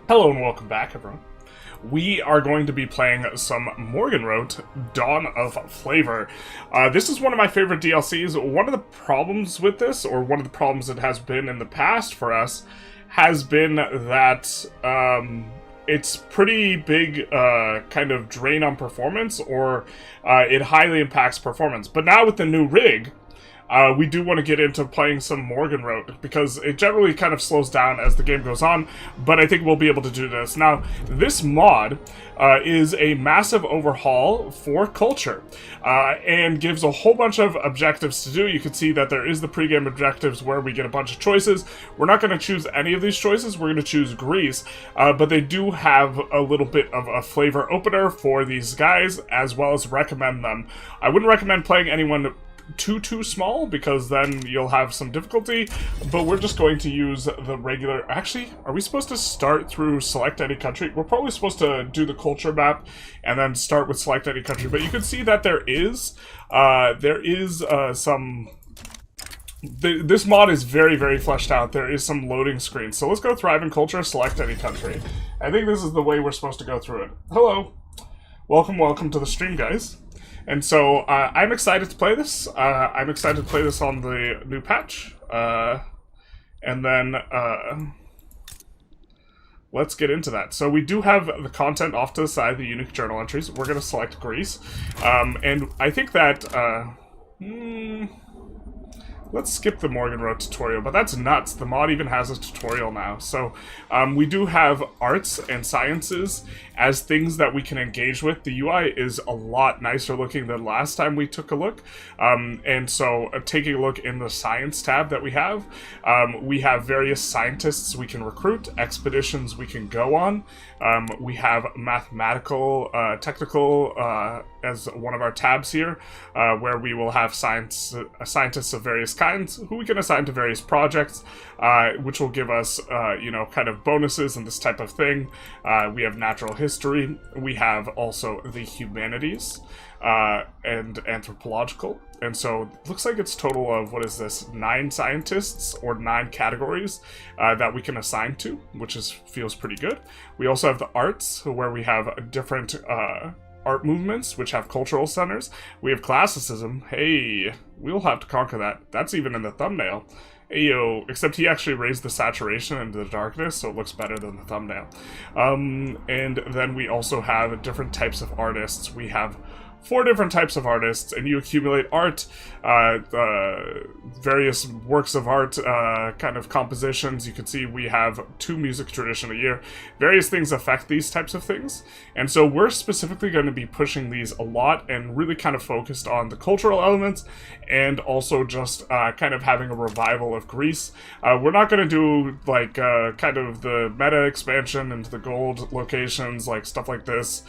Hello and welcome back, everyone. We are going to be playing some Morgenrote, Dawn of Flavor. This is one of my favorite DLCs. One of the problems with this, or one of the problems it has been in the past for us, has been that it's pretty big kind of drain on performance, or it highly impacts performance. But now with the new rig, we do want to get into playing some Morgenrote, because it generally kind of slows down as the game goes on, but I think we'll be able to do this. Now, this mod is a massive overhaul for culture, and gives a whole bunch of objectives to do. You can see that there is the pregame objectives where we get a bunch of choices. We're not going to choose any of these choices, we're going to choose Greece, but they do have a little bit of a flavor opener for these guys, as well as recommend them. I wouldn't recommend playing anyone too small, because then you'll have some difficulty, but we're just going to use the regular. Actually, are we supposed to start through select any country? We're probably supposed to do the culture map and then start with select any country, but you can see that there is some. This mod is very fleshed out. There is some loading screens, so let's go thrive in culture, select any country. I think this is the way we're supposed to go through it. Hello, welcome to the stream, guys. And so, I'm excited to play this. I'm excited to play this on the new patch. And then, let's get into that. So we do have the content off to the side, the unique journal entries. We're going to select Greece. And I think that, let's skip the Morgenrote tutorial, but that's nuts. The mod even has a tutorial now. So we do have arts and sciences as things that we can engage with. The UI is a lot nicer looking than last time we took a look. And so taking a look in the science tab that we have various scientists we can recruit, expeditions we can go on. We have mathematical, technical as one of our tabs here, where we will have scientists of various kinds who we can assign to various projects, which will give us, kind of bonuses and this type of thing. We have natural history. We have also the humanities and anthropological. And so it looks like it's total of, 9 scientists or 9 categories that we can assign to, which feels pretty good. We also have the arts, where we have different art movements, which have cultural centers. We have classicism. Hey, we'll have to conquer that. That's even in the thumbnail. Ayo, except he actually raised the saturation into the darkness, so it looks better than the thumbnail. And then we also have different types of artists. We have 4 different types of artists, and you accumulate art, various works of art, kind of compositions. You can see we have 2 music tradition a year. Various things affect these types of things, and so we're specifically going to be pushing these a lot and really kind of focused on the cultural elements, and also just kind of having a revival of Greece. We're not going to do like kind of the meta expansion into the gold locations, like stuff like this,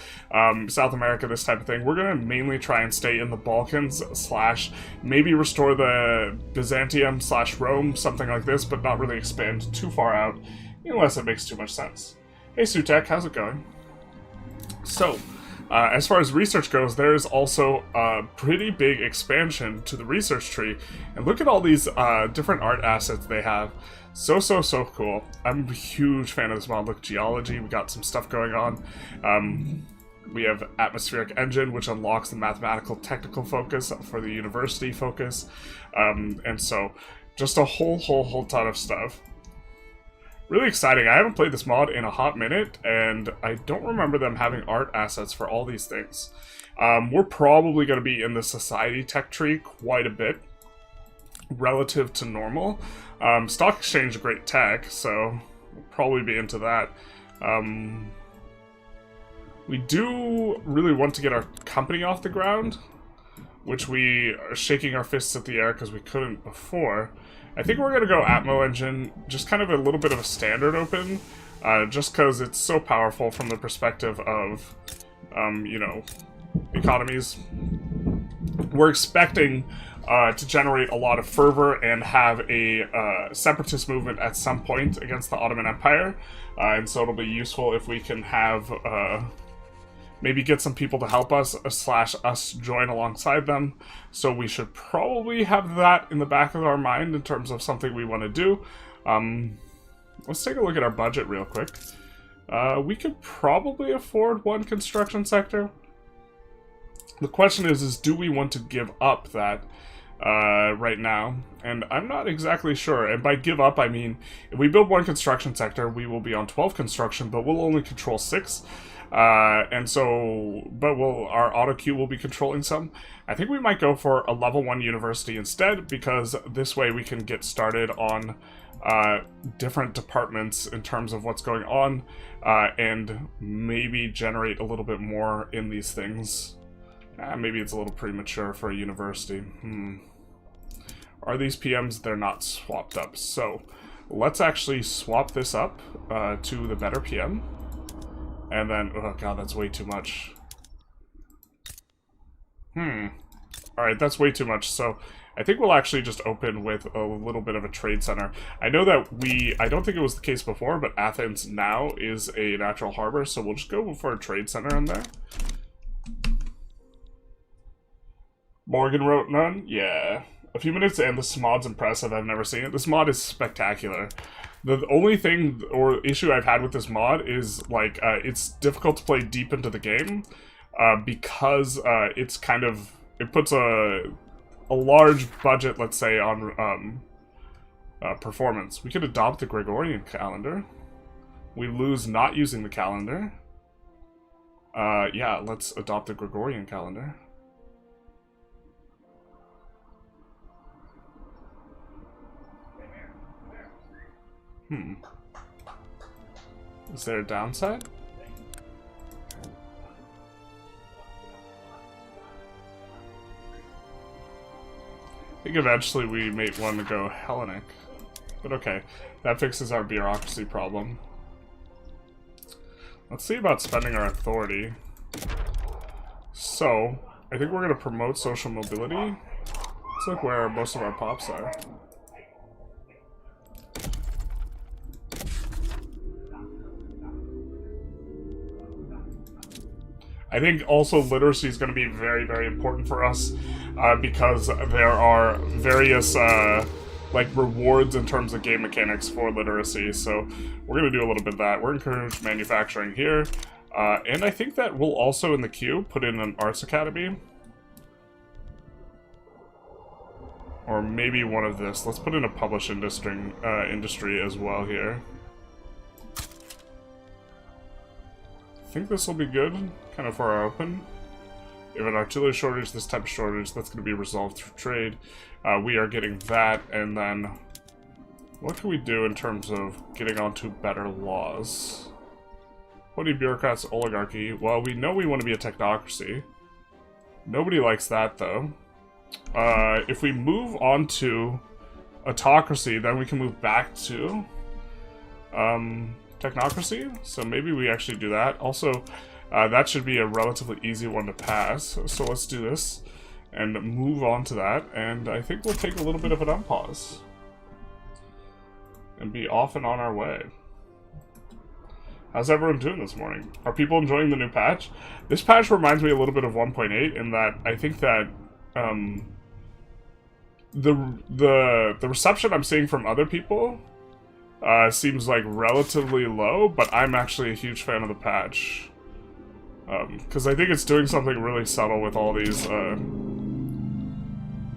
South America, this type of thing. We're going to mainly try and stay in the Balkans / maybe restore the Byzantium / Rome, something like this, but not really expand too far out unless it makes too much sense. Hey Sutek, how's it going? So, as far as research goes, there's also a pretty big expansion to the research tree, and look at all these different art assets they have. So cool. I'm a huge fan of this mod. Look, geology, we got some stuff going on. We have atmospheric engine, which unlocks the mathematical technical focus for the university focus. And so just a whole ton of stuff. Really exciting. I haven't played this mod in a hot minute, and I don't remember them having art assets for all these things. We're probably going to be in the society tech tree quite a bit relative to normal. Stock exchange, great tech, so we'll probably be into that. We do really want to get our company off the ground, which we are shaking our fists at the air because we couldn't before. I think we're going to go Atmo engine, just kind of a little bit of a standard open, just because it's so powerful from the perspective of, economies. We're expecting to generate a lot of fervor and have a separatist movement at some point against the Ottoman Empire, and so it'll be useful if we can have maybe get some people to help us, / us join alongside them. So we should probably have that in the back of our mind in terms of something we want to do. Let's take a look at our budget real quick. We could probably afford one construction sector. The question is do we want to give up that right now? And I'm not exactly sure. And by give up, I mean, if we build one construction sector, we will be on 12 construction, but we'll only control 6. And so, but our auto queue will be controlling some. I think we might go for a level 1 university instead, because this way we can get started on different departments in terms of what's going on, and maybe generate a little bit more in these things. Maybe it's a little premature for a university. Are these PMs? They're not swapped up. So let's actually swap this up to the better PM. And then, oh god, that's way too much. Alright, that's way too much. So I think we'll actually just open with a little bit of a trade center. I know that I don't think it was the case before, but Athens now is a natural harbor, so we'll just go for a trade center in there. Morgenrote none? Yeah. A few minutes and this mod's impressive. I've never seen it. This mod is spectacular. The only thing or issue I've had with this mod is, like, it's difficult to play deep into the game because it's kind of... It puts a large budget, let's say, on performance. We could adopt the Gregorian calendar. We lose not using the calendar. Yeah, let's adopt the Gregorian calendar. Is there a downside? I think eventually we may want to go Hellenic. But okay, that fixes our bureaucracy problem. Let's see about spending our authority. So, I think we're going to promote social mobility. Let's look where most of our pops are. I think also literacy is going to be very, very important for us because there are various like rewards in terms of game mechanics for literacy. So we're going to do a little bit of that. We're encouraged manufacturing here. And I think that we'll also in the queue put in an arts academy. Or maybe one of this. Let's put in a publish industry as well here. I think this will be good, kind of for our open. If an artillery shortage, this type of shortage, that's going to be resolved through trade. We are getting that, and then what can we do in terms of getting onto better laws? Pony bureaucrats, oligarchy. Well, we know we want to be a technocracy. Nobody likes that, though. If we move on to autocracy, then we can move back to technocracy, so maybe we actually do that. Also, that should be a relatively easy one to pass, so let's do this and move on to that, and I think we'll take a little bit of an unpause and be off and on our way. How's everyone doing this morning? Are people enjoying the new patch? This patch reminds me a little bit of 1.8 in that I think that the reception I'm seeing from other people seems like relatively low, but I'm actually a huge fan of the patch. Because I think it's doing something really subtle with all these,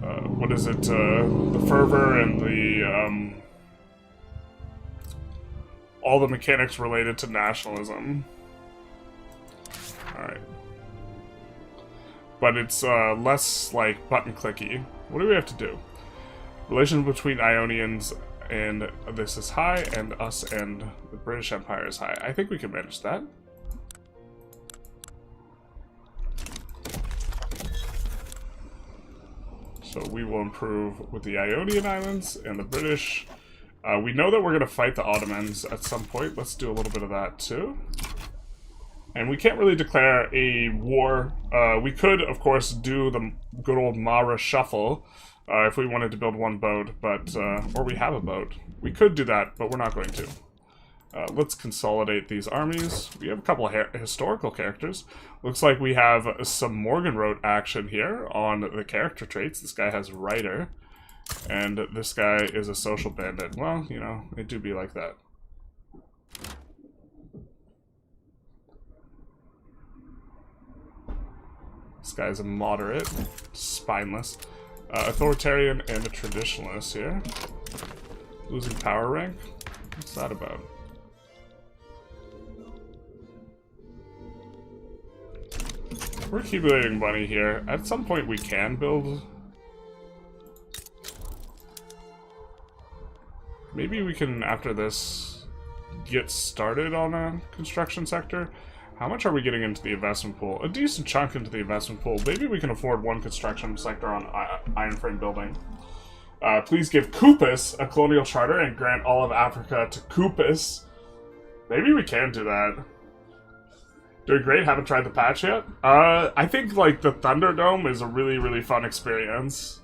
what is it, the fervor and the, all the mechanics related to nationalism. Alright. But it's, less, like, button-clicky. What do we have to do? Relations between Ionians and this is high, and us and the British Empire is high. I think we can manage that. So we will improve with the Ionian Islands and the British. We know that we're going to fight the Ottomans at some point. Let's do a little bit of that too. And we can't really declare a war. We could, of course, do the good old Mara shuffle if we wanted to build one boat, but or we have a boat. We could do that, but we're not going to. Let's consolidate these armies. We have a couple of historical characters. Looks like we have some Morgenrote action here on the character traits. This guy has writer, and this guy is a social bandit. Well, you know, it do be like that. This guy's a moderate, spineless. Authoritarian and a traditionalist here. Losing power rank? What's that about? We're accumulating money here. At some point we can build... Maybe we can, after this, get started on a construction sector. How much are we getting into the investment pool? A decent chunk into the investment pool. Maybe we can afford one construction sector on iron frame building. Please give Kupus a colonial charter and grant all of Africa to Kupus. Maybe we can do that. Doing great, haven't tried the patch yet. I think, like, the Thunderdome is a really, really fun experience.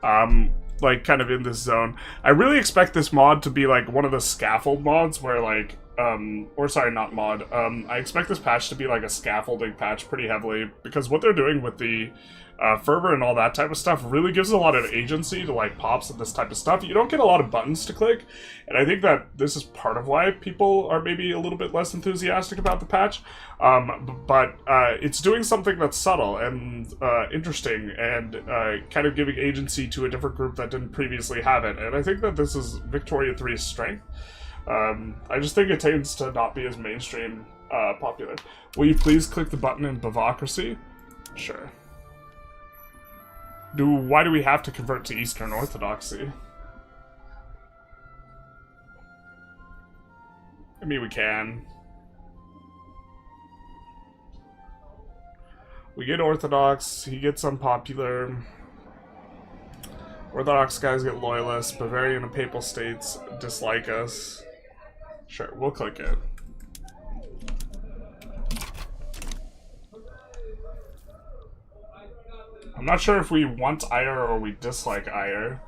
Like, kind of in this zone. I really expect this mod to be, like, one of the scaffold mods where, like, or sorry, not mod. I expect this patch to be, like, a scaffolding patch pretty heavily, because what they're doing with the fervor and all that type of stuff really gives a lot of agency to, like, pops and this type of stuff. You don't get a lot of buttons to click, and I think that this is part of why people are maybe a little bit less enthusiastic about the patch. But it's doing something that's subtle and interesting and kind of giving agency to a different group that didn't previously have it, and I think that this is Victoria 3's strength. I just think it tends to not be as mainstream popular. Will you please click the button in Bavocracy? Sure. Why do we have to convert to Eastern Orthodoxy? I mean, we can. We get Orthodox, he gets unpopular. Orthodox guys get loyalists, Bavarian and Papal states dislike us. Sure, we'll click it. I'm not sure if we want ire or we dislike ire.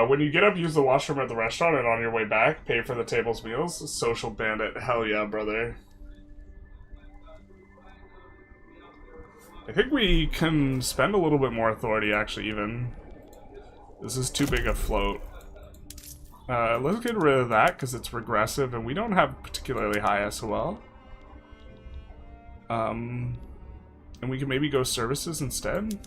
When you get up, use the washroom at the restaurant, and on your way back, pay for the table's meals. Social bandit. Hell yeah, brother. I think we can spend a little bit more authority, actually, even. This is too big a float. Let's get rid of that, because it's regressive, and we don't have particularly high SOL. And we can maybe go services instead.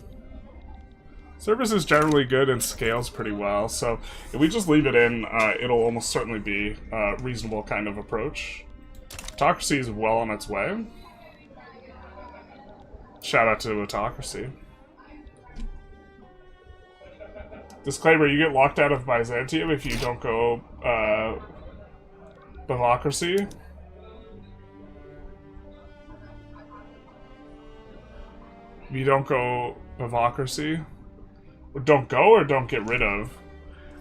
Services generally good and scales pretty well, so if we just leave it in, it'll almost certainly be a reasonable kind of approach. Autocracy is well on its way. Shout out to Autocracy. Disclaimer, you get locked out of Byzantium if you don't go, Bavocracy. If you don't go Bavocracy. Don't go or don't get rid of.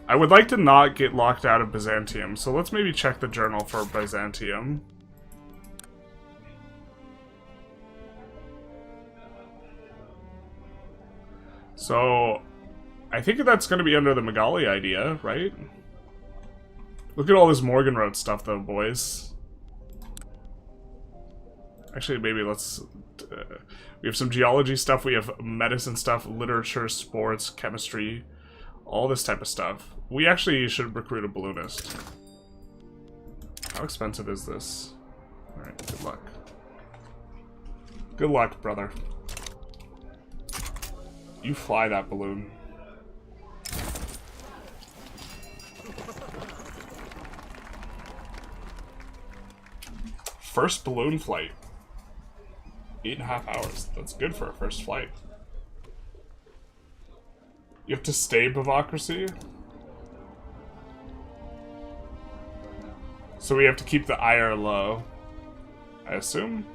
I would like to not get locked out of Byzantium, so let's maybe check the journal for Byzantium. So, I think that's going to be under the Magali idea, right? Look at all this Morgenrote stuff, though, boys. Actually, maybe let's... we have some geology stuff, we have medicine stuff, literature, sports, chemistry, all this type of stuff. We actually should recruit a balloonist. How expensive is this? Alright, good luck. Good luck, brother. You fly that balloon. First balloon flight. 8.5 hours. That's good for a first flight. You have to stay Bavocracy? So we have to keep the ire low, I assume?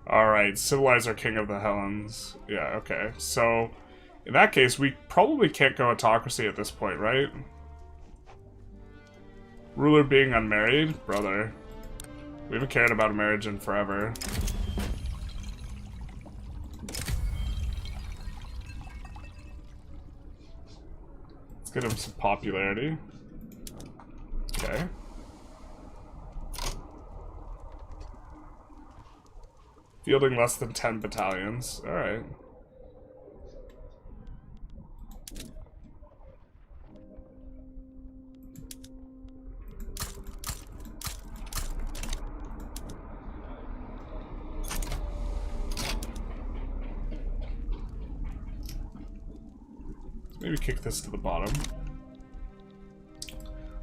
Alright, civilize our king of the Hellenes. Yeah, okay. So, in that case, we probably can't go autocracy at this point, right? Ruler being unmarried? Brother. We haven't cared about a marriage in forever. Let's get him some popularity. Okay. Fielding less than 10 battalions. Alright. Maybe kick this to the bottom.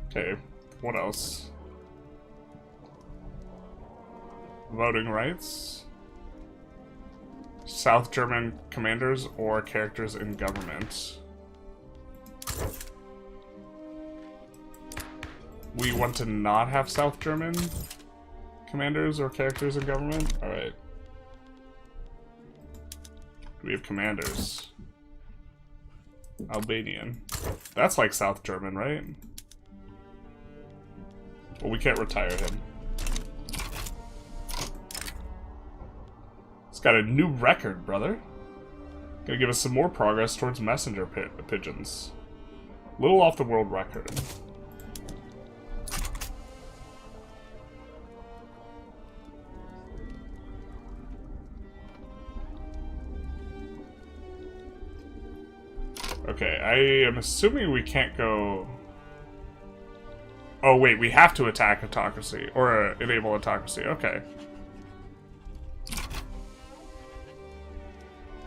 Okay, what else? Voting rights. South German commanders or characters in government. We want to not have South German commanders or characters in government? Alright. We have commanders. Albanian. That's like South German, right? Well, we can't retire him. It's got a new record, brother. Gonna give us some more progress towards messenger pigeons. Little off the world record. Okay, I am assuming we can't go... Oh wait, we have to attack autocracy, or enable autocracy, okay.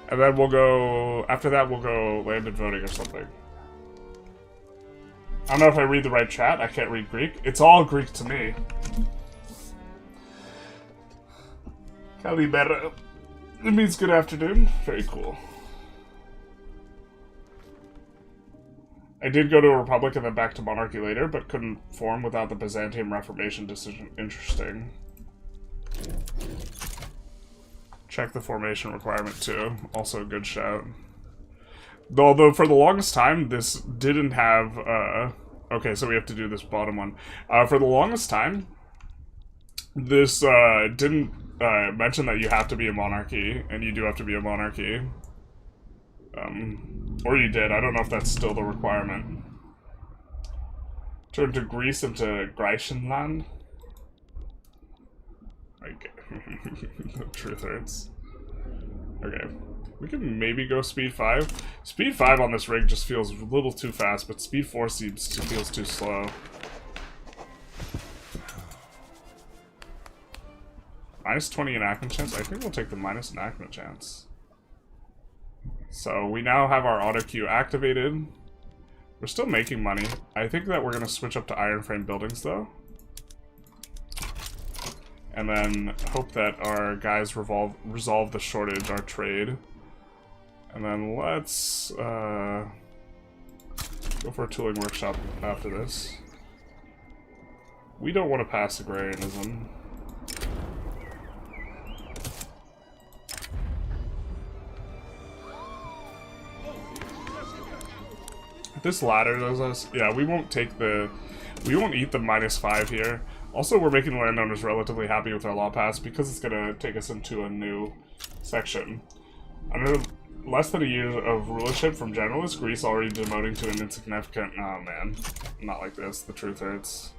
And then we'll go... After that, we'll go landed voting or something. I don't know if I read the right chat, I can't read Greek. It's all Greek to me. Kalimera. It means good afternoon. Very cool. I did go to a republic and then back to monarchy later, but couldn't form without the Byzantine Reformation decision. Interesting. Check the formation requirement too. Also a good shout. Although for the longest time, this didn't have... okay, so we have to do this bottom one. For the longest time, this didn't mention that you have to be a monarchy, and you do have to be a monarchy. Or you did. I don't know if that's still the requirement. Turn to Greece into Griechenland. The truth hurts. Okay. We can maybe go speed 5. Speed 5 on this rig just feels a little too fast, but speed 4 feels too slow. Minus 20 enactment chance? I think we'll take the minus enactment chance. So we now have our auto queue activated. We're still making money. I think that we're going to switch up to iron frame buildings though. And then hope that our guys resolve the shortage, our trade. And then let's go for a tooling workshop after this. We don't want to pass agrarianism. This ladder does us. Yeah, we won't take the... We won't eat the -5 here. Also, we're making the landowners relatively happy with our law pass because it's going to take us into a new section. Under less than a year of rulership from generalist, Greece already demoting to an insignificant... Oh man, not like this. The truth hurts.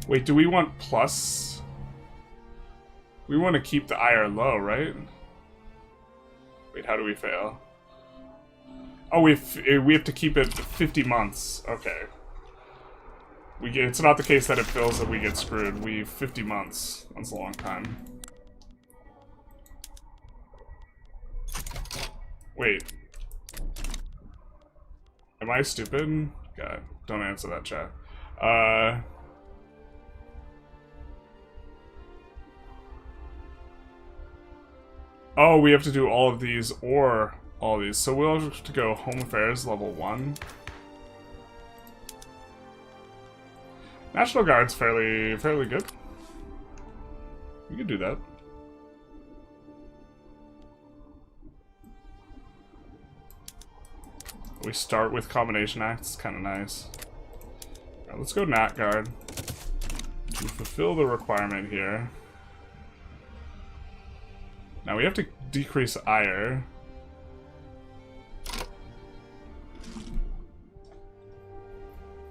Wait, do we want plus... We want to keep the IR low, right? Wait, how do we fail? Oh, we have to keep it 50 months. Okay. It's not the case that it fails that we get screwed. 50 months. That's a long time. Wait. Am I stupid? God, don't answer that chat. Oh, we have to do all of these or all of these. So we'll have to go Home Affairs level 1. National Guard's fairly good. We could do that. We start with Combination Acts, kind of nice. Alright, let's go Nat Guard to fulfill the requirement here. Now we have to decrease ire.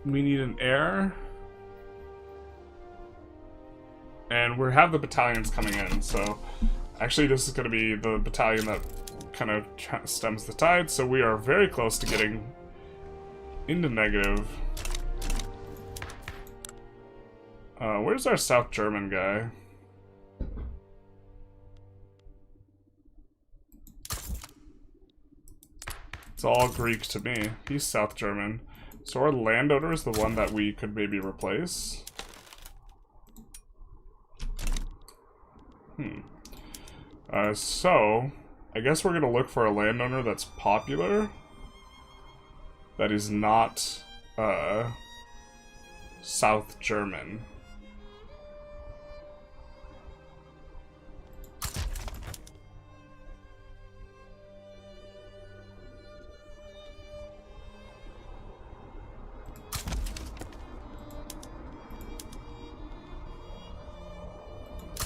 We need an heir. And we have the battalions coming in, so actually this is going to be the battalion that kind of stems the tide, so we are very close to getting into negative. Where's our South German guy? It's all Greek to me. He's South German. So our landowner is the one that we could maybe replace. So, I guess we're gonna look for a landowner that's popular. That is not, South German.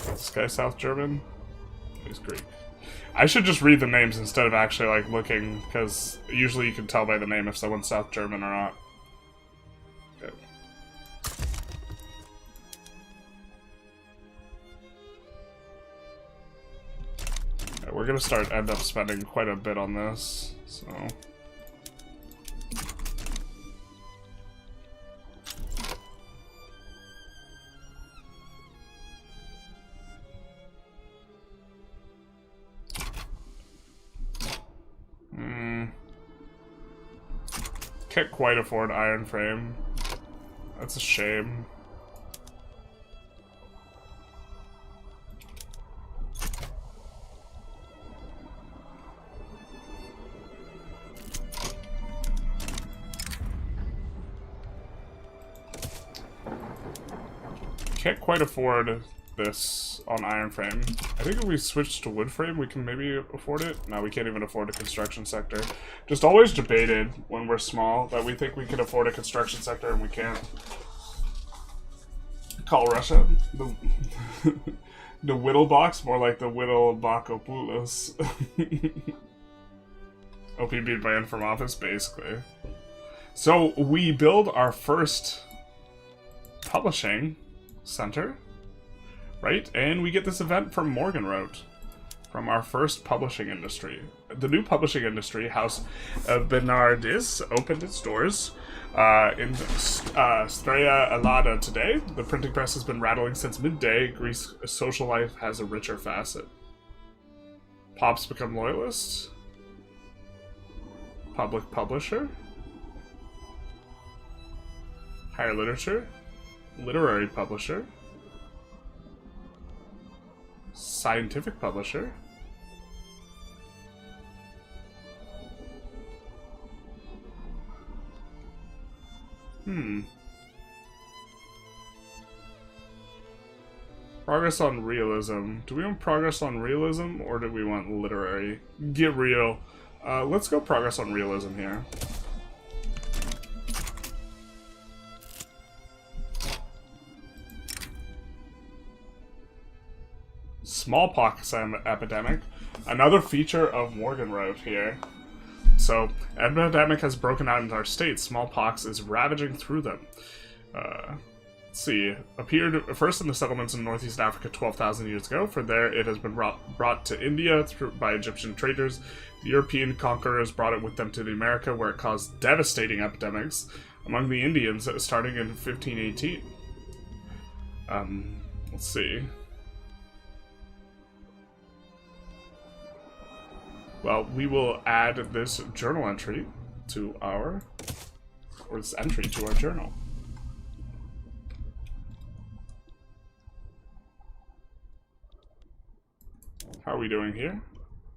This guy South German? He's Greek. I should just read the names instead of actually like looking, because usually you can tell by the name if someone's South German or not. Okay. Okay, we're gonna end up spending quite a bit on this, so. Can't quite afford iron frame. That's a shame. Can't quite afford this on iron frame. I think if we switch to wood frame, we can maybe afford it. No, we can't even afford a construction sector. Just always debated when we're small that we think we can afford a construction sector and we can't. Call Russia the the whittle box, more like the whittle Bakopoulos. OPB banned from office, basically. So we build our first publishing center. Right? And we get this event from Morgenrote, from our first publishing industry. The new publishing industry, House Bernardis, opened its doors in Strea Alada today. The printing press has been rattling since midday. Greece's social life has a richer facet. Pops become loyalists. Public publisher. Higher literature. Literary publisher. Scientific publisher. Progress on realism. Do we want progress on realism or do we want literary? Get real. Let's go progress on realism here. Smallpox epidemic. Another feature of Morgenrote here. So, epidemic has broken out into our state. Smallpox is ravaging through them. Let's see. Appeared first in the settlements in northeast Africa 12,000 years ago. From there, it has been brought to India by Egyptian traders. The European conquerors brought it with them to the America, where it caused devastating epidemics among the Indians, starting in 1518. Let's see. Well, we will add this journal entry to our, or this entry to our journal. How are we doing here?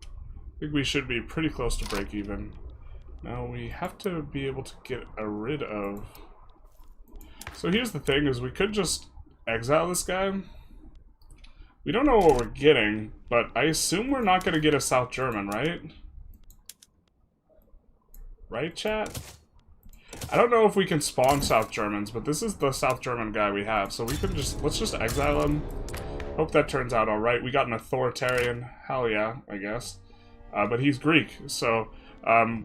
I think we should be pretty close to break even. Now we have to be able to get rid of... So here's the thing, is we could just exile this guy. We don't know what we're getting, but I assume we're not going to get a South German, right? Right, chat? I don't know if we can spawn South Germans, but this is the South German guy we have, so we can just, let's just exile him. Hope that turns out alright. We got an authoritarian, hell yeah, I guess. But he's Greek, so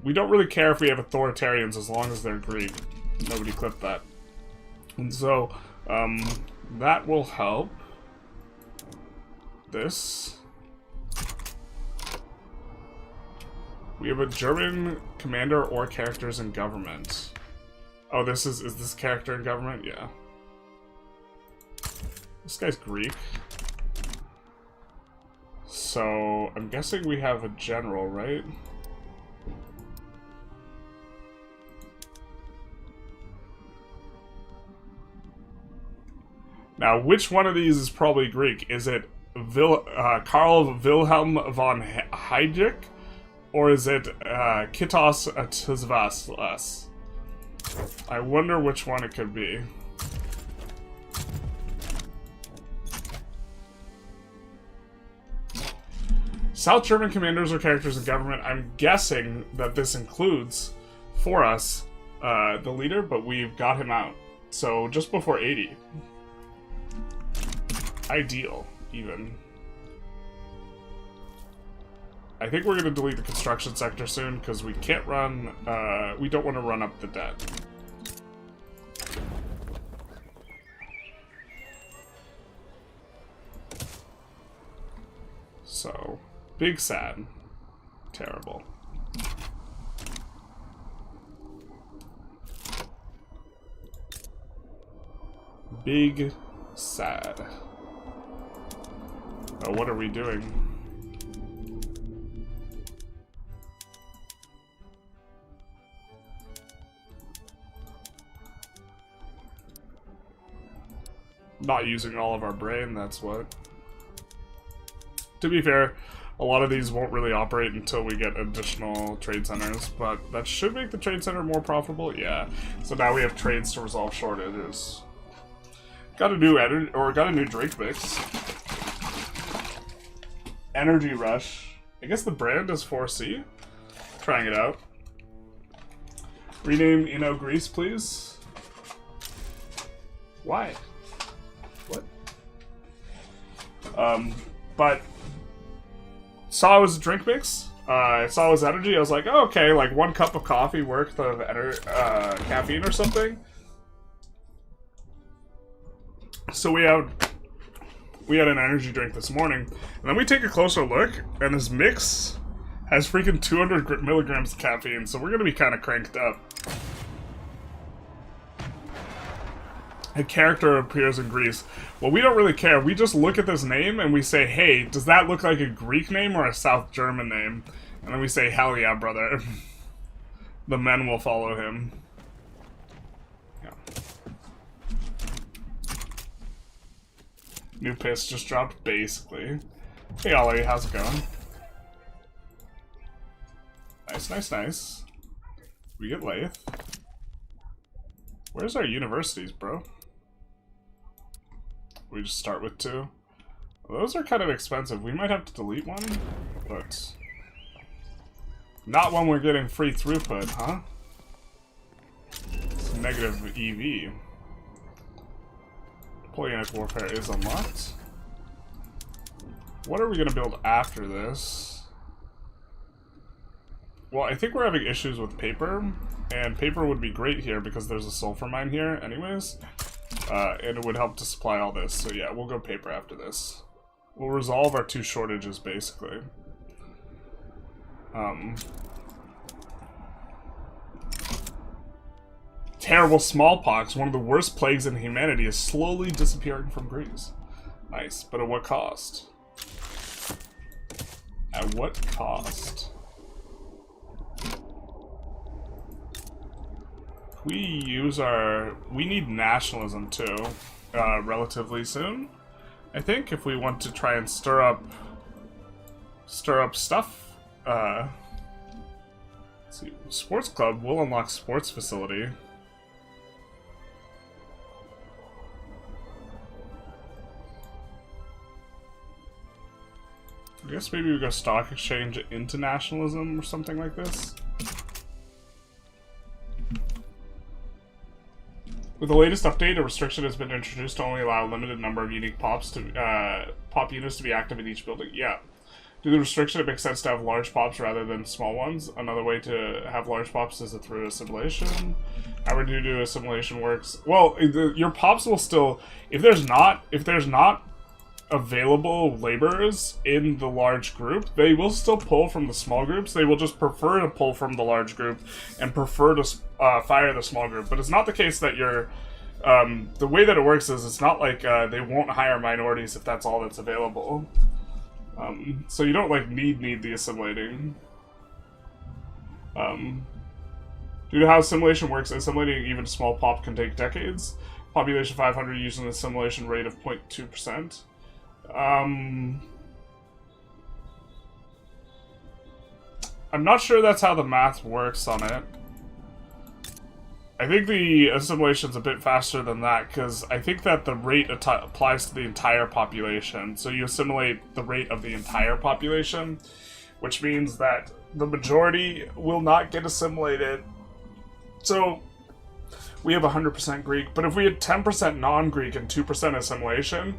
we don't really care if we have authoritarians as long as they're Greek. Nobody clipped that. And so, that will help. This. We have a German commander or characters in government. Oh, is this character in government? Yeah. This guy's Greek. So, I'm guessing we have a general, right? Now, which one of these is probably Greek? Is it Karl Wilhelm von Heydrich? Or is it Kitos Tzvaslas? I wonder which one it could be. South German commanders or characters in government. I'm guessing that this includes, for us, the leader, but we've got him out. So just before 80. Ideal, even. I think we're going to delete the construction sector soon, because we can't run, we don't want to run up the debt. So, big sad. Terrible. Big sad. Oh, what are we doing? Not using all of our brain, that's what. To be fair, a lot of these won't really operate until we get additional trade centers, but that should make the trade center more profitable. Yeah. So now we have trades to resolve shortages. Got a new got a new drink mix. Energy Rush. I guess the brand is 4C. Trying it out. Rename Greece, please. Why? What? But saw it was a drink mix. I saw it was energy. I was like, oh, okay, like 1 cup of coffee worth of caffeine or something. So we had an energy drink this morning, and then we take a closer look, and this mix has freaking 200 milligrams of caffeine, so we're gonna be kind of cranked up. A character appears in Greece. Well, we don't really care. We just look at this name and we say, hey, does that look like a Greek name or a South German name? And then we say, hell yeah, brother. The men will follow him. Yeah. New piss just dropped, basically. Hey, Ollie, how's it going? Nice, nice, nice. We get Lathe. Where's our universities, bro? We just start with 2. Well, those are kind of expensive. We might have to delete one, but not when we're getting free throughput, huh? It's negative EV. Napoleonic Warfare is unlocked. What are we going to build after this? Well, I think we're having issues with paper, and paper would be great here because there's a sulfur mine here anyways. And it would help to supply all this. So yeah, we'll go paper after this. We'll resolve our 2 shortages, basically. Terrible smallpox, one of the worst plagues in humanity, is slowly disappearing from Greece. Nice, but at what cost? At what cost? We need nationalism too, relatively soon. I think if we want to try and stir up stuff. Let's see, sports club will unlock sports facility. I guess maybe we go stock exchange into nationalism or something like this. With the latest update, a restriction has been introduced to only allow a limited number of unique pop units to be active in each building. Yeah. Due to the restriction, it makes sense to have large pops rather than small ones. Another way to have large pops is through assimilation. However, due to assimilation works, well, your pops will still, if there's not available laborers in the large group, they will still pull from the small groups. They will just prefer to pull from the large group and prefer to fire the small group. But it's not the case that you're, the way that it works is it's not like they won't hire minorities if that's all that's available. So you don't like need the assimilating. Due to how assimilation works, assimilating even a small pop can take decades. Population 500 using an assimilation rate of 0.2%. I'm not sure that's how the math works on it. I think the assimilation's a bit faster than that, because I think that the rate applies to the entire population. So you assimilate the rate of the entire population, which means that the majority will not get assimilated. So we have 100% Greek, but if we had 10% non-Greek and 2% assimilation,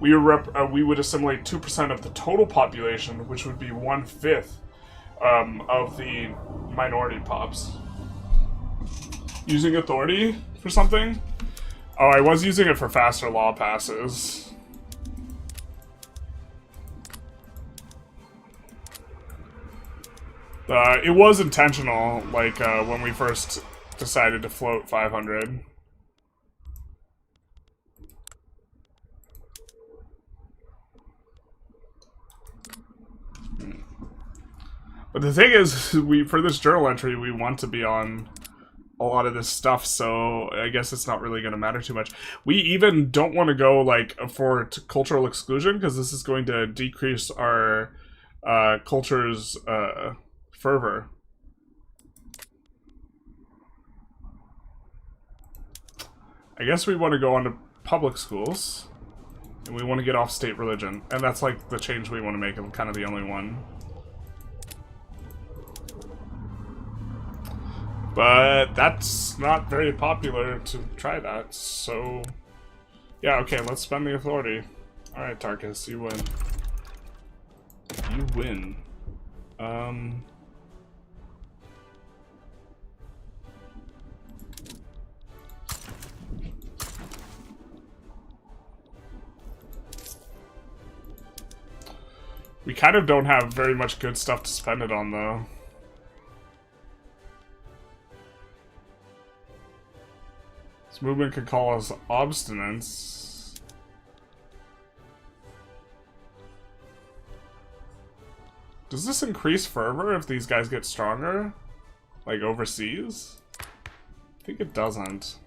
we would assimilate 2% of the total population, which would be 1/5 of the minority pops. Using authority for something? Oh, I was using it for faster law passes. It was intentional, like when we first decided to float 500. But the thing is, for this journal entry, we want to be on a lot of this stuff, so I guess it's not really going to matter too much. We even don't want to go like for cultural exclusion, because this is going to decrease our culture's fervor. I guess we want to go on to public schools, and we want to get off state religion, and that's like the change we want to make, and kind of the only one. But that's not very popular to try that, so... Yeah, okay, let's spend the authority. Alright, Tarkus, you win. You win. We kind of don't have very much good stuff to spend it on, though. This movement could call us obstinance. Does this increase fervor if these guys get stronger? Like overseas? I think it doesn't.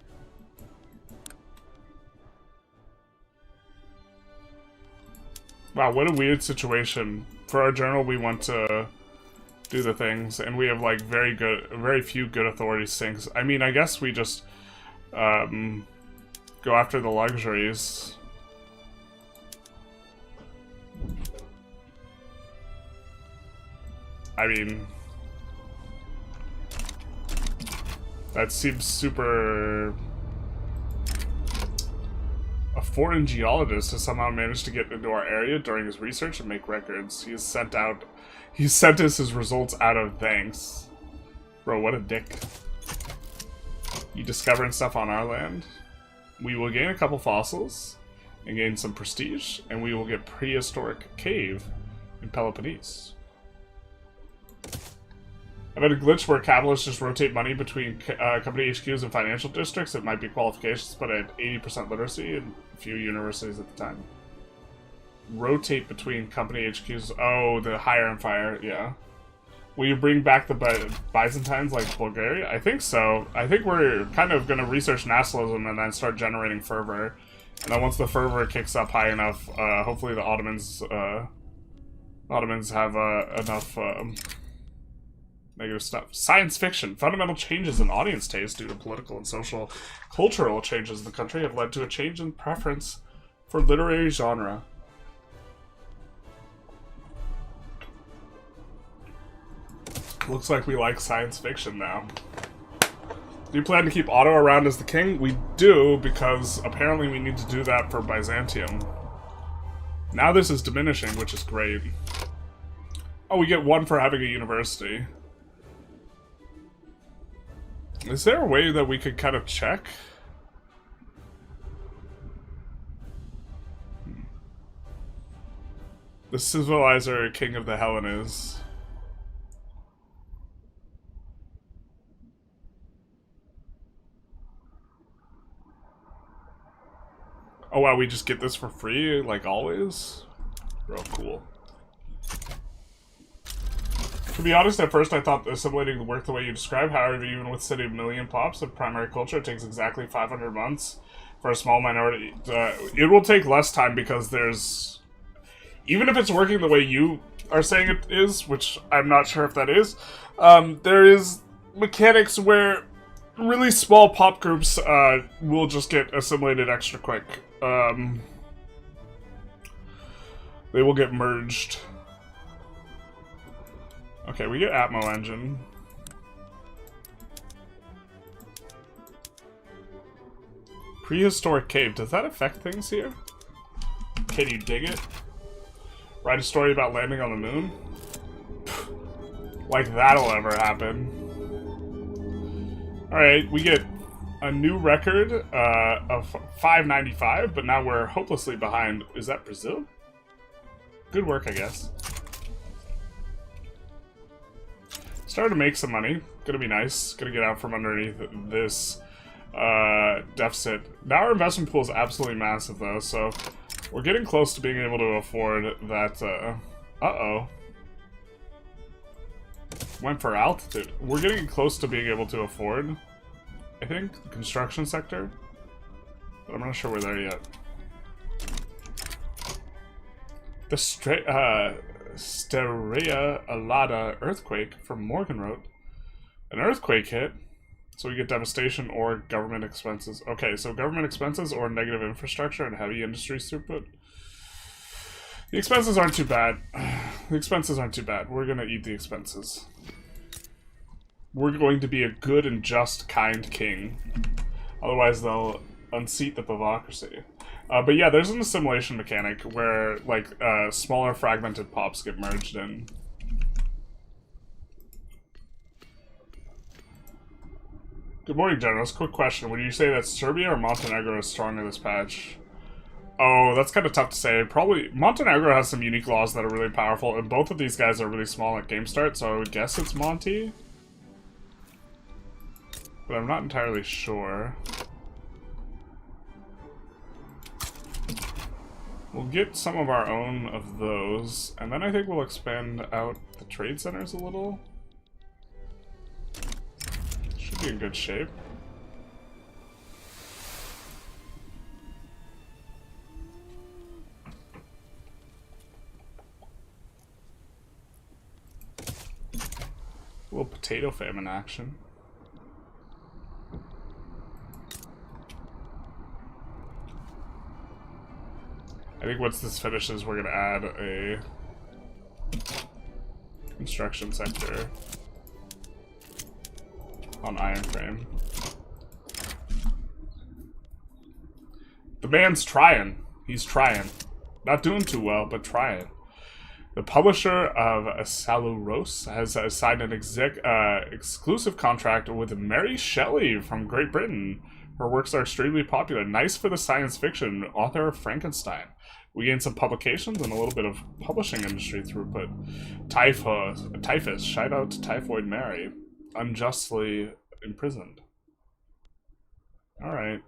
Wow, what a weird situation. For our journal, we want to do the things, and we have like very few good authority sinks. I mean, I guess we just go after the luxuries. I mean, that seems super... A foreign geologist has somehow managed to get into our area during his research and make records. He sent us his results out of thanks. Bro, what a dick. You discovering stuff on our land? We will gain a couple fossils and gain some prestige, and we will get prehistoric cave in Peloponnese. I've had a glitch where capitalists just rotate money between company HQs and financial districts. It might be qualifications, but I had 80% literacy and a few universities at the time. Rotate between company HQs. Oh, the hire and fire, yeah. Will you bring back the Byzantines like Bulgaria? I think so. I think we're kind of going to research nationalism and then start generating fervor. And then once the fervor kicks up high enough, hopefully the Ottomans have enough... negative stuff. Science fiction. Fundamental changes in audience taste due to political and social cultural changes in the country have led to a change in preference for literary genre. Looks like we like science fiction now. Do you plan to keep Otto around as the king? We do, because apparently we need to do that for Byzantium. Now this is diminishing, which is great. Oh, we get 1 for having a university. Is there a way that we could kind of check? The civilizer, king of the Hellenes. Oh wow, we just get this for free, like always? Real cool. To be honest, at first I thought assimilating worked the way you describe. However, even with City of Million Pops of primary culture, it takes exactly 500 months for a small minority. It will take less time because there's... Even if it's working the way you are saying it is, which I'm not sure if that is, there is mechanics where really small pop groups will just get assimilated extra quick. They will get merged. Okay, we get Atmo engine. Prehistoric cave. Does that affect things here? Can you dig it? Write a story about landing on the moon? Like that'll ever happen. Alright, we get a new record of 595, but now we're hopelessly behind. Is that Brazil? Good work, I guess. Started to make some money. Gonna be nice. Gonna get out from underneath this deficit. Now our investment pool is absolutely massive, though, so we're getting close to being able to afford that. Uh-oh. Went for altitude. We're getting close to being able to afford, I think, the construction sector. But I'm not sure we're there yet. The Steria Alada earthquake from Morgenrote. An earthquake hit, so we get devastation or government expenses. Okay, so government expenses or negative infrastructure and heavy industries throughput. The expenses aren't too bad. The expenses aren't too bad. We're gonna eat the expenses. We're going to be a good and just, kind king. Otherwise, they'll unseat the Bavocracy. But yeah, there's an assimilation mechanic where, like, smaller fragmented pops get merged in. Good morning, Generals. Quick question. Would you say that Serbia or Montenegro is stronger this patch? Oh, that's kind of tough to say. Probably, Montenegro has some unique laws that are really powerful, and both of these guys are really small at game start, so I would guess it's Monty. But I'm not entirely sure. We'll get some of our own of those, and then I think we'll expand out the trade centers a little. Should be in good shape. A little potato famine action. I think once this finishes, we're gonna add a construction sector on iron frame. The man's trying. He's trying. Not doing too well, but trying. The publisher of Saluros has signed an exclusive contract with Mary Shelley from Great Britain. Her works are extremely popular. Nice for the science fiction author of Frankenstein. We gain some publications and a little bit of publishing industry throughput. Typhus. Shout out to Typhoid Mary. Unjustly imprisoned. Alright.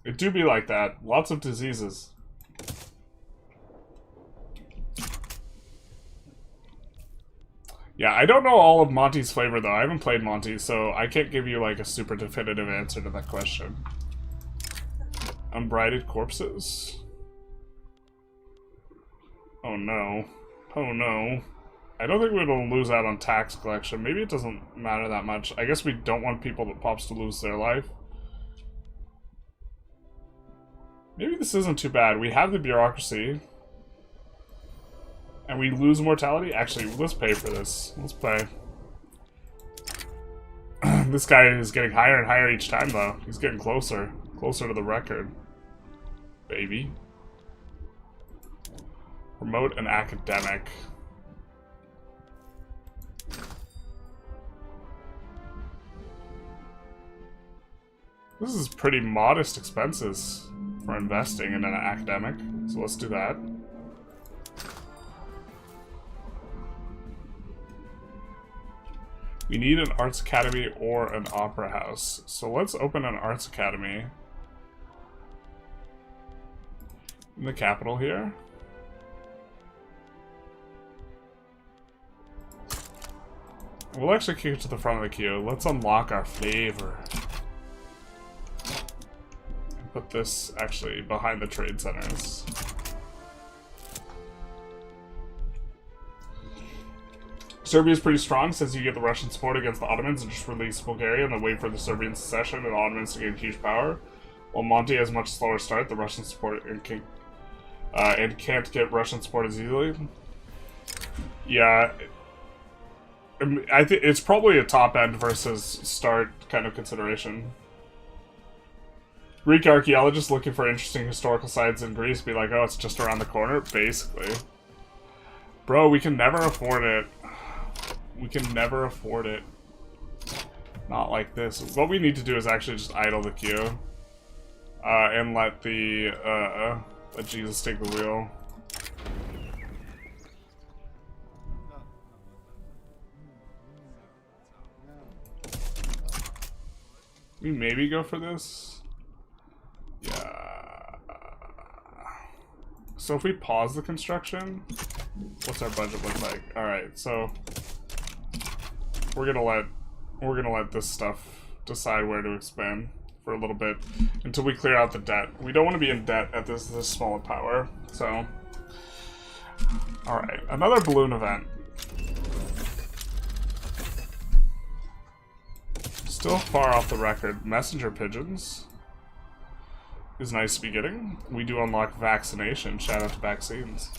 It do be like that. Lots of diseases. Yeah, I don't know all of Monty's flavor, though. I haven't played Monty, so I can't give you, like, a super definitive answer to that question. Unbridled corpses? Oh, no. Oh, no. I don't think we'll lose out on tax collection. Maybe it doesn't matter that much. I guess we don't want people that pops to lose their life. Maybe this isn't too bad. We have the bureaucracy. And we lose mortality? Actually, let's pay for this. Let's pay. This guy is getting higher and higher each time, though. He's getting closer. Closer to the record. Baby. Promote an academic. This is pretty modest expenses for investing in an academic, so let's do that. We need an arts academy or an opera house, so let's open an arts academy in the capital here. We'll actually kick it to the front of the queue. Let's unlock our flavor. And put this actually behind the trade centers. Serbia's pretty strong, says you get the Russian support against the Ottomans and just release Bulgaria and then wait for the Serbian secession and the Ottomans to gain huge power. While Monty has a much slower start, the Russian support and can't get Russian support as easily. Yeah. I think it's probably a top end versus start kind of consideration. Greek archaeologists looking for interesting historical sites in Greece be like, oh, it's just around the corner, basically. Bro, we can never afford it. We can never afford it. Not like this. What we need to do is actually just idle the queue. And let let Jesus take the wheel. We maybe go for this? Yeah. So if we pause the construction, what's our budget look like? Alright, so we're gonna let this stuff decide where to expand for a little bit until we clear out the debt. We don't want to be in debt at this small a power, so alright, another balloon event. Still far off the record. Messenger pigeons is nice to be getting. We do unlock vaccination. Shout out to vaccines.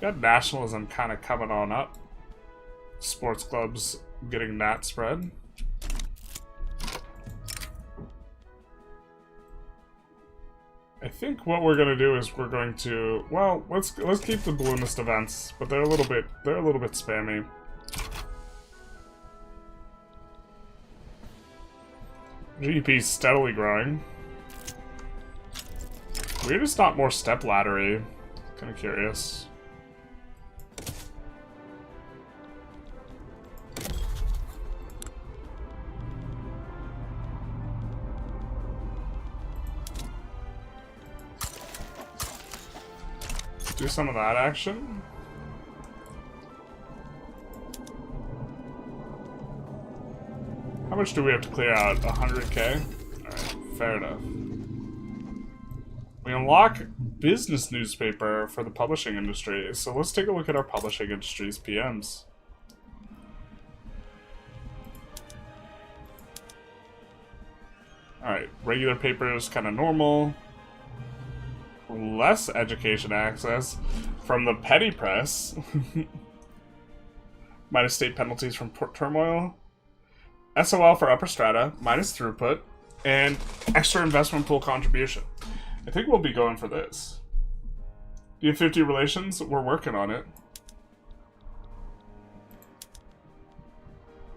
Got nationalism kind of coming on up. Sports clubs getting that spread. I think what we're gonna do is we're going to, well, let's keep the balloonist events, but they're a little bit spammy. GDP's steadily growing. We're just not more step laddery. Kind of curious. Do some of that action. How much do we have to clear out? 100k? Alright, fair enough. We unlock business newspaper for the publishing industry, so let's take a look at our publishing industry's PMs. Alright, regular paper is kind of normal. Less education access from the petty press. Minus state penalties from turmoil. SOL for upper strata, minus throughput, and extra investment pool contribution. I think we'll be going for this. Do you have 50 relations? We're working on it.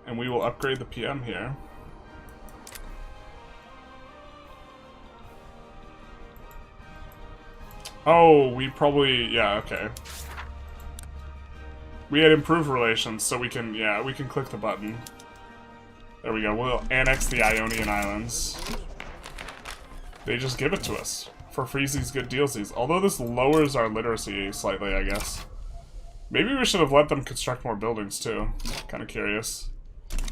And we will upgrade the PM here. Oh, we probably, yeah, okay. We had improved relations, so we can, yeah, we can click the button. There we go, we'll annex the Ionian Islands. They just give it to us for freezies, good dealsies. Although this lowers our literacy slightly, I guess. Maybe we should have let them construct more buildings, too. Kind of curious.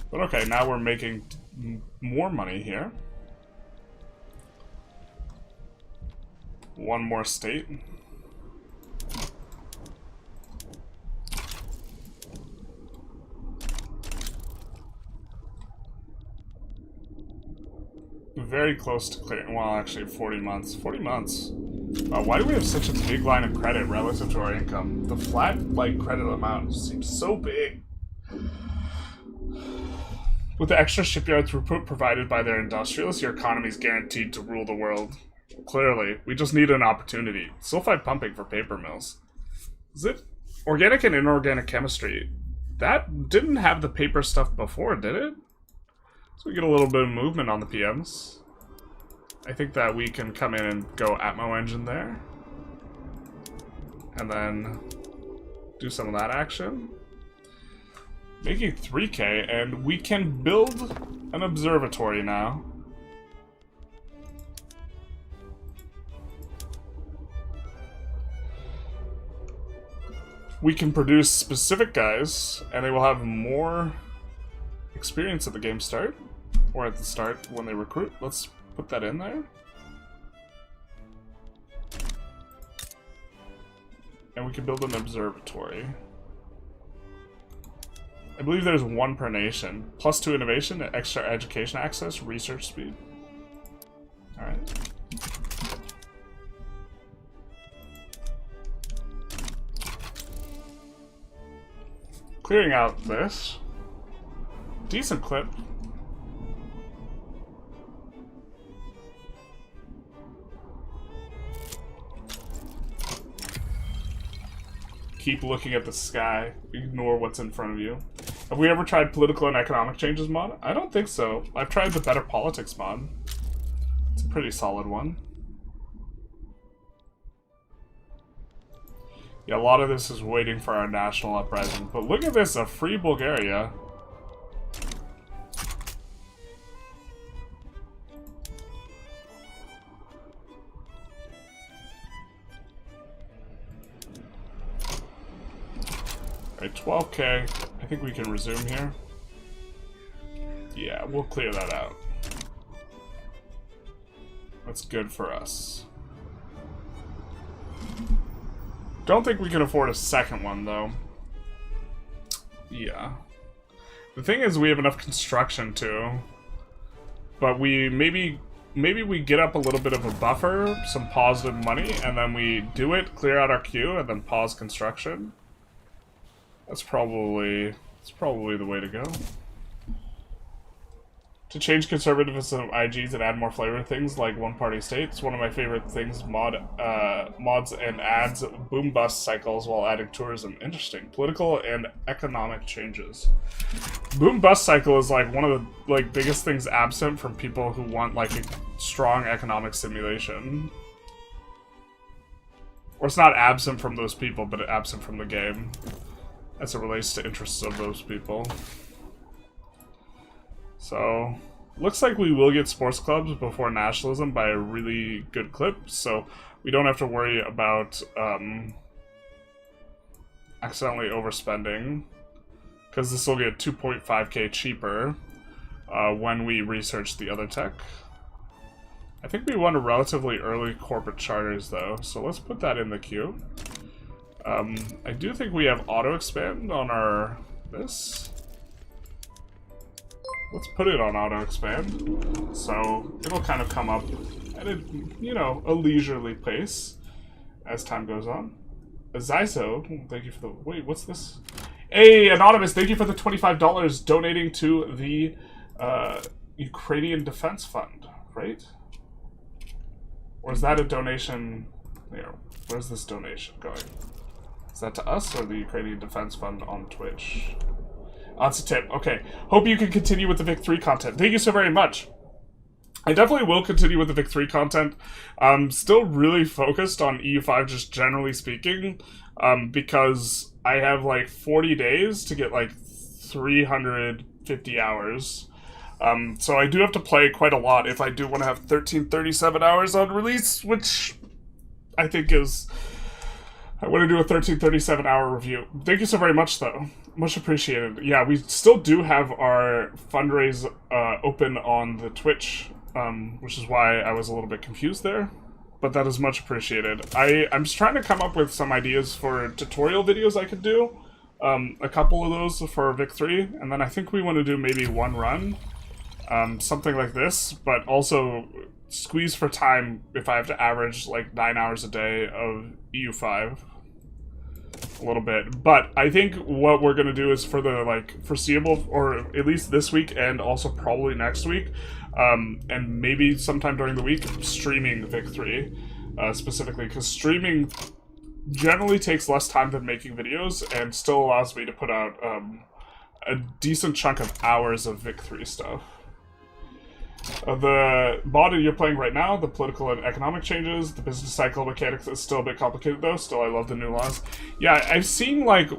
But okay, now we're making more money here. One more state. Very close to clearing. Well, actually, 40 months. 40 months. Why do we have such a big line of credit relative to our income? The flat, like, credit amount seems so big. With the extra shipyard throughput provided by their industrialists, your economy is guaranteed to rule the world. Clearly, we just need an opportunity. Sulfide pumping for paper mills. Is it Organic and inorganic chemistry. That didn't have the paper stuff before, did it? So we get a little bit of movement on the PMs. I think that we can come in and go Atmo engine there. And then do some of that action. Making 3K, and we can build an observatory now. We can produce specific guys, and they will have more experience at the game start, or at the start when they recruit. Let's put that in there. And we can build an observatory. I believe there's 1 per nation. +2 innovation, extra education access, research speed. Alright. Clearing out this. Decent clip. Keep looking at the sky. Ignore what's in front of you. Have we ever tried political and economic changes mod? I don't think so. I've tried the Better Politics mod. It's a pretty solid one. Yeah, a lot of this is waiting for our national uprising. But look at this, a free Bulgaria. Alright, 12K. I think we can resume here. Yeah, we'll clear that out. That's good for us. Don't think we can afford a second one, though. Yeah. The thing is, we have enough construction, too. But we maybe we get up a little bit of a buffer, some positive money, and then we do it, clear out our queue, and then pause construction. That's probably the way to go. To change conservatism of IGs and add more flavor, things like one-party states. One of my favorite things, mods and adds boom-bust cycles while adding tourism. Interesting. Political and economic changes. Boom-bust cycle is like one of the biggest things absent from people who want like a strong economic simulation. Or it's not absent from those people, but absent from the game. As it relates to interests of those people. So, looks like we will get sports clubs before nationalism by a really good clip, so we don't have to worry about accidentally overspending, because this will get 2.5k cheaper when we research the other tech. I think we want a relatively early corporate charters though, so let's put that in the queue. I do think we have auto expand on our this. Let's put it on auto expand, so it'll kind of come up at a, you know, a leisurely pace as time goes on. Zyzo, thank you for the, wait, what's this? Hey, Anonymous, thank you for the $25 donating to the Ukrainian Defense Fund, right? Or is that a donation, there, where's this donation going? Is that to us or the Ukrainian Defense Fund on Twitch? That's a tip. Okay. Hope you can continue with the Vic 3 content. Thank you so very much. I definitely will continue with the Vic 3 content. I'm still really focused on EU5, just generally speaking, because I have like 40 days to get like 350 hours. So I do have to play quite a lot if I do want to have 1337 hours on release, which I think is... I want to do a 1337 hour review. Thank you so very much, though. Much appreciated. Yeah, we still do have our fundraise open on the Twitch, which is why I was a little bit confused there. But that is much appreciated. I'm just trying to come up with some ideas for tutorial videos I could do. A couple of those for Vic 3, and then I think we want to do maybe one run. Something like this, but also squeeze for time if I have to average like 9 hours a day of EU5. A little bit, but I think what we're gonna do is for the like foreseeable, or at least this week and also probably next week, and maybe sometime during the week, streaming Vic 3 specifically, because streaming generally takes less time than making videos and still allows me to put out a decent chunk of hours of Vic3 stuff. The mod you're playing right now, the political and economic changes, the business cycle mechanics is still a bit complicated though. Still, I love the new laws. Yeah, I've seen like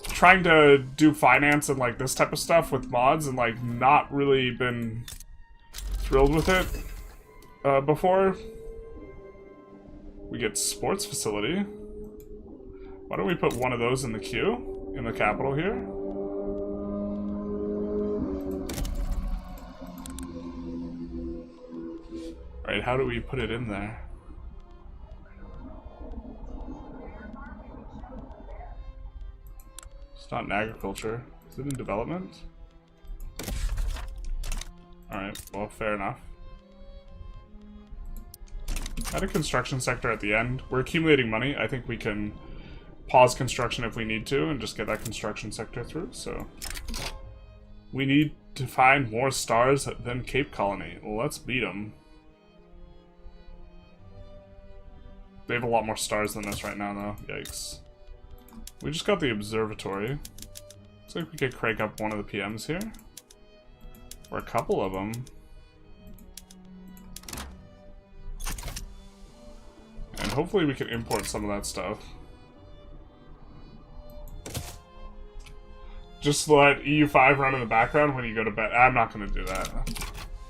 trying to do finance and like this type of stuff with mods and like not really been thrilled with it before. We get sports facility. Why don't we put one of those in the queue in the capital here? Alright, how do we put it in there? It's not in agriculture. Is it in development? Alright, well, fair enough. Add a construction sector at the end. We're accumulating money. I think we can pause construction if we need to and just get that construction sector through, so... We need to find more stars than Cape Colony. Well, let's beat them. They have a lot more stars than us right now, though. Yikes. We just got the observatory. Looks like we could crank up one of the PMs here. Or a couple of them. And hopefully we can import some of that stuff. Just let EU5 run in the background when you go to bed. I'm not going to do that.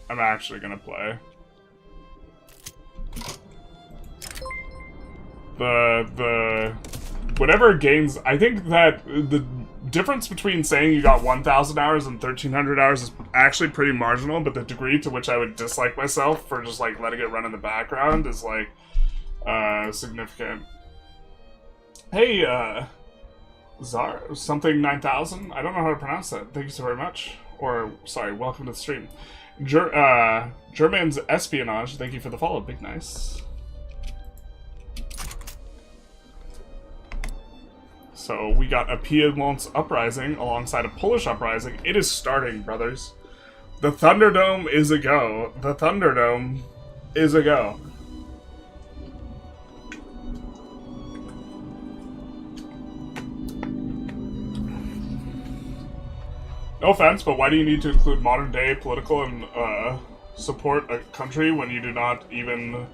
I'm actually going to play. Whatever gains, I think that the difference between saying you got 1,000 hours and 1,300 hours is actually pretty marginal, but the degree to which I would dislike myself for just like letting it run in the background is like significant. Hey, Zar, something 9,000? I don't know how to pronounce that. Thank you so very much. Or, sorry, welcome to the stream. German's Espionage, thank you for the follow, big nice. So we got a Piedmont's uprising alongside a Polish uprising. It is starting, brothers. The Thunderdome is a go. The Thunderdome is a go. No offense, but why do you need to include modern day political and support a country when you do not even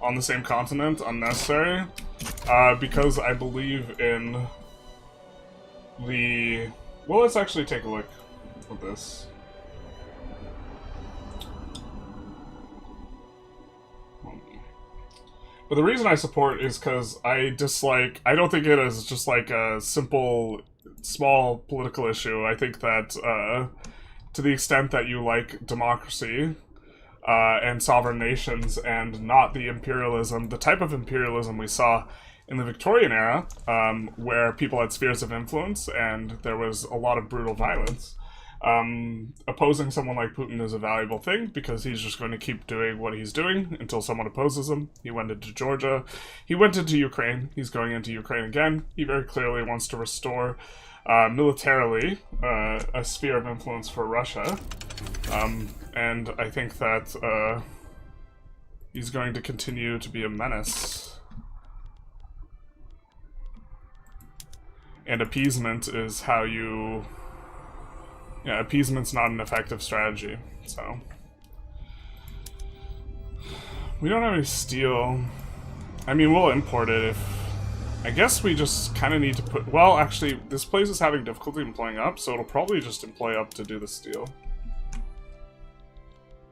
on the same continent? Unnecessary. Because I believe in the... Well, let's actually take a look at this. But the reason I support is because I dislike... I don't think it is just like a simple, small political issue. I think that to the extent that you like democracy and sovereign nations and not the imperialism, the type of imperialism we saw in the Victorian era, where people had spheres of influence and there was a lot of brutal violence. Opposing someone like Putin is a valuable thing because he's just going to keep doing what he's doing until someone opposes him. He went into Georgia. He went into Ukraine. He's going into Ukraine again. He very clearly wants to restore militarily a sphere of influence for Russia. And I think that he's going to continue to be a menace. And appeasement is how you... Yeah, appeasement's not an effective strategy, so... We don't have any steel. I mean, we'll import it if... I guess we just kind of need to put... Well, actually, this place is having difficulty employing up, so it'll probably just employ up to do the steel.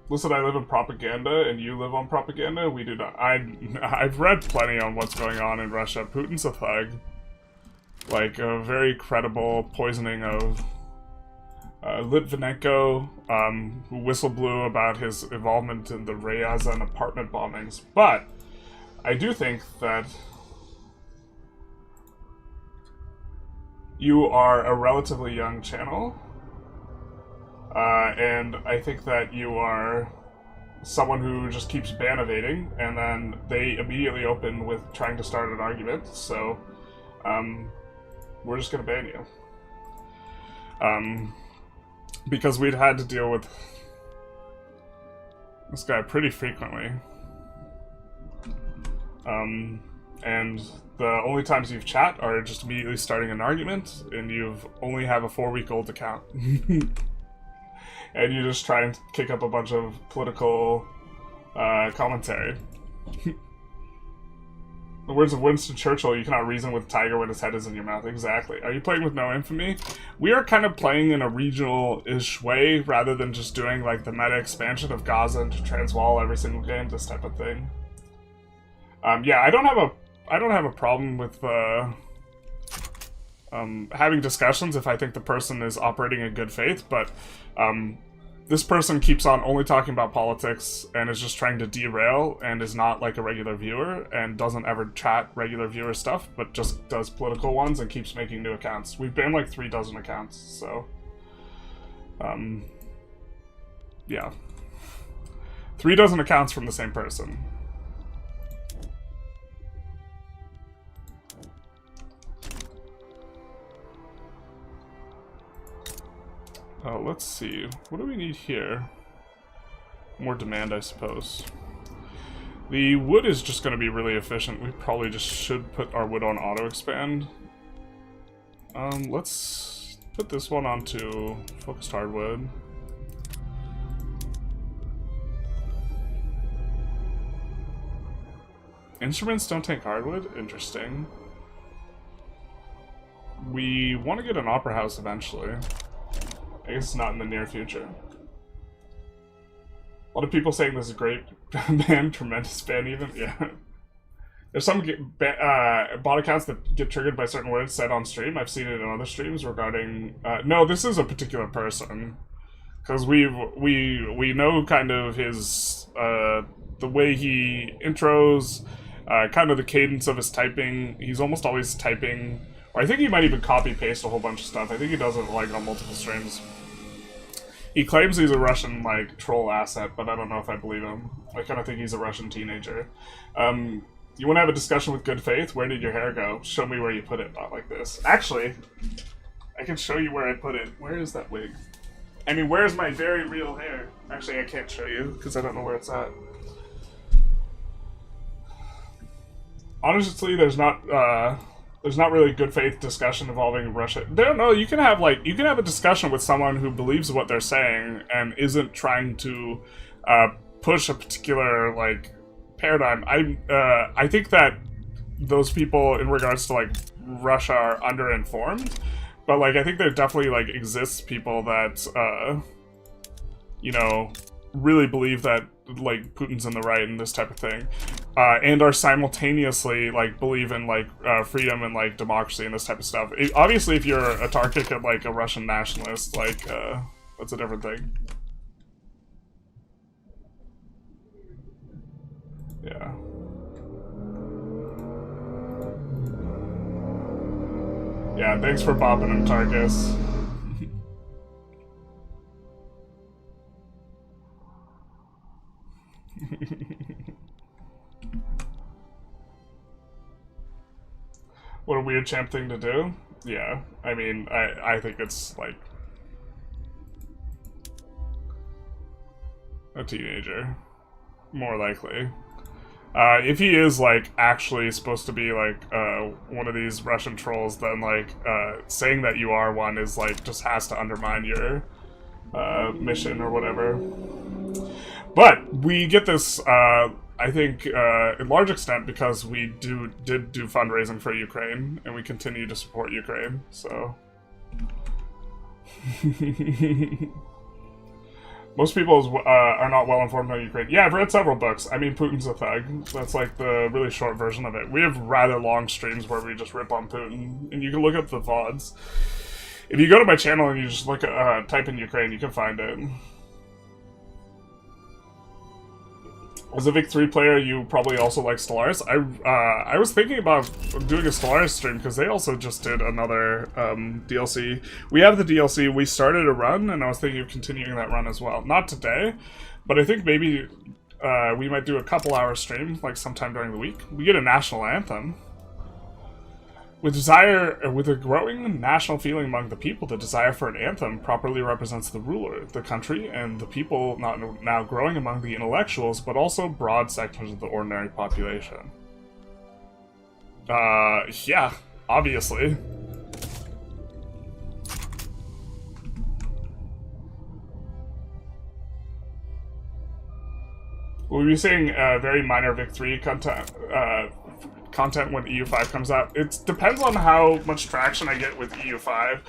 Listen, I live in propaganda, and you live on propaganda? We do not. I've read plenty on what's going on in Russia. Putin's a thug. Like, a very credible poisoning of Litvinenko, who whistle-blew about his involvement in the Ryazan apartment bombings. But I do think that you are a relatively young channel, and I think that you are someone who just keeps ban evading, and then they immediately open with trying to start an argument, so we're just gonna ban you. Because we'd had to deal with this guy pretty frequently. And and the only times you've chat are just immediately starting an argument, and you've only have a 4-week-old account. And you just try and kick up a bunch of political commentary. The words of Winston Churchill, you cannot reason with a tiger when its head is in your mouth. Exactly. Are you playing with no infamy? We are kind of playing in a regional-ish way, rather than just doing like the meta expansion of Gaza into Transvaal every single game, this type of thing. Yeah, I don't have a problem with having discussions if I think the person is operating in good faith, but this person keeps on only talking about politics and is just trying to derail and is not like a regular viewer and doesn't ever chat regular viewer stuff, but just does political ones and keeps making new accounts. We've banned like 3 dozen accounts, so yeah. 3 dozen accounts from the same person. Let's see. What do we need here? More demand, I suppose. The wood is just going to be really efficient. We probably just should put our wood on auto-expand. Let's put this one onto focused hardwood. Instruments don't take hardwood? Interesting. We want to get an opera house eventually. I guess it's not in the near future. A lot of people saying this is great ban, tremendous ban even. Yeah. There's some bot accounts that get triggered by certain words said on stream. I've seen it in other streams regarding... no, this is a particular person. Because we know kind of his... the way he intros, kind of the cadence of his typing. He's almost always typing... Or I think he might even copy-paste a whole bunch of stuff. I think he does it, like, on multiple streams. He claims he's a Russian, like, troll asset, but I don't know if I believe him. I kind of think he's a Russian teenager. You want to have a discussion with good faith? Where did your hair go? Show me where you put it. Not like this. Actually, I can show you where I put it. Where is that wig? I mean, where's my very real hair? Actually, I can't show you, because I don't know where it's at. Honestly, there's not really good faith discussion involving Russia. No, you can have a discussion with someone who believes what they're saying and isn't trying to push a particular like paradigm. I think that those people in regards to like Russia are underinformed, but like I think there definitely like exists people that you know, really believe that like Putin's in the right and this type of thing, and are simultaneously like believe in like freedom and like democracy and this type of stuff. Obviously, if you're a Tarkic and like a Russian nationalist, like that's a different thing. Yeah. Yeah. Thanks for popping him, Tarkus. What a weird champ thing to do. Yeah, I mean, I think it's like a teenager, more likely. If he is like actually supposed to be like one of these Russian trolls, then like saying that you are one is like just has to undermine your mission or whatever. But we get this, I think, in large extent because we did do fundraising for Ukraine, and we continue to support Ukraine, so... Most people are not well informed on Ukraine. Yeah, I've read several books. I mean, Putin's a thug. That's like the really short version of it. We have rather long streams where we just rip on Putin, and you can look up the VODs. If you go to my channel and you just look at, type in Ukraine, you can find it. As a Vic 3 player, you probably also like Stellaris. I was thinking about doing a Stellaris stream because they also just did another DLC. We have the DLC. We started a run, and I was thinking of continuing that run as well. Not today, but I think maybe we might do a couple-hour stream, like sometime during the week. We get a national anthem. With a growing national feeling among the people, the desire for an anthem properly represents the ruler, the country, and the people not now growing among the intellectuals, but also broad sections of the ordinary population. Yeah, obviously. We'll be seeing very minor Vic3 content when EU5 comes out. It depends on how much traction I get with EU5.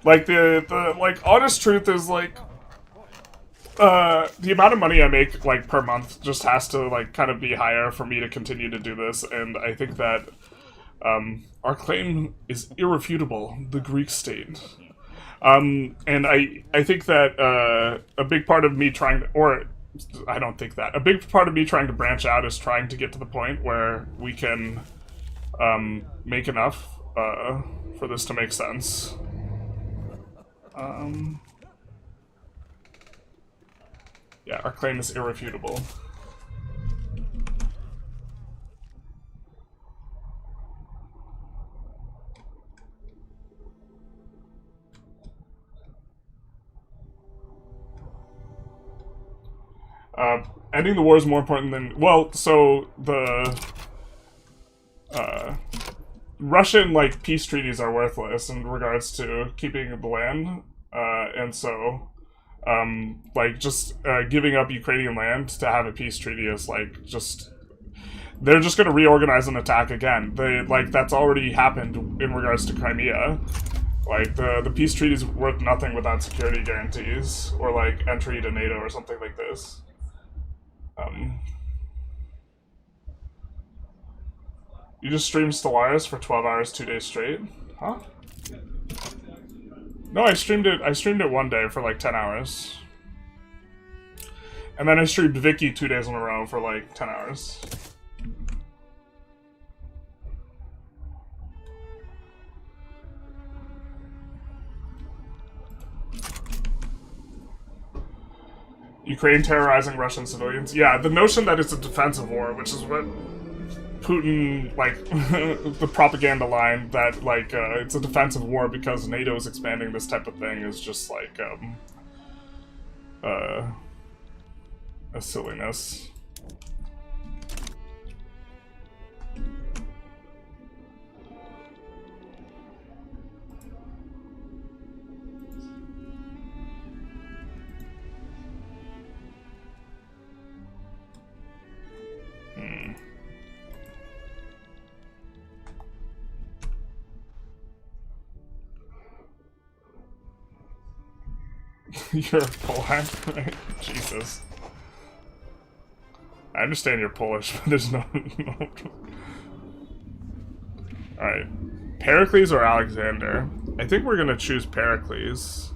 Like, the like, honest truth is, like, the amount of money I make, like, per month just has to, like, kind of be higher for me to continue to do this, and I think that, our claim is irrefutable, the Greek state. And I think that, a big part of me trying to, or, I don't think that. A big part of me trying to branch out is trying to get to the point where we can, make enough, for this to make sense. Yeah, our claim is irrefutable. Ending the war is more important than... Well, so the... Russian, like, peace treaties are worthless in regards to keeping the land. And so... like, just giving up Ukrainian land to have a peace treaty is, like, just... They're just going to reorganize and attack again. Like, that's already happened in regards to Crimea. Like, the peace treaty is worth nothing without security guarantees, or, like, entry to NATO or something like this. You just streamed Stellaris for 12 hours, 2 days straight? Huh? No, I streamed it one day for, like, 10 hours. And then I streamed Vicky 2 days in a row for, like, 10 hours. Ukraine terrorizing Russian civilians. Yeah, the notion that it's a defensive war, which is what Putin, like, the propaganda line that, like, it's a defensive war because NATO is expanding this type of thing is just, like, a silliness. You're Polak, right? Jesus. I understand you're Polish, but there's no... Alright. Pericles or Alexander? I think we're gonna choose Pericles.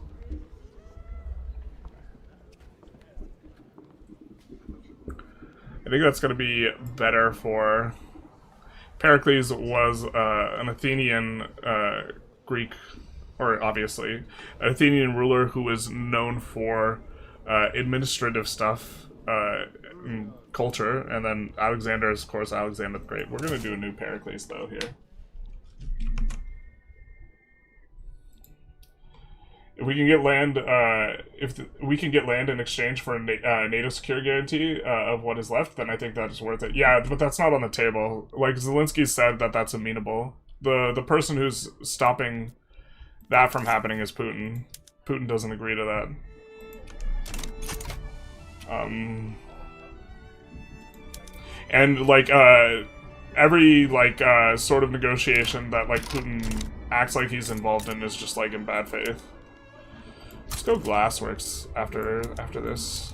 I think that's gonna be better for... Pericles was an Athenian Greek... or obviously, an Athenian ruler who was known for administrative stuff, and culture, and then Alexander is, of course, Alexander the Great. We're gonna do a new Pericles, though, here. If we can get land, we can get land in exchange for a NATO security guarantee of what is left, then I think that is worth it. Yeah, but that's not on the table. Like, Zelensky said that that's amenable. The person who's stopping that from happening is Putin. Putin doesn't agree to that. And, like, every, like, sort of negotiation that, like, Putin acts like he's involved in is just, like, in bad faith. Let's go Glassworks after this.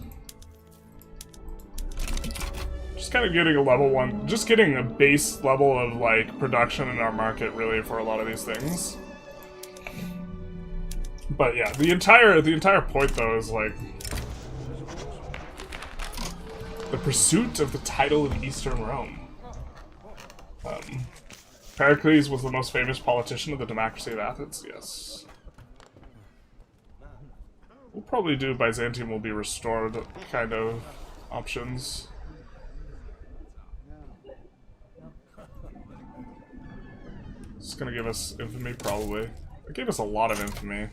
Just kind of getting a level 1, just getting a base level of, like, production in our market, really, for a lot of these things. But yeah, the entire point, though, is, like, the pursuit of the title of Eastern Rome. Pericles was the most famous politician of the democracy of Athens, yes. We'll probably do Byzantium will be restored kind of options. It's gonna give us infamy, probably. It gave us a lot of infamy.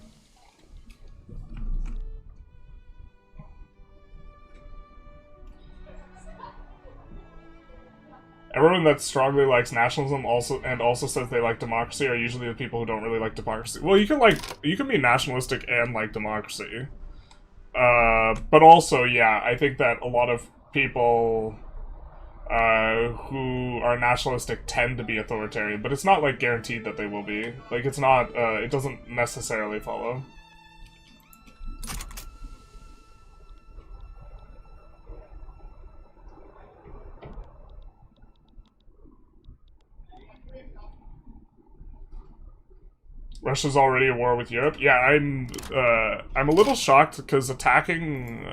Everyone that strongly likes nationalism also says they like democracy are usually the people who don't really like democracy. Well, you can be nationalistic and like democracy. But also, yeah, I think that a lot of people who are nationalistic tend to be authoritarian, but it's not like guaranteed that they will be. Like, it's not, it doesn't necessarily follow. Russia's already at war with Europe. Yeah, I'm a little shocked because attacking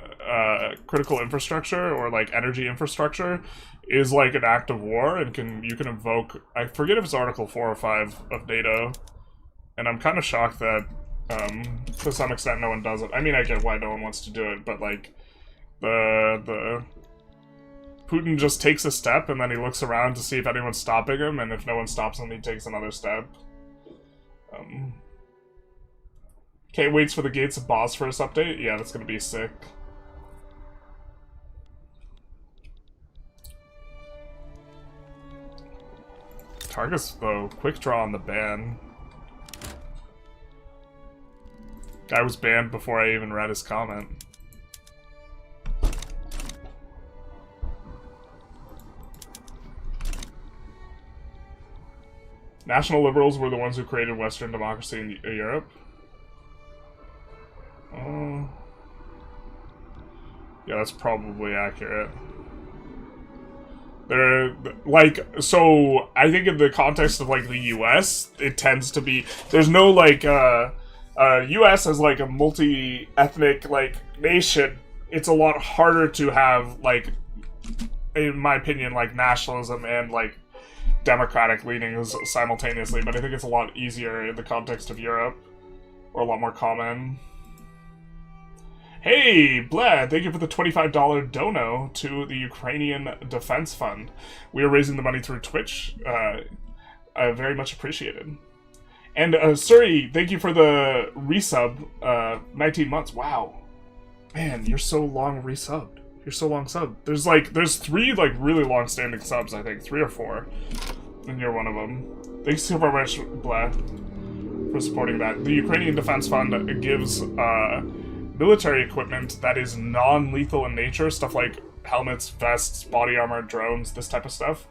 critical infrastructure or like energy infrastructure is like an act of war, and you can invoke. I forget if it's Article 4 or 5 of NATO, and I'm kind of shocked that to some extent no one does it. I mean, I get why no one wants to do it, but like the Putin just takes a step and then he looks around to see if anyone's stopping him, and if no one stops him, he takes another step. Kate waits for the Gates of Bosphorus update. Yeah, that's gonna be sick. Targus, though, quick draw on the ban. Guy was banned before I even read his comment. National liberals were the ones who created Western democracy in Europe. Yeah, that's probably accurate. They're, like, so, I think in the context of, like, the US, it tends to be, there's no, like, US as, like, a multi-ethnic, like, nation, it's a lot harder to have, like, in my opinion, like, nationalism and, like, democratic leanings simultaneously, but I think it's a lot easier in the context of Europe, or a lot more common. Hey, Blad, thank you for the $25 dono to the Ukrainian Defense Fund. We are raising the money through Twitch. Very much appreciated. And Suri, thank you for the resub. 19 months. Wow. Man, you're so long resubbed. You're so long subbed. There's 3 like really long standing subs, I think. 3 or 4. And you're one of them. Thanks so very much, Blad, for supporting that. The Ukrainian Defense Fund gives military equipment that is non-lethal in nature, stuff like helmets, vests, body armor, drones, this type of stuff,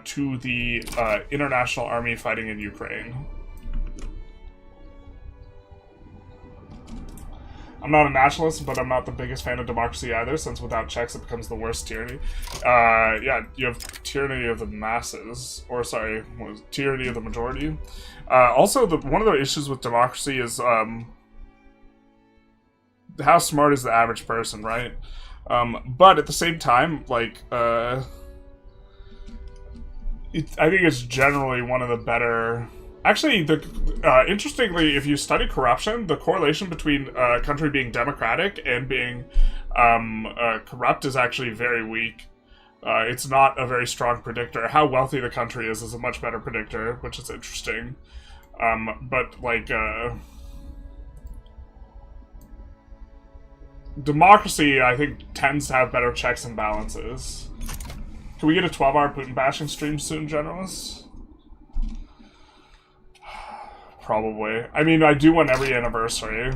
to the international army fighting in Ukraine. I'm not a nationalist, but I'm not the biggest fan of democracy either, since without checks it becomes the worst tyranny. Yeah, you have tyranny of the masses, or sorry, tyranny of the majority. Also, one of the issues with democracy is how smart is the average person, right? But at the same time, like, I think it's generally one of the better... Actually, interestingly, if you study corruption, the correlation between a country being democratic and being corrupt is actually very weak. It's not a very strong predictor. How wealthy the country is a much better predictor, which is interesting. But, like, democracy, I think, tends to have better checks and balances. Can we get a 12-hour Putin bashing stream soon, Generalists? Probably. I mean, I do one every anniversary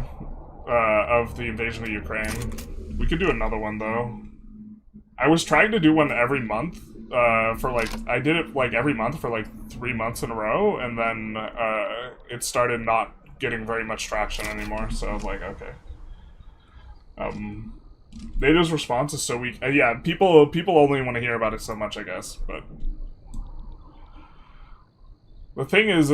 of the invasion of Ukraine. We could do another one, though. I was trying to do one every month for, like... I did it, like, every month for, like, 3 months in a row, and then it started not getting very much traction anymore, so I was like, okay. NATO's response is so weak. Yeah, people only want to hear about it so much, I guess, but... The thing is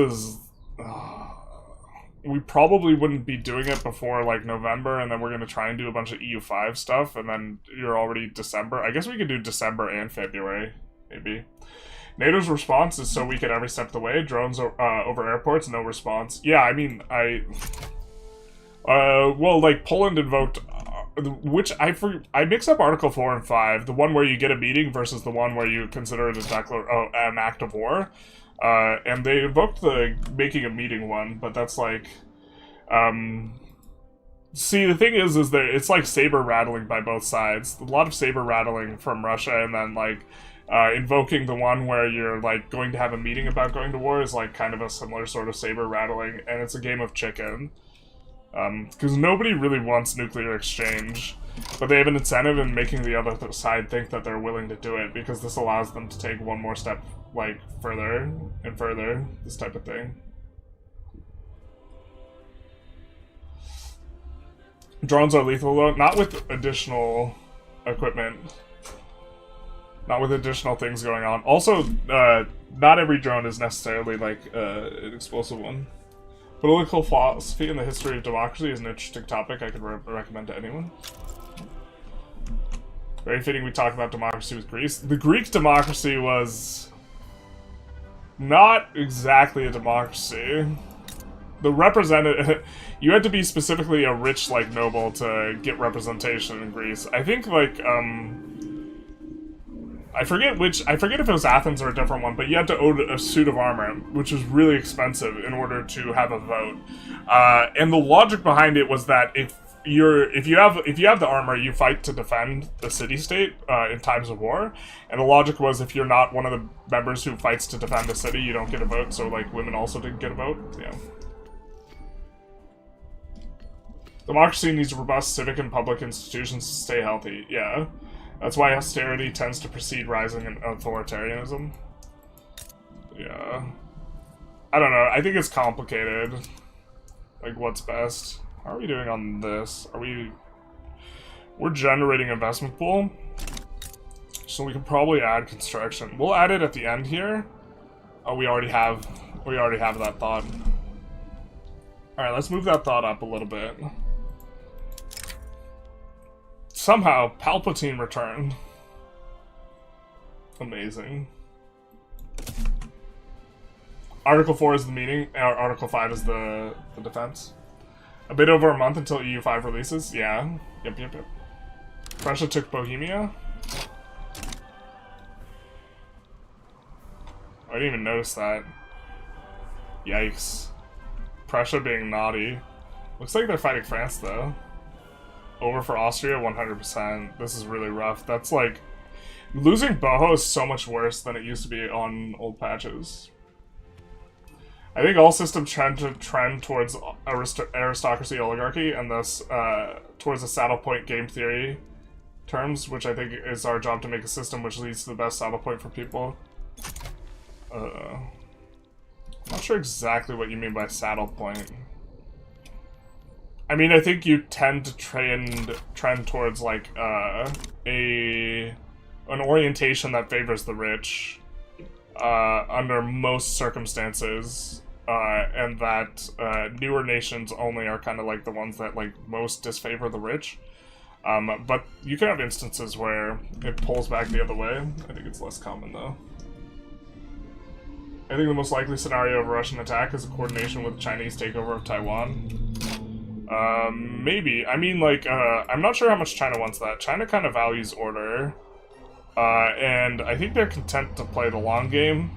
we probably wouldn't be doing it before, like, November, and then we're going to try and do a bunch of EU5 stuff, and then you're already December. I guess we could do December and February, maybe. NATO's response is so weak at every step of the way. Drones over airports, no response. Yeah, I mean, well, like, Poland invoked... which, I mix up Article 4 and 5, the one where you get a meeting versus the one where you consider it an act of war. And they invoked the making a meeting one, but that's like, see, the thing is that it's like saber rattling by both sides. A lot of saber rattling from Russia, and then like, Invoking the one where you're like going to have a meeting about going to war is like kind of a similar sort of saber rattling, and it's a game of chicken. Because nobody really wants nuclear exchange, but they have an incentive in making the other side think that they're willing to do it, because this allows them to take one more step, like, further and further, this type of thing. Drones are lethal, though, not with additional equipment. Not with additional things going on. Also, not every drone is necessarily, like, an explosive one. Political philosophy and the history of democracy is an interesting topic I could recommend to anyone. Very fitting we talk about democracy with Greece. The Greek democracy was not exactly a democracy. The representative... You had to be specifically a rich, like, noble to get representation in Greece. I think, like, I forget if it was Athens or a different one, but you had to own a suit of armor, which was really expensive in order to have a vote. And the logic behind it was that if you have the armor, you fight to defend the city-state in times of war. And the logic was if you're not one of the members who fights to defend the city, you don't get a vote. So like women also didn't get a vote. Yeah. Democracy needs robust civic and public institutions to stay healthy. Yeah. That's why austerity tends to precede rising in authoritarianism. Yeah. I don't know. I think it's complicated. Like, what's best? How are we doing on this? We're generating investment pool. So we can probably add construction. We'll add it at the end here. Oh, we already have that thought. Alright, let's move that thought up a little bit. Somehow, Palpatine returned. Amazing. Article 4 is the meeting, Article 5 is the defense. A bit over a month until EU5 releases? Yeah. Yep. Prussia took Bohemia? I didn't even notice that. Yikes. Prussia being naughty. Looks like they're fighting France, though. Over for Austria, 100%. This is really rough. That's like... Losing Boho is so much worse than it used to be on old patches. I think all systems trend towards aristocracy oligarchy, and thus towards a saddle point game theory terms, which I think is our job to make a system which leads to the best saddle point for people. I'm not sure exactly what you mean by saddle point. I mean, I think you tend to trend towards like an orientation that favors the rich under most circumstances, and that newer nations only are kind of like the ones that like most disfavor the rich. But you can have instances where it pulls back the other way. I think it's less common though. I think the most likely scenario of a Russian attack is a coordination with Chinese takeover of Taiwan. Maybe. I mean, like, I'm not sure how much China wants that. China kind of values order, and I think they're content to play the long game,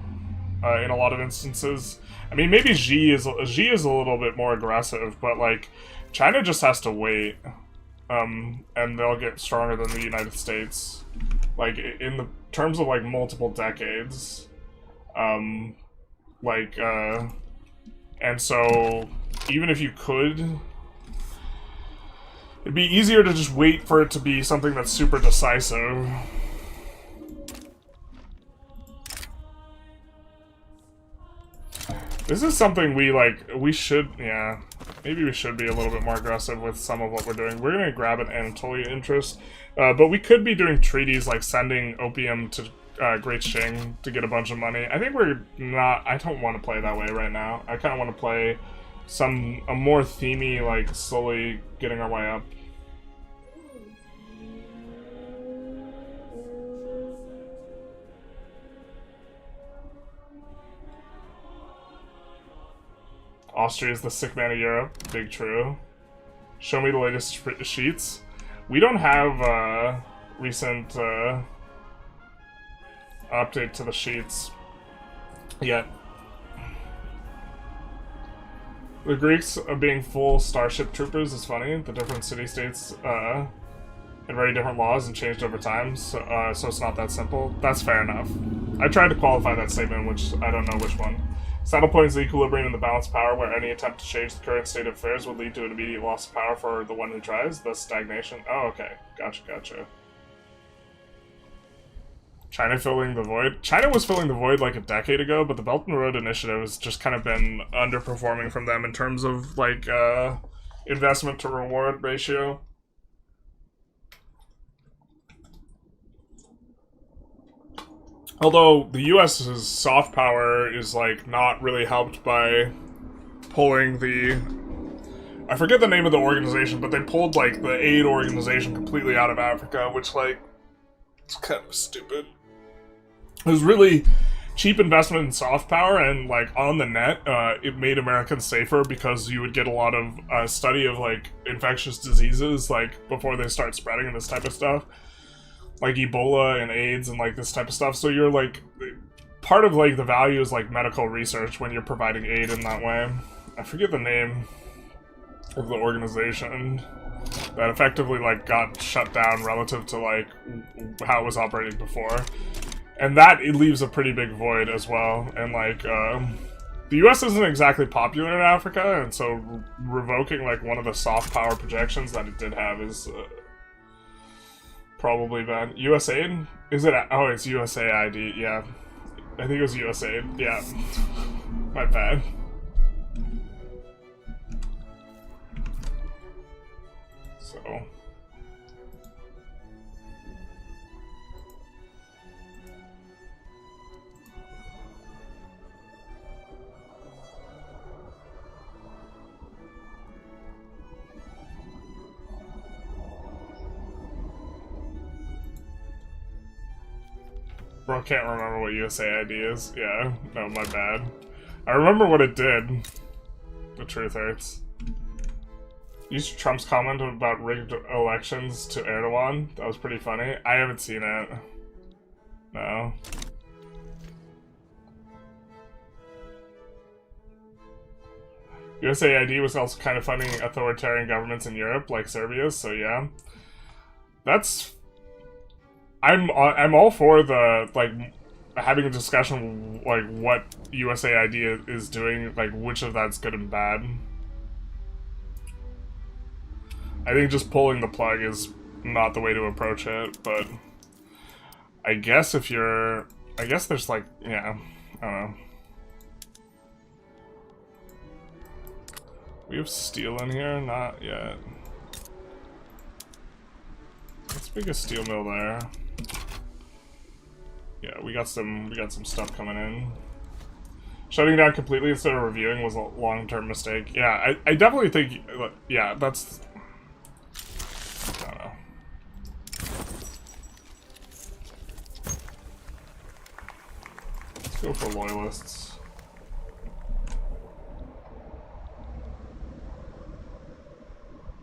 in a lot of instances. I mean, maybe Xi is a little bit more aggressive, but, like, China just has to wait, and they'll get stronger than the United States. Like, in the terms of, like, multiple decades. And so, even if you could... It'd be easier to just wait for it to be something that's super decisive. This is something we should, yeah, maybe we should be a little bit more aggressive with some of what we're doing. We're gonna grab an Anatolia interest, but we could be doing treaties like sending opium to Great Qing to get a bunch of money. I think I don't want to play that way right now. I kind of want to play a more themey, like, slowly getting our way up. Austria is the sick man of Europe. Big true. Show me the latest sheets. We don't have recent update to the sheets yet. The Greeks being full starship troopers is funny. The different city-states and very different laws and changed over time, so it's not that simple. That's fair enough. I tried to qualify that statement, which I don't know which one. Saddle point is the equilibrium in the balance of power, where any attempt to change the current state of affairs would lead to an immediate loss of power for the one who tries, thus stagnation. Oh, okay. Gotcha. China filling the void. China was filling the void like a decade ago, but the Belt and Road Initiative has just kind of been underperforming from them in terms of, like, investment to reward ratio. Although the US's soft power is, like, not really helped by pulling the... I forget the name of the organization, but they pulled, like, the aid organization completely out of Africa, which, like, it's kind of stupid. It was really cheap investment in soft power, and, like, on the net, it made Americans safer because you would get a lot of study of, like, infectious diseases, like, before they start spreading and this type of stuff. Like Ebola and AIDS and, like, this type of stuff. So you're, like, part of, like, the value is, like, medical research when you're providing aid in that way. I forget the name of the organization that effectively, like, got shut down relative to, like, how it was operating before. And that, it leaves a pretty big void as well. And, like, the US isn't exactly popular in Africa, and so revoking, like, one of the soft power projections that it did have is probably bad. USAID? Is it? Oh, it's USAID, yeah. I think it was USAID, yeah. My bad. So... Bro, can't remember what USAID is. Yeah, no, my bad. I remember what it did. The truth hurts. Used Trump's comment about rigged elections to Erdogan. That was pretty funny. I haven't seen it. No. USAID was also kind of funding authoritarian governments in Europe, like Serbia's, so yeah. That's... I'm all for the, like, having a discussion, like, what USAID is doing, like, which of that's good and bad. I think just pulling the plug is not the way to approach it, but I guess if you're... I guess there's, like, yeah, I don't know. We have steel in here? Not yet. Let's make a steel mill there. Yeah, we got some stuff coming in. Shutting down completely instead of reviewing was a long-term mistake. Yeah, I definitely think, yeah, that's... I don't know. Let's go for loyalists.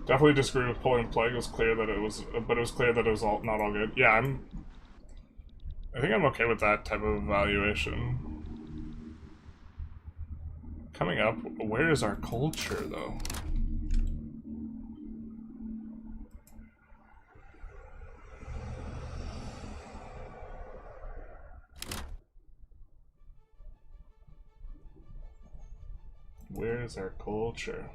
Definitely disagree with pulling plug. It was clear that it was, but it was clear that it was all, not all good. Yeah, I think I'm okay with that type of evaluation. Coming up, where is our culture, though? Where is our culture?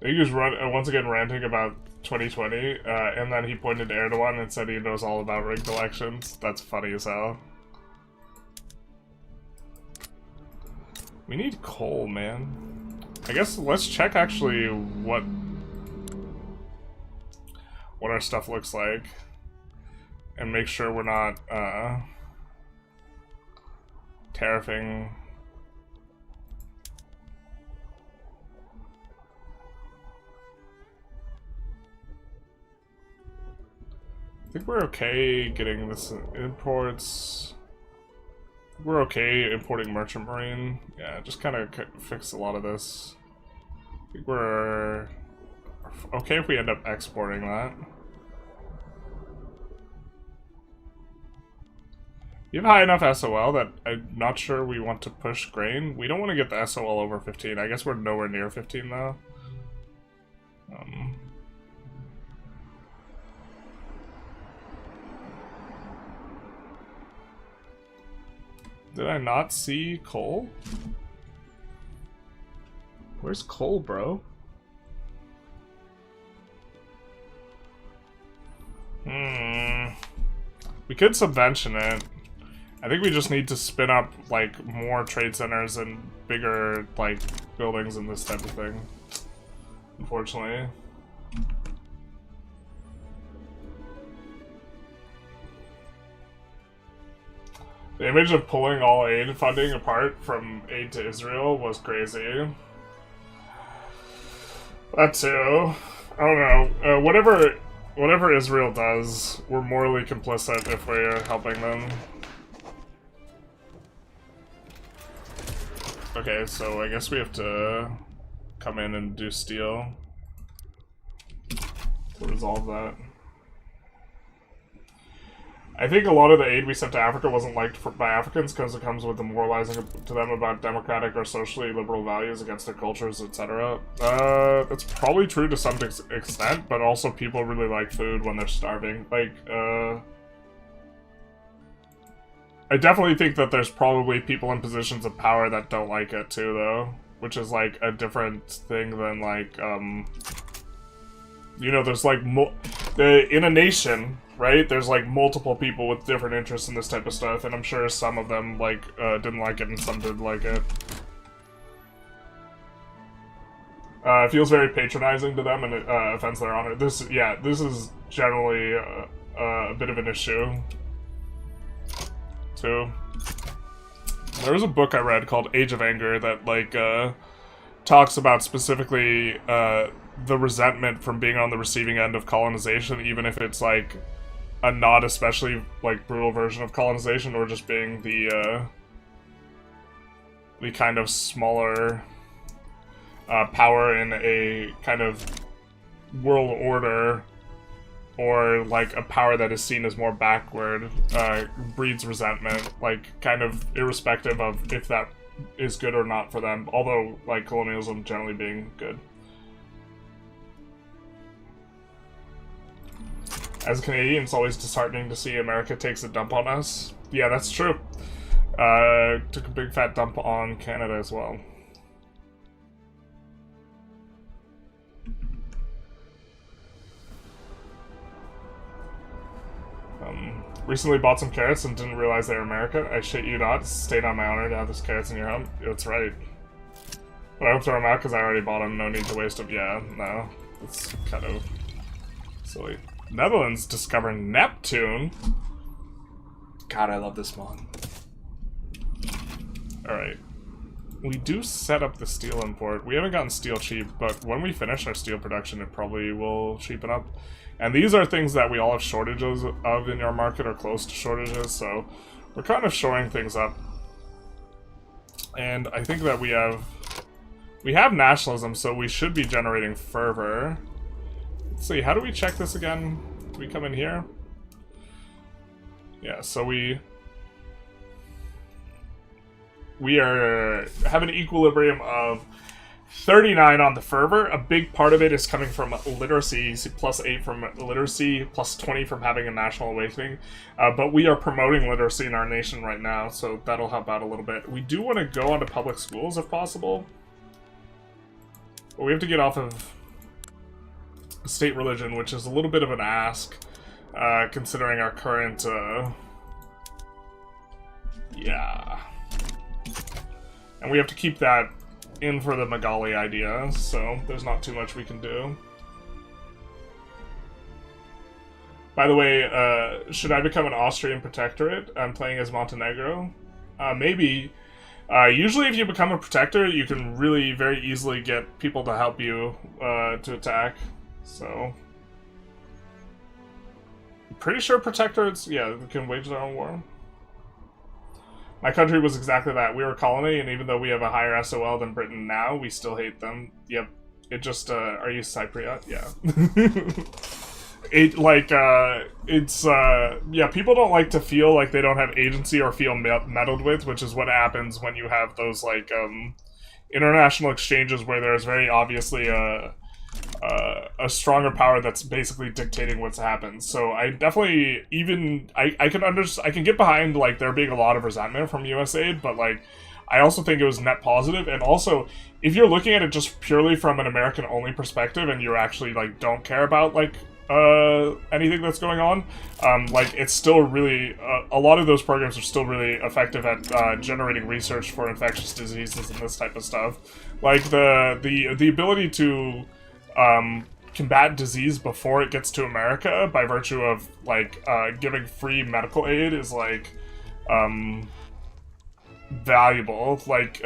He was once again ranting about 2020, and then he pointed to Erdogan and said he knows all about rigged elections. That's funny as hell. We need coal, man. I guess let's check actually what our stuff looks like, and make sure we're not tariffing. I think we're okay getting this imports. We're okay importing merchant marine. Yeah, just kind of fix a lot of this. I think we're okay if we end up exporting that. You have high enough SOL that I'm not sure we want to push grain. We don't want to get the SOL over 15. I guess we're nowhere near 15 though. Did I not see coal? Where's coal, bro? We could subvention it. I think we just need to spin up, like, more trade centers and bigger, like, buildings and this type of thing. Unfortunately. The image of pulling all aid funding apart from aid to Israel was crazy. That too. I don't know. Whatever Israel does, we're morally complicit if we're helping them. Okay, so I guess we have to come in and do steel to resolve that. I think a lot of the aid we sent to Africa wasn't liked by Africans because it comes with demoralizing to them about democratic or socially liberal values against their cultures, etc. That's probably true to some extent, but also people really like food when they're starving. Like, I definitely think that there's probably people in positions of power that don't like it too, though. Which is, like, a different thing than, like, you know, there's, like, in a nation, right, there's, like, multiple people with different interests in this type of stuff, and I'm sure some of them, like, didn't like it and some did like it. It feels very patronizing to them and it offends their honor. This is generally a bit of an issue. Too. There was a book I read called Age of Anger that, like, talks about specifically the resentment from being on the receiving end of colonization, even if it's, like, a not especially, like, brutal version of colonization, or just being the kind of smaller power in a kind of world order, or, like, a power that is seen as more backward, breeds resentment, like, kind of irrespective of if that is good or not for them, although, like, colonialism generally being good. As a Canadian, it's always disheartening to see America takes a dump on us. Yeah, that's true. Took a big fat dump on Canada as well. Recently bought some carrots and didn't realize they were American. I shit you not. Stayed on my honor to have those carrots in your home. That's right. But I hope throw them out because I already bought them. No need to waste them. Yeah, no. It's kind of silly. Netherlands discover Neptune. God, I love this mod. Alright. We do set up the steel import. We haven't gotten steel cheap, but when we finish our steel production, it probably will cheapen up. And these are things that we all have shortages of in our market, or close to shortages, so we're kind of shoring things up. And I think that we have nationalism, so we should be generating fervor. Let's see, how do we check this again? Do we come in here? Yeah, so we have an equilibrium of 39 on the fervor. A big part of it is coming from literacy, plus 8 from literacy, plus 20 from having a national awakening. But we are promoting literacy in our nation right now, so that'll help out a little bit. We do want to go onto public schools if possible. But we have to get off of state religion, which is a little bit of an ask, considering our current, yeah. And we have to keep that in for the Magali idea, so there's not too much we can do. By the way, should I become an Austrian protectorate? I'm playing as Montenegro. Maybe. Usually if you become a protector, you can really very easily get people to help you to attack, so... I'm pretty sure protectorates, yeah, can wage their own war. My country was exactly that. We were a colony, and even though we have a higher SOL than Britain now, we still hate them. Yep. It just, are you Cypriot? Yeah. Yeah, people don't like to feel like they don't have agency or feel meddled with, which is what happens when you have those, like, international exchanges where there's very obviously a a stronger power that's basically dictating what's happened. So I definitely I can get behind like there being a lot of resentment from US aid, but like I also think it was net positive. And also, if you're looking at it just purely from an American only perspective and you actually like don't care about like anything that's going on, like it's still really a lot of those programs are still really effective at generating research for infectious diseases and this type of stuff. Like the ability to combat disease before it gets to America by virtue of like giving free medical aid is like valuable. Like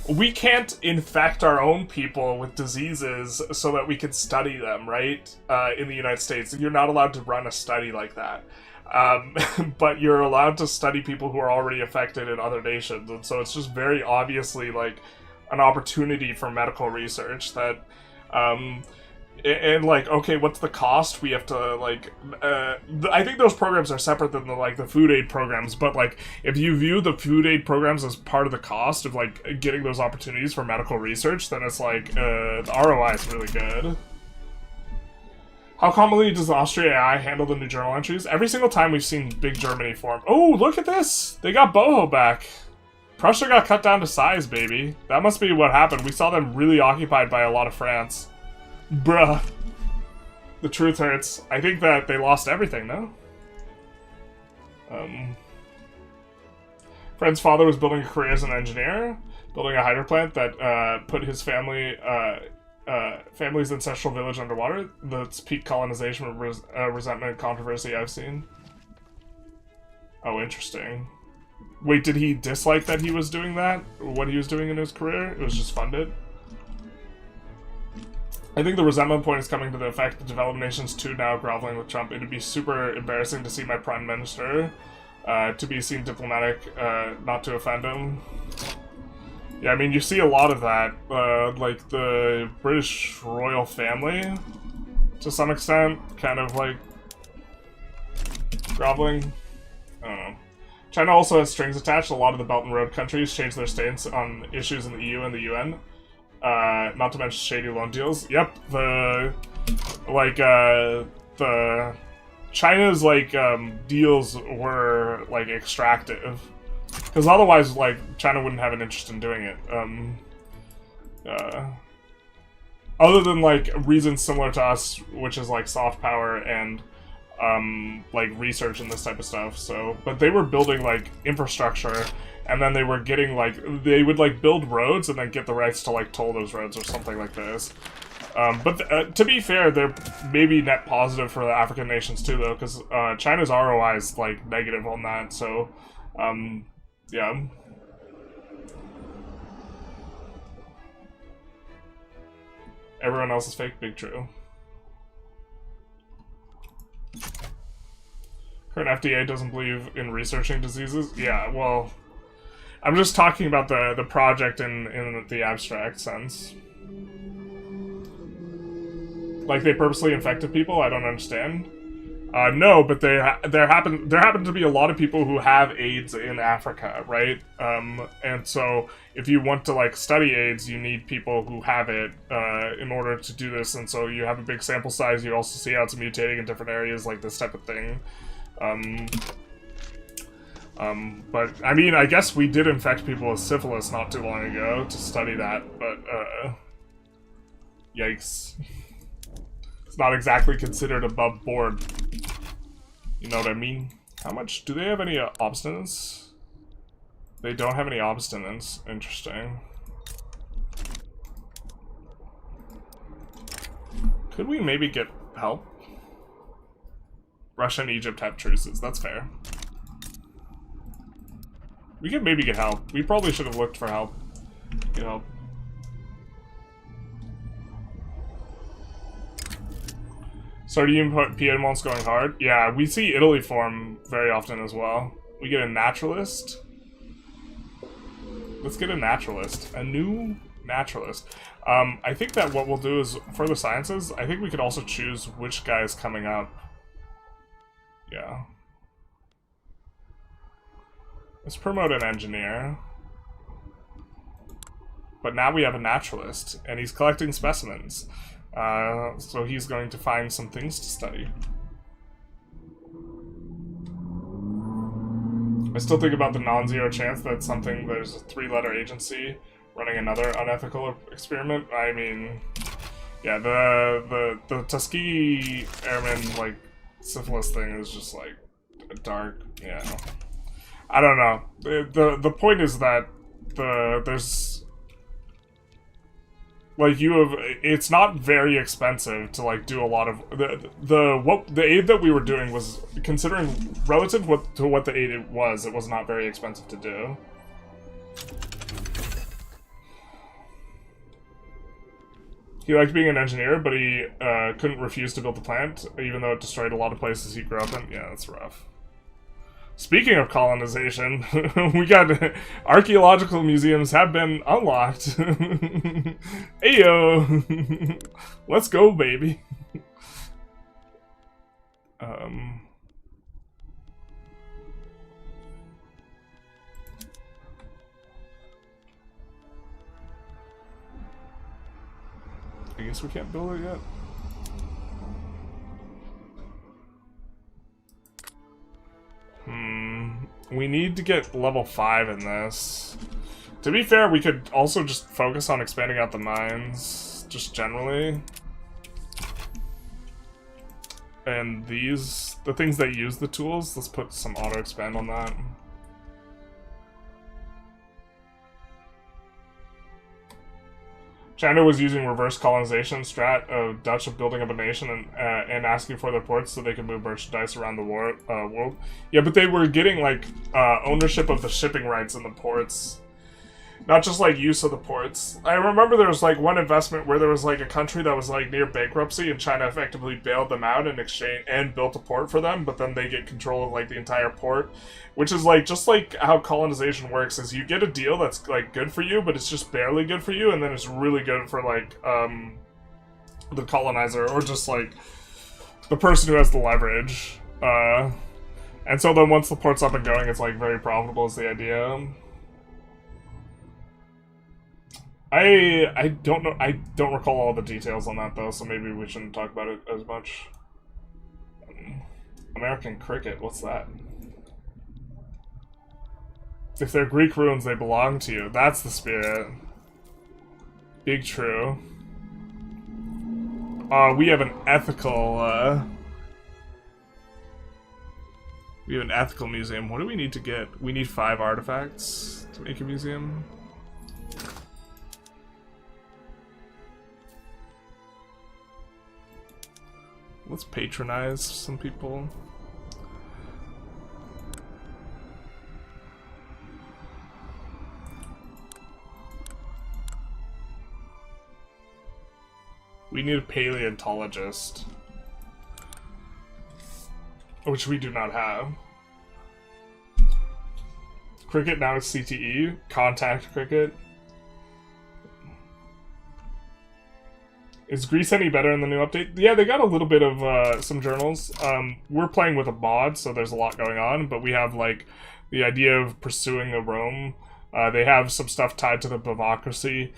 we can't infect our own people with diseases so that we can study them, right? In the United States, you're not allowed to run a study like that. But you're allowed to study people who are already affected in other nations, and so it's just very obviously like an opportunity for medical research that and like, okay, what's the cost? We have to like I think those programs are separate than the food aid programs, but like if you view the food aid programs as part of the cost of like getting those opportunities for medical research, then it's like the ROI is really good. How commonly does the Austria AI handle the new journal entries? Every single time we've seen Big Germany form. Oh, look at this! They got Boho back. Prussia got cut down to size, baby. That must be what happened. We saw them really occupied by a lot of France. Bruh. The truth hurts. I think that they lost everything, no? Friend's father was building a career as an engineer, building a hydro plant that put his family's ancestral village underwater. That's peak colonization, resentment, and controversy I've seen. Oh, interesting. Wait, did he dislike that he was doing that? What he was doing in his career? It was just funded? I think the resentment point is coming to the effect that developed nations too now groveling with Trump. It'd be super embarrassing to see my prime minister to be seen diplomatic, not to offend him. Yeah, I mean, you see a lot of that. Like the British royal family, to some extent, kind of like groveling. I don't know. China also has strings attached. A lot of the Belt and Road countries changed their stance on issues in the EU and the UN. Not to mention shady loan deals. Yep, the China's deals were like extractive, because otherwise like China wouldn't have an interest in doing it. Other than like reasons similar to us, which is like soft power and like research and this type of stuff. So, but they were building like infrastructure, and then they were getting like they would like build roads and then get the rights to like toll those roads or something like this. But to be fair, they're maybe net positive for the African nations too, though, because China's ROI is like negative on that. So, yeah. Everyone else is fake. Big true. Current FDA doesn't believe in researching diseases. Yeah, well, I'm just talking about the project in the abstract sense. Like they purposely infected people? I don't understand. No, but there happen to be a lot of people who have AIDS in Africa, right? And so if you want to like study AIDS, you need people who have it in order to do this. And so you have a big sample size. You also see how it's mutating in different areas, like this type of thing. But I mean, I guess we did infect people with syphilis not too long ago to study that, but yikes. It's not exactly considered above board. You know what I mean? How much? Do they have any obstinance? They don't have any obstinance. Interesting. Could we maybe get help? Russia and Egypt have truces. That's fair. We could maybe get help. We probably should have looked for help. Get help. Sardine Piedmont's going hard. Yeah, we see Italy form very often as well. We get a naturalist. Let's get a naturalist. A new naturalist. I think that what we'll do is, for the sciences, I think we could also choose which guy is coming up. Yeah. Let's promote an engineer. But now we have a naturalist, and he's collecting specimens. So he's going to find some things to study. I still think about the non-zero chance that there's a 3-letter agency running another unethical experiment. I mean, yeah, the Tuskegee Airmen, like, syphilis thing is just, like, dark, yeah. I don't know. The point is that there's... Like, it's not very expensive to, like, do a lot of... The aid that we were doing was, considering relative to what the aid it was not very expensive to do. He liked being an engineer, but he couldn't refuse to build the plant, even though it destroyed a lot of places he grew up in. Yeah, that's rough. Speaking of colonization, we got archaeological museums have been unlocked. Ayo! Let's go, baby. I guess we can't build it yet. We need to get level 5 in this. To be fair, we could also just focus on expanding out the mines, just generally. And the things that use the tools, let's put some auto-expand on that. China was using reverse colonization strat of Dutch of building up a nation and asking for their ports so they could move merchandise around the world. Yeah, but they were getting, like, ownership of the shipping rights in the ports. Not just, like, use of the ports. I remember there was, like, one investment where there was, like, a country that was, like, near bankruptcy and China effectively bailed them out in exchange and built a port for them, but then they get control of, like, the entire port. Which is, like, just like how colonization works, is you get a deal that's, like, good for you, but it's just barely good for you, and then it's really good for, like, the colonizer, or just, like, the person who has the leverage. And so then once the port's up and going, it's, like, very profitable is the idea. I don't know, I don't recall all the details on that, though, so maybe we shouldn't talk about it as much. American cricket, what's that? If they're Greek ruins, they belong to you. That's the spirit. Big true. We have an ethical, we have an ethical museum. What do we need to get? We need 5 artifacts to make a museum. Let's patronize some people. We need a paleontologist, which we do not have. Cricket now is CTE. Contact cricket. Is Greece any better in the new update? Yeah, they got a little bit of some journals. We're playing with a mod, so there's a lot going on, but we have, like, the idea of pursuing a Rome. They have some stuff tied to the Bavocracy.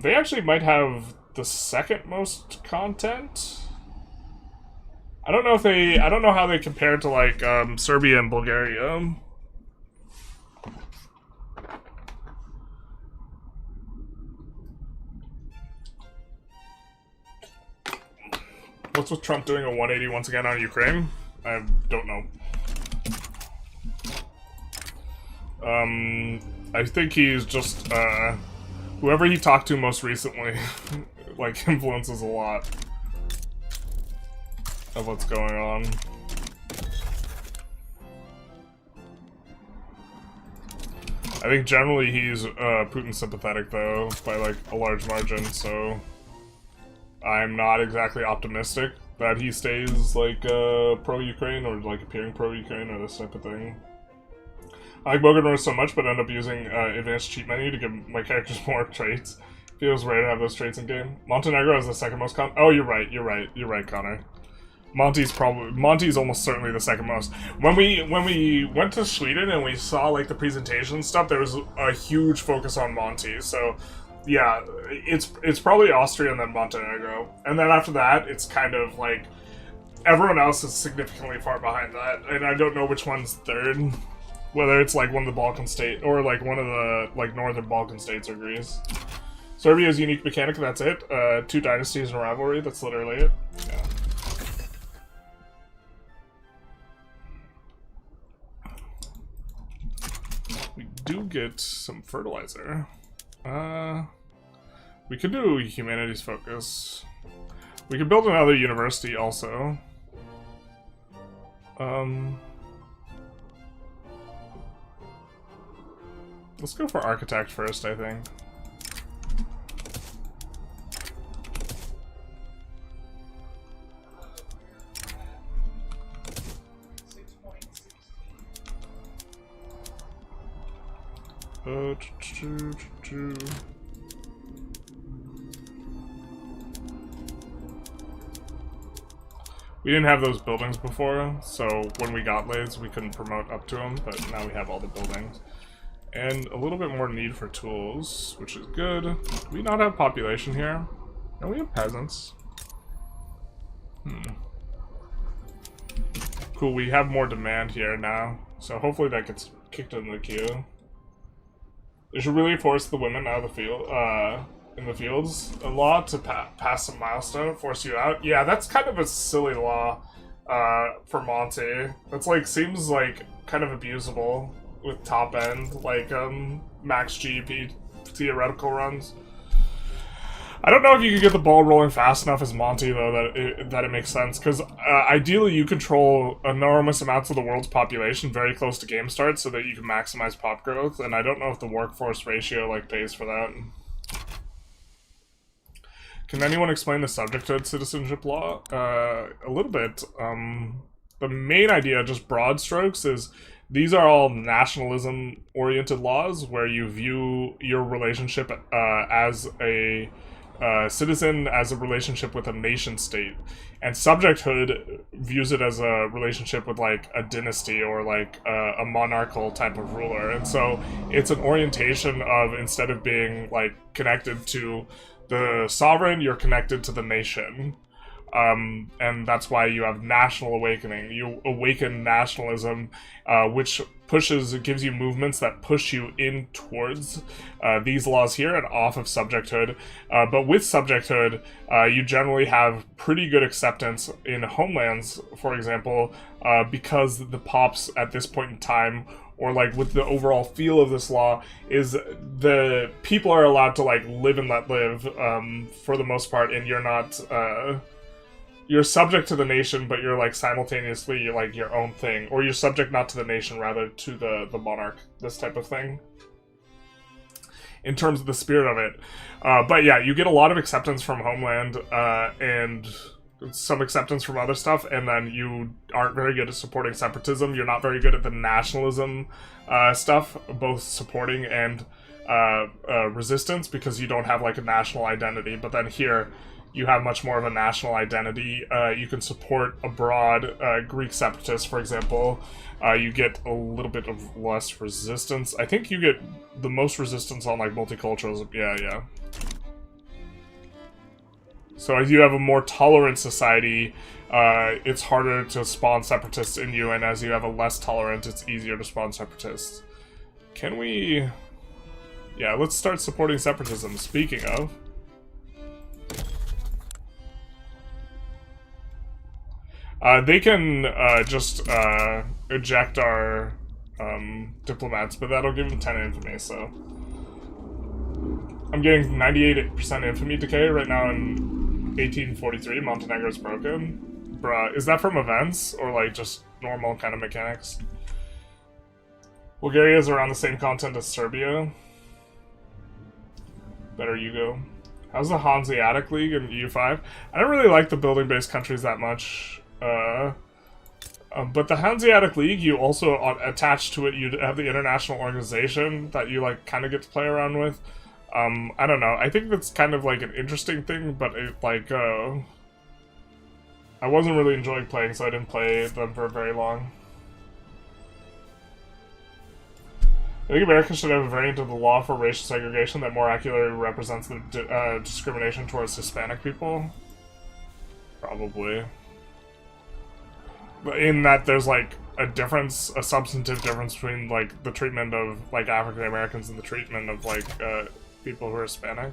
They actually might have the second most content. I don't know how they compare to, like, Serbia and Bulgaria. What's with Trump doing a 180 once again on Ukraine? I don't know. I think he's just, whoever he talked to most recently, like, influences a lot of what's going on. I think generally he's, Putin sympathetic, though, by, like, a large margin, so I'm not exactly optimistic that he stays, like, pro-Ukraine, or, like, appearing pro-Ukraine, or this type of thing. I like Morgenrote so much, but end up using advanced cheat menu to give my characters more traits. Feels rare to have those traits in game. Montenegro has the second most oh, you're right, Connor. Monty's almost certainly the second most. When we went to Sweden and we saw, like, the presentation stuff, there was a huge focus on Monty, so yeah, it's probably Austria and then Montenegro, and then after that, it's kind of like everyone else is significantly far behind that, and I don't know which one's third. Whether it's like one of the Balkan states or like one of the like northern Balkan states or Greece. Serbia's unique mechanic, that's it. 2 dynasties and rivalry, that's literally it. Yeah. We do get some fertilizer. We could do humanities focus. We could build another university also. Let's go for architect first, I think. We didn't have those buildings before, so when we got lathes, we couldn't promote up to them, but now we have all the buildings. And a little bit more need for tools, which is good. Do we not have population here? No, we have peasants. Cool, we have more demand here now, so hopefully that gets kicked into the queue. They should really force the women out of the field, in the fields a law to pass some milestone, force you out. Yeah, that's kind of a silly law for Monty. That's like seems like kind of abusable with top end, like max GEP theoretical runs. I don't know if you can get the ball rolling fast enough as Monty, though, that it makes sense, because ideally you control enormous amounts of the world's population very close to game start so that you can maximize pop growth, and I don't know if the workforce ratio, like, pays for that. Can anyone explain the subjecthood citizenship law? A little bit. The main idea, just broad strokes, is these are all nationalism-oriented laws where you view your relationship as a citizen as a relationship with a nation state, and subjecthood views it as a relationship with like a dynasty or like a monarchical type of ruler, and so it's an orientation of, instead of being like connected to the sovereign, you're connected to the nation. And that's why you have national awakening. You awaken nationalism, which gives you movements that push you in towards these laws here and off of subjecthood. But with subjecthood, you generally have pretty good acceptance in homelands, for example, because the pops at this point in time, or like with the overall feel of this law, is the people are allowed to like live and let live for the most part, and you're not... you're subject to the nation, but you're like simultaneously you're like your own thing, or you're subject not to the nation, rather to the monarch. This type of thing, in terms of the spirit of it. But yeah, you get a lot of acceptance from homeland and some acceptance from other stuff, and then you aren't very good at supporting separatism. You're not very good at the nationalism stuff, both supporting and resistance, because you don't have like a national identity. But then here, you have much more of a national identity. You can support abroad Greek separatists, for example. You get a little bit of less resistance. I think you get the most resistance on like multiculturalism. Yeah. So as you have a more tolerant society, it's harder to spawn separatists in you, and as you have a less tolerant, it's easier to spawn separatists. Can we... Yeah, let's start supporting separatism. Speaking of... they can just eject our diplomats, but that'll give them 10 infamy, so... I'm getting 98% infamy decay right now in 1843, Montenegro's broken. Bruh, is that from events, or like just normal kind of mechanics? Bulgaria is around the same content as Serbia. Better you go. How's the Hanseatic League in EU5? I don't really like the building-based countries that much. But the Hanseatic League, you also attach to it, you have the international organization that you like kind of get to play around with. I don't know. I think that's kind of like an interesting thing, but it like I wasn't really enjoying playing, so I didn't play them for very long. I think America should have a variant of the law for racial segregation that more accurately represents the discrimination towards Hispanic people. Probably. But in that there's like a difference, a substantive difference between like the treatment of like African Americans and the treatment of like people who are Hispanic.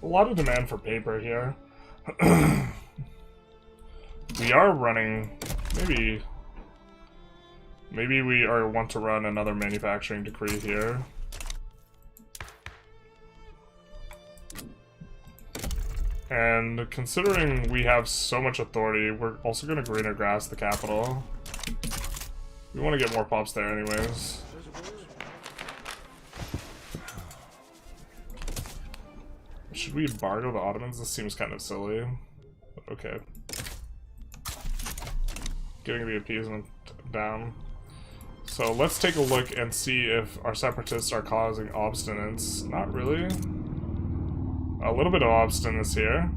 A lot of demand for paper here. We are running, maybe we want to run another manufacturing decree here. And considering we have so much authority, we're also going to greener grass the capital. We want to get more pops there anyways. Should we embargo the Ottomans? This seems kind of silly. Okay. Getting the appeasement down. So let's take a look and see if our separatists are causing obstinance. Not really. A little bit of obstinance here.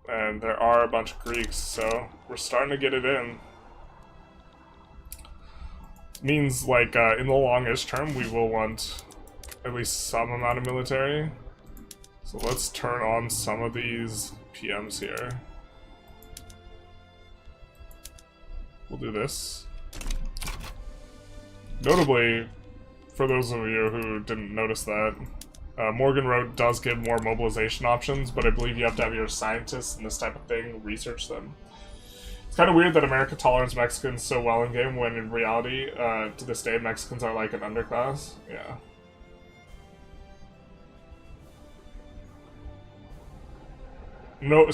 And there are a bunch of Greeks, so we're starting to get it in. Means, like, in the longish term, we will want at least some amount of military. So let's turn on some of these PMs here. We'll do this. Notably, for those of you who didn't notice that, Morgenrote does give more mobilization options, but I believe you have to have your scientists and this type of thing research them. It's kind of weird that America tolerates Mexicans so well in game when in reality, to this day, Mexicans are like an underclass. Yeah. No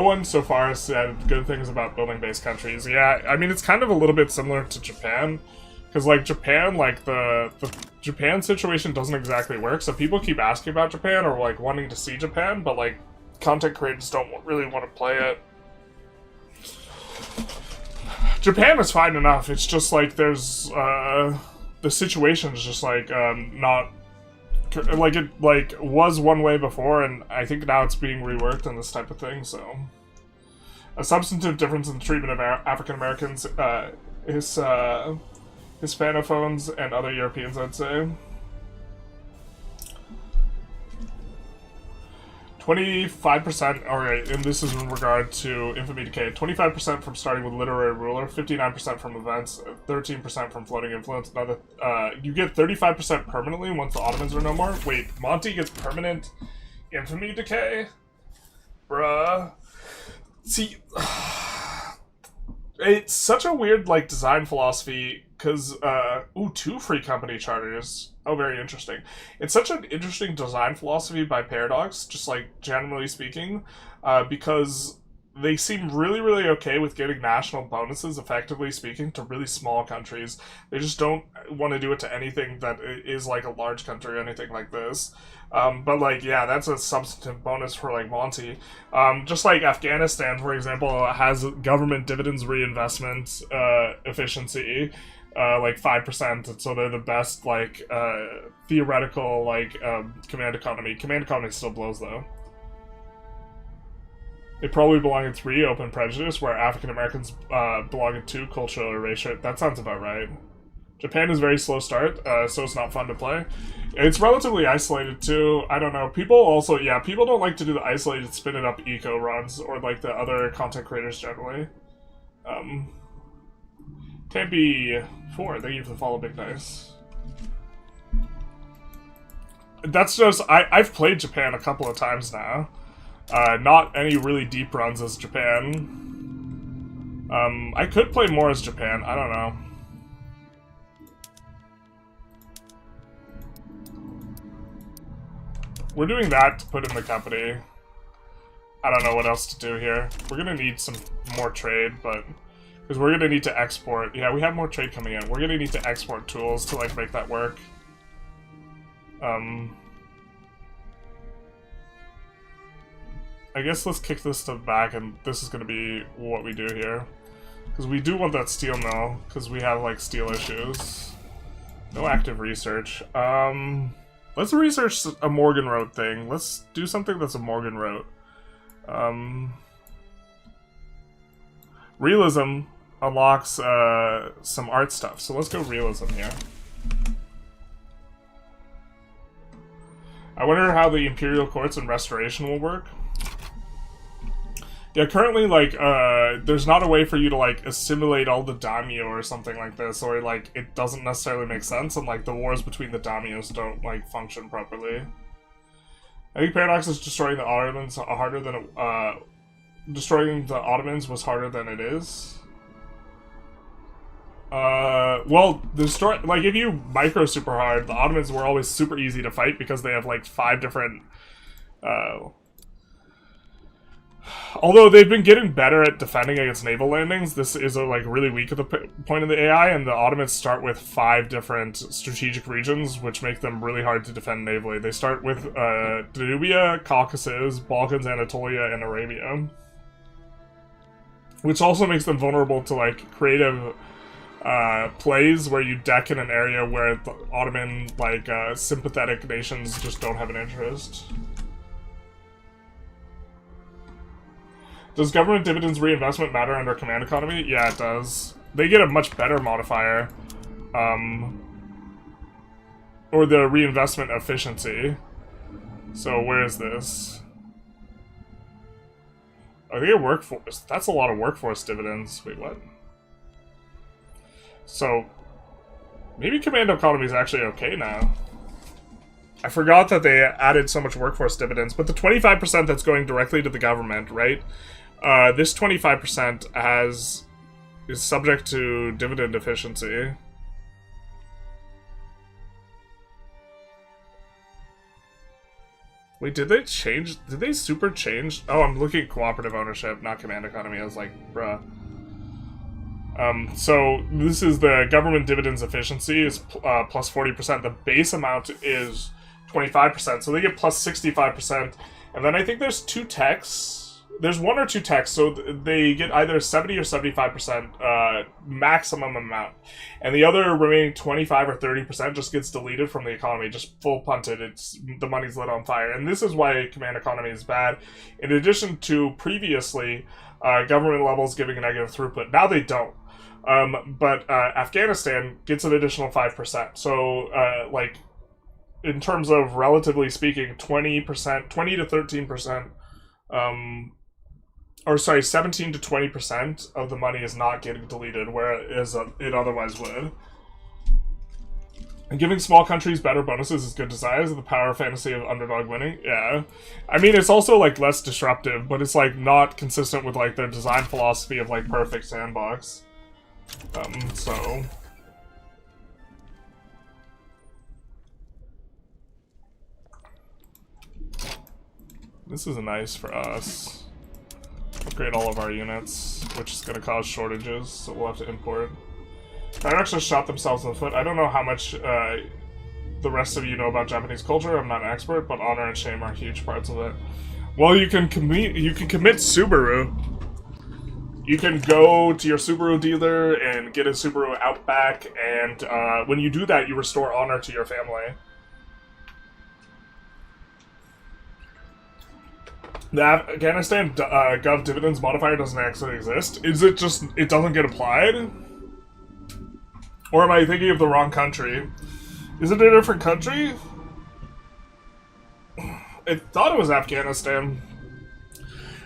one so far has said good things about building-based countries. Yeah, I mean, it's kind of a little bit similar to Japan. Because, like, Japan, like, the Japan situation doesn't exactly work, so people keep asking about Japan or, like, wanting to see Japan, but, like, content creators don't really want to play it. Japan is fine enough, it's just, like, there's, the situation is just, like, not... Like, it, like, was one way before, and I think now it's being reworked and this type of thing, so... A substantive difference in the treatment of African Americans, Hispanophones and other Europeans, I'd say. 25%, alright, and this is in regard to infamy decay. 25% from starting with literary ruler, 59% from events, 13% from floating influence. Another, you get 35% permanently once the Ottomans are no more. Wait, Monty gets permanent infamy decay? Bruh. See, it's such a weird, like, design philosophy. Because, ooh, 2 free company charters. Oh, very interesting. It's such an interesting design philosophy by Paradox, just, like, generally speaking, because they seem really, really okay with giving national bonuses, effectively speaking, to really small countries. They just don't want to do it to anything that is, like, a large country or anything like this. But, like, yeah, that's a substantive bonus for, like, Monty. Just like Afghanistan, for example, has government dividends reinvestment efficiency, like 5%, and so they're the best, like, theoretical, like, command economy. Command economy still blows, though. They probably belong in 3, open prejudice, where African Americans belong in 2, cultural erasure. That sounds about right. Japan is very slow start, so it's not fun to play. It's relatively isolated, too. I don't know. People also, yeah, people don't like to do the isolated spin-it-up eco runs, or, like, the other content creators generally. Can't be 4. Thank you for the follow, Big Nice. That's just... I've played Japan a couple of times now. Not any really deep runs as Japan. I could play more as Japan. I don't know. We're doing that to put in the company. I don't know what else to do here. We're gonna need some more trade, but... Because we're gonna need to export. Yeah, we have more trade coming in. We're gonna need to export tools to, like, make that work. I guess let's kick this stuff back, and this is gonna be what we do here. Because we do want that steel mill, because we have, like, steel issues. No active research. Let's research a Morgenrote thing. Let's do something that's a Morgenrote. Realism. unlocks some art stuff. So let's go realism here. I wonder how the imperial courts and restoration will work. Yeah, currently, like, there's not a way for you to, like, assimilate all the daimyo or something like this, or, like, it doesn't necessarily make sense, and, like, the wars between the daimyos don't, like, function properly. I think Paradox is destroying the Ottomans harder than it, destroying the Ottomans was harder than it is. Well, like, if you micro super hard, the Ottomans were always super easy to fight because they have, like, 5 different, although they've been getting better at defending against naval landings, this is, like, really weak at the point of the AI, and the Ottomans start with 5 different strategic regions, which make them really hard to defend navally. They start with, Danubia, Caucasus, Balkans, Anatolia, and Arabia. Which also makes them vulnerable to, like, creative plays where you deck in an area where the Ottoman, like, sympathetic nations just don't have an interest. Does government dividends reinvestment matter under command economy? Yeah, it does. They get a much better modifier. Or the reinvestment efficiency. So where is this? Oh, they get workforce. That's a lot of workforce dividends. Wait, what? So, maybe command economy is actually okay now. I forgot that they added so much workforce dividends, but the 25% that's going directly to the government, right? This 25% is subject to dividend efficiency. Wait, did they change? Did they super change? Oh, I'm looking at cooperative ownership, not command economy. I was like, bruh. So this is the government dividends efficiency is plus 40%. The base amount is 25%, so they get plus 65%. And then I think there's 2 techs. There's 1 or 2 techs, so they get either 70 or 75% maximum amount. And the other remaining 25 or 30% just gets deleted from the economy, just full punted. The money's lit on fire. And this is why command economy is bad. In addition to previously government levels giving a negative throughput. Now they don't. But Afghanistan gets an additional 5%. So, like, in terms of relatively speaking, 20%, 20 to 13%, or sorry, 17 to 20% of the money is not getting deleted, whereas it otherwise would. And giving small countries better bonuses is good desire. Is the power fantasy of underdog winning? Yeah. I mean, it's also, like, less disruptive, but it's, like, not consistent with, like, their design philosophy of, like, perfect sandbox. So... This is nice for us. Upgrade all of our units, which is going to cause shortages, so we'll have to import. Paradox just shot themselves in the foot. I don't know how much the rest of you know about Japanese culture. I'm not an expert, but honor and shame are huge parts of it. Well, you can commit Subaru. You can go to your Subaru dealer and get a Subaru Outback, and when you do that, you restore honor to your family. The Afghanistan Gov dividends modifier doesn't actually exist. Is it just, it doesn't get applied? Or am I thinking of the wrong country? Is it a different country? I thought it was Afghanistan.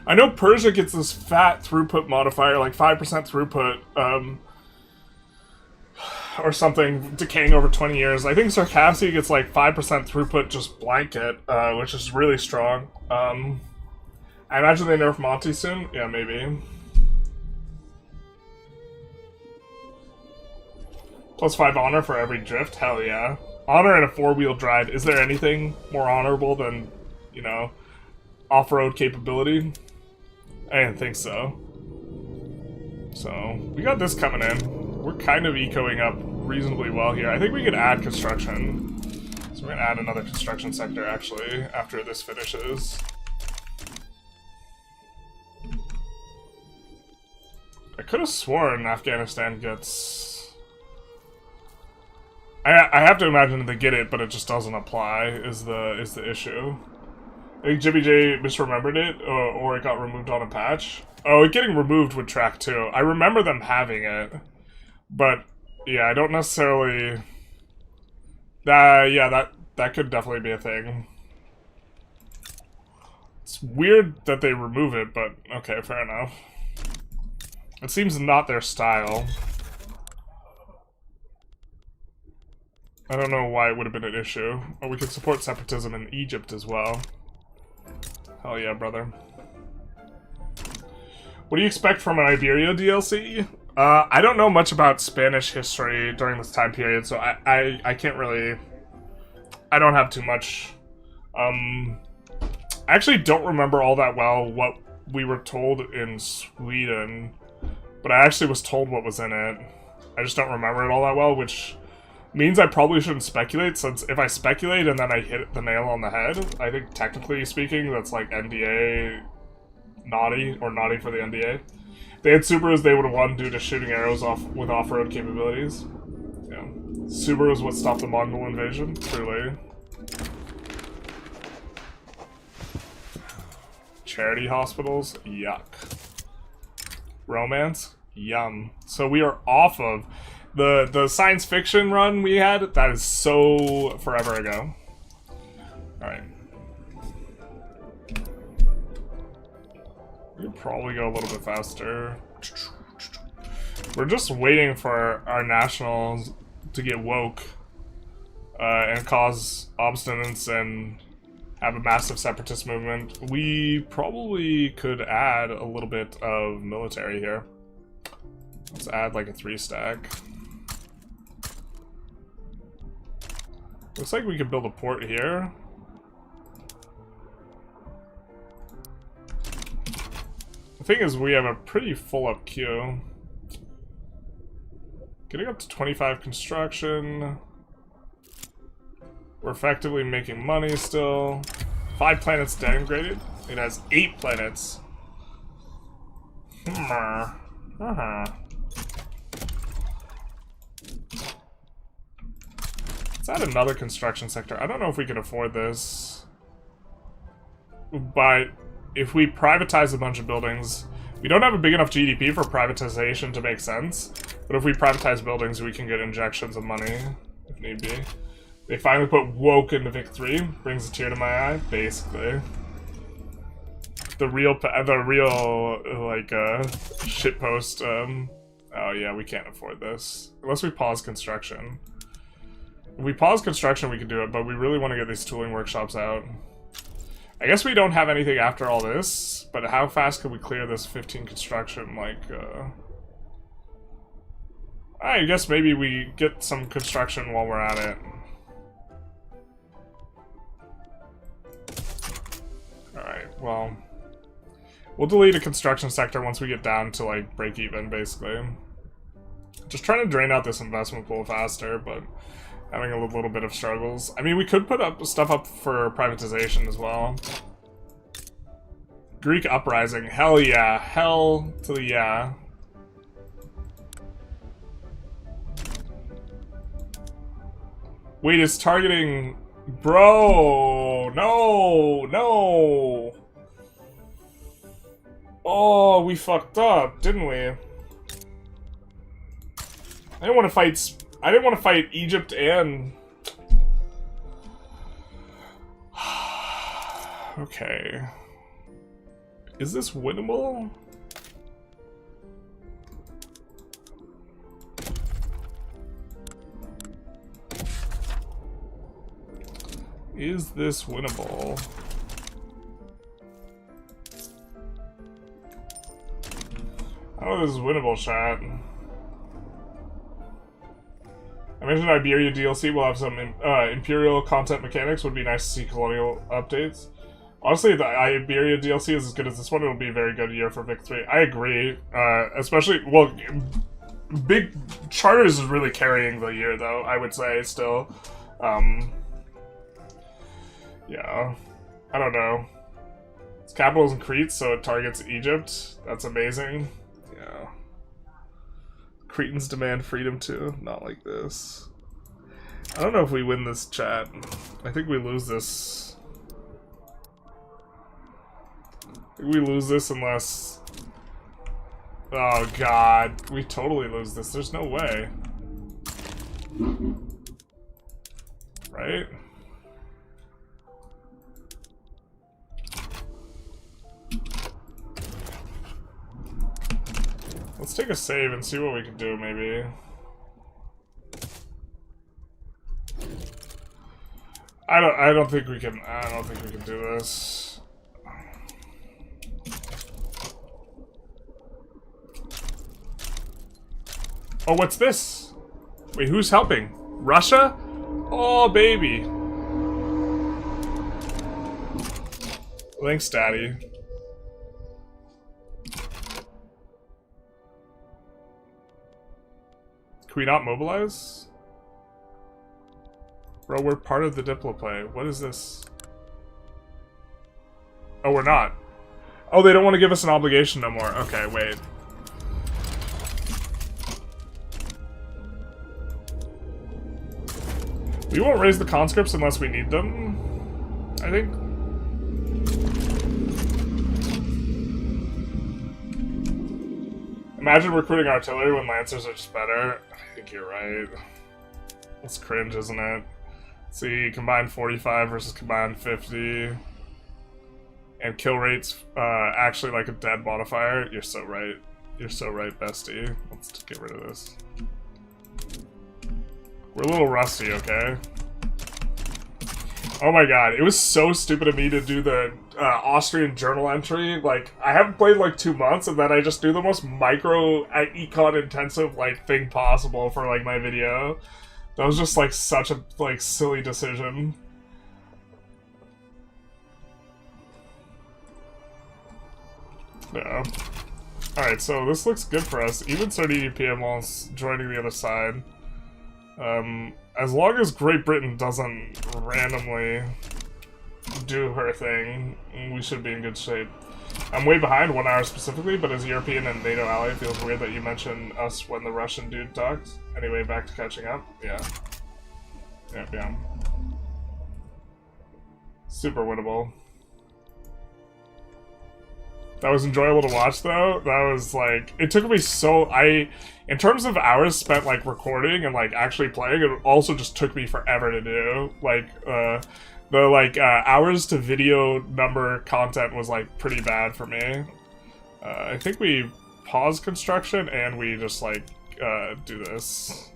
I know Persia gets this fat throughput modifier, like 5% throughput, or something, decaying over 20 years. I think Circassia gets like 5% throughput just blanket, which is really strong. I imagine they nerf Monty soon? Yeah, maybe. Plus 5 honor for every drift? Hell yeah. Honor and a 4-wheel drive. Is there anything more honorable than, you know, off-road capability? I didn't think so. So, we got this coming in. We're kind of ecoing up reasonably well here. I think we could add construction. So we're going to add another construction sector, actually, after this finishes. I could have sworn Afghanistan gets... I have to imagine they get it, but it just doesn't apply, is the issue. think Jimmy J misremembered it, or it got removed on a patch. Oh, it getting removed would track too. I remember them having it, but yeah, I don't necessarily. Yeah, that could definitely be a thing. It's weird that they remove it, but okay, fair enough. It seems not their style. I don't know why it would have been an issue. Oh, we could support separatism in Egypt as well. Hell yeah, brother. What do you expect from an Iberia DLC? I don't know much about Spanish history during this time period, so I can't really... I don't have too much. I actually don't remember all that well what we were told in Sweden, but I actually was told what was in it. I just don't remember it all that well, which means I probably shouldn't speculate, since if I speculate and then I hit the nail on the head, I think technically speaking, that's like NDA naughty, or naughty for the NDA. If they had Subarus, they would have won due to shooting arrows off with off-road capabilities. Yeah. Subaru is what stopped the Mongol invasion, truly. Charity hospitals? Yuck. Romance? Yum. So we are off of the science fiction run we had. That is so forever ago. Alright. We could probably go a little bit faster. We're just waiting for our nationals to get woke and cause obstinance and have a massive separatist movement. We probably could add a little bit of military here. Let's add like a 3-stack. Looks like we could build a port here. The thing is, we have a pretty full up queue. Getting up to 25 construction. We're effectively making money still. 5 planets downgraded. It has 8 planets. Let's add another construction sector. I don't know if we can afford this. But if we privatize a bunch of buildings, we don't have a big enough GDP for privatization to make sense. But if we privatize buildings, we can get injections of money, if need be. They finally put woke into Vic 3. Brings a tear to my eye, basically. The real, like, shitpost, oh yeah, we can't afford this. Unless we pause construction. If we pause construction, we can do it, but we really want to get these tooling workshops out. I guess we don't have anything after all this, but how fast could we clear this 15 construction, like, I guess maybe we get some construction while we're at it. Alright, well, we'll delete a construction sector once we get down to, like, break even, basically. Just trying to drain out this investment pool faster, but having a little bit of struggles. I mean, we could put up stuff up for privatization as well. Greek uprising. Hell yeah. Hell to the yeah. Wait, it's targeting... Bro! No! No! Oh, we fucked up, didn't we? I didn't want to fight... I didn't want to fight Egypt and... Okay. Is this winnable? Is this winnable? I don't know if this is winnable, chat. I mentioned Iberia DLC will have some Imperial content mechanics. Would be nice to see colonial updates. Honestly, the Iberia DLC is as good as this one. It'll be a very good year for Vic 3. I agree. Especially, well, Big Charters is really carrying the year, though, I would say, still. Yeah. I don't know. Its capital is in Crete, so it targets Egypt. That's amazing. Yeah. Cretans demand freedom too. Not like this. I don't know if we win this, chat. I think we lose this. We lose this unless... Oh god, we totally lose this. There's no way. Right? Let's take a save and see what we can do, maybe. I don't think we can do this. Oh, what's this? Wait, who's helping? Russia? Oh, baby. Thanks, Daddy. Can we not mobilize? Bro, we're part of the Diploplay. What is this? Oh, we're not. Oh, they don't want to give us an obligation no more. Okay, wait. We won't raise the conscripts unless we need them, I think. Imagine recruiting artillery when lancers are just better. I think you're right. It's cringe, isn't it? See, combined 45 versus combined 50. And kill rates actually like a dead modifier. You're so right. You're so right, bestie. Let's get rid of this. We're a little rusty, okay? Oh my god, it was so stupid of me to do the Austrian journal entry. Like, I haven't played like 2 months, and then I just do the most micro econ intensive like thing possible for like my video. That was just like such a like silly decision. Yeah. Alright, so this looks good for us. Even 30 PM whilst joining the other side. As long as Great Britain doesn't randomly do her thing, we should be in good shape. I'm way behind, 1 hour specifically, but as a European and NATO ally, it feels weird that you mentioned us when the Russian dude talked. Anyway, back to catching up. Yeah. Yep, yeah. Super winnable. That was enjoyable to watch, though. That was, like... It took me so... In terms of hours spent, like, recording and, like, actually playing, it also just took me forever to do. Like, hours to video number content was, like, pretty bad for me. I think we pause construction and we just, like, do this.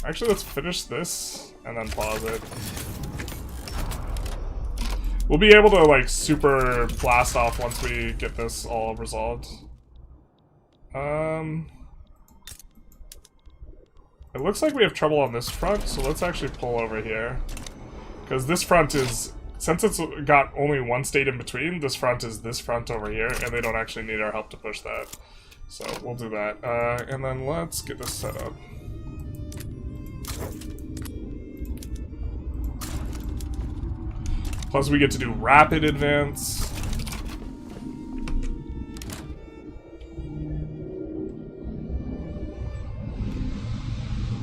Actually, let's finish this and then pause it. We'll be able to, like, super blast off once we get this all resolved. It looks like we have trouble on this front, so let's actually pull over here. Because this front is, since it's got only one state in between, this front is this front over here, and they don't actually need our help to push that. So we'll do that. And then let's get this set up. Plus we get to do rapid advance.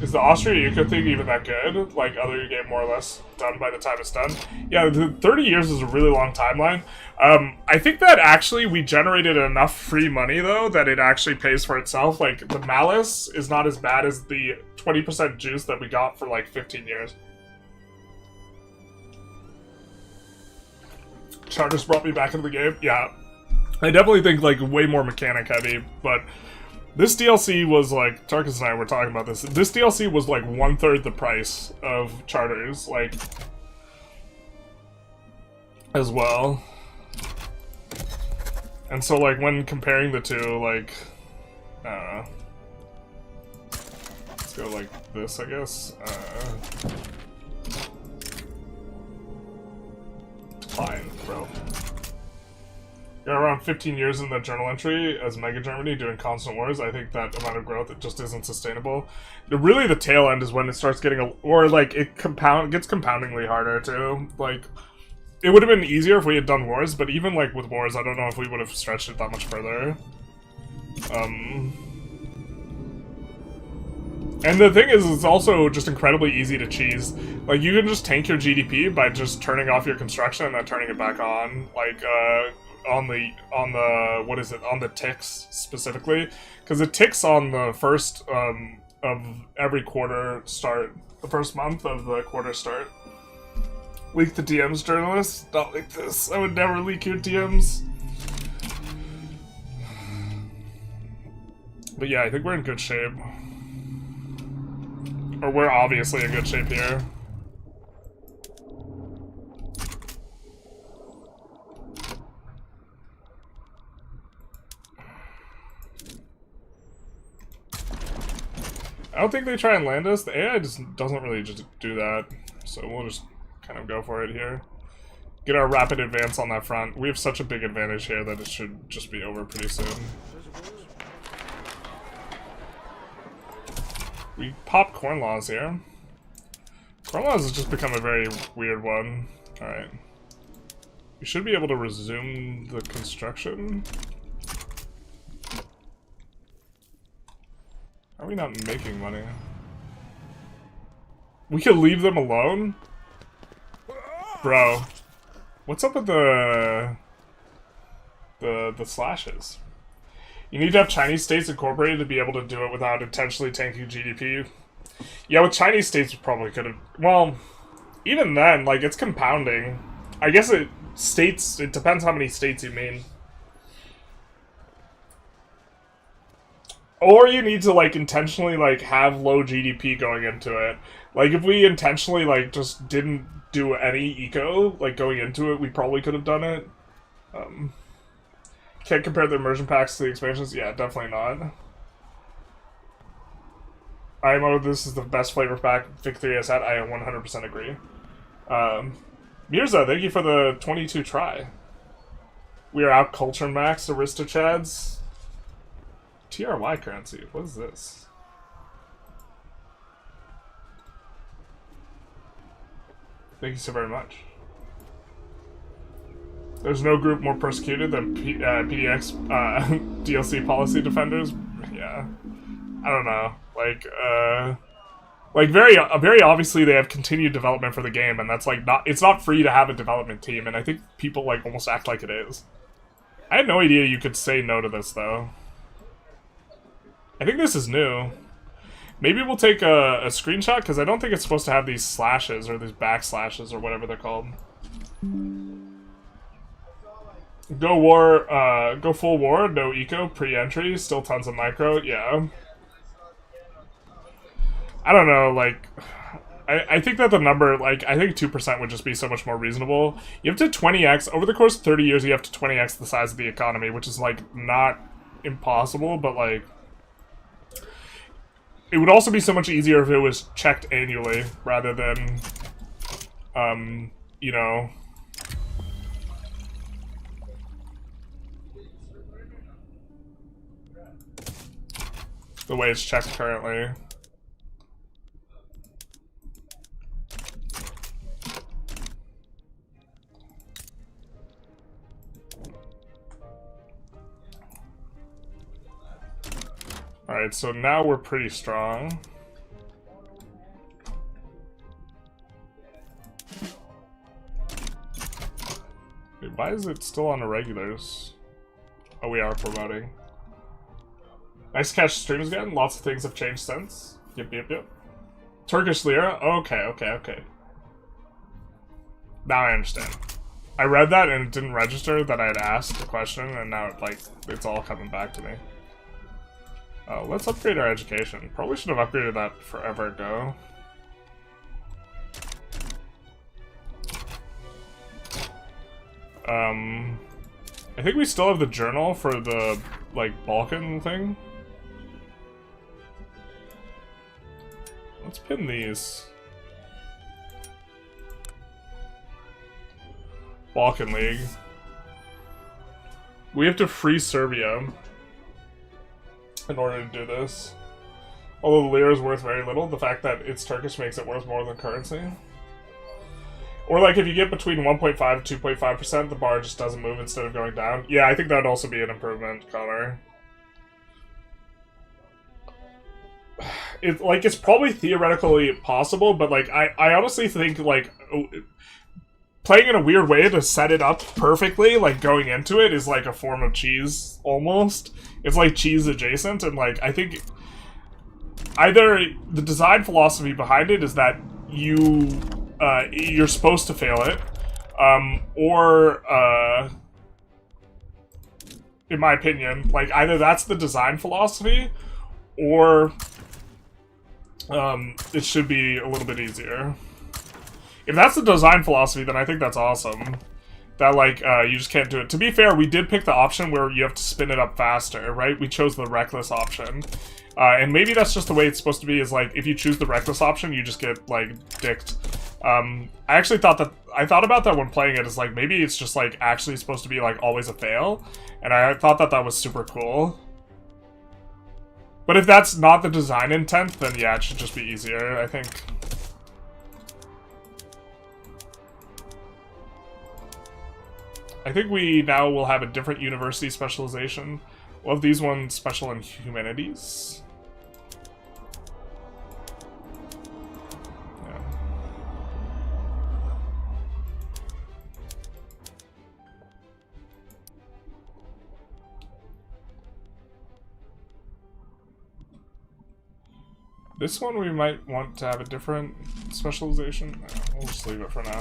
Is the Austria-Uka thing even that good? Like, other game more or less done by the time it's done? Yeah, the 30 years is a really long timeline. I think that actually we generated enough free money, though, that it actually pays for itself. Like, the Malice is not as bad as the 20% juice that we got for, like, 15 years. Charters brought me back into the game. Yeah. I definitely think, like, way more mechanic heavy, but... This DLC was, like, Tarkus and I were talking about this. This DLC was, like, 1/3 the price of Charters, like, as well. And so, like, when comparing the two, like, I don't know. Let's go like this, I guess. Fine, bro. Got around 15 years in the journal entry as Mega Germany doing constant wars. I think that amount of growth, it just isn't sustainable. Really, the tail end is when it starts getting or like it gets compoundingly harder too. Like, it would have been easier if we had done wars, but even like with wars, I don't know if we would have stretched it that much further. And the thing is, it's also just incredibly easy to cheese. Like, you can just tank your GDP by just turning off your construction and then turning it back on. Like, on the what is it, on the ticks specifically, because it ticks on the first of every quarter start, the first month of the quarter start. Leak the DMs, journalists. Not like this. I would never leak your DMs. But yeah, I think we're in good shape. Or we're obviously in good shape here. I don't think they try and land us. The AI just doesn't really just do that. So we'll just kind of go for it here. Get our rapid advance on that front. We have such a big advantage here that it should just be over pretty soon. We pop corn laws here. Corn laws has just become a very weird one. Alright. We should be able to resume the construction. How are we not making money? We could leave them alone? Bro. What's up with the slashes? You need to have Chinese states incorporated to be able to do it without intentionally tanking GDP. Yeah, with Chinese states we probably could have... Well, even then, like, it's compounding. I guess it depends how many states you mean. Or you need to, like, intentionally, like, have low GDP going into it. Like, if we intentionally, like, just didn't do any eco, like, going into it, we probably could have done it. Can't compare the immersion packs to the expansions? Yeah, definitely not. IMO, this is the best flavor pack Victory has had. I 100% agree. Mirza, thank you for the 22 try. We are out culture max, Aristochads. TRY currency, what is this? Thank you so very much. There's no group more persecuted than PDX DLC policy defenders. Yeah, I don't know. Like very obviously they have continued development for the game, and that's like it's not free to have a development team, and I think people like almost act like it is. I had no idea you could say no to this though. I think this is new. Maybe we'll take a screenshot because I don't think it's supposed to have these slashes or these backslashes or whatever they're called. Go full war, no eco, pre-entry, still tons of micro, yeah. I don't know, like, I think that the number, like, I think 2% would just be so much more reasonable. You have to 20x, over the course of 30 years, you have to 20x the size of the economy, which is, like, not impossible, but, like, it would also be so much easier if it was checked annually, rather than, you know... the way it's checked currently. Alright, so now we're pretty strong. Wait, why is it still on the regulars? Oh, we are promoting. Nice to catch streams again. Lots of things have changed since. Yep. Turkish lira? Okay. Now I understand. I read that and it didn't register that I had asked the question, and now it's all coming back to me. Let's upgrade our education. Probably should have upgraded that forever ago. I think we still have the journal for the, like, Balkan thing. Let's pin these. Balkan League. We have to free Serbia in order to do this. Although the lira is worth very little, the fact that it's Turkish makes it worth more than currency. Or like if you get between 1.5 to 2.5%, the bar just doesn't move instead of going down. Yeah, I think that'd also be an improvement, Connor. It's probably theoretically possible, but like I honestly think like playing in a weird way to set it up perfectly, like going into it, is like a form of cheese almost. It's like cheese adjacent, and like I think either the design philosophy behind it is that you're supposed to fail it, or in my opinion, like either that's the design philosophy, or it should be a little bit easier. If that's the design philosophy, then I think that's awesome. That, like, you just can't do it. To be fair, we did pick the option where you have to spin it up faster, right? We chose the reckless option. And maybe that's just the way it's supposed to be, is, like, if you choose the reckless option, you just get, like, dicked. I actually thought that... I thought about that when playing it, is, like, maybe it's just, like, actually supposed to be, like, always a fail. And I thought that that was super cool. But if that's not the design intent, then yeah, it should just be easier, I think. I think we now will have a different university specialization. We'll have these ones special in humanities. Yeah. This one we might want to have a different specialization. We'll just leave it for now.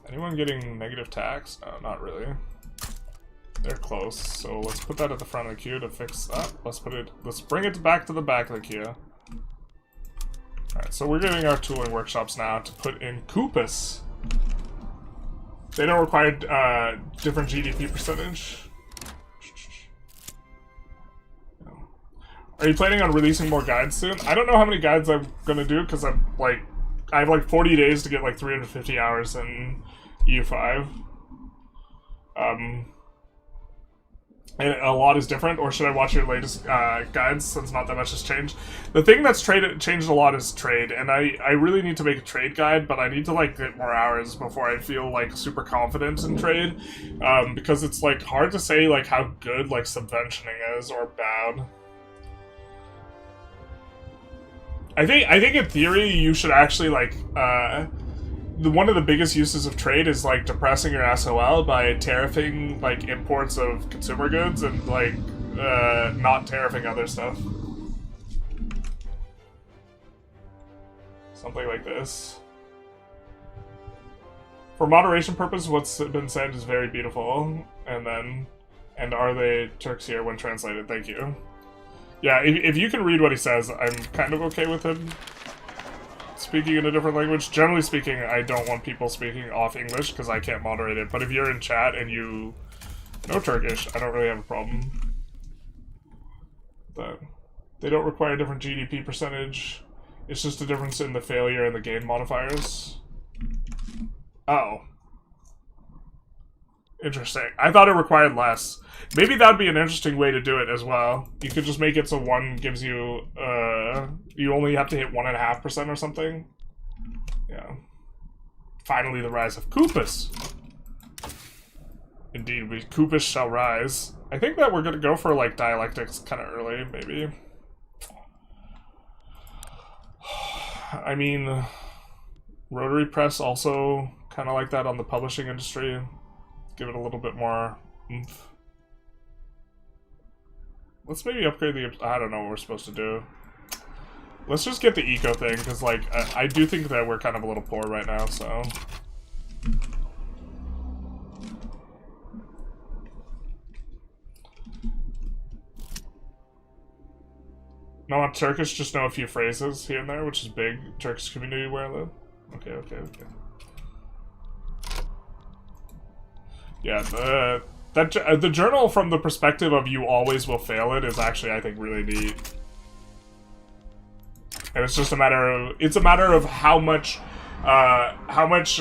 Anyone getting negative tax? No, not really. They're close, so let's put that at the front of the queue to fix that. Let's bring it back to the back of the queue. Alright, so we're getting our tooling workshops now to put in Coopus. They don't require different GDP percentage. Are you planning on releasing more guides soon? I don't know how many guides I'm gonna do, because I have like 40 days to get like 350 hours in EU5. And a lot is different, or should I watch your latest guides since not that much has changed? The thing that's changed a lot is trade, and I really need to make a trade guide, but I need to like get more hours before I feel like super confident in trade, because it's like hard to say like how good like subventioning is or bad. I think in theory you should actually like one of the biggest uses of trade is like depressing your SOL by tariffing like imports of consumer goods and like not tariffing other stuff. Something like this. For moderation purpose, what's been said is very beautiful. And are they Turks here when translated? Thank you. Yeah, if you can read what he says, I'm kind of okay with him speaking in a different language. Generally speaking, I don't want people speaking off English because I can't moderate it. But if you're in chat and you know Turkish, I don't really have a problem. But they don't require a different GDP percentage. It's just a difference in the failure and the gain modifiers. Oh. Interesting. I thought it required less. Maybe that'd be an interesting way to do it as well. You could just make it so one gives you, you only have to hit 1.5% or something. Yeah. Finally, the rise of Coopus. Indeed, Coopus shall rise. I think that we're gonna go for, like, dialectics kind of early, maybe. I mean, rotary press also kind of like that on the publishing industry. Give it a little bit more oomph. Let's maybe upgrade the... I don't know what we're supposed to do. Let's just get the eco thing, because, like, I do think that we're kind of a little poor right now, so... No, on Turkish, just know a few phrases here and there, which is big Turkish community where I live. Okay. Yeah, the journal from the perspective of you always will fail it is actually, I think, really neat. And it's just a matter of how much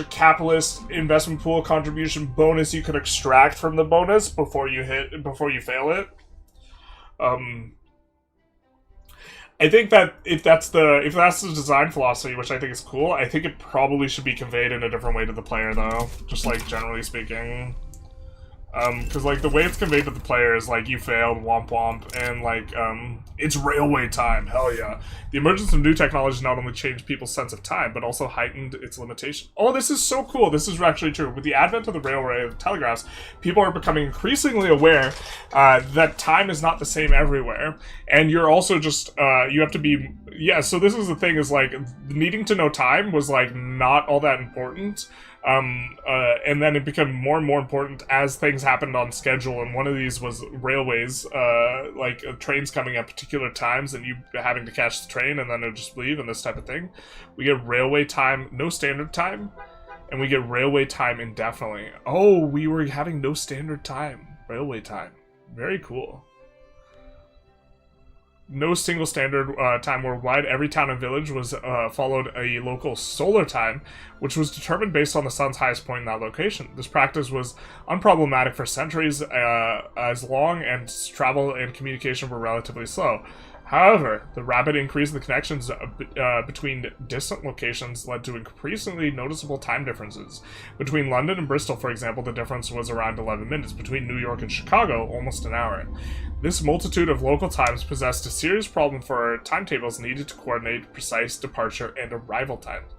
capitalist investment pool contribution bonus you can extract from the bonus before you fail it. I think that if that's the design philosophy, which I think is cool, I think it probably should be conveyed in a different way to the player, though. Just like generally speaking. Because, like, the way it's conveyed to the player is, like, you failed, womp womp, and, like, it's railway time, hell yeah. The emergence of new technology not only changed people's sense of time, but also heightened its limitation. Oh, this is so cool, this is actually true. With the advent of the railway and telegraphs, people are becoming increasingly aware that time is not the same everywhere. And you're also just, you have to be, yeah, so this is the thing, is, like, needing to know time was, like, not all that important. And then it became more and more important as things happened on schedule, and one of these was railways, like trains coming at particular times and you having to catch the train and then it'll just leave and this type of thing. We get railway time, no standard time, and we get railway time indefinitely. Oh, we were having no standard time, railway time. Very cool. No single standard time worldwide. Every town and village was followed a local solar time, which was determined based on the sun's highest point in that location. This practice was unproblematic for centuries, as long as travel and communication were relatively slow. However, the rapid increase in the connections between distant locations led to increasingly noticeable time differences. Between London and Bristol, for example, the difference was around 11 minutes. Between New York and Chicago, almost an hour. This multitude of local times possessed a serious problem for timetables needed to coordinate precise departure and arrival times.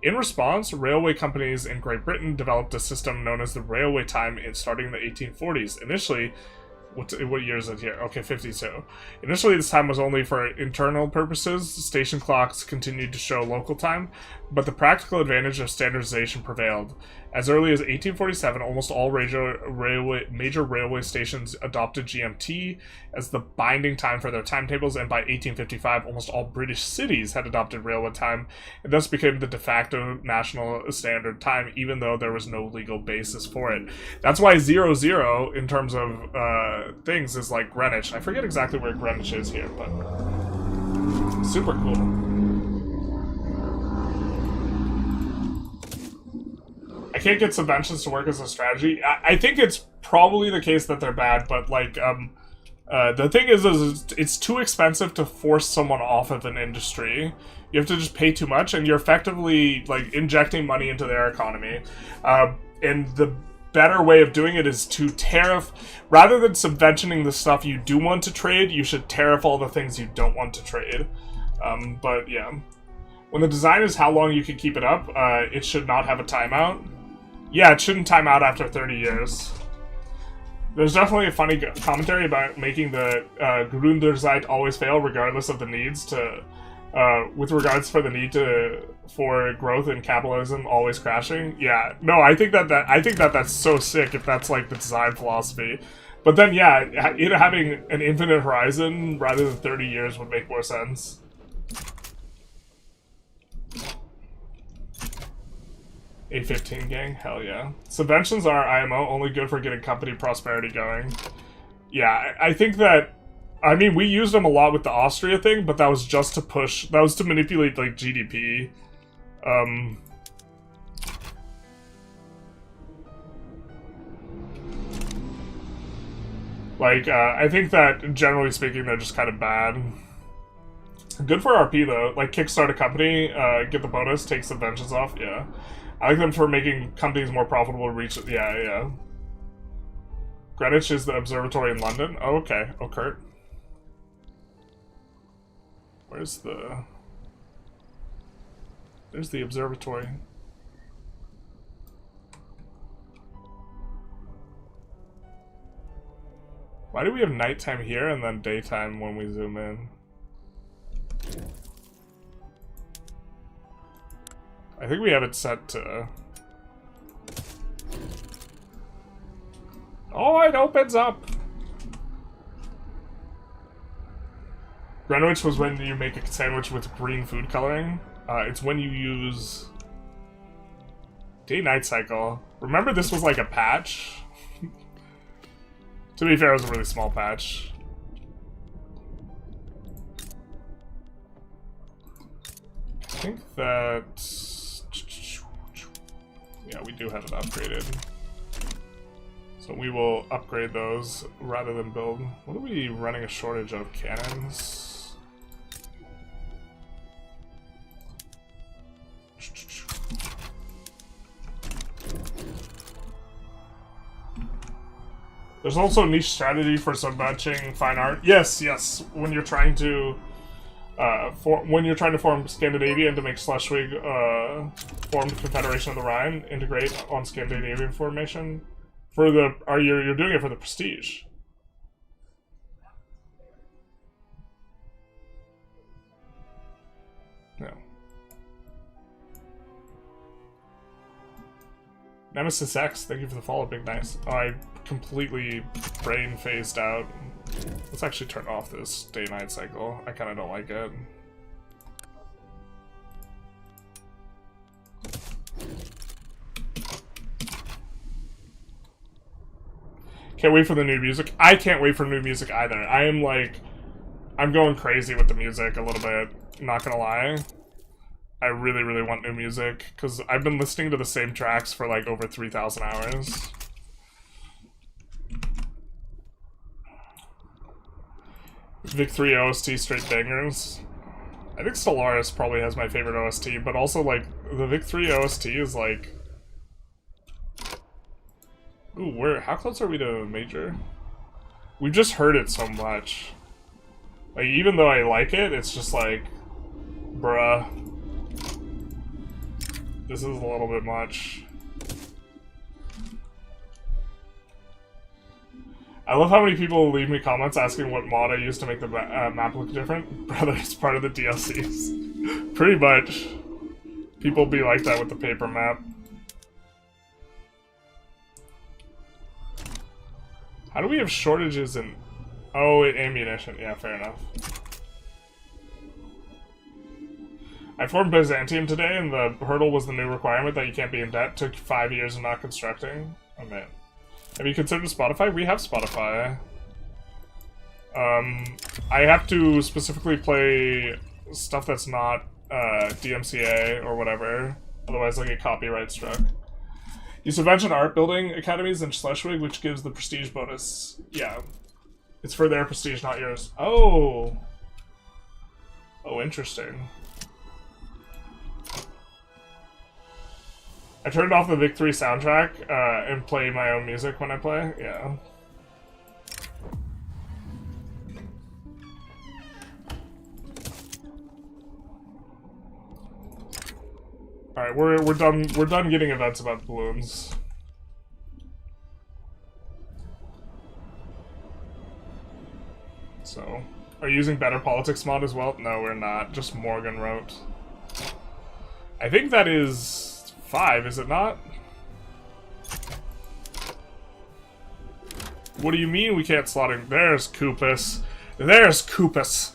In response, railway companies in Great Britain developed a system known as the railway time starting in the 1840s. Initially, what year is it here? Okay, 52. Initially, this time was only for internal purposes. Station clocks continued to show local time, but the practical advantage of standardization prevailed. As early as 1847, almost all major railway stations adopted GMT as the binding time for their timetables, and by 1855, almost all British cities had adopted railway time, and thus became the de facto national standard time, even though there was no legal basis for it. That's why 00, in terms of things, is like Greenwich. I forget exactly where Greenwich is here, but super cool. I can't get subventions to work as a strategy. I think it's probably the case that they're bad, but, like, the thing is it's too expensive to force someone off of an industry. You have to just pay too much, and you're effectively, like, injecting money into their economy. And the better way of doing it is to tariff, rather than subventioning the stuff you do want to trade, you should tariff all the things you don't want to trade. But, yeah. When the design is how long you can keep it up, it should not have a timeout. Yeah, it shouldn't time out after 30 years. There's definitely a funny commentary about making the Grunderzeit always fail regardless of the needs to, with regards for the need for growth in capitalism always crashing. Yeah, no, I think that's so sick if that's like the design philosophy. But then, yeah, it having an infinite horizon rather than 30 years would make more sense. A15 gang, hell yeah. Subventions are IMO only good for getting company prosperity going. Yeah, I think that, I mean, we used them a lot with the Austria thing, but that was just to push, that was to manipulate, like, GDP. I think that, generally speaking, they're just kind of bad. Good for RP, though. Like, kickstart a company, get the bonus, take subventions off, yeah. I like them for making companies more profitable to reach... Yeah, yeah. Greenwich is the observatory in London? Oh, okay. Oh, Kurt. Where's the... There's the observatory. Why do we have nighttime here and then daytime when we zoom in? I think we have it set to... Oh, it opens up! Greenwich was when you make a sandwich with green food coloring. It's when you use... Day-night cycle. Remember this was like a patch? To be fair, it was a really small patch. I think that... Yeah, we do have it upgraded. So we will upgrade those rather than build. What are we running a shortage of? Cannons? There's also a niche strategy for submatching fine art. Yes, yes. When you're trying to form Scandinavia to make Schleswig formed Confederation of the Rhine, integrate on Scandinavian formation. For the you're doing it for the prestige. No. Nemesis X, thank you for the follow, Big Nice. Oh, I completely brain phased out. Let's actually turn off this day-night cycle. I kind of don't like it. Can't wait for the new music. I can't wait for new music either. I am like, I'm going crazy with the music a little bit. Not gonna lie. I really, really want new music, because I've been listening to the same tracks for like over 3,000 hours. Vic 3 OST straight bangers. I think Stellaris probably has my favorite OST, but also like the Vic 3 OST is like... Ooh, how close are we to Major? We've just heard it so much. Like, even though I like it, it's just like... Bruh. This is a little bit much. I love how many people leave me comments asking what mod I used to make the map look different. Brother, it's part of the DLCs. Pretty much. People be like that with the paper map. How do we have shortages in... Oh, ammunition. Yeah, fair enough. I formed Byzantium today, and the hurdle was the new requirement that you can't be in debt. Took 5 years of not constructing. Oh, man. Have you considered Spotify? We have Spotify. I have to specifically play stuff that's not DMCA or whatever. Otherwise, I'll get copyright struck. You subvention art building academies in Schleswig, which gives the prestige bonus. Yeah. It's for their prestige, not yours. Oh. Oh, interesting. I turned off the Vic 3 soundtrack and play my own music when I play. Yeah. All right, we're done. We're done getting events about balloons. So, are you using Better Politics mod as well? No, we're not. Just Morgenrote. I think that is 5, is it not? What do you mean we can't slot in? There's Koopus. There's Koopus.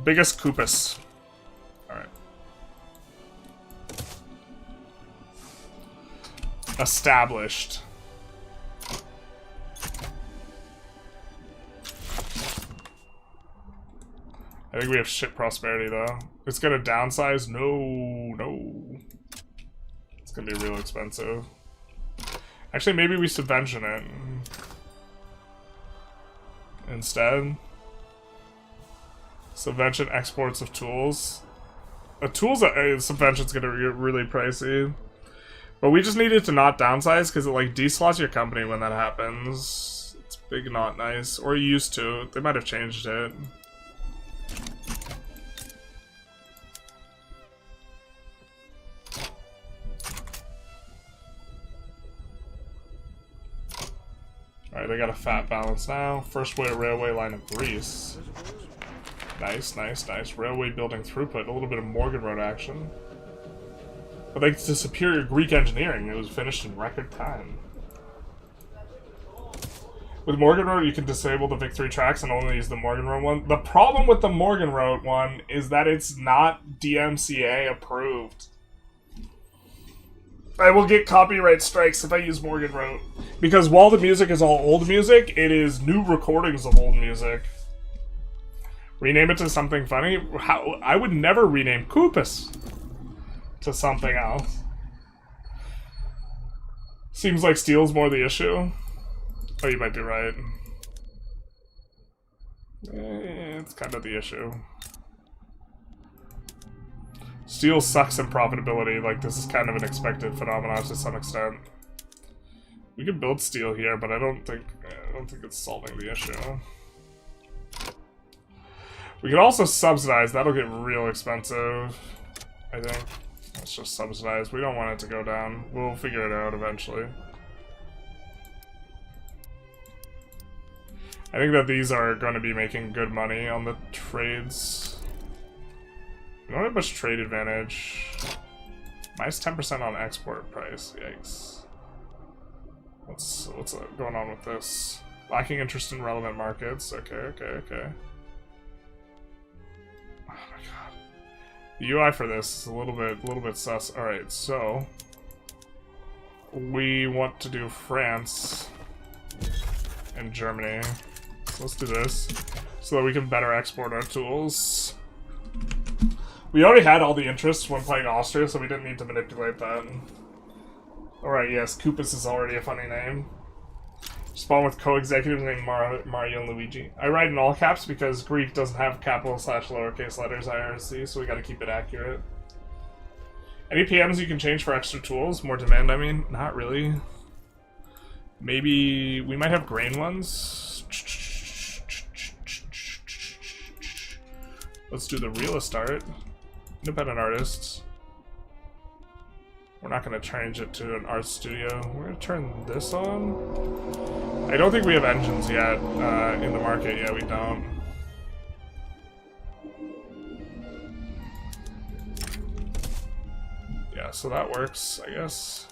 Biggest Koopus. Alright. Established. I think we have shit prosperity though. It's gonna downsize? No, no. It's gonna be real expensive. Actually, maybe we subvention it instead. Subvention exports of tools. A tools subvention's gonna get really pricey. But we just need it to not downsize because it like deslots your company when that happens. It's big, not nice. Or you used to. They might have changed it. Alright, they got a fat balance now. First railway line of Greece. Nice, nice, nice. Railway building throughput. A little bit of Morgenrote action. But thanks to superior Greek engineering, it was finished in record time. With Morgenrote, you can disable the Vic 3 tracks and only use the Morgenrote one. The problem with the Morgenrote one is that it's not DMCA approved. I will get copyright strikes if I use Morgenrote. Because while the music is all old music, it is new recordings of old music. Rename it to something funny? How? I would never rename Koopus to something else. Seems like steel's more the issue. Oh, you might be right. It's kind of the issue. Steel sucks in profitability, like this is kind of an expected phenomenon to some extent. We could build steel here, but I don't think it's solving the issue. We could also subsidize. That'll get real expensive, I think. Let's just subsidize. We don't want it to go down. We'll figure it out eventually. I think that these are going to be making good money on the trades. We don't have much trade advantage. Minus 10% on export price. Yikes. What's going on with this? Lacking interest in relevant markets. Okay. Oh my god. The UI for this is a little bit sus. Alright, so we want to do France and Germany. So let's do this so that we can better export our tools. We already had all the interest when playing Austria, so we didn't need to manipulate that. Alright, yes, Koopus is already a funny name. Spawn with co-executives named Mario and Luigi. I write in all caps because Greek doesn't have capital/lowercase letters IRC, so we gotta keep it accurate. Any PMs you can change for extra tools? More demand, I mean? Not really. Maybe we might have grain ones. Let's do the realist art. Independent artists. We're not going to change it to an art studio. We're going to turn this on. I don't think we have engines yet in the market. Yeah, we don't. Yeah, so that works, I guess.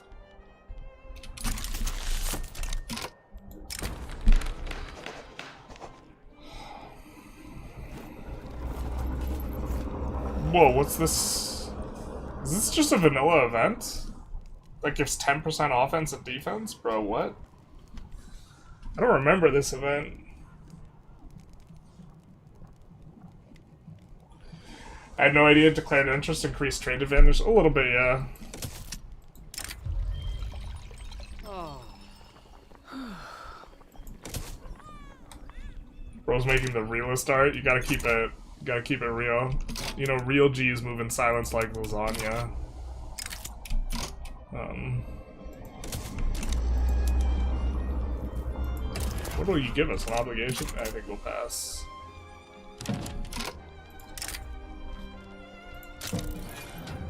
Whoa, what's this? Is this just a vanilla event? That gives 10% offense and defense? Bro, what? I don't remember this event. I had no idea. Declared interest, increased trade advantage. A little bit, yeah. Bro's making the realist art. You gotta keep it real. You know, real G's move in silence like lasagna. What will you give us? An obligation? I think we'll pass.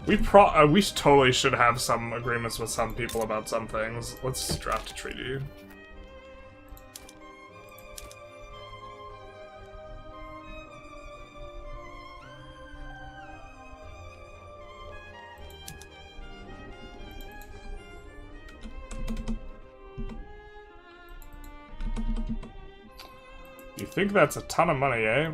We totally should have some agreements with some people about some things. Let's draft a treaty. You think that's a ton of money, eh?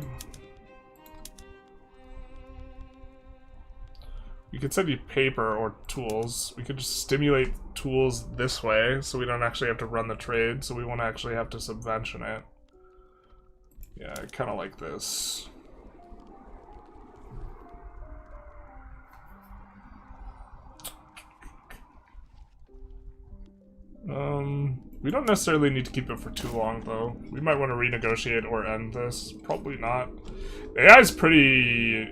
We could send you paper or tools. We could just stimulate tools this way, so we don't actually have to run the trade, so we won't actually have to subvention it. Yeah, I kind of like this. We don't necessarily need to keep it for too long, though. We might want to renegotiate or end this. Probably not. The AI is pretty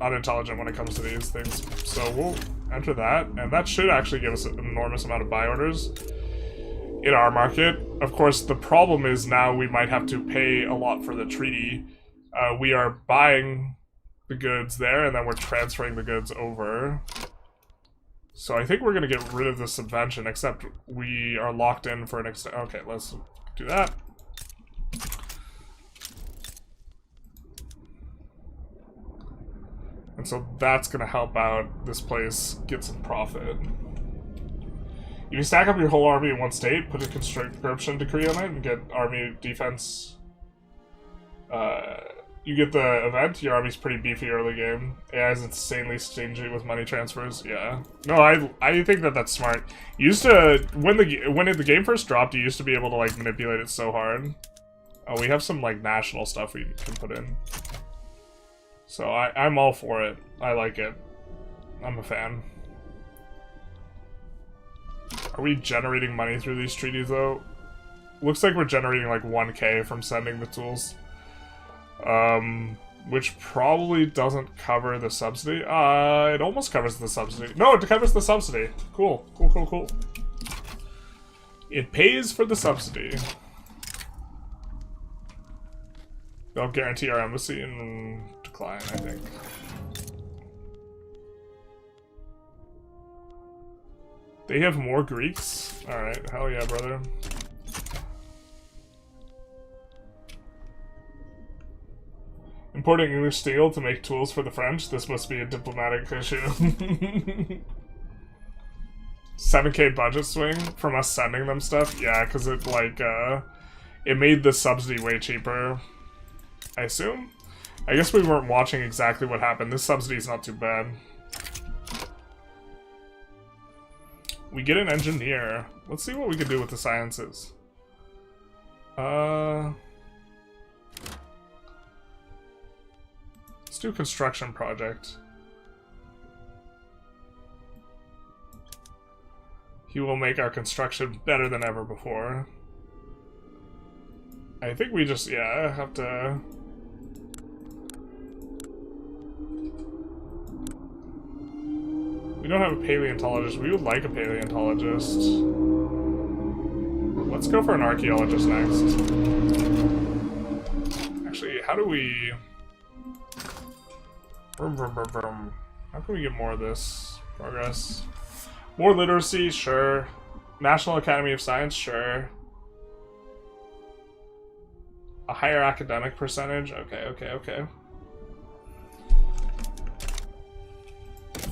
unintelligent when it comes to these things, so we'll enter that, and that should actually give us an enormous amount of buy orders in our market. Of course, the problem is now we might have to pay a lot for the treaty. We are buying the goods there, and then we're transferring the goods over. So I think we're going to get rid of the subvention, except we are locked in for an extent. Okay, let's do that. And so that's going to help out this place get some profit. If you stack up your whole army in one state, put a conscription decree on it, and get army defense. You get the event, your army's pretty beefy early game. AI is insanely stingy with money transfers. Yeah. No, I think that that's smart. You used to, when the game first dropped, you used to be able to like manipulate it so hard. Oh, we have some like national stuff we can put in. So I'm all for it. I like it. I'm a fan. Are we generating money through these treaties though? Looks like we're generating like 1K from sending the tools. Which probably doesn't cover the subsidy. It almost covers the subsidy. No, it covers the subsidy. Cool. It pays for the subsidy. They'll guarantee our embassy in decline, I think. They have more Greeks? Alright, hell yeah, brother. Importing English steel to make tools for the French? This must be a diplomatic issue. 7K budget swing from us sending them stuff? Yeah, because it, like, it made the subsidy way cheaper. I assume? I guess we weren't watching exactly what happened. This subsidy's not too bad. We get an engineer. Let's see what we can do with the sciences. Let's do a construction project. He will make our construction better than ever before. I think we just, yeah, have to... We don't have a paleontologist. We would like a paleontologist. Let's go for an archaeologist next. Actually, how do we... How can we get more of this progress? More literacy, sure. National Academy of Science, sure. A higher academic percentage? Okay, okay, okay.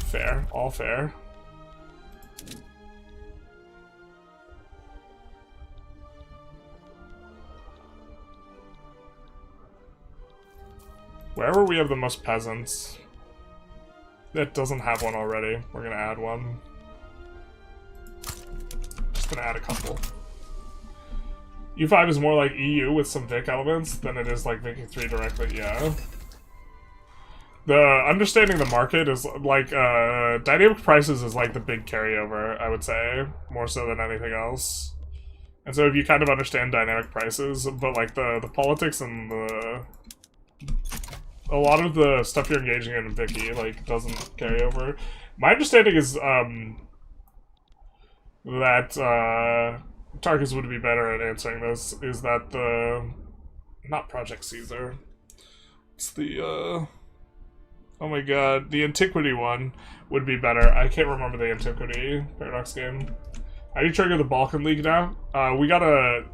Fair, all fair. Wherever we have the most peasants, that doesn't have one already, we're gonna add one. Just gonna add a couple. U5 is more like EU with some Vic elements than it is like Vic 3 directly, yeah. The understanding the market is like, dynamic prices is like the big carryover, I would say, more so than anything else. And so if you kind of understand dynamic prices, but like the politics and a lot of the stuff you're engaging in Vicky, like, doesn't carry over. My understanding is, that, Tarkus would be better at answering this, is that not Project Caesar. It's the, oh my god, the Antiquity one would be better. I can't remember the Antiquity Paradox game. How do you trigger the Balkan League now? We gotta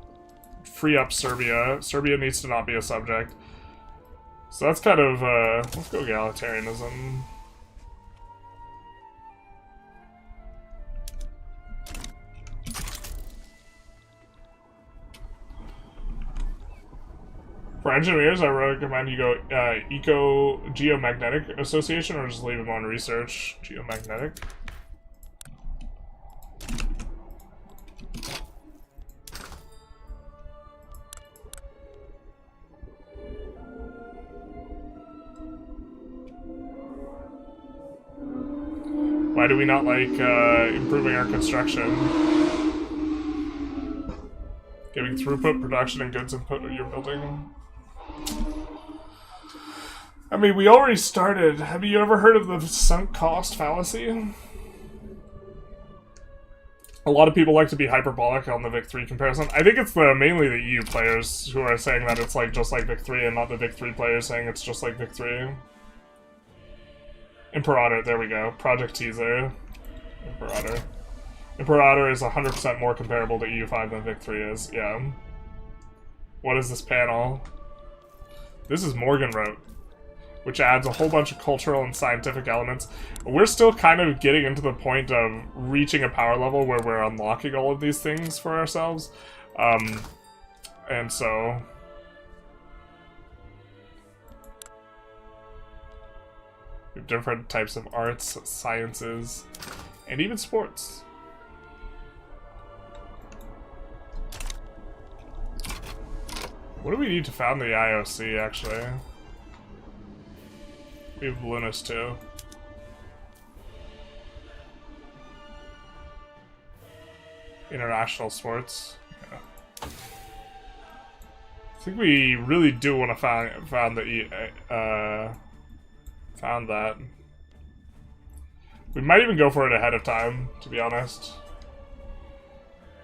free up Serbia. Serbia needs to not be a subject. So that's kind of, let's go egalitarianism. For engineers, I recommend you go Geomagnetic Association or just leave them on research. Geomagnetic. Why do we not like improving our construction? Giving throughput, production, and goods input you're building. I mean, we already started. Have you ever heard of the sunk cost fallacy? A lot of people like to be hyperbolic on the Vic 3 comparison. I think it's mainly the EU players who are saying that it's like just like Vic 3 and not the Vic 3 players saying it's just like Vic 3. Imperator, there we go. Project Teaser. Imperator. Imperator is 100% more comparable to EU5 than Vic 3 is, yeah. What is this panel? This is Morgenrote, which adds a whole bunch of cultural and scientific elements. We're still kind of getting into the point of reaching a power level where we're unlocking all of these things for ourselves. And so... we have different types of arts, sciences, and even sports. What do we need to found the IOC, actually? We have Lunas, too. International sports. Yeah. I think we really do want to found that. We might even go for it ahead of time, to be honest.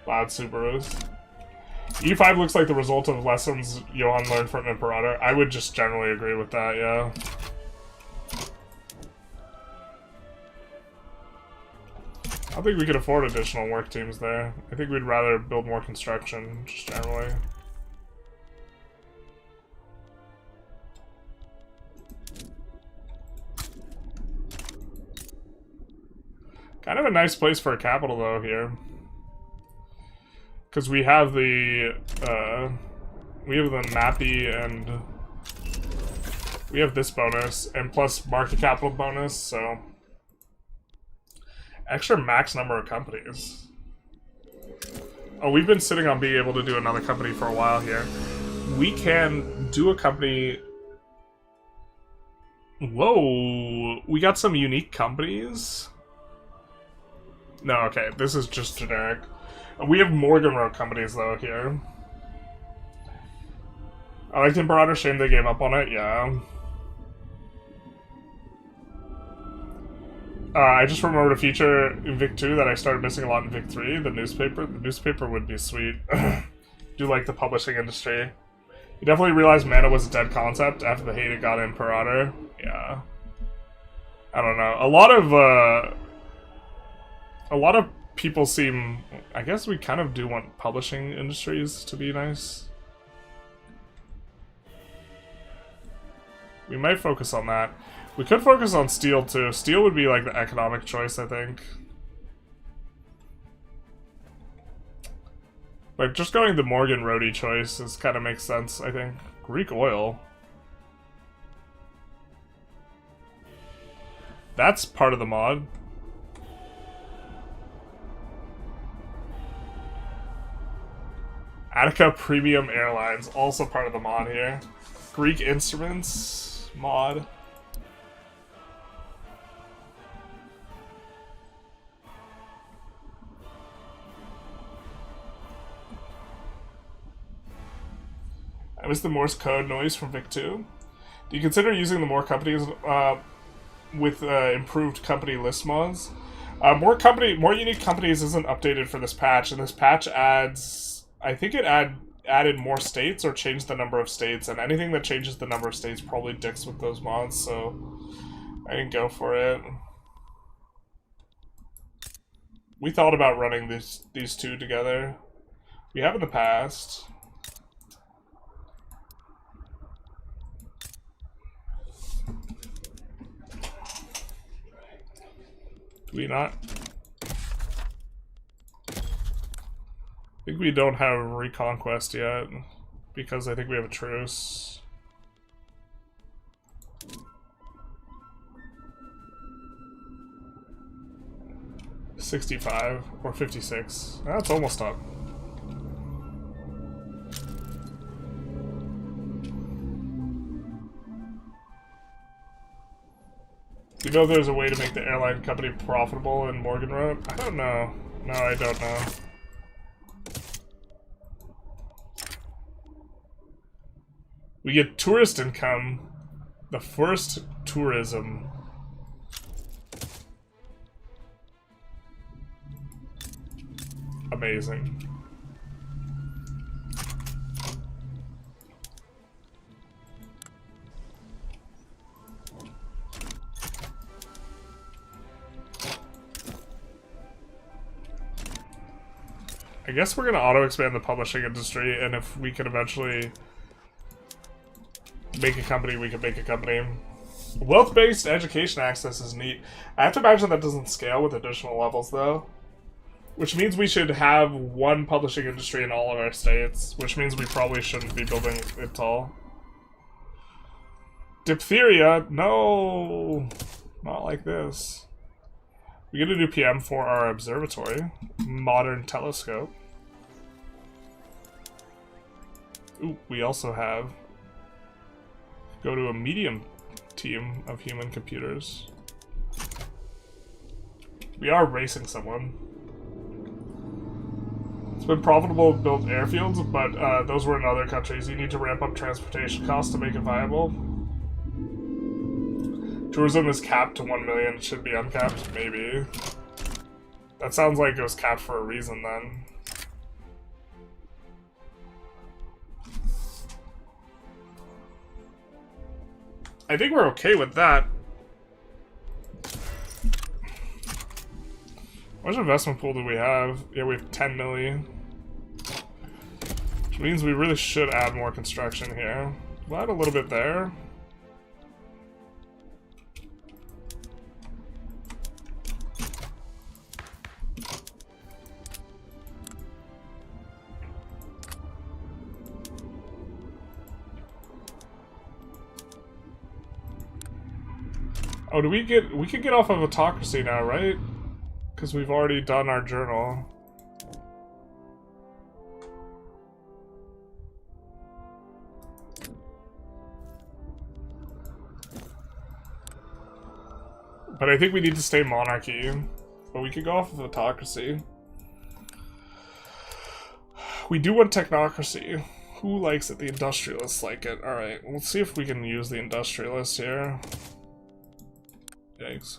Loud Subarus. E5 looks like the result of lessons Johann learned from Imperator. I would just generally agree with that, yeah. I don't think we could afford additional work teams there. I think we'd rather build more construction, just generally. Kind of a nice place for a capital, though, here. Because we have the Mappy, and we have this bonus, and plus market capital bonus, so... Extra max number of companies. Oh, we've been sitting on being able to do another company for a while here. We can do a company... Whoa! We got some unique companies? No, okay, this is just generic. We have Morgenrote companies, though, here. I liked Imperator, shame they gave up on it, yeah. I just remembered a feature in Vic 2 that I started missing a lot in Vic 3, the newspaper. The newspaper would be sweet. Do like the publishing industry. You definitely realized mana was a dead concept after the hate it got Imperator. Yeah. I don't know. A lot of people seem... I guess we kind of do want publishing industries to be nice. We might focus on that. We could focus on steel, too. Steel would be, like, the economic choice, I think. Like, just going the Morgenrote choice is kind of makes sense, I think. Greek oil. That's part of the mod. Attica Premium Airlines, also part of the mod here. Greek Instruments mod. I missed the Morse code noise from Vic 2. Do you consider using the more companies with improved company list mods? More unique companies isn't updated for this patch, and this patch adds... I think it added more states or changed the number of states, and anything that changes the number of states probably dicks with those mods, so I didn't go for it. We thought about running these two together. We have in the past. Do we not? I think we don't have Reconquest yet, because I think we have a truce. $65 or $56. That's almost up. Do you know if there's a way to make the airline company profitable in Morgenrote? I don't know. No, I don't know. We get tourist income. The first tourism. Amazing. I guess we're gonna auto-expand the publishing industry, and if we can eventually make a company, we can make a company. Wealth-based education access is neat. I have to imagine that doesn't scale with additional levels, though. Which means we should have one publishing industry in all of our states, which means we probably shouldn't be building it tall. Diphtheria? No! Not like this. We get a new PM for our observatory. Modern telescope. Ooh, we also have... Go to a medium team of human computers. We are racing someone. It's been profitable to build airfields, but those were in other countries. You need to ramp up transportation costs to make it viable. Tourism is capped to 1 million. It should be uncapped? Maybe. That sounds like it was capped for a reason, then. I think we're okay with that. How much investment pool do we have? Yeah, we have 10 million. Which means we really should add more construction here. We'll add a little bit there. Oh, we can get off of autocracy now, right? Because we've already done our journal. But I think we need to stay monarchy. But we could go off of autocracy. We do want technocracy. Who likes it? The industrialists like it. Alright, let's see if we can use the industrialists here. Yikes.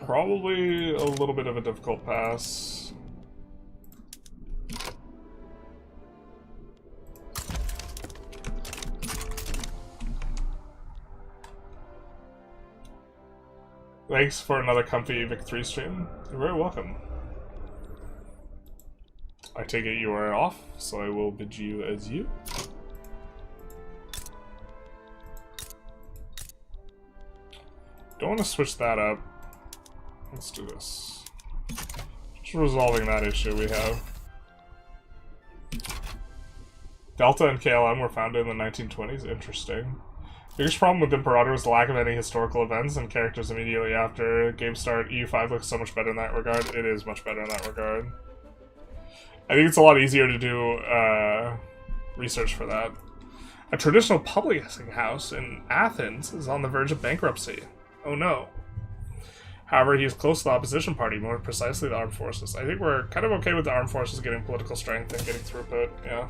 Probably a little bit of a difficult pass. Thanks for another comfy victory stream. You're very welcome. I take it you are off, so I will bid you adieu. Don't want to switch that up. Let's do this. Just resolving that issue we have. Delta and KLM were founded in the 1920s. Interesting. Biggest problem with Imperator was the lack of any historical events and characters immediately after game start. EU5 looks so much better in that regard. It is much better in that regard. I think it's a lot easier to do research for that. A traditional publishing house in Athens is on the verge of bankruptcy. Oh no. However, he is close to the opposition party, more precisely the armed forces. I think we're kind of okay with the armed forces getting political strength and getting throughput, yeah.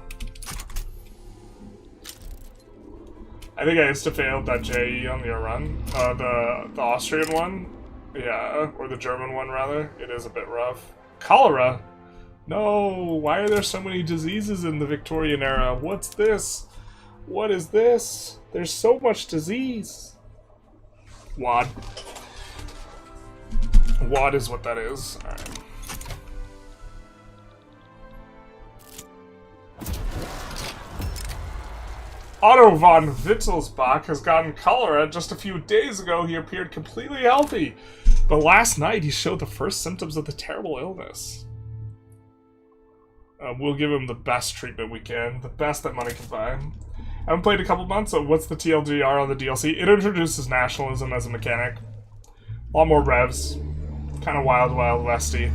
I think I insta-failed that JE on your run. The Austrian one? Yeah, or the German one, rather. It is a bit rough. Cholera? No, why are there so many diseases in the Victorian era? What's this? What is this? There's so much disease. WAD. WAD is what that is. Alright. Otto von Wittelsbach has gotten cholera. Just a few days ago, he appeared completely healthy. But last night, he showed the first symptoms of the terrible illness. We'll give him the best treatment we can. The best that money can buy. I haven't played a couple months, so what's the TLDR on the DLC? It introduces nationalism as a mechanic. A lot more revs. Kind of wild, wild westy.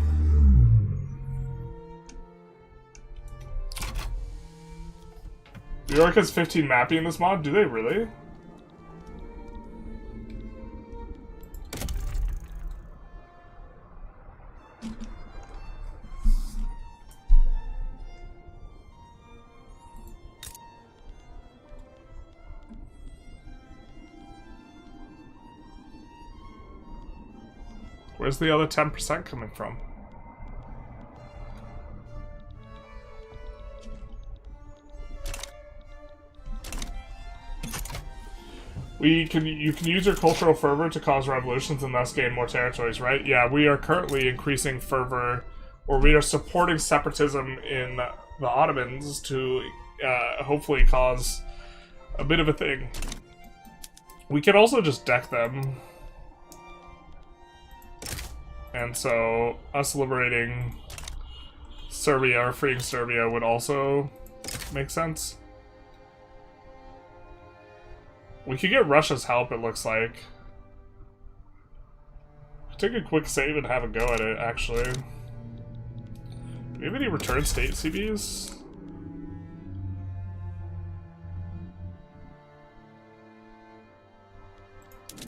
New York has 15 mapping in this mod? Do they really? Where's the other 10% coming from? You can use your cultural fervor to cause revolutions and thus gain more territories, right? Yeah, we are currently increasing fervor, or we are supporting separatism in the Ottomans to hopefully cause a bit of a thing. We can also just deck them. And so, us liberating Serbia or freeing Serbia would also make sense. We could get Russia's help, it looks like. Take a quick save and have a go at it, actually. Do we have any return state CBs?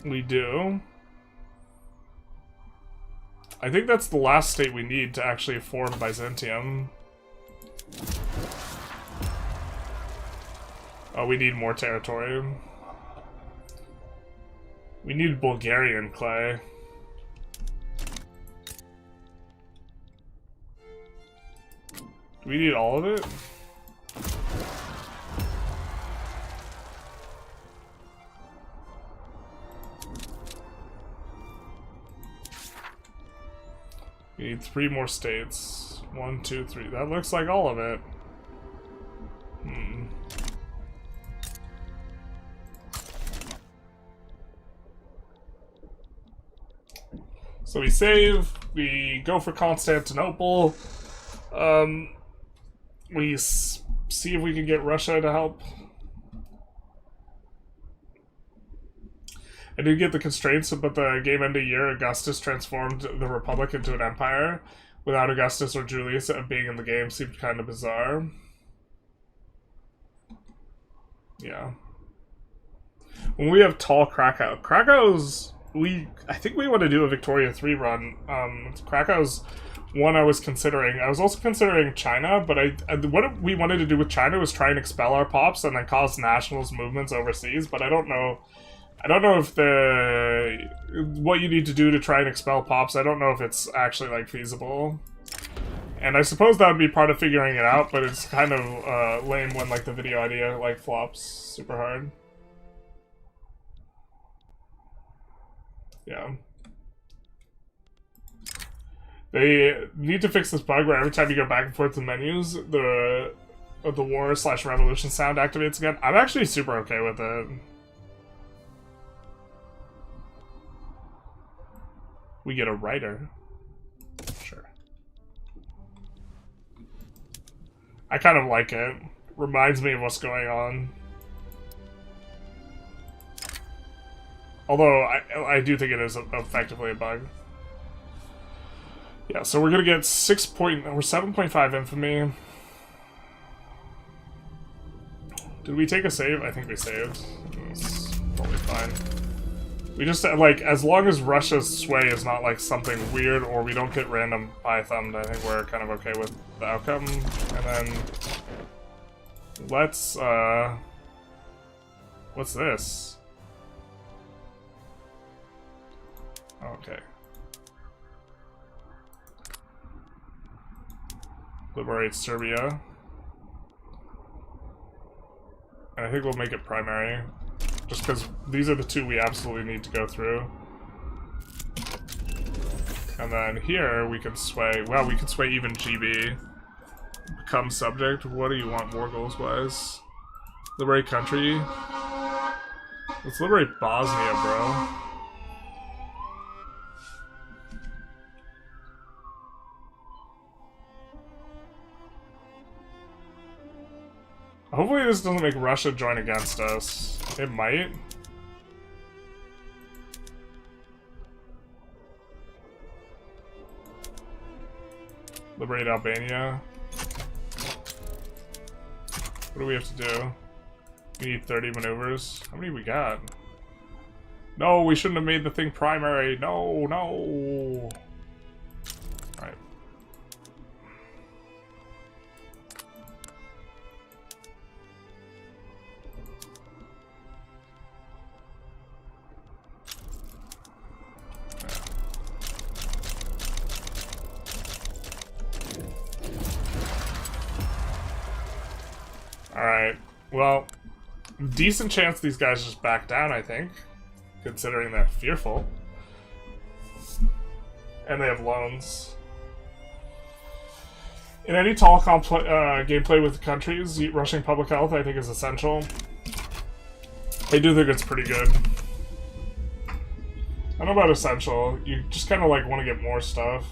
We do. I think that's the last state we need to actually form Byzantium. Oh, we need more territory. We need Bulgarian clay. We need all of it? We need 3 more states. 1, 2, 3. That looks like all of it. So we save, we go for Constantinople, we see if we can get Russia to help. I did get the constraints, but the game ended a year. Augustus transformed the Republic into an empire. Without Augustus or Julius being in the game seemed kind of bizarre. Yeah. When we have tall Krakow's... I think we want to do a Victoria 3 run. Krakow's one I was considering. I was also considering China, but what we wanted to do with China was try and expel our pops and then cause nationalist movements overseas, but I don't know if what you need to do to try and expel pops, I don't know if it's actually, like, feasible. And I suppose that would be part of figuring it out, but it's kind of lame when, like, the video idea, like, flops super hard. Yeah. They need to fix this bug where every time you go back and forth to menus, the war/revolution sound activates again. I'm actually super okay with it. We get a writer. Sure. I kind of like it. Reminds me of what's going on. Although, I do think it is effectively a bug. Yeah, so we're gonna get 7.5 infamy. Did we take a save? I think we saved. That's probably fine. We just, like, as long as Russia's sway is not, like, something weird or we don't get random pie-thumbed, I think we're kind of okay with the outcome. And then... let's, what's this? Okay. Liberate Serbia. And I think we'll make it primary. Just because these are the 2 we absolutely need to go through. And then here we can sway... well, we can sway even GB. Become subject. What do you want war goals wise? Liberate country. Let's liberate Bosnia, bro. Hopefully this doesn't make Russia join against us. It might. Liberate Albania. What do we have to do? We need 30 maneuvers. How many we got? No, we shouldn't have made the thing primary. No, no. Alright. Alright, well, decent chance these guys just back down, I think, considering they're fearful. And they have loans. In any tall gameplay with countries, rushing public health, I think, is essential. I do think it's pretty good. I don't know about essential, you just kind of, like, want to get more stuff.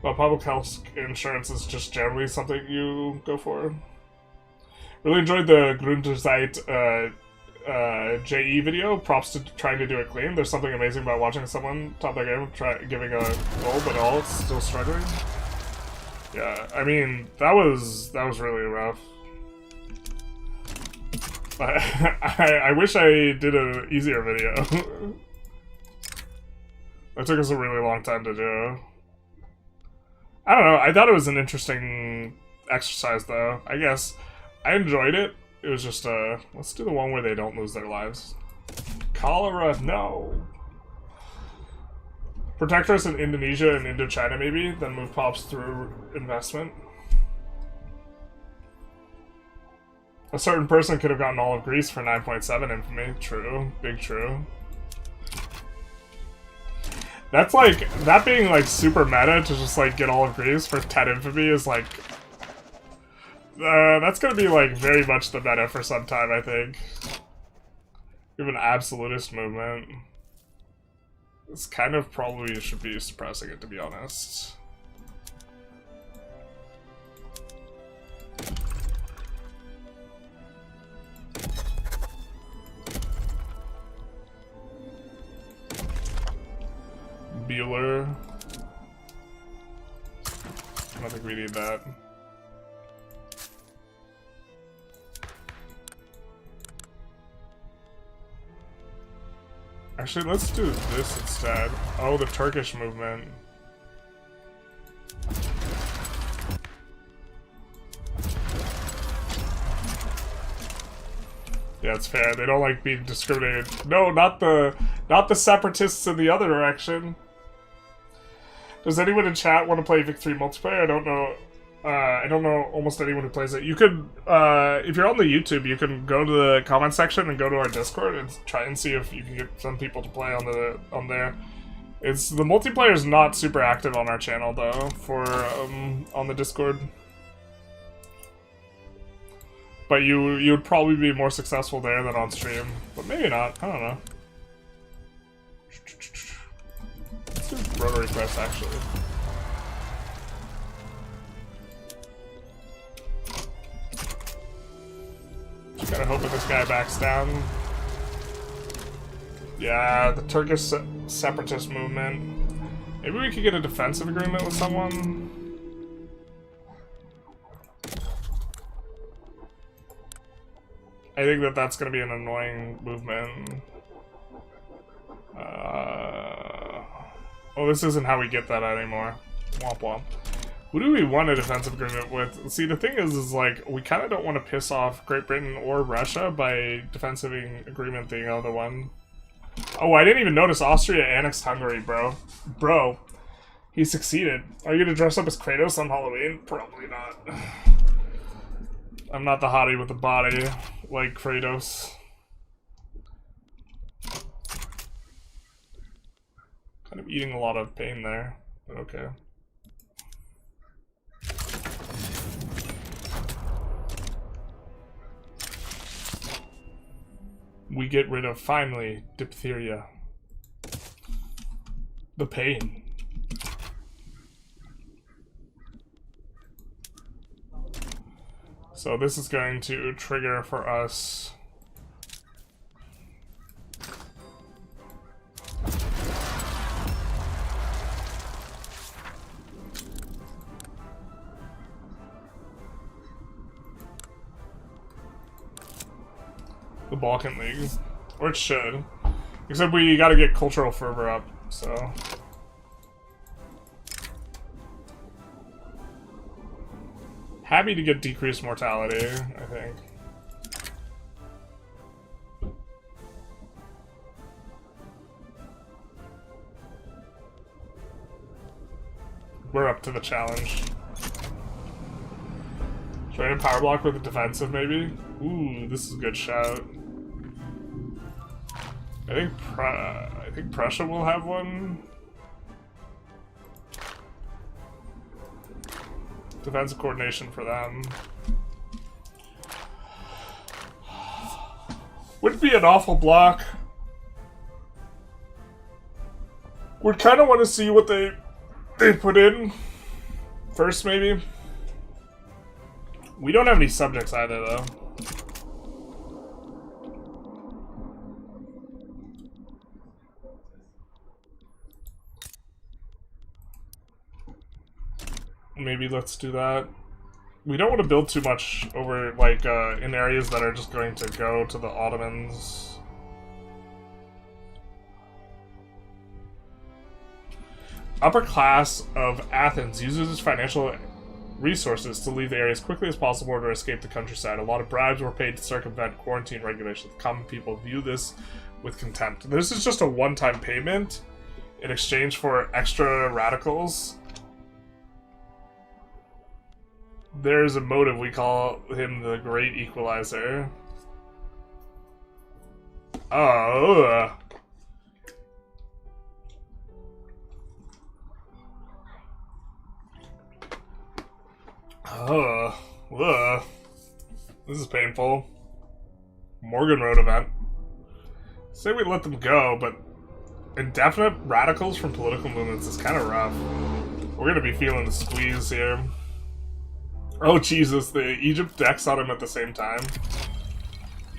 But public health insurance is just generally something you go for. Really enjoyed the Grunderzeit JE video. Props to trying to do it clean. There's something amazing about watching someone top their game, giving a goal, but all still struggling. Yeah, I mean, that was really rough. I wish I did an easier video. That took us a really long time to do. I don't know, I thought it was an interesting exercise, though. I guess I enjoyed it. It was just, let's do the one where they don't lose their lives. Cholera, no. Protectorate in Indonesia and Indochina maybe, then move pops through investment. A certain person could have gotten all of Greece for 9.7 infamy. True. Big true. That's like, that being like super meta to just like get all of Greece for 10 infamy is like... that's gonna be like very much the meta for some time, I think. We have an absolutist movement. It's kind of probably should be suppressing it, to be honest. Bueller. I don't think we need that. Actually, let's do this instead. Oh, the Turkish movement. Yeah, it's fair. They don't like being discriminated. No, not the separatists in the other direction. Does anyone in chat want to play Vic3 multiplayer? I don't know. I don't know almost anyone who plays it. You could, if you're on the YouTube, you can go to the comment section and go to our Discord and try and see if you can get some people to play on there. It's the multiplayer is not super active on our channel though for on the Discord. But you would probably be more successful there than on stream, but maybe not. I don't know. Let's do rotary press actually. Just kinda hoping this guy backs down. Yeah, the Turkish separatist movement. Maybe we could get a defensive agreement with someone. I think that's going to be an annoying movement. Oh, this isn't how we get that anymore. Womp womp. Who do we want a defensive agreement with? See, the thing is like, we kind of don't want to piss off Great Britain or Russia by defensive agreement the other one. Oh, I didn't even notice Austria annexed Hungary, bro. Bro, he succeeded. Are you going to dress up as Kratos on Halloween? Probably not. I'm not the hottie with the body, like Kratos. Kind of eating a lot of pain there, but okay. We get rid of, finally, diphtheria. The pain. So this is going to trigger for us the Balkan League, or it should, except we gotta get cultural fervor up, so. Happy to get decreased mortality, I think. We're up to the challenge. Should I power block with a defensive, maybe? Ooh, this is a good shout. I think Prussia will have one. Defensive coordination for them. Wouldn't be an awful block. Would kind of want to see what they put in first, maybe. We don't have any subjects either, though. Maybe let's do that. We don't want to build too much over, like, in areas that are just going to go to the Ottomans. Upper class of Athens uses its financial resources to leave the area as quickly as possible or to escape the countryside. A lot of bribes were paid to circumvent quarantine regulations. The common people view this with contempt. This is just a one-time payment. in exchange for extra radicals. There's a motive, we call him the Great Equalizer. Oh, this is painful. Morgenrote event. Say we let them go, but indefinite radicals from political movements is kind of rough. We're gonna be feeling the squeeze here. Oh Jesus, the Egypt decks on him at the same time.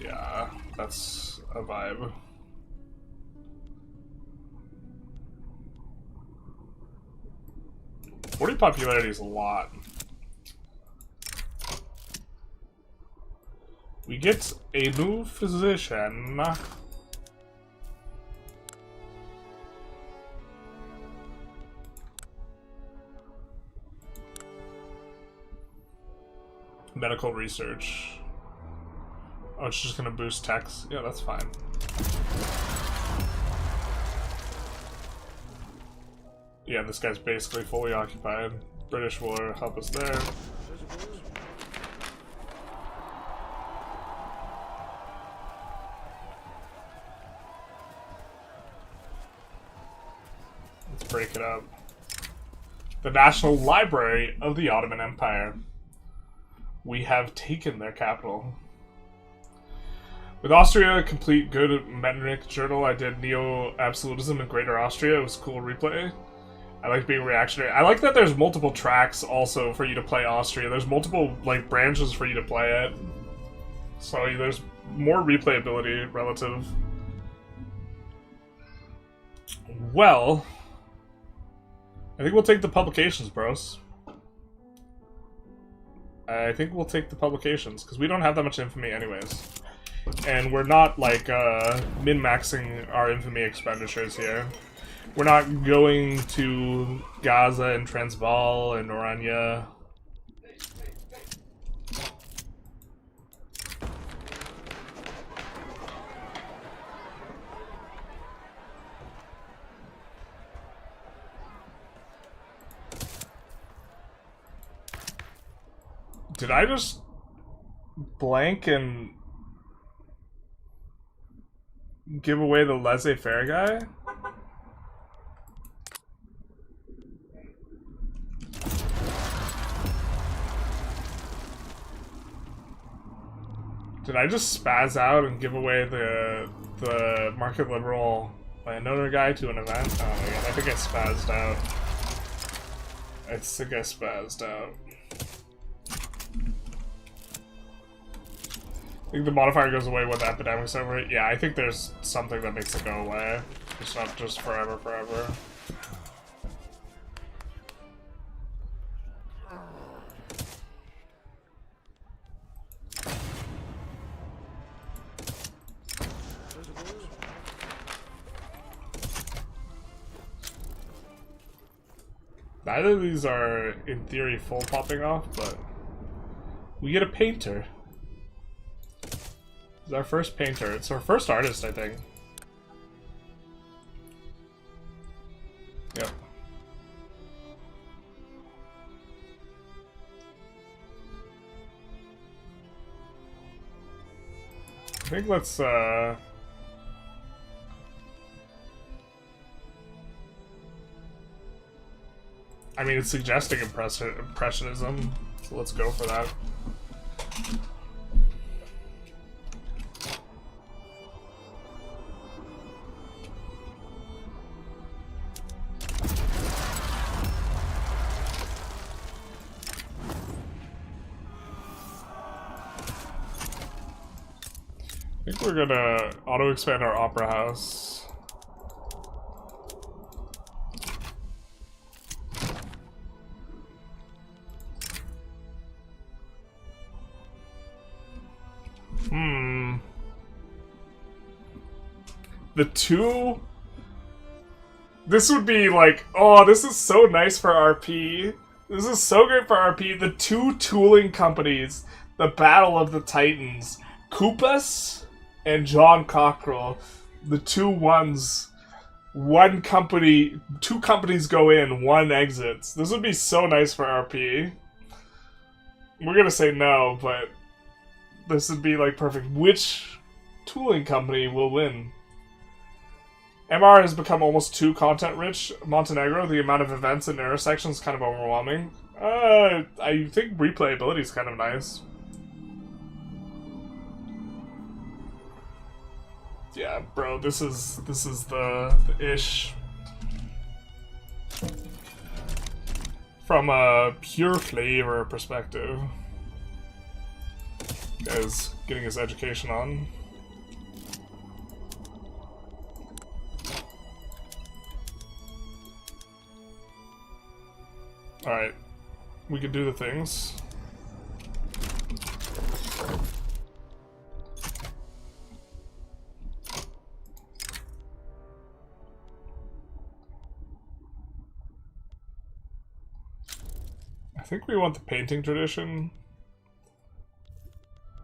Yeah, that's a vibe. .40 popularity is a lot. We get a new physician. Medical research. Oh, it's just gonna boost techs. Yeah, that's fine. Yeah, this guy's basically fully occupied. British will help us there. Let's break it up. The National Library of the Ottoman Empire. We have taken their capital. With Austria, complete good Metternich journal. I did Neo-Absolutism in Greater Austria. It was a cool replay. I like being reactionary. I like that there's multiple tracks also for you to play Austria. There's multiple like branches for you to play it. So there's more replayability relative. Well, I think we'll take the publications, bros. I think we'll take the publications, because we don't have that much infamy anyways. And we're not, like, min-maxing our infamy expenditures here. We're not going to Gaza and Transvaal and Orania. Did I just blank and give away the laissez-faire guy? Did I just spaz out and give away the market liberal landowner guy to an event? Oh my god, I think I spazzed out. I think I spazzed out. I think the modifier goes away when the epidemic's over it. Yeah, I think there's something that makes it go away. It's not just forever. Neither of these are, in theory, full popping off, but we get a painter. It's our first painter. It's our first artist, I think. Yep. I think let's, I mean, it's suggesting Impressionism, so let's go for that. I think we're gonna auto-expand our opera house. The two... This would be like, oh, this is so nice for RP. This is so great for RP. The two tooling companies, the Battle of the Titans, Koopas and John Cockrell, the two ones one company, two companies go in, one exits. This would be so nice for RP. We're gonna say no, but this would be like perfect. Which tooling company will win? MR has become almost too content-rich. Montenegro, the amount of events and intersections is kind of overwhelming. I think replayability is kind of nice. Yeah, bro, this is the ish. From a pure flavor perspective. Guy's getting his education on. Alright. We can do the things. I think we want the painting tradition.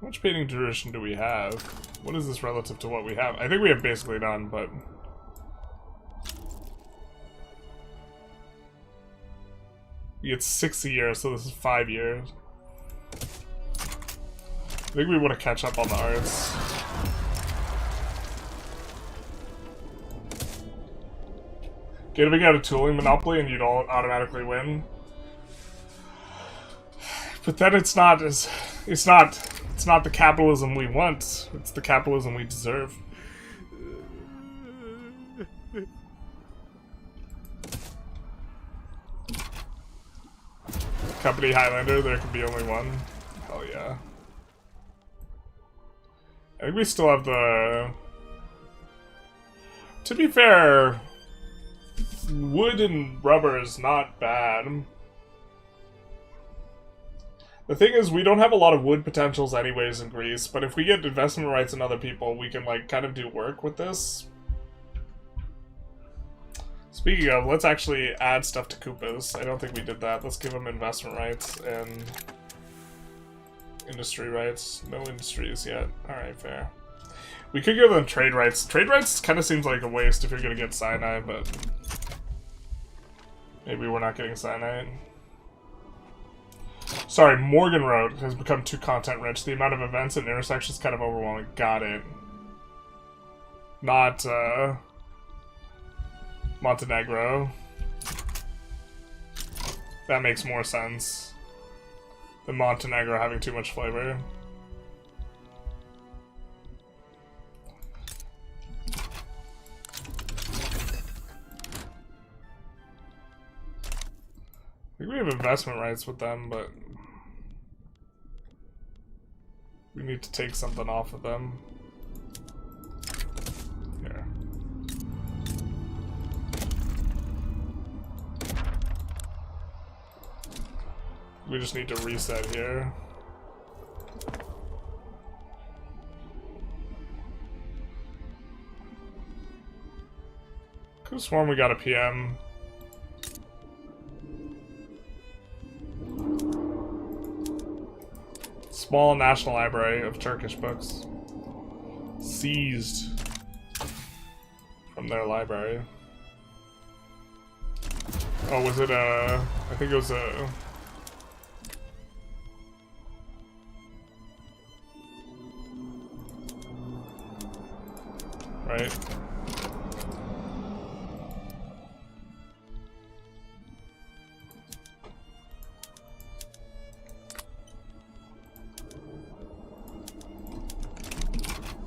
How much painting tradition do we have? What is this relative to what we have? I think we have basically none, but... we get 6 a year, so this is 5 years. I think we want to catch up on the arts. Giving out a tooling monopoly and you'd all automatically win. But then it's not the capitalism we want. It's the capitalism we deserve. Company Highlander, there can be only one. Hell yeah. I think we still have the... To be fair, wood and rubber is not bad. The thing is, we don't have a lot of wood potentials anyways in Greece, but if we get investment rights in other people, we can, like, kind of do work with this. Speaking of, let's actually add stuff to Koopas. I don't think we did that. Let's give them investment rights and industry rights. No industries yet. Alright, fair. We could give them trade rights. Trade rights kind of seems like a waste if you're going to get cyanide, but maybe we're not getting cyanide. Sorry, Morgenrote has become too content-rich. The amount of events and intersections is kind of overwhelming. Got it. Not, Montenegro. That makes more sense than Montenegro having too much flavor. I think we have investment rights with them, but we need to take something off of them. Here. We just need to reset here. Could have sworn we got a PM. Small National Library of Turkish books. Seized from their library. Oh, was it a... I think it was a... Right?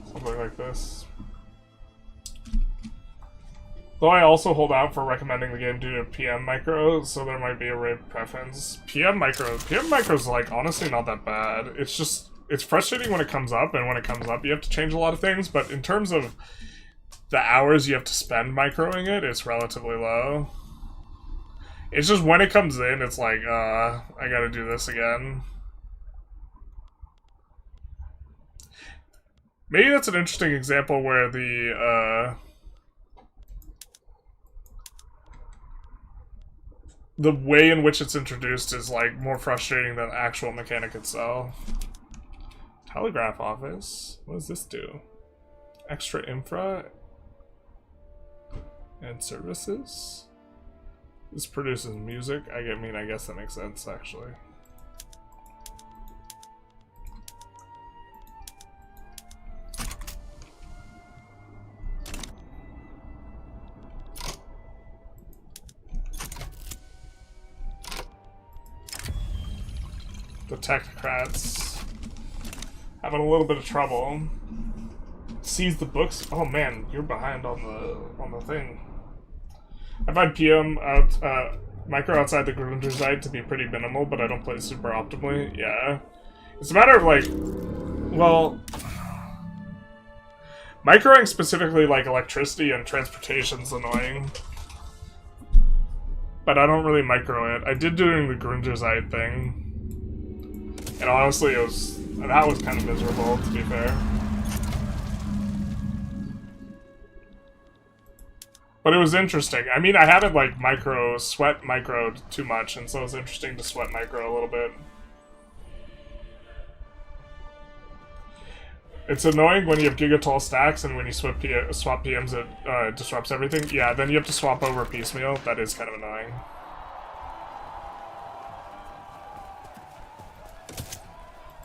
Something like this. Though I also hold out for recommending the game due to PM micro, so there might be a rate preference. PM micro's like honestly not that bad. It's just, it's frustrating when it comes up, and when it comes up you have to change a lot of things, but in terms of the hours you have to spend microing it, it's relatively low. It's just when it comes in, it's like, I gotta do this again. Maybe that's an interesting example where the way in which it's introduced is like more frustrating than the actual mechanic itself. Telegraph office? What does this do? Extra infra? And services? This produces music. I mean, I guess that makes sense, actually. The technocrats having a little bit of trouble. Seize the books. Oh man, you're behind on the thing. I find PM micro outside the Grunderzeit to be pretty minimal, but I don't play super optimally. Yeah, it's a matter of like, well, microing specifically like electricity and transportation's annoying, but I don't really micro it. I did during the Grunderzeit thing. And honestly, that was kind of miserable, to be fair. But it was interesting. I mean, I haven't like sweat microed too much, and so it was interesting to sweat micro a little bit. It's annoying when you have gigatall stacks, and when you swap PMs, it disrupts everything. Yeah, then you have to swap over piecemeal. That is kind of annoying.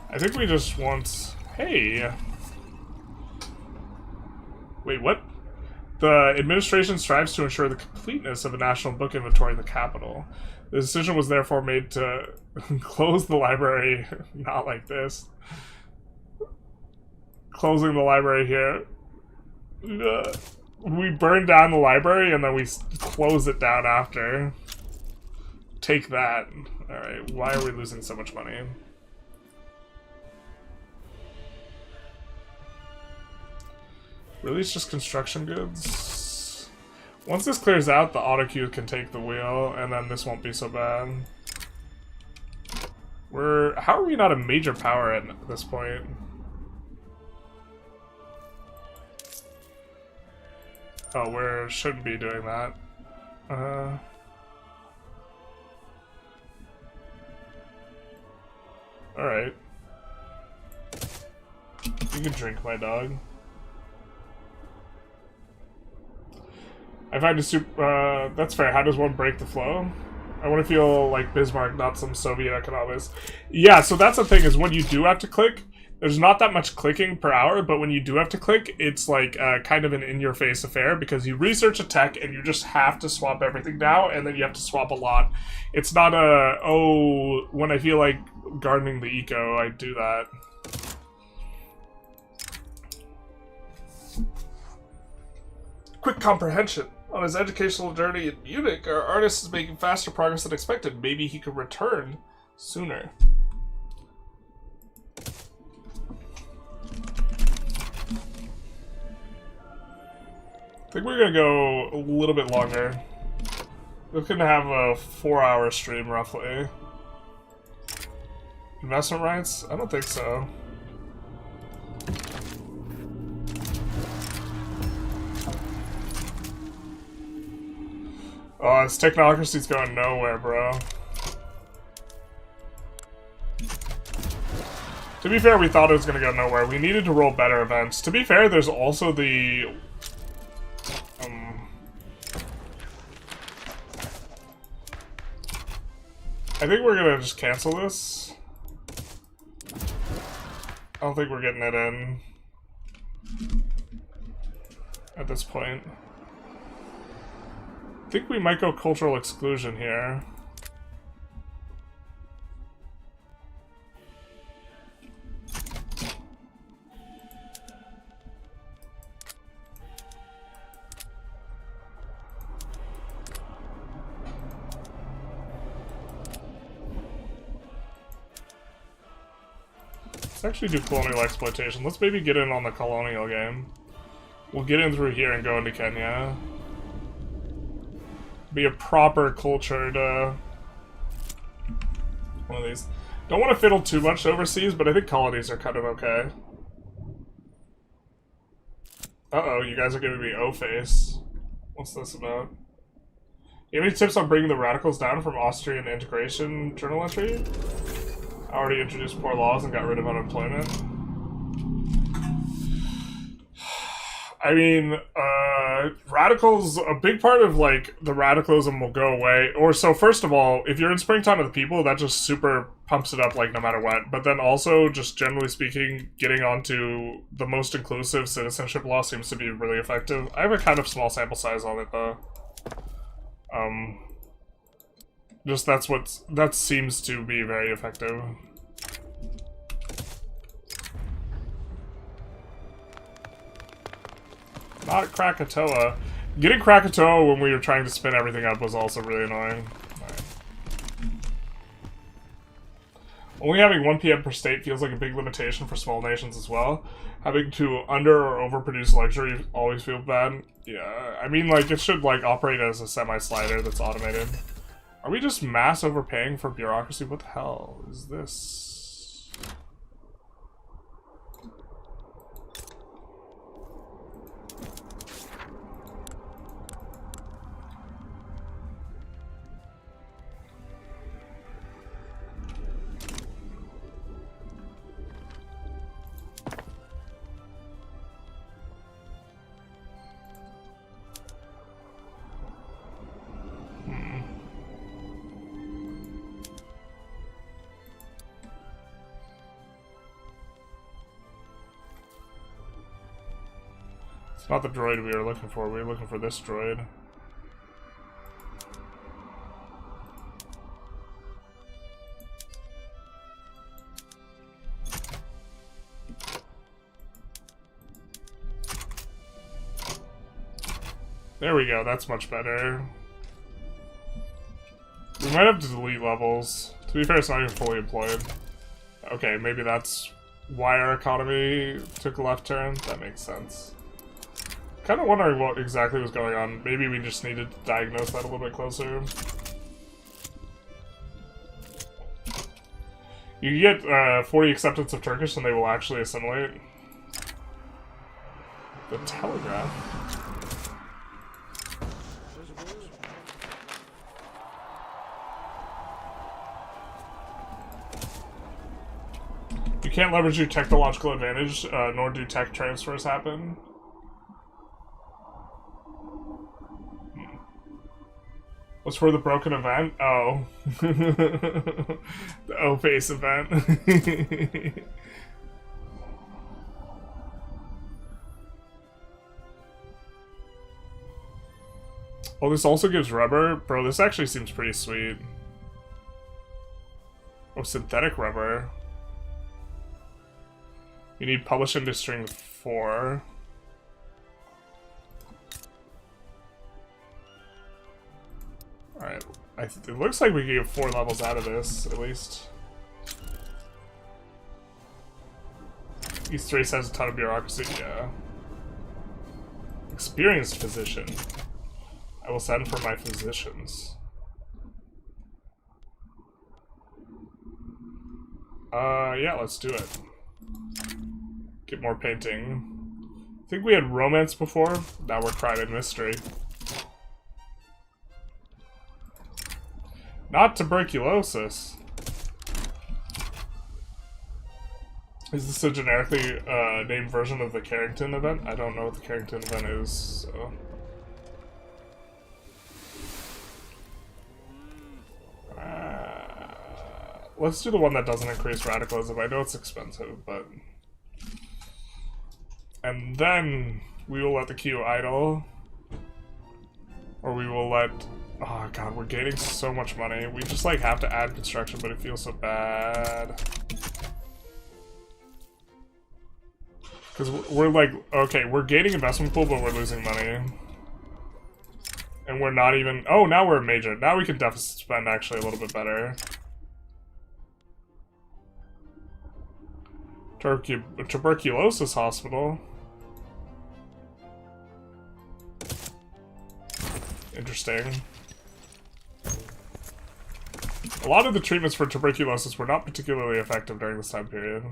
I think we just want... Hey! Wait, what? The administration strives to ensure the completeness of a national book inventory in the capital. The decision was therefore made to close the library, not like this. Closing the library here. We burned down the library and then we close it down after. Take that. Alright, why are we losing so much money? Really, it's just construction goods. Once this clears out, the auto queue can take the wheel, and then this won't be so bad. How are we not a major power at this point? Oh, we shouldn't be doing that. Alright. You can drink, my dog. I find a that's fair. How does one break the flow? I want to feel like Bismarck, not some Soviet economist. Yeah, so that's the thing, is when you do have to click, there's not that much clicking per hour, but when you do have to click, it's like kind of an in-your-face affair, because you research a tech and you just have to swap everything now, and then you have to swap a lot. It's not a, oh, when I feel like gardening the eco, I do that. Quick comprehension. On his educational journey in Munich, our artist is making faster progress than expected. Maybe he could return sooner. I think we're gonna go a little bit longer. We're gonna have a 4-hour stream, roughly. Investment rights? I don't think so. Oh, this technocracy's going nowhere, bro. To be fair, we thought it was gonna go nowhere. We needed to roll better events. To be fair, there's also the... I think we're gonna just cancel this. I don't think we're getting it in at this point. I think we might go cultural exclusion here. Let's actually do colonial exploitation. Let's maybe get in on the colonial game. We'll get in through here and go into Kenya. Be a proper cultured one of these. Don't want to fiddle too much overseas, but I think colonies are kind of okay. Uh-oh, you guys are giving me O-face. What's this about? You have any tips on bringing the radicals down from Austrian integration journal entry? I already introduced poor laws and got rid of unemployment. I mean, radicals, a big part of, like, the radicalism will go away. Or, so, first of all, if you're in Springtime of the People, that just super pumps it up, like, no matter what. But then also, just generally speaking, getting onto the most inclusive citizenship law seems to be really effective. I have a kind of small sample size on it, though. Just that seems to be very effective. Not Krakatoa. Getting Krakatoa when we were trying to spin everything up was also really annoying. Right. Only having 1 PM per state feels like a big limitation for small nations as well. Having to under or overproduce luxury always feels bad. Yeah, I mean, like, it should, like, operate as a semi-slider that's automated. Are we just mass overpaying for bureaucracy? What the hell is this? It's not the droid we were looking for. We were looking for this droid. There we go. That's much better. We might have to delete levels. To be fair, it's not even fully employed. Okay, maybe that's why our economy took a left turn. That makes sense. Kind of wondering what exactly was going on. Maybe we just needed to diagnose that a little bit closer. You get 40 acceptance of Turkish and they will actually assimilate. The Telegraph? You can't leverage your technological advantage, nor do tech transfers happen. What's for the broken event? Oh. The O-Face event. Oh, this also gives rubber? Bro, this actually seems pretty sweet. Oh, synthetic rubber. You need publish into string 4. Alright, it looks like we can get 4 levels out of this, at least. East race has a ton of bureaucracy, yeah. Experienced physician. I will send for my physicians. Yeah, let's do it. Get more painting. I think we had romance before, now we're crime and mystery. Not tuberculosis. Is this a generically named version of the Carrington event? I don't know what the Carrington event is, so... let's do the one that doesn't increase radicalism. I know it's expensive, but... And then we will let the queue idle. Or we will let... Oh god, we're gaining so much money. We just like have to add construction, but it feels so bad. Because we're like, okay, we're gaining investment pool, but we're losing money. And we're not even, oh, now we're a major. Now we can deficit spend actually a little bit better. Tuberculosis hospital. Interesting. A lot of the treatments for tuberculosis were not particularly effective during this time period.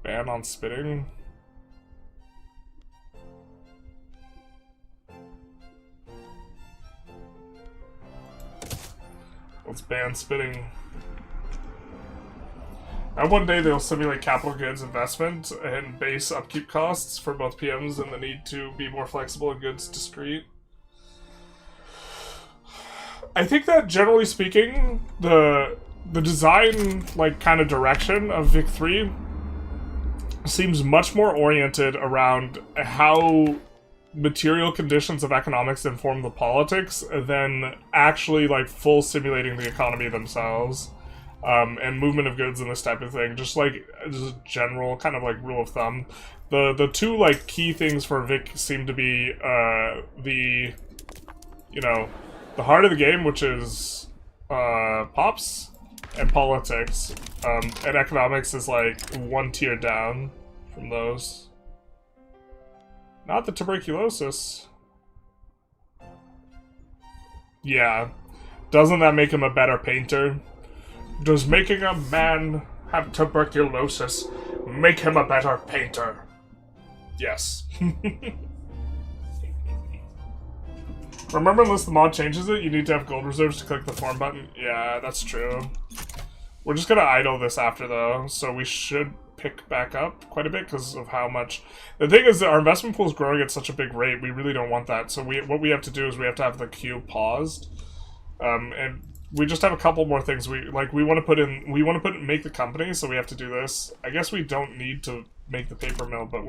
Ban on spitting. Let's ban spitting. And one day they'll simulate capital goods investment and base upkeep costs for both PMs and the need to be more flexible and goods discrete. I think that generally speaking, the design like kind of direction of Vic 3 seems much more oriented around how material conditions of economics inform the politics than actually like full simulating the economy themselves. And movement of goods and this type of thing, just a general kind of like rule of thumb. The two like key things for Vic seem to be the heart of the game, which is pops and politics, and economics is like one tier down from those. Not the tuberculosis. Yeah, doesn't that make him a better painter? Does making a man have tuberculosis make him a better painter? Yes. Remember, unless the mod changes it, you need to have gold reserves to click the form button? Yeah, that's true. We're just gonna idle this after, though, so we should pick back up quite a bit because of how much... The thing is that our investment pool is growing at such a big rate, we really don't want that. So what we have to do is we have to have the queue paused. And we just have a couple more things we want to put in. We want to make the company, so we have to do this. I guess we don't need to make the paper mill, but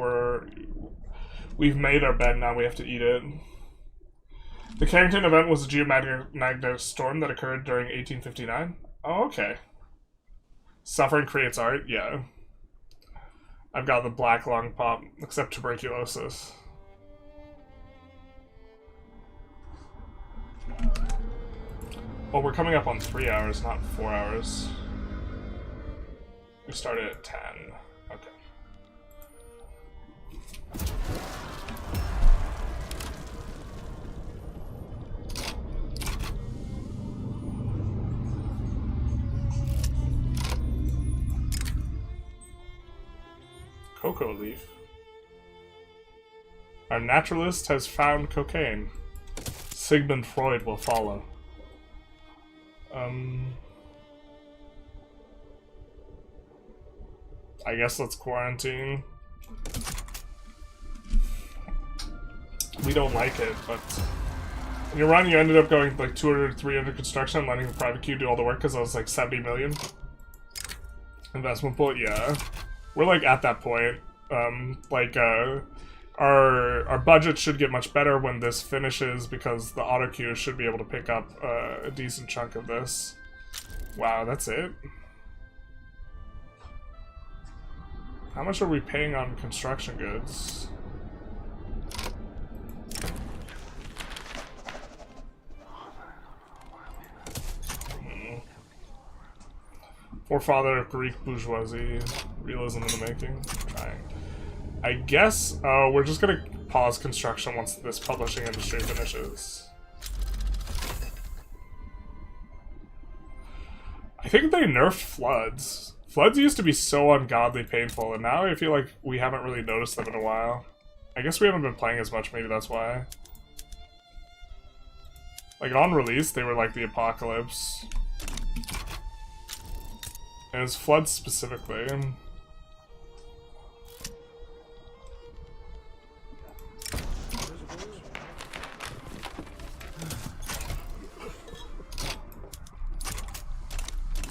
we've made our bed, now we have to eat it. The Carrington event was a geomagnetic storm that occurred during 1859. Oh, okay. Suffering creates art, yeah. I've got the black lung pop, except tuberculosis. Well, we're coming up on 3 hours, not 4 hours. We started at 10. Okay. Cocoa leaf. Our naturalist has found cocaine. Sigmund Freud will follow. I guess let's quarantine. We don't like it, but in your run you ended up going like 200 300 construction and letting the private queue do all the work because I was like 70 million. Investment pool, yeah. We're like at that point. Our budget should get much better when this finishes because the auto queue should be able to pick up a decent chunk of this. Wow, that's it? How much are we paying on construction goods? Forefather of Greek bourgeoisie. Realism in the making. Trying. I guess we're just gonna pause construction once this publishing industry finishes. I think they nerfed floods. Floods used to be so ungodly painful, and now I feel like we haven't really noticed them in a while. I guess we haven't been playing as much, maybe that's why. Like, on release, they were like the apocalypse. And it was floods specifically.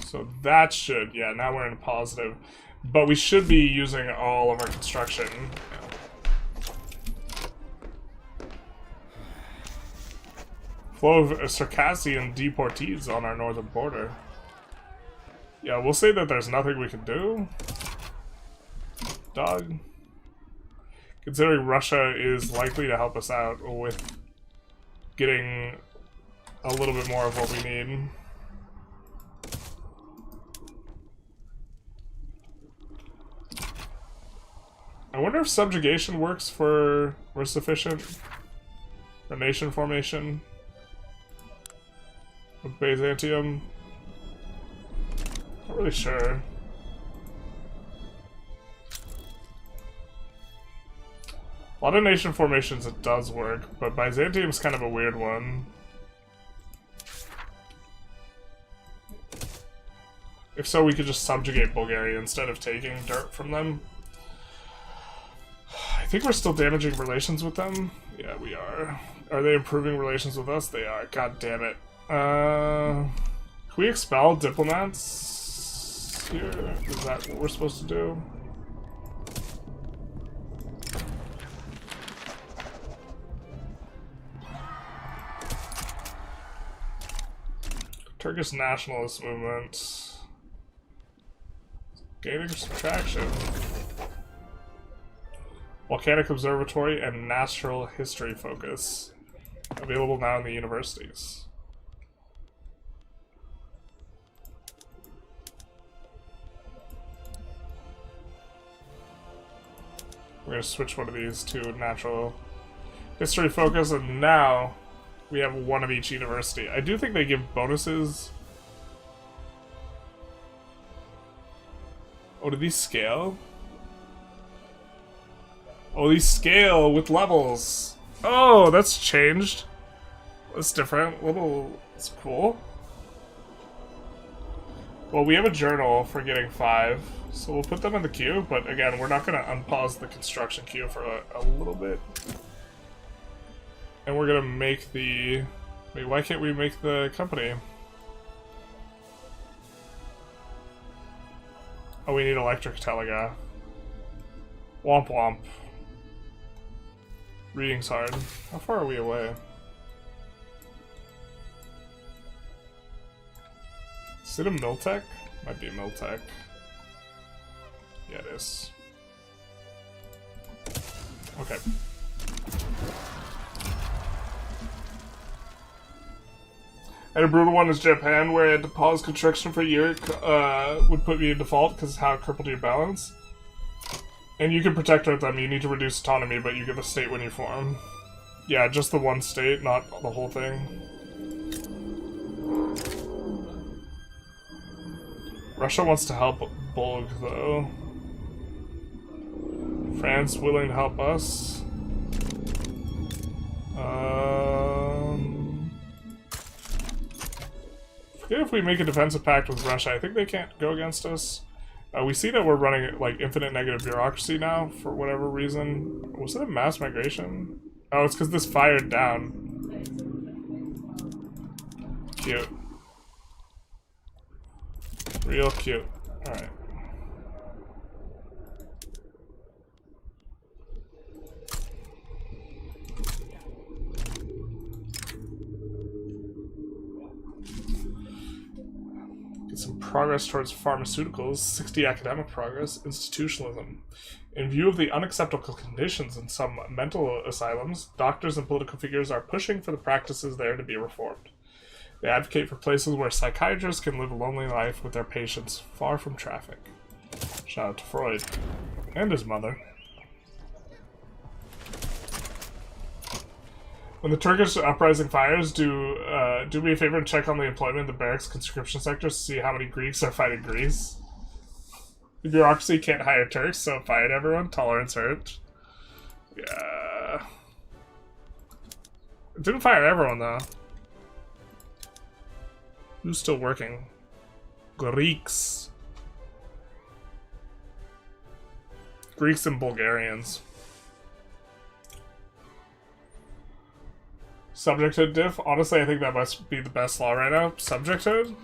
So that should, yeah, now we're in a positive. But we should be using all of our construction. Flow of Circassian deportees on our northern border. Yeah, we'll say that there's nothing we can do. Dog. Considering Russia is likely to help us out with getting a little bit more of what we need. I wonder if subjugation works for sufficient for nation formation with Byzantium. Not really sure. A lot of nation formations it does work, but Byzantium's kind of a weird one. If so, we could just subjugate Bulgaria instead of taking dirt from them. I think we're still damaging relations with them. Yeah, we are. Are they improving relations with us? They are. God damn it. Can we expel diplomats here? Is that what we're supposed to do? Turkish nationalist movement. Gaining some traction. Volcanic Observatory and Natural History Focus. Available now in the universities. We're going to switch one of these to Natural History Focus, and now we have one of each university. I do think they give bonuses. Oh, do these scale? Oh, these scale with levels. Oh, that's changed. That's different. It's cool. Well, we have a journal for getting 5, so we'll put them in the queue, but again, we're not going to unpause the construction queue for a little bit. And we're going to make the... Wait, why can't we make the company? Oh, we need electric telegraph. Womp womp. Reading's hard. How far are we away? Is it a Miltech? Might be a Miltech. Yeah, it is. Okay. And a brutal one is Japan, where I had to pause construction for a year. Would put me in default because of how it crippled your balance. And you can protect with them. You need to reduce autonomy, but you get the state when you form. Yeah, just the one state, not the whole thing. Russia wants to help Bulg, though. France willing to help us. Forget if we make a defensive pact with Russia. I think they can't go against us. We see that we're running like infinite negative bureaucracy now for whatever reason. Was it a mass migration? Oh, it's because this fired down. Cute. Real cute. Alright. Some progress towards pharmaceuticals, 60 academic progress, institutionalism. In view of the unacceptable conditions in some mental asylums, doctors and political figures are pushing for the practices there to be reformed. They advocate for places where psychiatrists can live a lonely life with their patients far from traffic. Shout out to Freud. And his mother. When the Turkish uprising fires, do me a favor and check on the employment in the barracks conscription sectors to see how many Greeks are fighting Greece. The bureaucracy can't hire Turks, so it fired everyone. Tolerance hurt. Yeah. It didn't fire everyone, though. Who's still working? Greeks. Greeks and Bulgarians. Subjecthood diff? Honestly, I think that must be the best law right now. Subjecthood?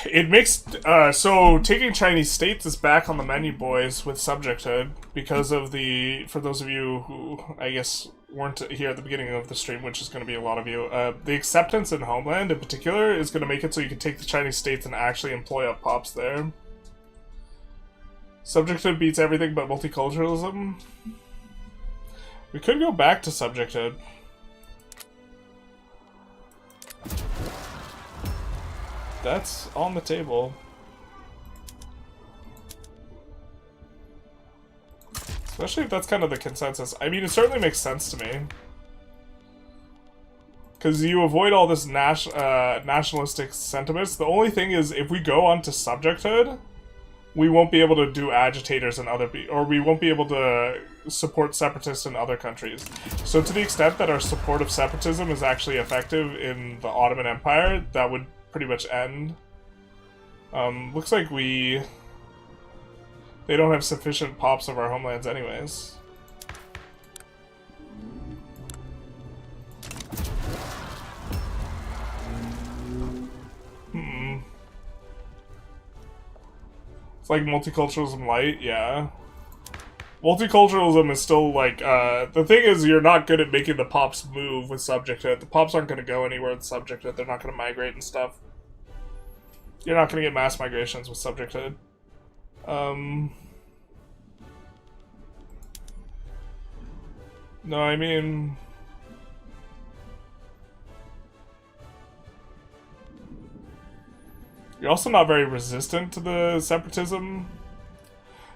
It makes... so, taking Chinese states is back on the menu, boys, with subjecthood, because of the... For those of you who, I guess, weren't here at the beginning of the stream, which is going to be a lot of you, the acceptance in Homeland, in particular, is going to make it so you can take the Chinese states and actually employ up pops there. Subjecthood beats everything but multiculturalism. We could go back to subjecthood. That's on the table. Especially if that's kind of the consensus. I mean, it certainly makes sense to me. Because you avoid all this nationalistic sentiments. The only thing is, if we go on to subjecthood, we won't be able to do agitators in other or we won't be able to support separatists in other countries. So to the extent that our support of separatism is actually effective in the Ottoman Empire, that would pretty much end. Looks like they don't have sufficient pops of our homelands anyways. It's like multiculturalism light, yeah. Multiculturalism is still like, the thing is you're not good at making the pops move with subjecthood. The pops aren't going to go anywhere with subjecthood. They're not going to migrate and stuff. You're not going to get mass migrations with subjecthood. No, I mean... You're also not very resistant to the separatism.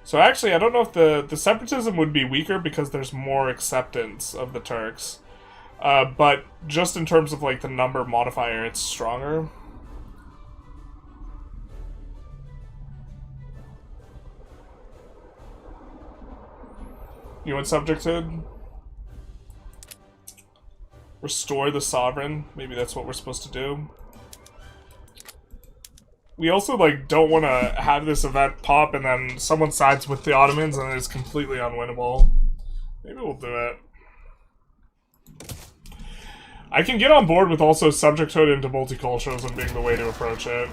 So actually, I don't know if the separatism would be weaker because there's more acceptance of the Turks. But just in terms of like the number modifier, it's stronger. You want subjecthood? Restore the sovereign. Maybe that's what we're supposed to do. We also, like, don't want to have this event pop and then someone sides with the Ottomans and it's completely unwinnable. Maybe we'll do it. I can get on board with also subjecthood into multiculturalism being the way to approach it.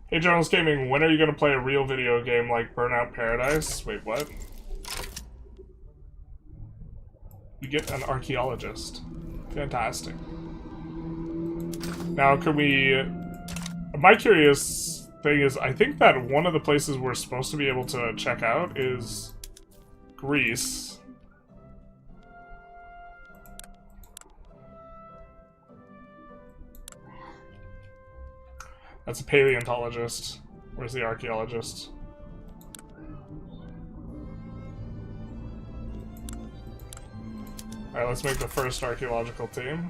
Hey, Journalist Gaming, when are you going to play a real video game like Burnout Paradise? Wait, what? You get an archaeologist. Fantastic. Now, can we... My curious thing is, I think that one of the places we're supposed to be able to check out is Greece. That's a paleontologist. Where's the archaeologist? Alright, let's make the first archaeological team.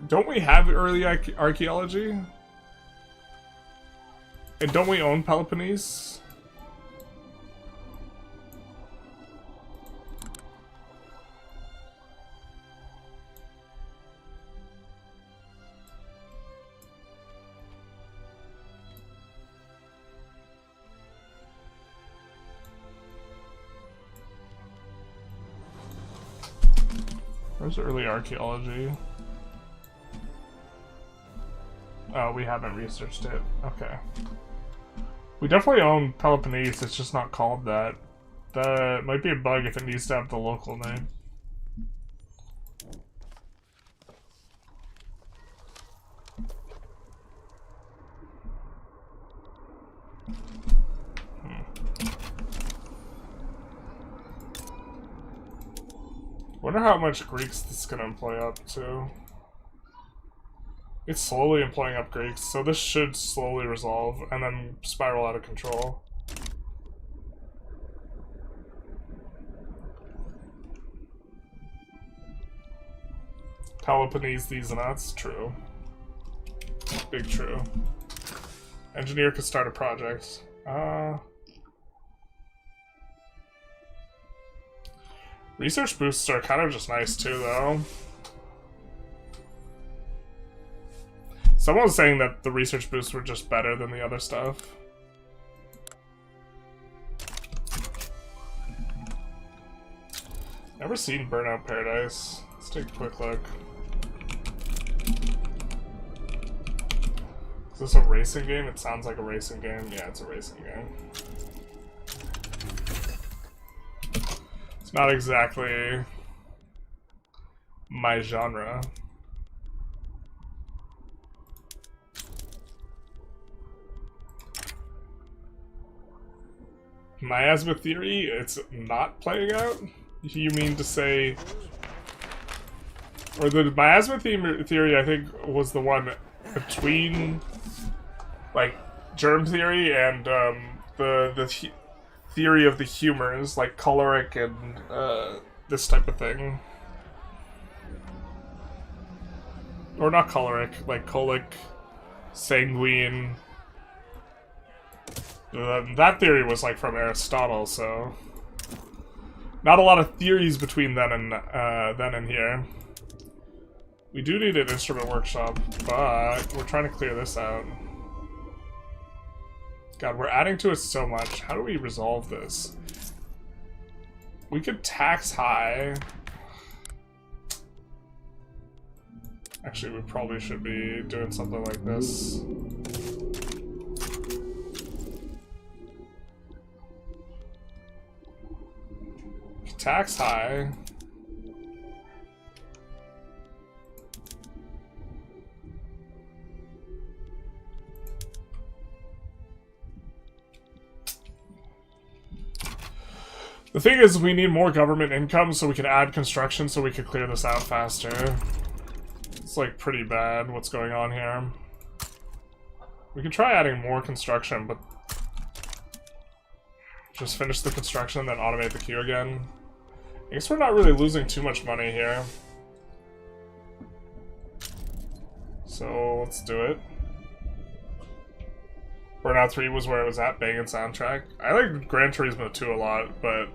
Don't we have early archaeology? And don't we own Peloponnese? Where's early archaeology? Oh, we haven't researched it. Okay. We definitely own Peloponnese, it's just not called that. That might be a bug if it needs to have the local name. Wonder how much Greeks this is gonna employ up to. It's slowly employing up Greeks, so this should slowly resolve and then spiral out of control. Peloponnese, these and that's true. Big true. Engineer could start a project. Research boosts are kind of just nice too, though. Someone was saying that the research boosts were just better than the other stuff. Never seen Burnout Paradise. Let's take a quick look. Is this a racing game? It sounds like a racing game. Yeah, it's a racing game. It's not exactly my genre. Miasma theory, it's not playing out? You mean to say... Or the miasma theory, I think, was the one between, like, germ theory and the theory of the humors, like choleric and this type of thing. Or not choleric, like colic, sanguine. That theory was like from Aristotle, so not a lot of theories between then and here. We do need an instrument workshop, but we're trying to clear this out. God, we're adding to it so much. How do we resolve this? We could tax high. Actually, we probably should be doing something like this. Tax high. The thing is, we need more government income so we can add construction so we can clear this out faster. It's like pretty bad what's going on here. We could try adding more construction, but just finish the construction and then automate the queue again. I guess we're not really losing too much money here. So let's do it. Burnout 3 was where it was at, banging soundtrack. I like Gran Turismo 2 a lot, but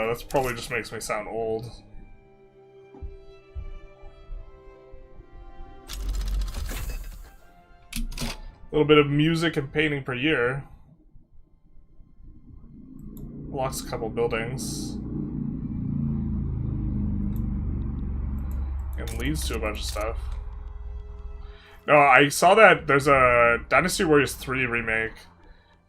that's probably just makes me sound old. A little bit of music and painting per year. Locks a couple buildings. And leads to a bunch of stuff. No, I saw that there's a Dynasty Warriors 3 remake.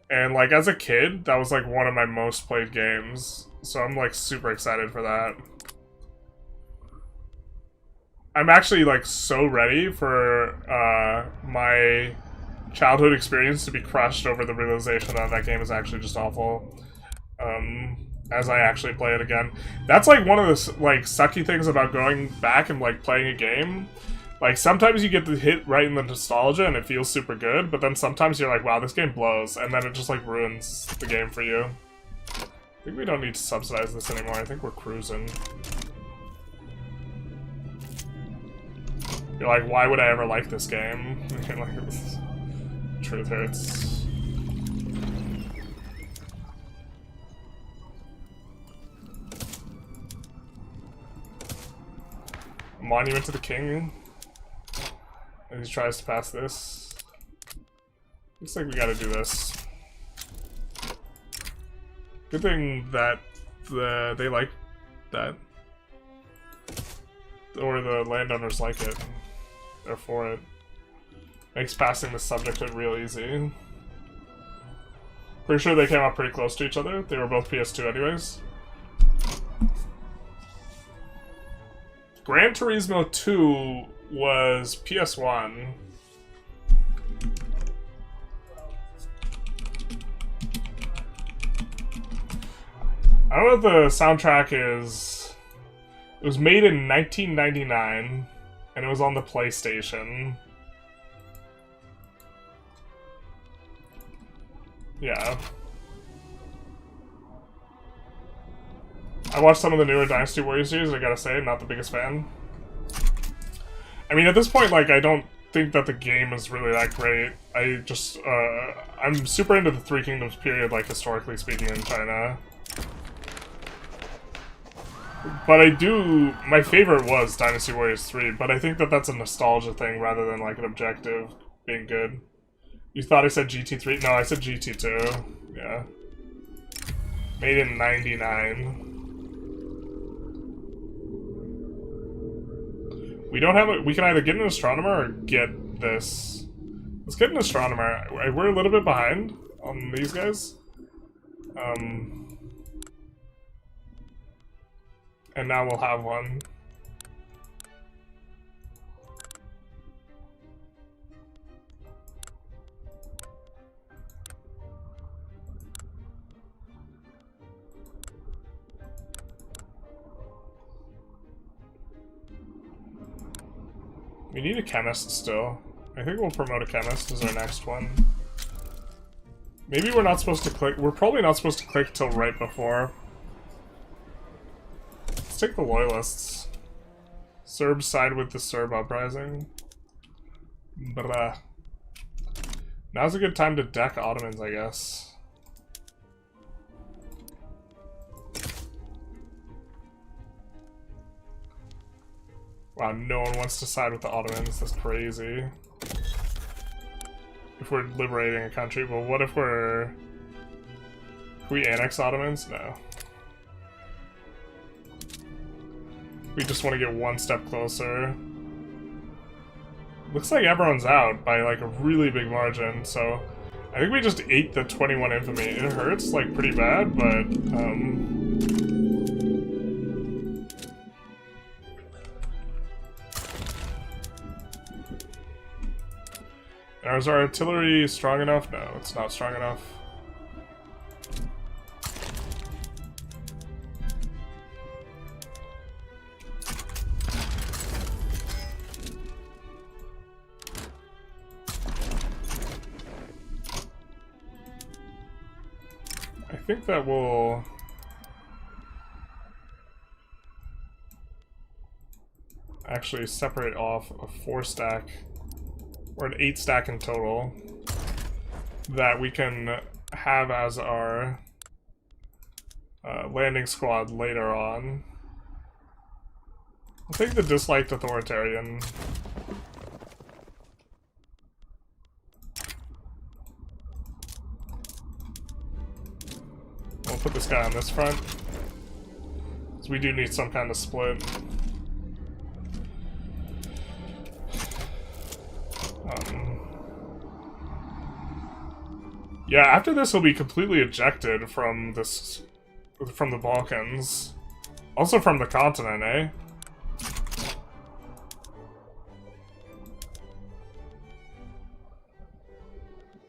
And like as a kid, that was like one of my most played games. So I'm like super excited for that. I'm actually like so ready for my childhood experience to be crushed over the realization that that game is actually just awful. As I actually play it again. That's like one of the like sucky things about going back and like playing a game. Like sometimes you get the hit right in the nostalgia and it feels super good, but then sometimes you're like, wow, this game blows, and then it just like ruins the game for you. I think we don't need to subsidize this anymore. I think we're cruising. You're like, why would I ever like this game? You're like, truth hurts. Monument to the King. And he tries to pass this. Looks like we gotta do this. Good thing that they like that. Or the landowners like it. They're for it. Makes passing this subject real easy. Pretty sure they came out pretty close to each other. They were both PS2 anyways. Gran Turismo 2 was PS1. I don't know what the soundtrack is. It was made in 1999, and it was on the PlayStation. Yeah. I watched some of the newer Dynasty Warriors series, I gotta say, not the biggest fan. I mean, at this point, like, I don't think that the game is really that great. I just, I'm super into the Three Kingdoms period, like, historically speaking, in China. But I do, my favorite was Dynasty Warriors 3, but I think that that's a nostalgia thing rather than, like, an objective being good. You thought I said GT3? No, I said GT2. Yeah. Made in 99. We don't have a, we can either get an astronomer or get this. Let's get an astronomer. We're a little bit behind on these guys. And now we'll have one. We need a chemist still. I think we'll promote a chemist as our next one. Maybe we're not supposed to click. We're probably not supposed to click till right before. Let's take the loyalists. Serbs side with the Serb uprising. Bruh. Now's a good time to deck Ottomans, I guess. Wow, no one wants to side with the Ottomans. That's crazy. If we're liberating a country, but what if we're... Can we annex Ottomans? No. We just want to get one step closer. Looks like everyone's out by like a really big margin, so I think we just ate the 21 infamy. It hurts like pretty bad, but is our artillery strong enough? No, it's not strong enough. I think that will actually separate off a 4-stack or an 8-stack in total that we can have as our landing squad later on. I'll take the disliked authoritarian. We'll put this guy on this front, because we do need some kind of split. Yeah, after this he'll be completely ejected from this, from the Balkans. Also from the continent, eh?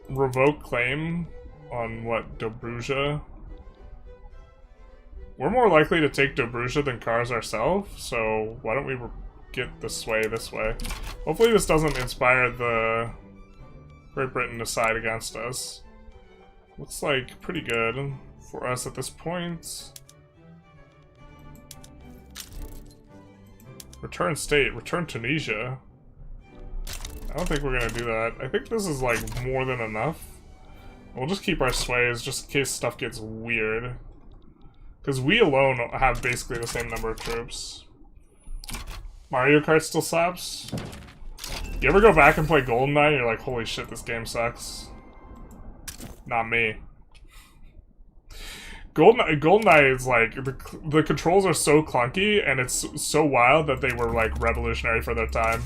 Revoke claim on what, Dobruja? We're more likely to take Dobruja than Kars ourselves, so why don't we get the sway this way? Hopefully this doesn't inspire the Great Britain to side against us. Looks like pretty good for us at this point. Return state, return Tunisia. I don't think we're gonna do that. I think this is like more than enough. We'll just keep our sways just in case stuff gets weird. Because we alone have basically the same number of troops. Mario Kart still slaps. You ever go back and play GoldenEye and you're like, holy shit, this game sucks? Not me. GoldenEye is like, the controls are so clunky and it's so wild that they were like revolutionary for their time.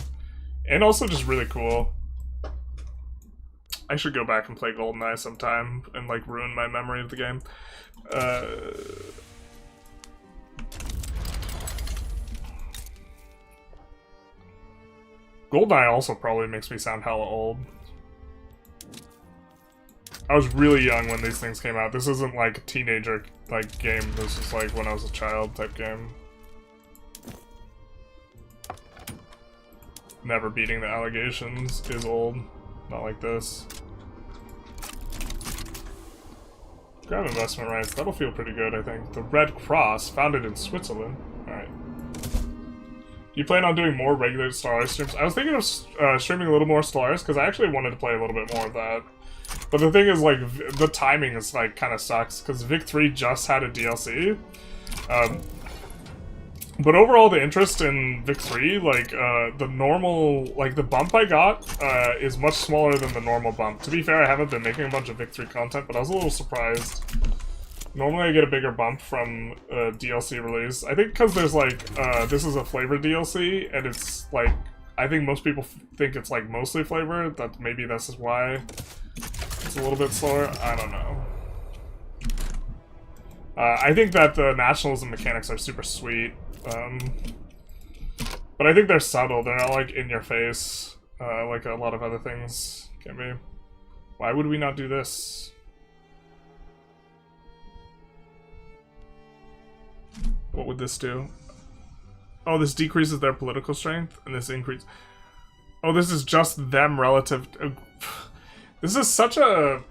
And also just really cool. I should go back and play GoldenEye sometime and like ruin my memory of the game. GoldenEye also probably makes me sound hella old. I was really young when these things came out. This isn't like a teenager like game. This is like when I was a child type game. Never beating the allegations is old. Not like this. Grab investment rights. That'll feel pretty good, I think. The Red Cross, founded in Switzerland. Alright. Do you plan on doing more regular Stellaris streams? I was thinking of streaming a little more Stellaris because I actually wanted to play a little bit more of that. But the thing is, like, the timing is, like, kind of sucks because Vic 3 just had a DLC. But overall, the interest in Vic 3, like, the normal, like, the bump I got is much smaller than the normal bump. To be fair, I haven't been making a bunch of Vic 3 content, but I was a little surprised. Normally I get a bigger bump from a DLC release. I think because there's, like, this is a flavor DLC, and it's, like, I think most people think it's, like, mostly flavor, that maybe this is why it's a little bit slower. I don't know. I think that the nationalism mechanics are super sweet. But I think they're subtle. They're not, like, in your face, like a lot of other things can be. Why would we not do this? What would this do? Oh, this decreases their political strength, and this increases... Oh, this is just them relative to... This is such a...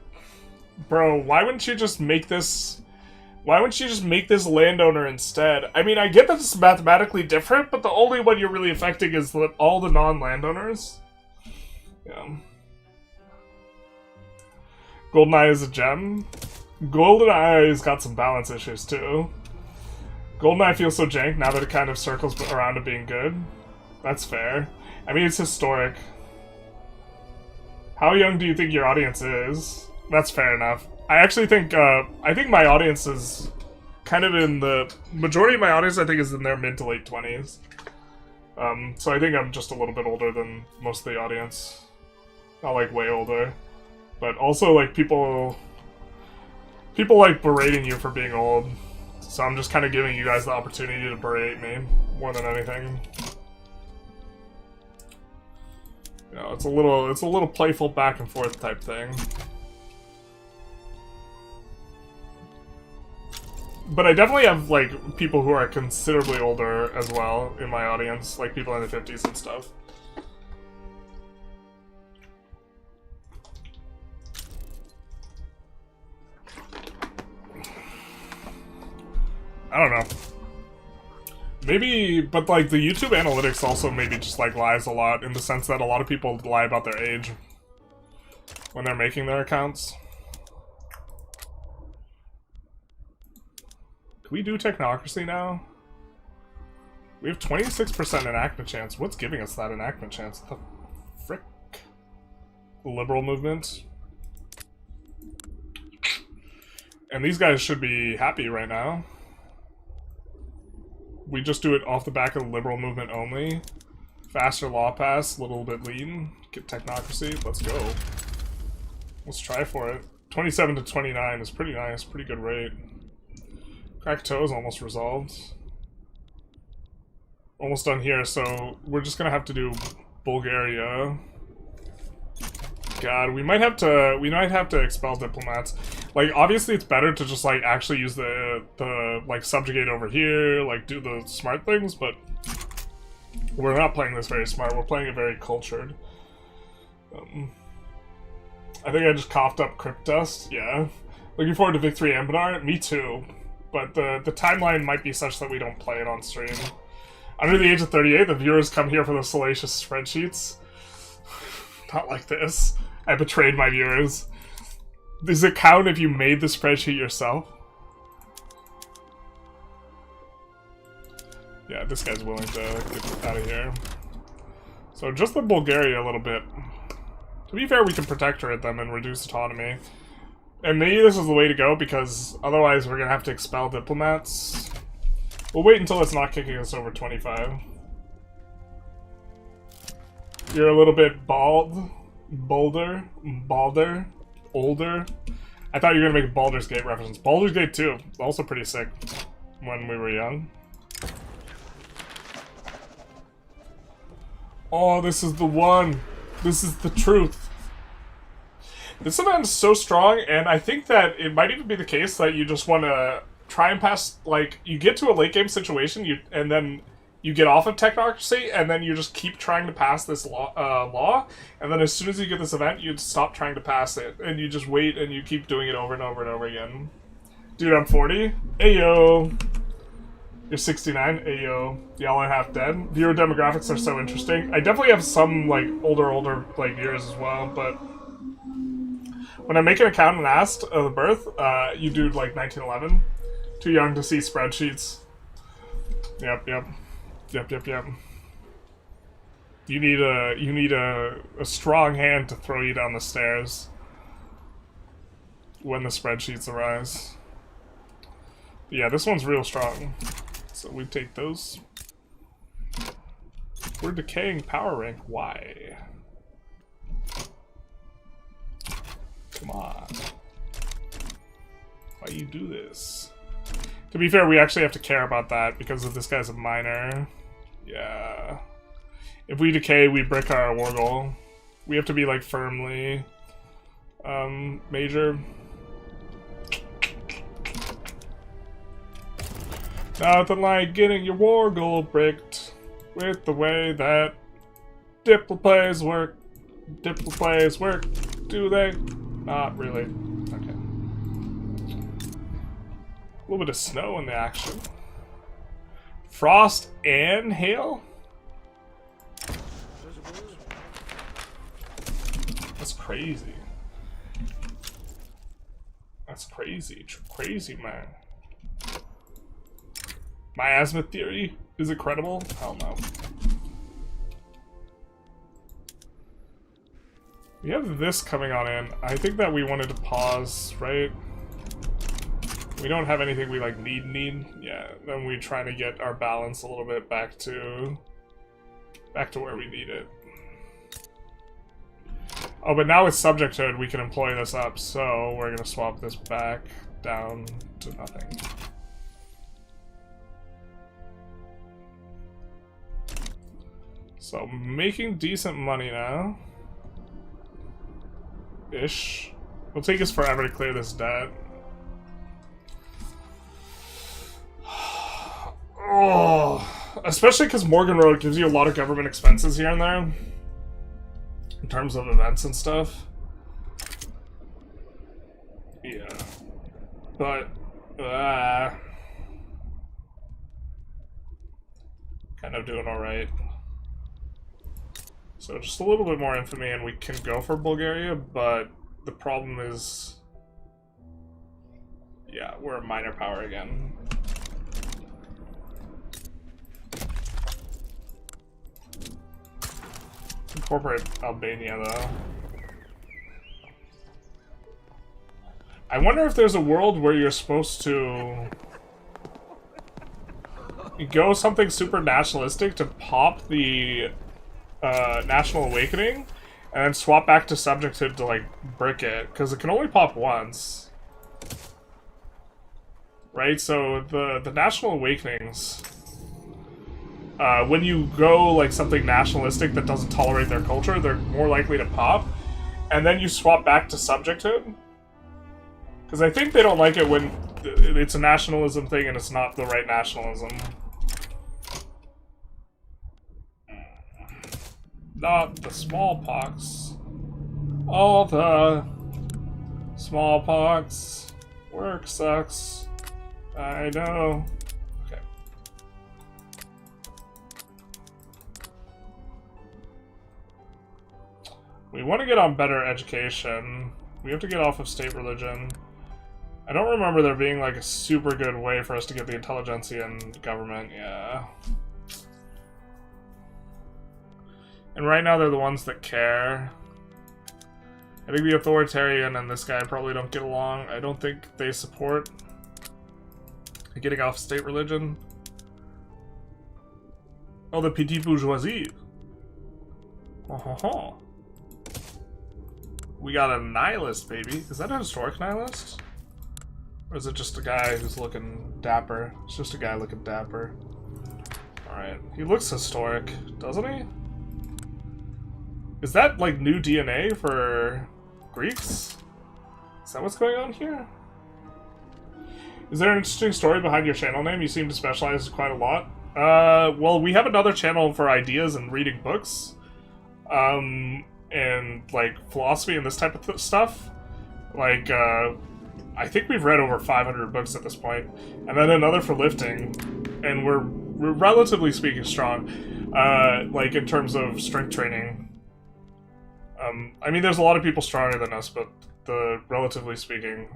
Bro, why wouldn't you just make this... Why wouldn't you just make this landowner instead? I mean, I get that it's mathematically different, but the only one you're really affecting is all the non-landowners. Yeah. GoldenEye is a gem. GoldenEye's got some balance issues too. GoldenEye feels so jank now that it kind of circles around to being good. That's fair. I mean, it's historic. How young do you think your audience is? That's fair enough. I actually think, my audience is kind of in the... Majority of my audience, I think, is in their mid to late 20s. So I think I'm just a little bit older than most of the audience. Not, like, way older. But also, like, people like berating you for being old. So I'm just kind of giving you guys the opportunity to berate me, more than anything. You know, it's a little playful back and forth type thing. But I definitely have, like, people who are considerably older as well in my audience, like people in the 50s and stuff. I don't know. Maybe, but like the YouTube analytics also maybe just like lies a lot in the sense that a lot of people lie about their age when they're making their accounts. Can we do technocracy now? We have 26% enactment chance. What's giving us that enactment chance? The frick? The liberal movement. And these guys should be happy right now. We just do it off the back of the liberal movement only. Faster law pass, a little bit lean. Get technocracy, let's go. Let's try for it. 27 to 29 is pretty nice, pretty good rate. Cracked toe is almost resolved. Almost done here, so we're just gonna have to do Bulgaria. God, we might have to expel diplomats. Like, obviously it's better to just, like, actually use the like, subjugate over here, like, do the smart things, but we're not playing this very smart, we're playing it very cultured. I think I just coughed up Crypt Dust, yeah. Looking forward to Victory Ambinar? Me too. But the timeline might be such that we don't play it on stream. Under the age of 38, the viewers come here for the salacious spreadsheets. Not like this. I betrayed my viewers. Does it count if you made the spreadsheet yourself? Yeah, this guy's willing to get out of here. So just the Bulgaria a little bit. To be fair, we can protectorate them and reduce autonomy. And maybe this is the way to go, because otherwise we're gonna have to expel diplomats. We'll wait until it's not kicking us over 25. You're a little bit older. I thought you were gonna make a Baldur's Gate reference. Baldur's Gate 2, also pretty sick when we were young. Oh, this is the one. This is the truth. This event is so strong, and I think that it might even be the case that you just want to try and pass, like, you get to a late game situation, and then you get off of technocracy, and then you just keep trying to pass this law, and then as soon as you get this event, you stop trying to pass it, and you just wait, and you keep doing it over and over and over again. Dude, I'm 40. Ayo. You're 69. Ayo. Y'all are half dead. Viewer demographics are so interesting. I definitely have some, like, older, like, viewers as well, but when I make an account and asked of the birth, you do, like, 1911. Too young to see spreadsheets. Yep. You need a strong hand to throw you down the stairs when the spreadsheets arise. Yeah, this one's real strong. So we take those. We're decaying power rank. Why? Come on. Why you do this? To be fair, we actually have to care about that because of this guy's a minor. Yeah. If we decay, we brick our war goal. We have to be, like, firmly major. Nothing like getting your war goal bricked with the way that diploplays work. Diploplays work, do they? Not really. Okay. A little bit of snow in the action. Frost and hail? That's crazy. That's crazy. Crazy, man. Miasma theory? Is it credible? Hell no. We have this coming on in. I think that we wanted to pause, right? We don't have anything we like need. Yeah, then we try to get our balance a little bit back to where we need it. Oh, but now with subjecthood we can employ this up, so we're gonna swap this back down to nothing. So making decent money now. Ish. It'll take us forever to clear this debt. Oh, especially because Morgenrote gives you a lot of government expenses here and there. In terms of events and stuff. Yeah. But, kind of doing alright. So just a little bit more infamy and we can go for Bulgaria, but the problem is... yeah, we're a minor power again. Incorporate Albania, though. I wonder if there's a world where you're supposed to go something super nationalistic to pop the National Awakening, and then swap back to subjecthood to, like, brick it, because it can only pop once. Right? So, the National Awakenings... when you go, like, something nationalistic that doesn't tolerate their culture, they're more likely to pop. And then you swap back to subjecthood. Because I think they don't like it when it's a nationalism thing and it's not the right nationalism. Not the smallpox. All the smallpox. Work sucks. I know. Okay. We want to get on better education. We have to get off of state religion. I don't remember there being like a super good way for us to get the intelligentsia and government, yeah. And right now they're the ones that care. I think the authoritarian and this guy probably don't get along. I don't think they support getting off state religion. Oh, the petit bourgeoisie. Oh, ho, ho. We got a nihilist, baby. Is that a historic nihilist? Or is it just a guy who's looking dapper? It's just a guy looking dapper. Alright. He looks historic, doesn't he? Is that, like, new DNA for Greeks? Is that what's going on here? Is there an interesting story behind your channel name? You seem to specialize quite a lot. Well, we have another channel for ideas and reading books. And, like, philosophy and this type of stuff. Like, I think we've read over 500 books at this point. And then another for lifting. And we're relatively speaking strong. Like, in terms of strength training. I mean, there's a lot of people stronger than us, but relatively speaking,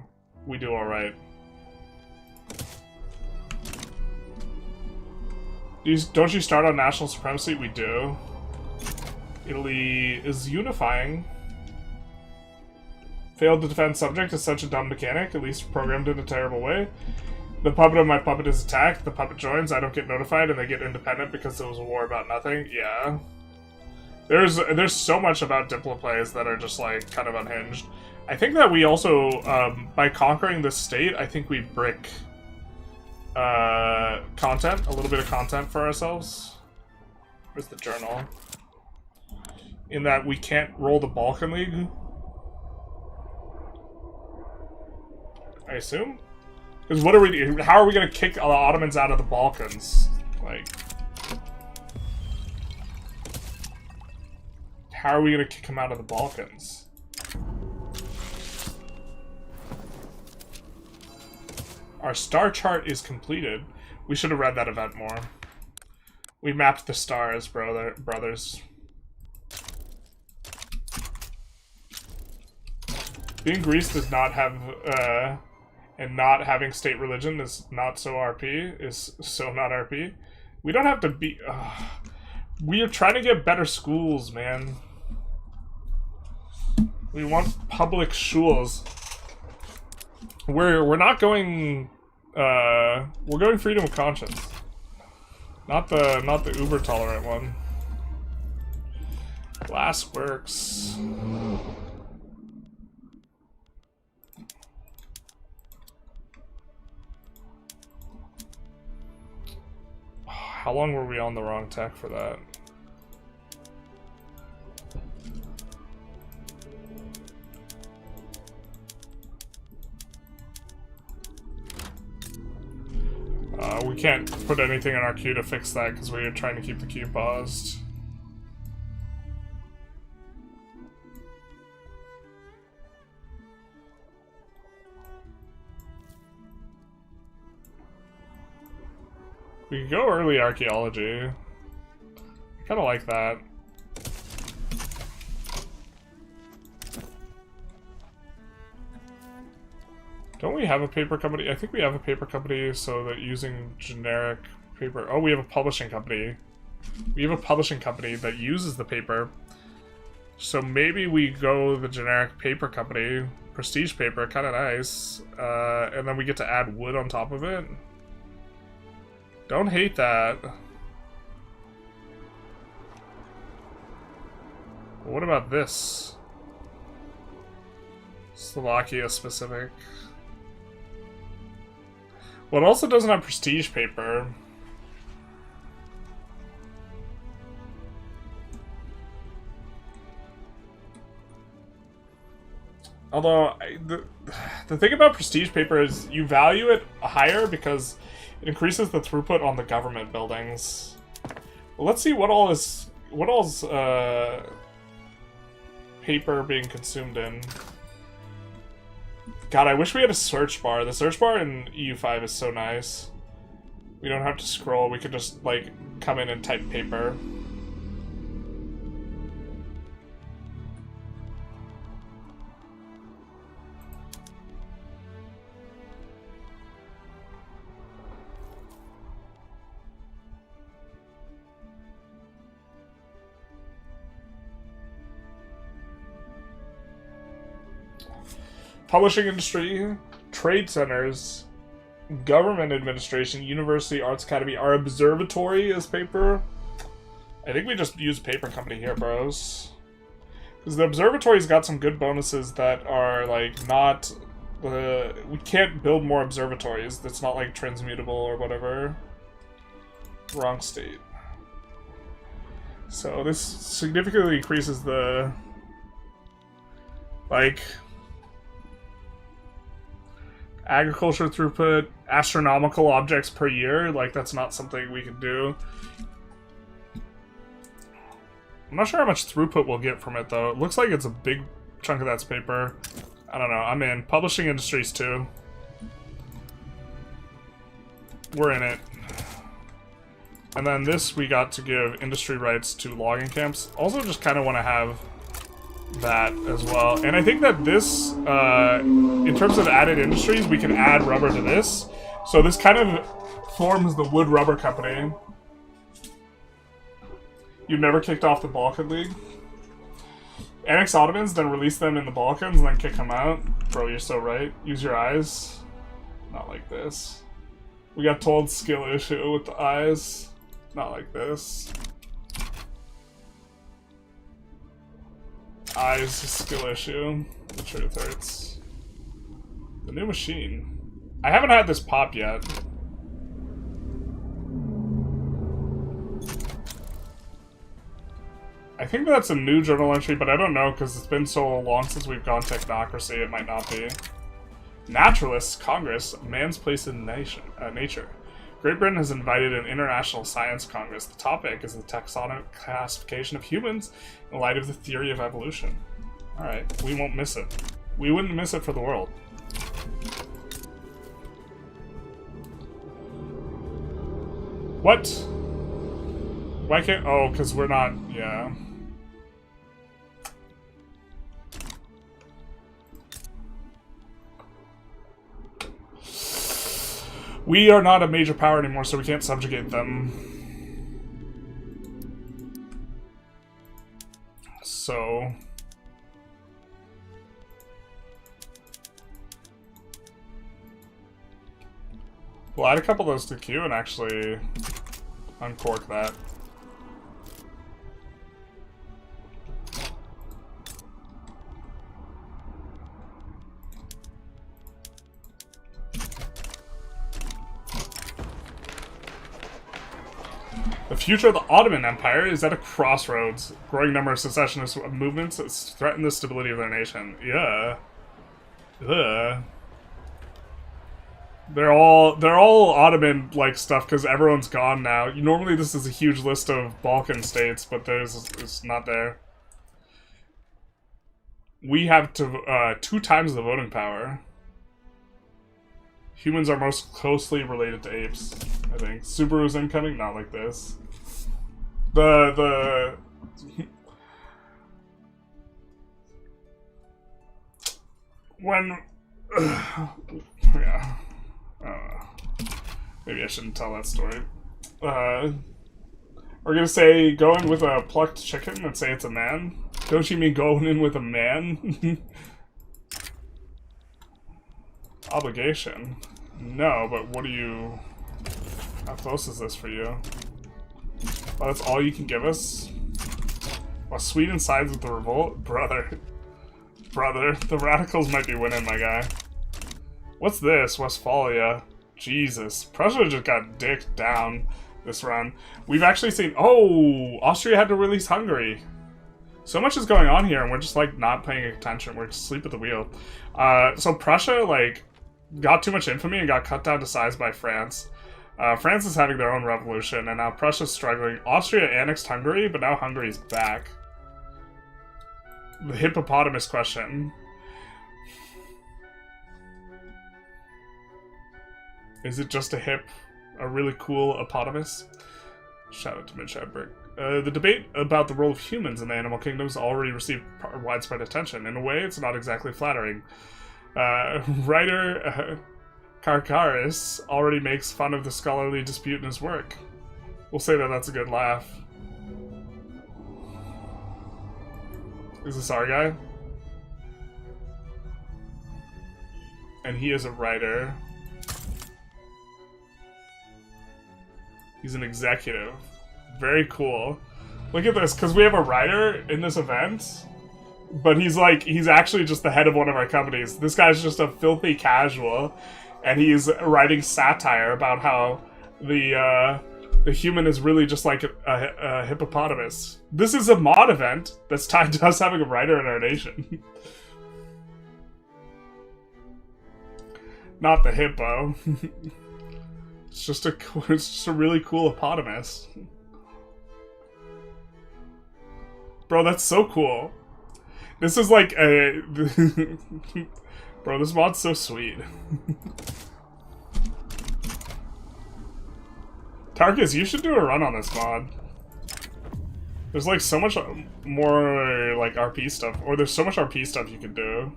we do alright. Don't you start on national supremacy? We do. Italy is unifying. Failed to defend subject is such a dumb mechanic, at least programmed in a terrible way. The puppet of my puppet is attacked, the puppet joins, I don't get notified, and they get independent because there was a war about nothing. Yeah. There's so much about diploplays that are just, like, kind of unhinged. I think that we also, by conquering this state, I think we brick content, a little bit of content for ourselves. Where's the journal? In that we can't roll the Balkan League. I assume? Because what are we... how are we going to kick the Ottomans out of the Balkans? Like... how are we going to kick them out of the Balkans? Our star chart is completed. We should have read that event more. We mapped the stars, brothers. Being Greece does not have, and not having state religion is not so RP, is so not RP. We don't have to be, we are trying to get better schools, man. We want public schools. We're not going, we're going freedom of conscience. Not the uber tolerant one. Glass works. How long were we on the wrong tech for that? We can't put anything in our queue to fix that because we are trying to keep the queue paused. We could go early archaeology. I kind of like that. Don't we have a paper company? I think we have a paper company so that using generic paper... Oh, we have a publishing company. We have a publishing company that uses the paper. So maybe we go the generic paper company. Prestige paper, kind of nice. And then we get to add wood on top of it. Don't hate that. What about this? Slovakia specific. Well, it also doesn't have prestige paper. Although, the thing about prestige paper is you value it higher because it increases the throughput on the government buildings. Well, let's see what all is paper being consumed in. God, I wish we had a search bar. The search bar in EU5 is so nice. We don't have to scroll. We could just, like, come in and type paper. Publishing industry, trade centers, government administration, university, arts academy. Our observatory is paper. I think we just use paper company here, bros. Because the observatory's got some good bonuses that are, like, not... we can't build more observatories. That's not, like, transmutable or whatever. Wrong state. So this significantly increases the... like... agriculture throughput, astronomical objects per year, like that's not something we can do. I'm not sure how much throughput we'll get from it though. It looks like it's a big chunk of that's paper. I don't know, I'm in. Publishing industries too. We're in it. And then this we got to give industry rights to logging camps. Also just kind of want to have that as well. And I think that this, in terms of added industries, we can add rubber to this. So this kind of forms the wood rubber company. You've never kicked off the Balkan League? Annex Ottomans, then release them in the Balkans, and then kick them out? Bro, you're so right. Use your eyes. Not like this. We got told skill issue with the eyes. Not like this. Eyes skill issue. The truth hurts. The new machine. I haven't had this pop yet. I think that's a new journal entry, but I don't know because it's been so long since we've gone technocracy, it might not be. Naturalists Congress, man's place in nature. Great Britain has invited an international science congress. The topic is the taxonomic classification of humans in light of the theory of evolution. Alright, we won't miss it. We wouldn't miss it for the world. What? Why can't... Oh, because we're not... Yeah. We are not a major power anymore, so we can't subjugate them. So... we'll add a couple of those to queue and actually uncork that. The future of the Ottoman Empire is at a crossroads. Growing number of secessionist movements threaten the stability of their nation. Yeah. Ugh. They're all Ottoman-like stuff because everyone's gone now. Normally this is a huge list of Balkan states, but it's not there. We have 2 times the voting power. Humans are most closely related to apes, I think. Subaru's incoming? Not like this. When... yeah. Maybe I shouldn't tell that story. We're gonna say go in with a plucked chicken and say it's a man. Don't you mean going in with a man? Obligation. No, but what do you... how close is this for you? Oh, that's all you can give us? While Sweden sides with the revolt? Brother. Brother, the radicals might be winning, my guy. What's this? Westphalia. Jesus. Prussia just got dicked down this run. We've actually seen... oh! Austria had to release Hungary. So much is going on here, and we're just, like, not paying attention. We're asleep at the wheel. So Prussia, like, got too much infamy and got cut down to size by France. France is having their own revolution, and now Prussia's struggling. Austria annexed Hungary, but now Hungary's back. The hippopotamus question. Is it just a really cool hippopotamus? Shout out to Midshipwreck. The debate about the role of humans in the animal kingdoms already received widespread attention. In a way, it's not exactly flattering. Writer Carcaris already makes fun of the scholarly dispute in his work. We'll say that that's a good laugh. Is this our guy? And he is a writer. He's an executive. Very cool. Look at this, because we have a writer in this event, but he's actually just the head of one of our companies. This guy's just a filthy casual, and he's writing satire about how the human is really just like a hippopotamus. This is a mod event that's tied to us having a writer in our nation. Not the hippo. It's just a really cool hippopotamus. Bro, that's so cool. This is like a... bro, this mod's so sweet. Tarkus, you should do a run on this mod. There's like so much more like RP stuff. Or there's so much RP stuff you can do.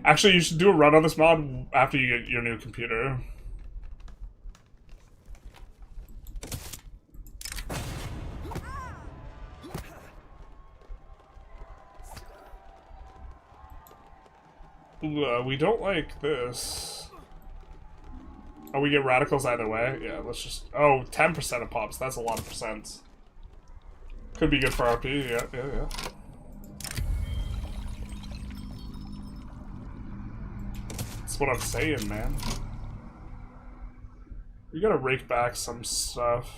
Actually, you should do a run on this mod after you get your new computer. We don't like this. Oh, we get radicals either way? Yeah, let's just... oh, 10% of pops. That's a lot of percents. Could be good for RP. Yeah. That's what I'm saying, man. We gotta rake back some stuff.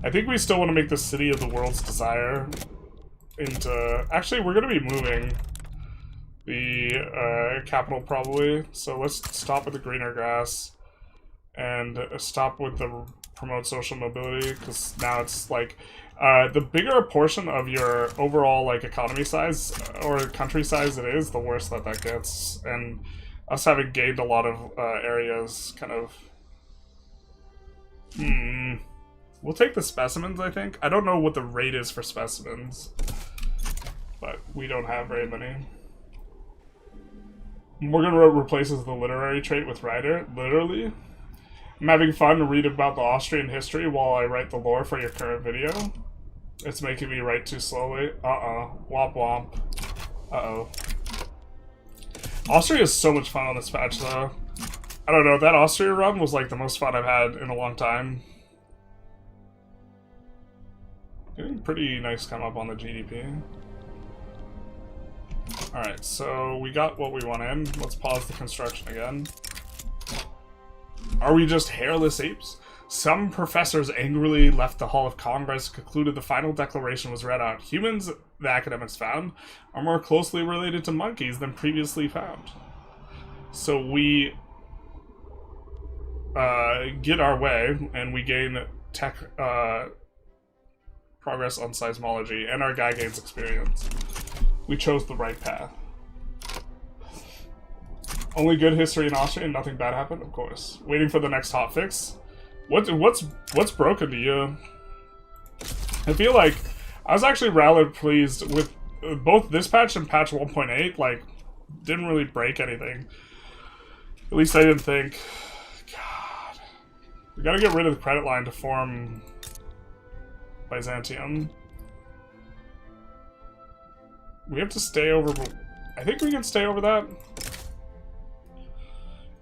I think we still want to make the city of the world's desire into... actually, we're going to be moving the capital probably. So let's stop with the greener grass and stop with the promote social mobility, because now it's like the bigger a portion of your overall like economy size or country size it is, the worse that gets. And us having gained a lot of areas kind of... We'll take the specimens, I think. I don't know what the rate is for specimens. but we don't have very many. Morgenrote replaces the literary trait with writer. Literally? I'm having fun to read about the Austrian history while I write the lore for your current video. It's making me write too slowly. Uh-oh. Womp womp. Uh-oh. Austria is so much fun on this patch, though. I don't know, that Austria run was like the most fun I've had in a long time. Getting pretty nice come up on the GDP. Alright, so we got what we want in. Let's pause the construction again. Are we just hairless apes? Some professors angrily left the Hall of Congress and concluded the final declaration was read out. Humans, the academics found, are more closely related to monkeys than previously found. So we get our way, and we gain tech progress on seismology, and our guy gains experience. We chose the right path. Only good history in Austria and nothing bad happened? Of course. Waiting for the next hotfix. What's broken to you? I feel like I was actually rather pleased with both this patch and patch 1.8. Like, didn't really break anything. At least I didn't think. God. We gotta get rid of the credit line to form Byzantium. We have to stay over... I think we can stay over that.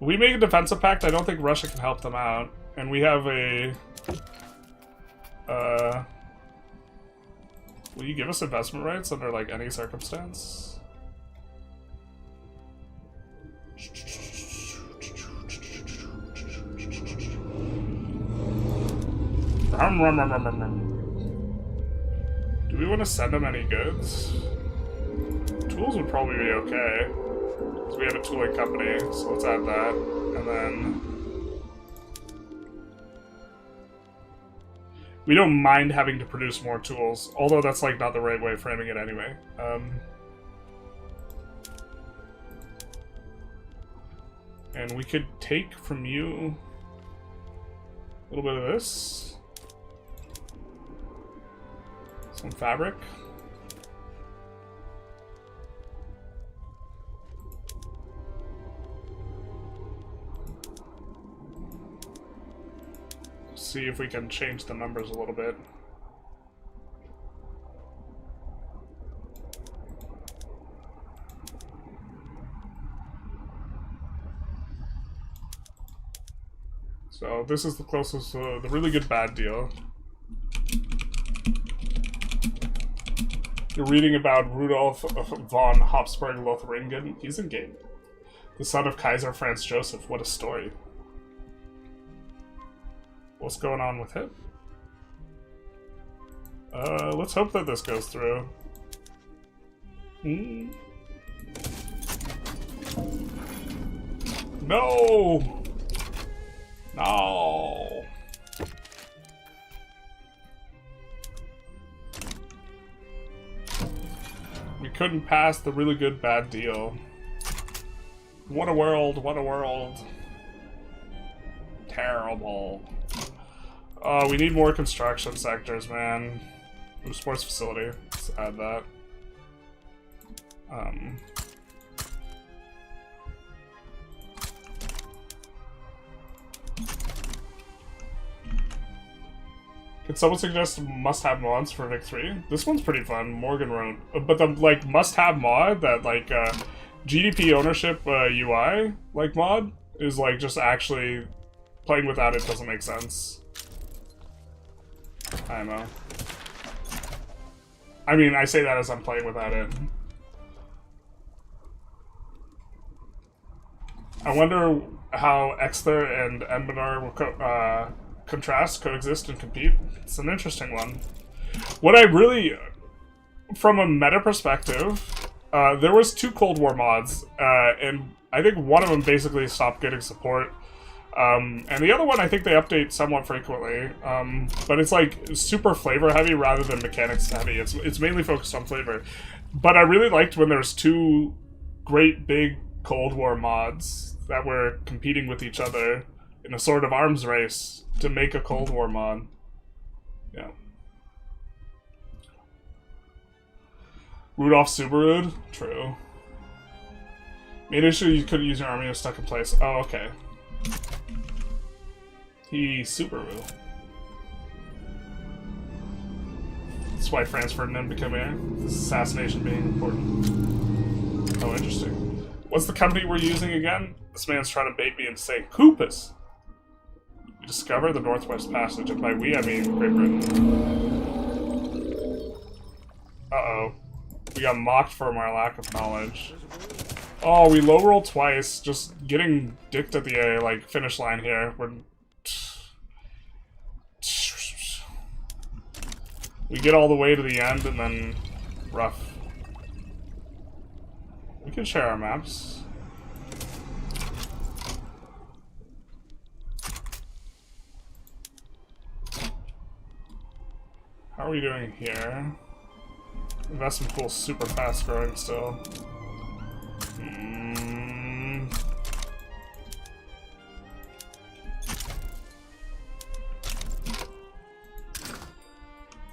If we make a defensive pact, I don't think Russia can help them out. And we have a... will you give us investment rights under, like, any circumstance? Do we want to send them any goods? Tools would probably be okay. Because we have a tooling company, so let's add that. And then... we don't mind having to produce more tools, although that's like not the right way of framing it anyway. And we could take from you a little bit of this. Some fabric. See if we can change the numbers a little bit. So this is the closest to the really good bad deal. You're reading about Rudolf von Habsburg-Lothringen. He's in game. The son of Kaiser Franz Joseph. What a story. What's going on with him? Let's hope that this goes through. No! No! We couldn't pass the really good bad deal. What a world, what a world. Terrible. We need more construction sectors, man. Ooh, sports facility. Let's add that. Can someone suggest must-have mods for Vic 3? This one's pretty fun, Morgenrote. But the, like, must-have mod, that, like, GDP ownership UI, like, mod, is, like, just actually playing without it doesn't make sense. I don't know. I mean, I say that as I'm playing without it. I wonder how Exther and Embenar will contrast, coexist, and compete. It's an interesting one. What I really, from a meta perspective, there was 2 Cold War mods, and I think one of them basically stopped getting support. And the other one, I think they update somewhat frequently, but it's like super flavor heavy rather than mechanics heavy. It's mainly focused on flavor. But I really liked when there's 2 great big Cold War mods that were competing with each other in a sort of arms race to make a Cold War mod. Yeah. Rudolph Subaru? True. Made it sure you couldn't use your army was stuck in place. Oh, okay. He Subaru. That's why Franz Ferdinand became heir. This assassination being important. Oh, interesting. What's the company we're using again? This man's trying to bait me into saying Coopus. We discover the Northwest Passage, and by we I mean Great Britain. Uh-oh. We got mocked for our lack of knowledge. Oh, we low roll twice, just getting dicked at the like finish line here. We get all the way to the end and then rough. We can share our maps. How are we doing here? Investment pool's super fast growing still.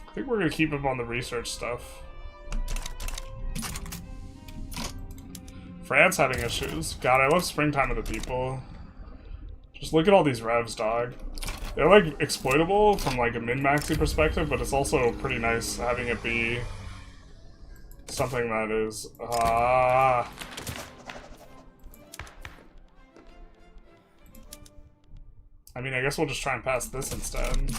I think we're gonna keep him on the research stuff. France having issues. God, I love springtime of the people. Just look at all these revs, dog. They're like exploitable from like a min-maxy perspective, but it's also pretty nice having it be something that is I mean, I guess we'll just try and pass this instead.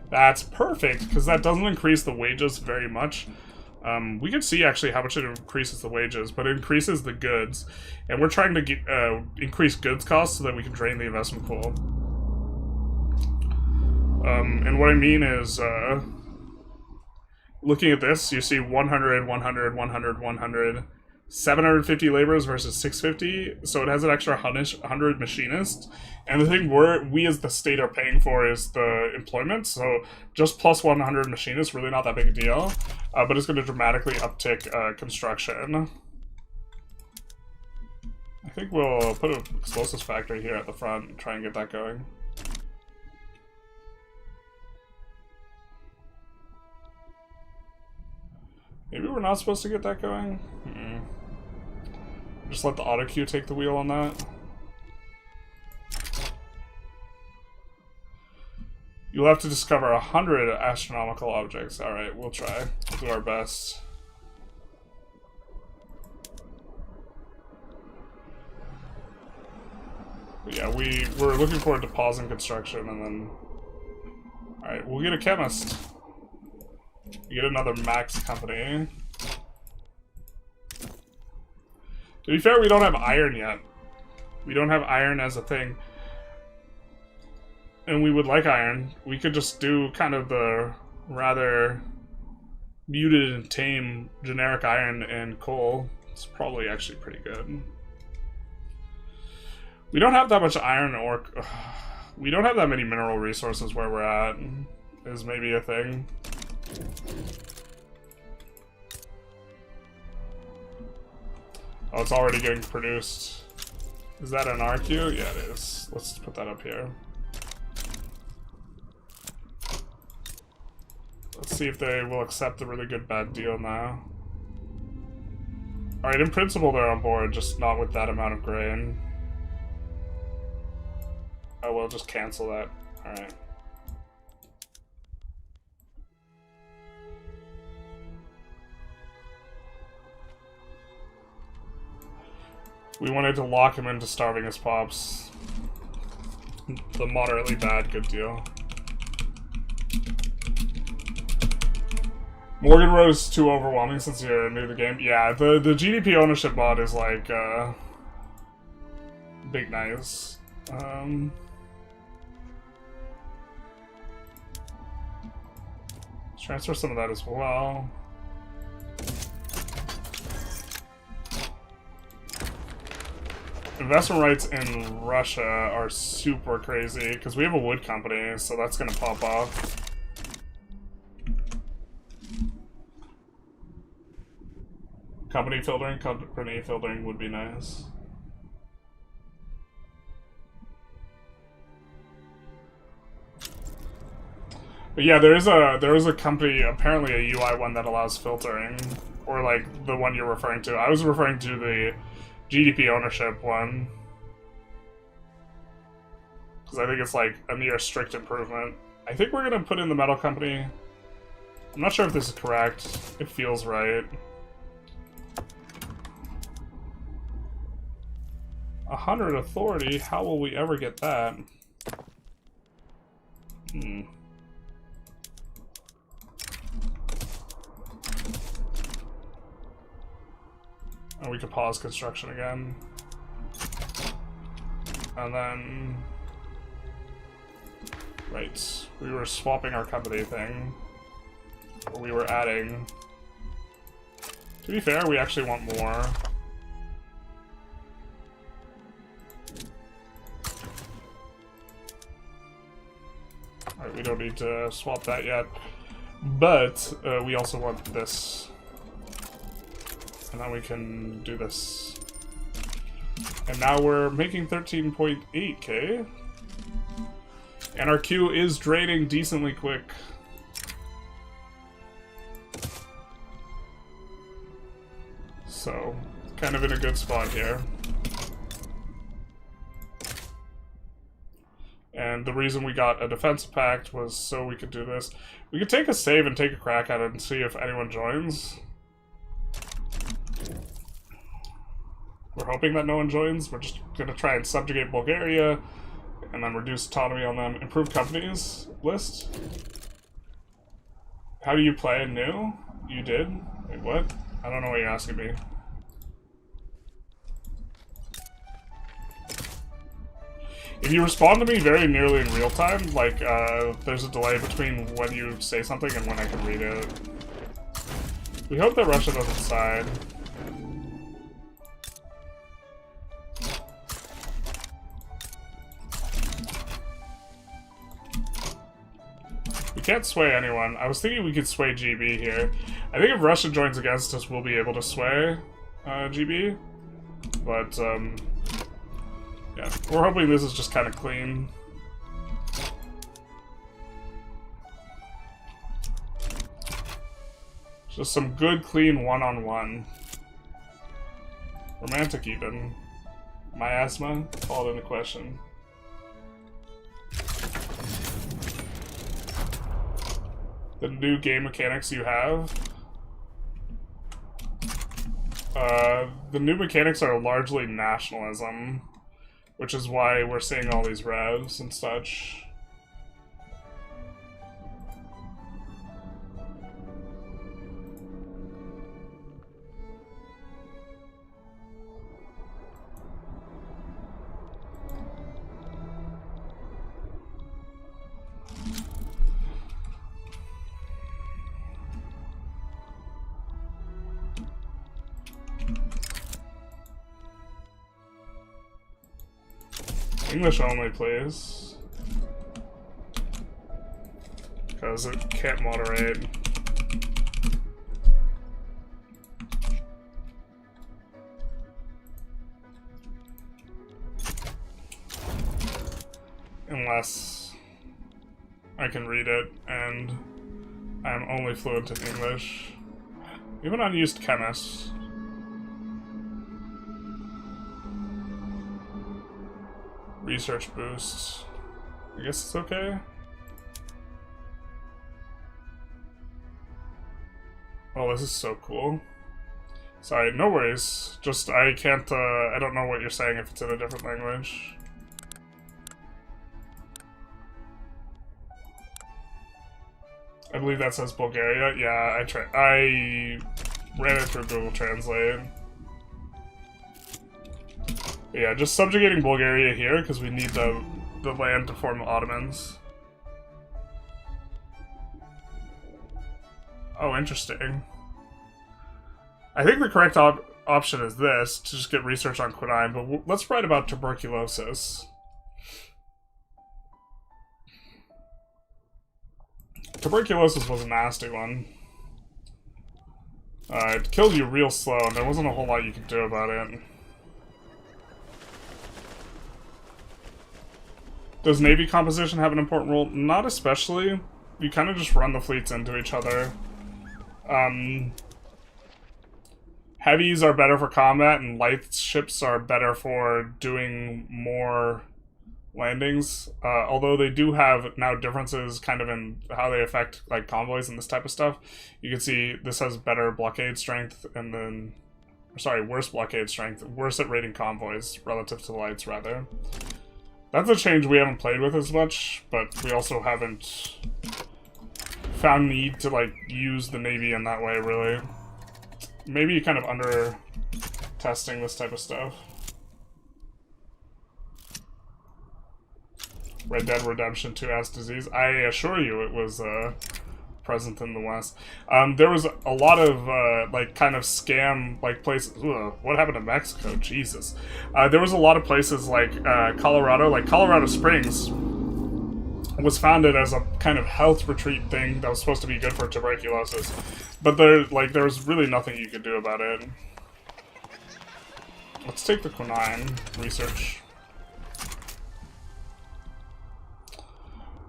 That's perfect, because that doesn't increase the wages very much. We can see actually how much it increases the wages, but it increases the goods. And we're trying to get, increase goods costs so that we can drain the investment pool. And what I mean is, looking at this, you see 100, 100, 100, 100, 750 laborers versus 650, so it has an extra 100 machinists. And the thing we as the state are paying for is the employment, so just plus 100 machinists, really not that big a deal, but it's going to dramatically uptick construction. I think we'll put an explosives factory here at the front and try and get that going. Maybe we're not supposed to get that going? Just let the auto queue take the wheel on that. You'll have to discover 100 astronomical objects. Alright, we'll try. We'll do our best. But yeah, we're looking forward to pausing construction and then... Alright, we'll get a chemist. We get another max company. To be fair, we don't have iron yet. We don't have iron as a thing. And we would like iron. We could just do kind of the rather muted and tame generic iron and coal. It's probably actually pretty good. We don't have that much iron or... We don't have that many mineral resources where we're at, is maybe a thing. Oh, it's already getting produced. Is that an RQ? Yeah, it is. Let's put that up here. Let's see if they will accept the really good bad deal now. Alright, in principle they're on board, just not with that amount of grain. Oh, we'll just cancel that. Alright. We wanted to lock him into starving his pops. The moderately bad good deal. Morgenrote is too overwhelming since you're new to the game. Yeah, the GDP ownership mod is like, big nice. Let's transfer some of that as well. Investment rights in Russia are super crazy, because we have a wood company, so that's gonna pop off. Company filtering would be nice. But yeah, there is a company, apparently a UI one that allows filtering, or like the one you're referring to. I was referring to the GDP ownership one, because I think it's like a near strict improvement. I think we're gonna put in the metal company. I'm not sure if this is correct. It feels right. 100 authority. How will we ever get that? And we could pause construction again. And then... Right. We were swapping our company thing. Or we were adding... To be fair, we actually want more. Alright, we don't need to swap that yet. But, we also want this. And then we can do this. And now we're making 13.8k. And our queue is draining decently quick. So, kind of in a good spot here. And the reason we got a defensive pact was so we could do this. We could take a save and take a crack at it and see if anyone joins. We're hoping that no one joins. We're just going to try and subjugate Bulgaria and then reduce autonomy on them. Improve companies list. How do you play new? You did? Wait, what? I don't know what you're asking me. If you respond to me very nearly in real time, like, there's a delay between when you say something and when I can read it. We hope that Russia doesn't side. We can't sway anyone. I was thinking we could sway GB here. I think if Russia joins against us, we'll be able to sway GB. But, yeah, we're hoping this is just kind of clean. Just some good, clean one-on-one. Romantic, even. Miasma called into question. The new game mechanics you have. The new mechanics are largely nationalism. Which is why we're seeing all these revs and such. English only, please. Because it can't moderate. Unless I can read it, and I'm only fluent in English. Even unused chemists. Research boost. I guess it's okay. Oh, this is so cool. Sorry, no worries. Just, I can't, I don't know what you're saying if it's in a different language. I believe that says Bulgaria. Yeah, I ran it through Google Translate. Yeah, just subjugating Bulgaria here, because we need the land to form Ottomans. Oh, interesting. I think the correct option is this, to just get research on Quinine, but let's write about tuberculosis. Tuberculosis was a nasty one. It killed you real slow, and there wasn't a whole lot you could do about it. Does Navy composition have an important role? Not especially. you kind of just run the fleets into each other. Heavies are better for combat, and light ships are better for doing more landings. Although they do have now differences kind of in how they affect like convoys and this type of stuff. You can see this has better blockade strength, and then, sorry, worse blockade strength, worse at raiding convoys relative to the lights rather. That's a change we haven't played with as much, but we also haven't found need to like use the Navy in that way really. Maybe kind of under testing this type of stuff. Red Dead Redemption 2 has disease. I assure you it was present in the West. There was a lot of like kind of scam like places. Ugh, what happened to Mexico? Jesus. There was a lot of places like Colorado, like Colorado Springs was founded as a kind of health retreat thing that was supposed to be good for tuberculosis, but there was really nothing you could do about it. Let's take the Quinine research.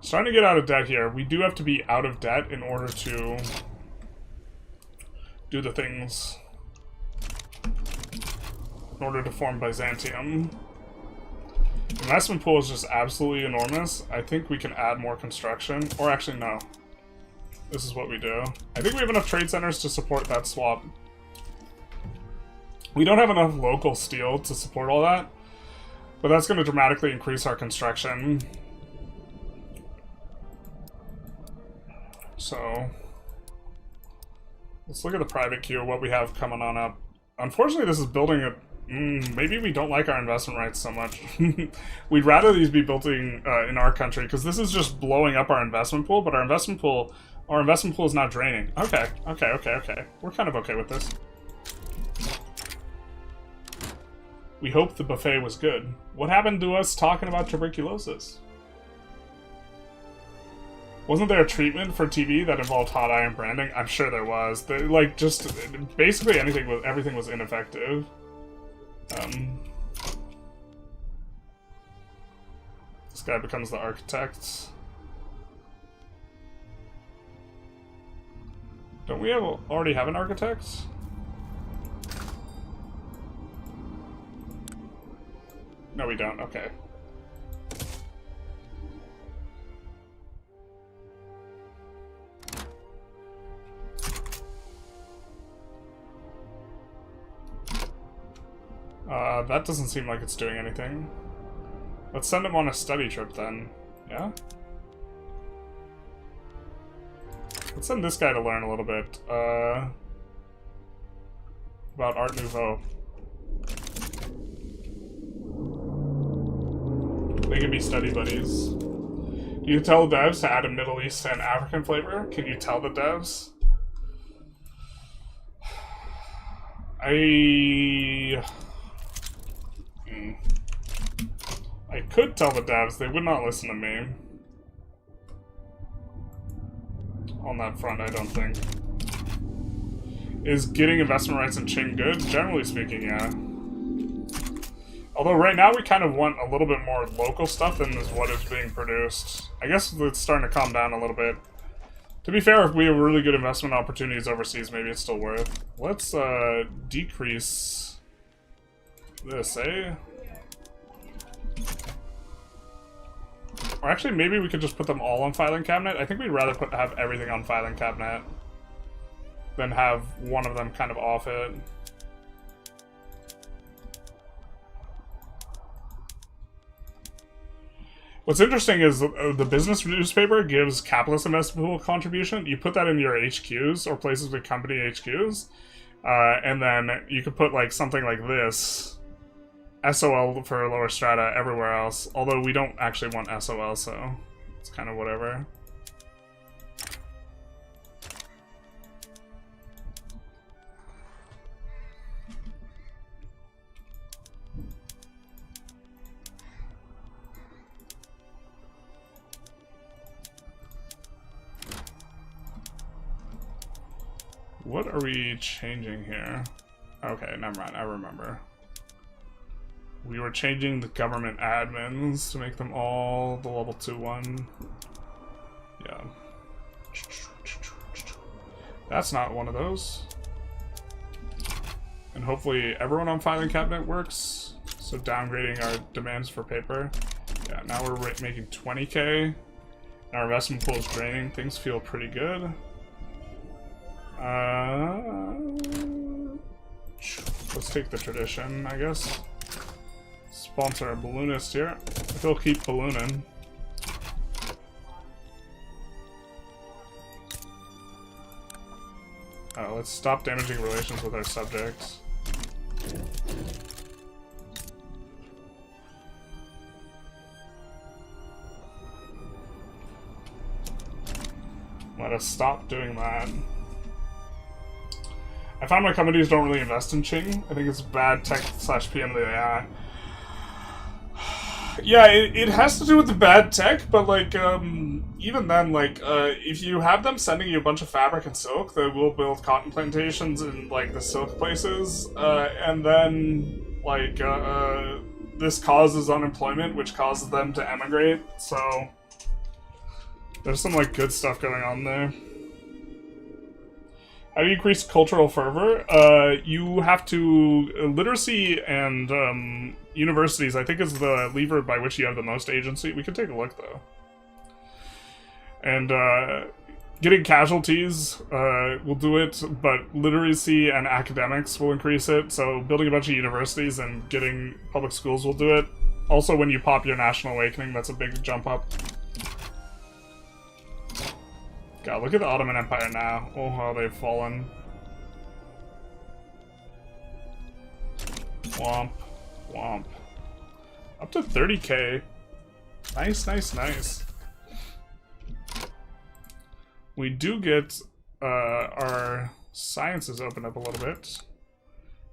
Starting to get out of debt here. We do have to be out of debt in order to do the things. In order to form Byzantium. Investment pool is just absolutely enormous. I think we can add more construction. Or actually, no. This is what we do. I think we have enough trade centers to support that swap. We don't have enough local steel to support all that. But that's going to dramatically increase our construction. So, let's look at the private queue, what we have coming on up. Unfortunately, this is building a... maybe we don't like our investment rights so much. We'd rather these be building in our country, because this is just blowing up our investment pool, but our investment pool is not draining. Okay. We're kind of okay with this. We hope the buffet was good. What happened to us talking about tuberculosis? Wasn't there a treatment for TB that involved hot iron branding? I'm sure there was. Like, just basically everything was ineffective. This guy becomes the architect. Don't we already have an architect? No, we don't. Okay. That doesn't seem like it's doing anything. Let's send him on a study trip then. Yeah? Let's send this guy to learn a little bit, about Art Nouveau. They can be study buddies. Do you tell the devs to add a Middle East and African flavor? Can you tell the devs? I could tell the devs, they would not listen to me. On that front, I don't think. Is getting investment rights in Qing good? Generally speaking, yeah. Although right now we kind of want a little bit more local stuff than is what is being produced. I guess it's starting to calm down a little bit. To be fair, if we have really good investment opportunities overseas, maybe it's still worth. Let's decrease this, eh? Or actually, maybe we could just put them all on filing cabinet. I think we'd rather have everything on filing cabinet than have one of them kind of off it. What's interesting is the business newspaper gives capitalist investment pool contribution. You put that in your HQs or places with company HQs, and then you could put like something like this. SOL for lower strata everywhere else, although we don't actually want SOL, so it's kind of whatever. What are we changing here? Okay, never mind, I remember. We were changing the government admins to make them all the level 2-1. Yeah. That's not one of those. And hopefully everyone on filing cabinet works. So downgrading our demands for paper. Yeah, now we're making 20k. And our investment pool is draining. Things feel pretty good. Let's take the tradition, I guess. Sponsor a balloonist here. He'll keep ballooning. Let's stop damaging relations with our subjects. Let us stop doing that. I found my companies don't really invest in Qing. I think it's bad tech / PM of the AI. Yeah, it has to do with the bad tech, but like, even then, like, if you have them sending you a bunch of fabric and silk, they will build cotton plantations in, like, the silk places, and then, like, this causes unemployment, which causes them to emigrate, so there's some, like, good stuff going on there. How do you increase cultural fervor? You have to... literacy and universities, I think, is the lever by which you have the most agency. We can take a look, though. And getting casualties will do it, but literacy and academics will increase it. So building a bunch of universities and getting public schools will do it. Also, when you pop your National Awakening, that's a big jump up. God, look at the Ottoman Empire now. Oh, how they've fallen. Womp. Womp. Up to 30k. Nice, nice, nice. We do get our sciences open up a little bit.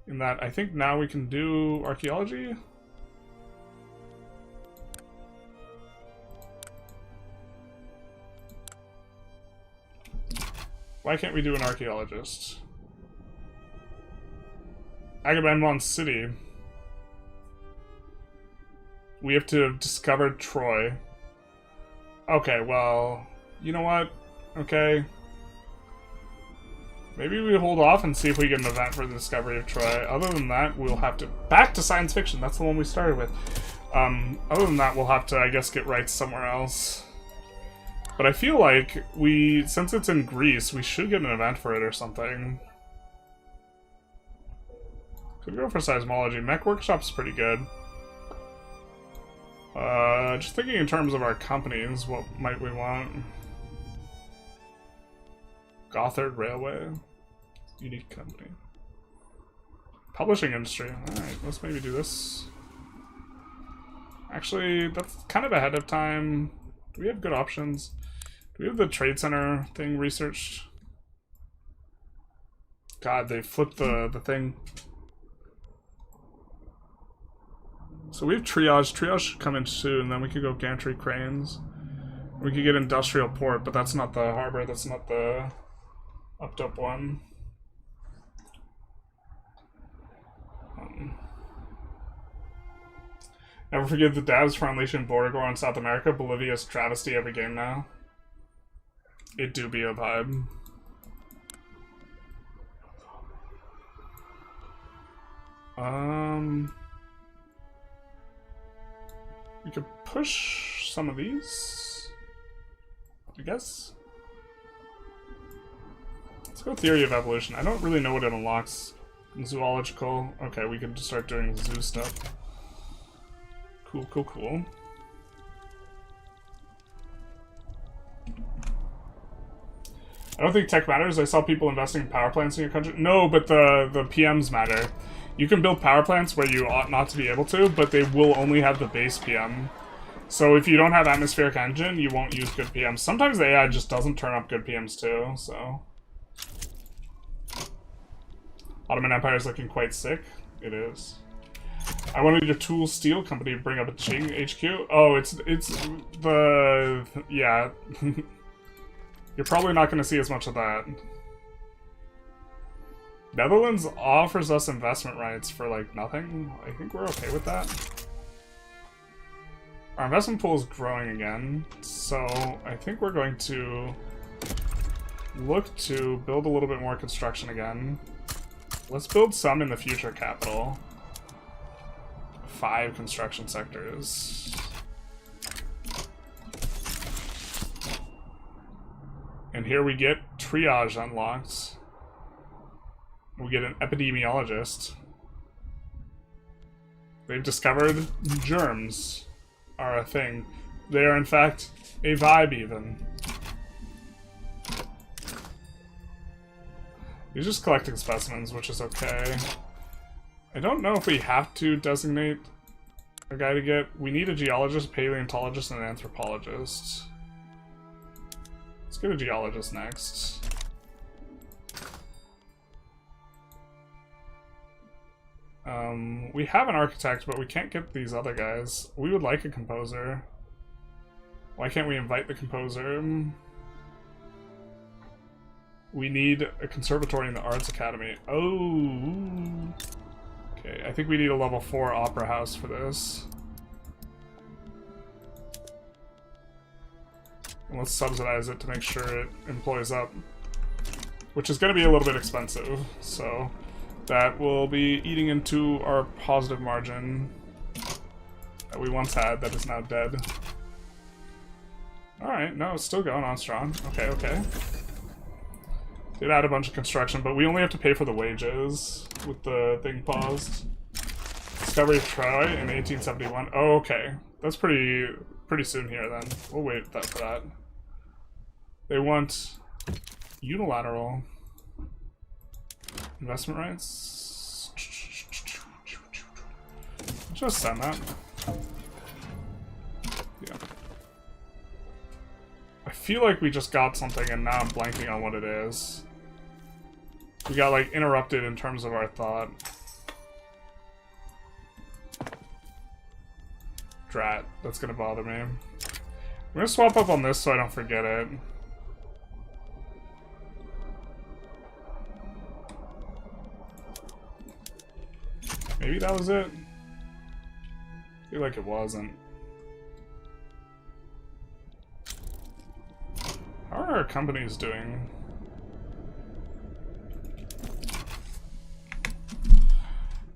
In that, I think now we can do archaeology. Why can't we do an archaeologist? Agamemnon City. We have to discover Troy. Okay, well, you know what? Okay. Maybe we hold off and see if we get an event for the discovery of Troy. Other than that, we'll have to... Back to science fiction, that's the one we started with. Other than that, we'll have to, I guess, get rights somewhere else. But I feel like we, since it's in Greece, we should get an event for it or something. Could go for seismology. Mech Workshop's pretty good. Just thinking in terms of our companies, what might we want? Gothard Railway. Unique company. Publishing industry. Alright, let's maybe do this. Actually, that's kind of ahead of time. Do we have good options? Do we have the trade center thing researched? God, they flipped the thing. So we have triage. Triage should come in soon. Then we could go gantry cranes. We could get industrial port, but that's not the harbor. That's not the up one. Never forget the dabs for unleashing Borgor in South America. Bolivia's travesty every game now. It do be a vibe. We could push some of these, I guess. Let's go theory of evolution. I don't really know what it unlocks. Zoological. Okay, we can just start doing zoo stuff. Cool, cool, cool. I don't think tech matters. I saw people investing in power plants in your country. No, but the PMs matter. You can build power plants where you ought not to be able to, but they will only have the base PM. So if you don't have atmospheric engine, you won't use good PMs. Sometimes the AI just doesn't turn up good PMs too, so... Ottoman Empire is looking quite sick. It is. I wanted your tool steel company to bring up a Qing HQ. Oh, it's the... yeah. You're probably not going to see as much of that. Netherlands offers us investment rights for, like, nothing. I think we're okay with that. Our investment pool is growing again, so I think we're going to look to build a little bit more construction again. Let's build some in the future capital. 5 construction sectors. And here we get triage unlocked. We get an epidemiologist. They've discovered germs are a thing. They are in fact a vibe even. He's just collecting specimens, which is okay. I don't know if we have to designate a guy to get. We need a geologist, paleontologist, and an anthropologist. Let's get a geologist next. We have an architect, but we can't get these other guys. We would like a composer. Why can't we invite the composer? We need a conservatory in the Arts Academy. Oh. Okay, I think we need a level 4 opera house for this. And let's subsidize it to make sure it employs up. Which is going to be a little bit expensive, so that will be eating into our positive margin that we once had that is now dead. Alright, no, it's still going on strong. Okay, okay. Did add a bunch of construction, but we only have to pay for the wages with the thing paused. Discovery of Troy in 1871. Oh, okay. That's pretty soon here then. We'll wait for that. They want unilateral investment rights. Just send that. Yeah. I feel like we just got something and now I'm blanking on what it is. We got like interrupted in terms of our thought. Drat, that's gonna bother me. I'm gonna swap up on this so I don't forget it. Maybe that was it? I feel like it wasn't. How are our companies doing?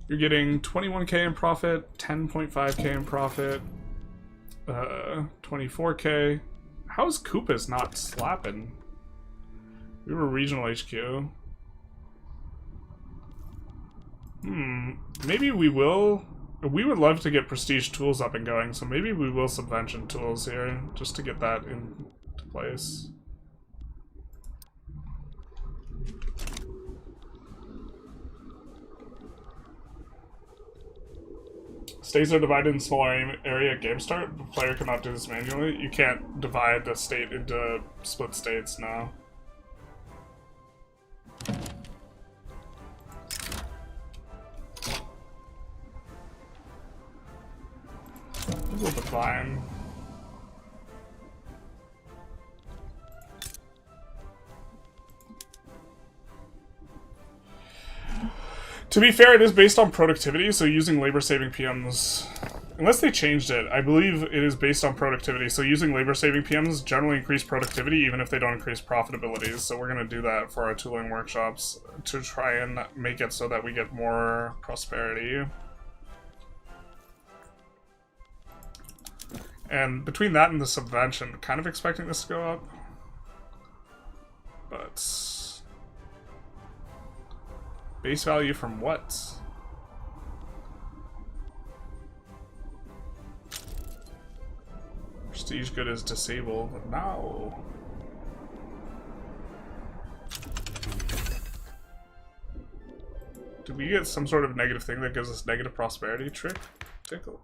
You're getting 21k in profit, 10.5k in profit, 24k. How's Koopa's not slapping? We were regional HQ. Maybe we will. We would love to get prestige tools up and going, so maybe we will subvention tools here just to get that into place. States are divided in smaller area at game start. The player cannot do this manually. You can't divide the state into split states now. We'll decline. To be fair, it is based on productivity, so using labor-saving PMs... Unless they changed it, I believe it is based on productivity, so using labor-saving PMs generally increase productivity even if they don't increase profitability, so we're going to do that for our tooling workshops to try and make it so that we get more prosperity. And between that and the subvention, kind of expecting this to go up. But... base value from what? Prestige good is disabled. No. Do we get some sort of negative thing that gives us negative prosperity? Tickle.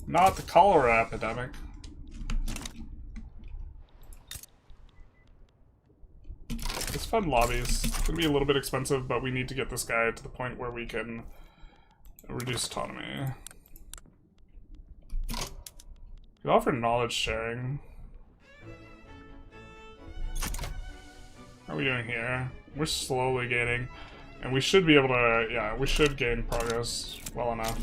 Not the cholera epidemic. Let's fund lobbies. It's gonna be a little bit expensive, but we need to get this guy to the point where we can reduce autonomy. We offer knowledge sharing. How are we doing here? We're slowly gaining. And we should be able to, yeah, we should gain progress well enough.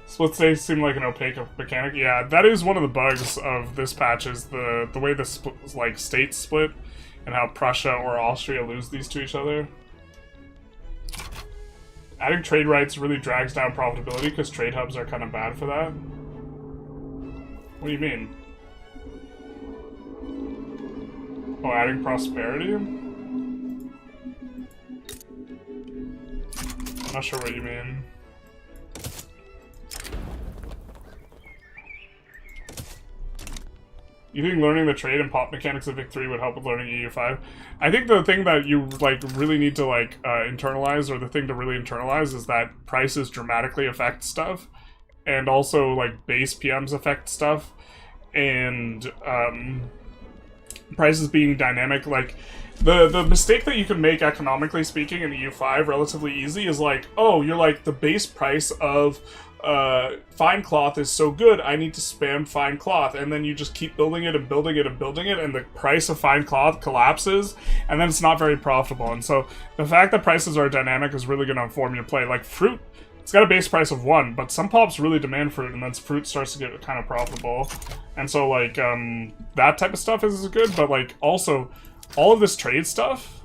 Split states seem like an opaque mechanic. Yeah, that is one of the bugs of this patch, is the way the like states split and how Prussia or Austria lose these to each other. Adding trade rights really drags down profitability because trade hubs are kind of bad for that. What do you mean? Oh, adding prosperity? I'm not sure what you mean. You think learning the trade and pop mechanics of Vic 3 would help with learning EU5? I think the thing that you like really need to like internalize, or the thing to really internalize, is that prices dramatically affect stuff, and also like base PMs affect stuff, and prices being dynamic. Like the mistake that you can make economically speaking in EU5 relatively easy is like, oh, you're like, the base price of fine cloth is so good, I need to spam fine cloth, and then you just keep building it and building it and building it, and the price of fine cloth collapses, and then it's not very profitable. And so the fact that prices are dynamic is really going to inform your play. Like fruit, it's got a base price of 1, but some pops really demand fruit, and then fruit starts to get kind of profitable. And so like that type of stuff is good, but like also all of this trade stuff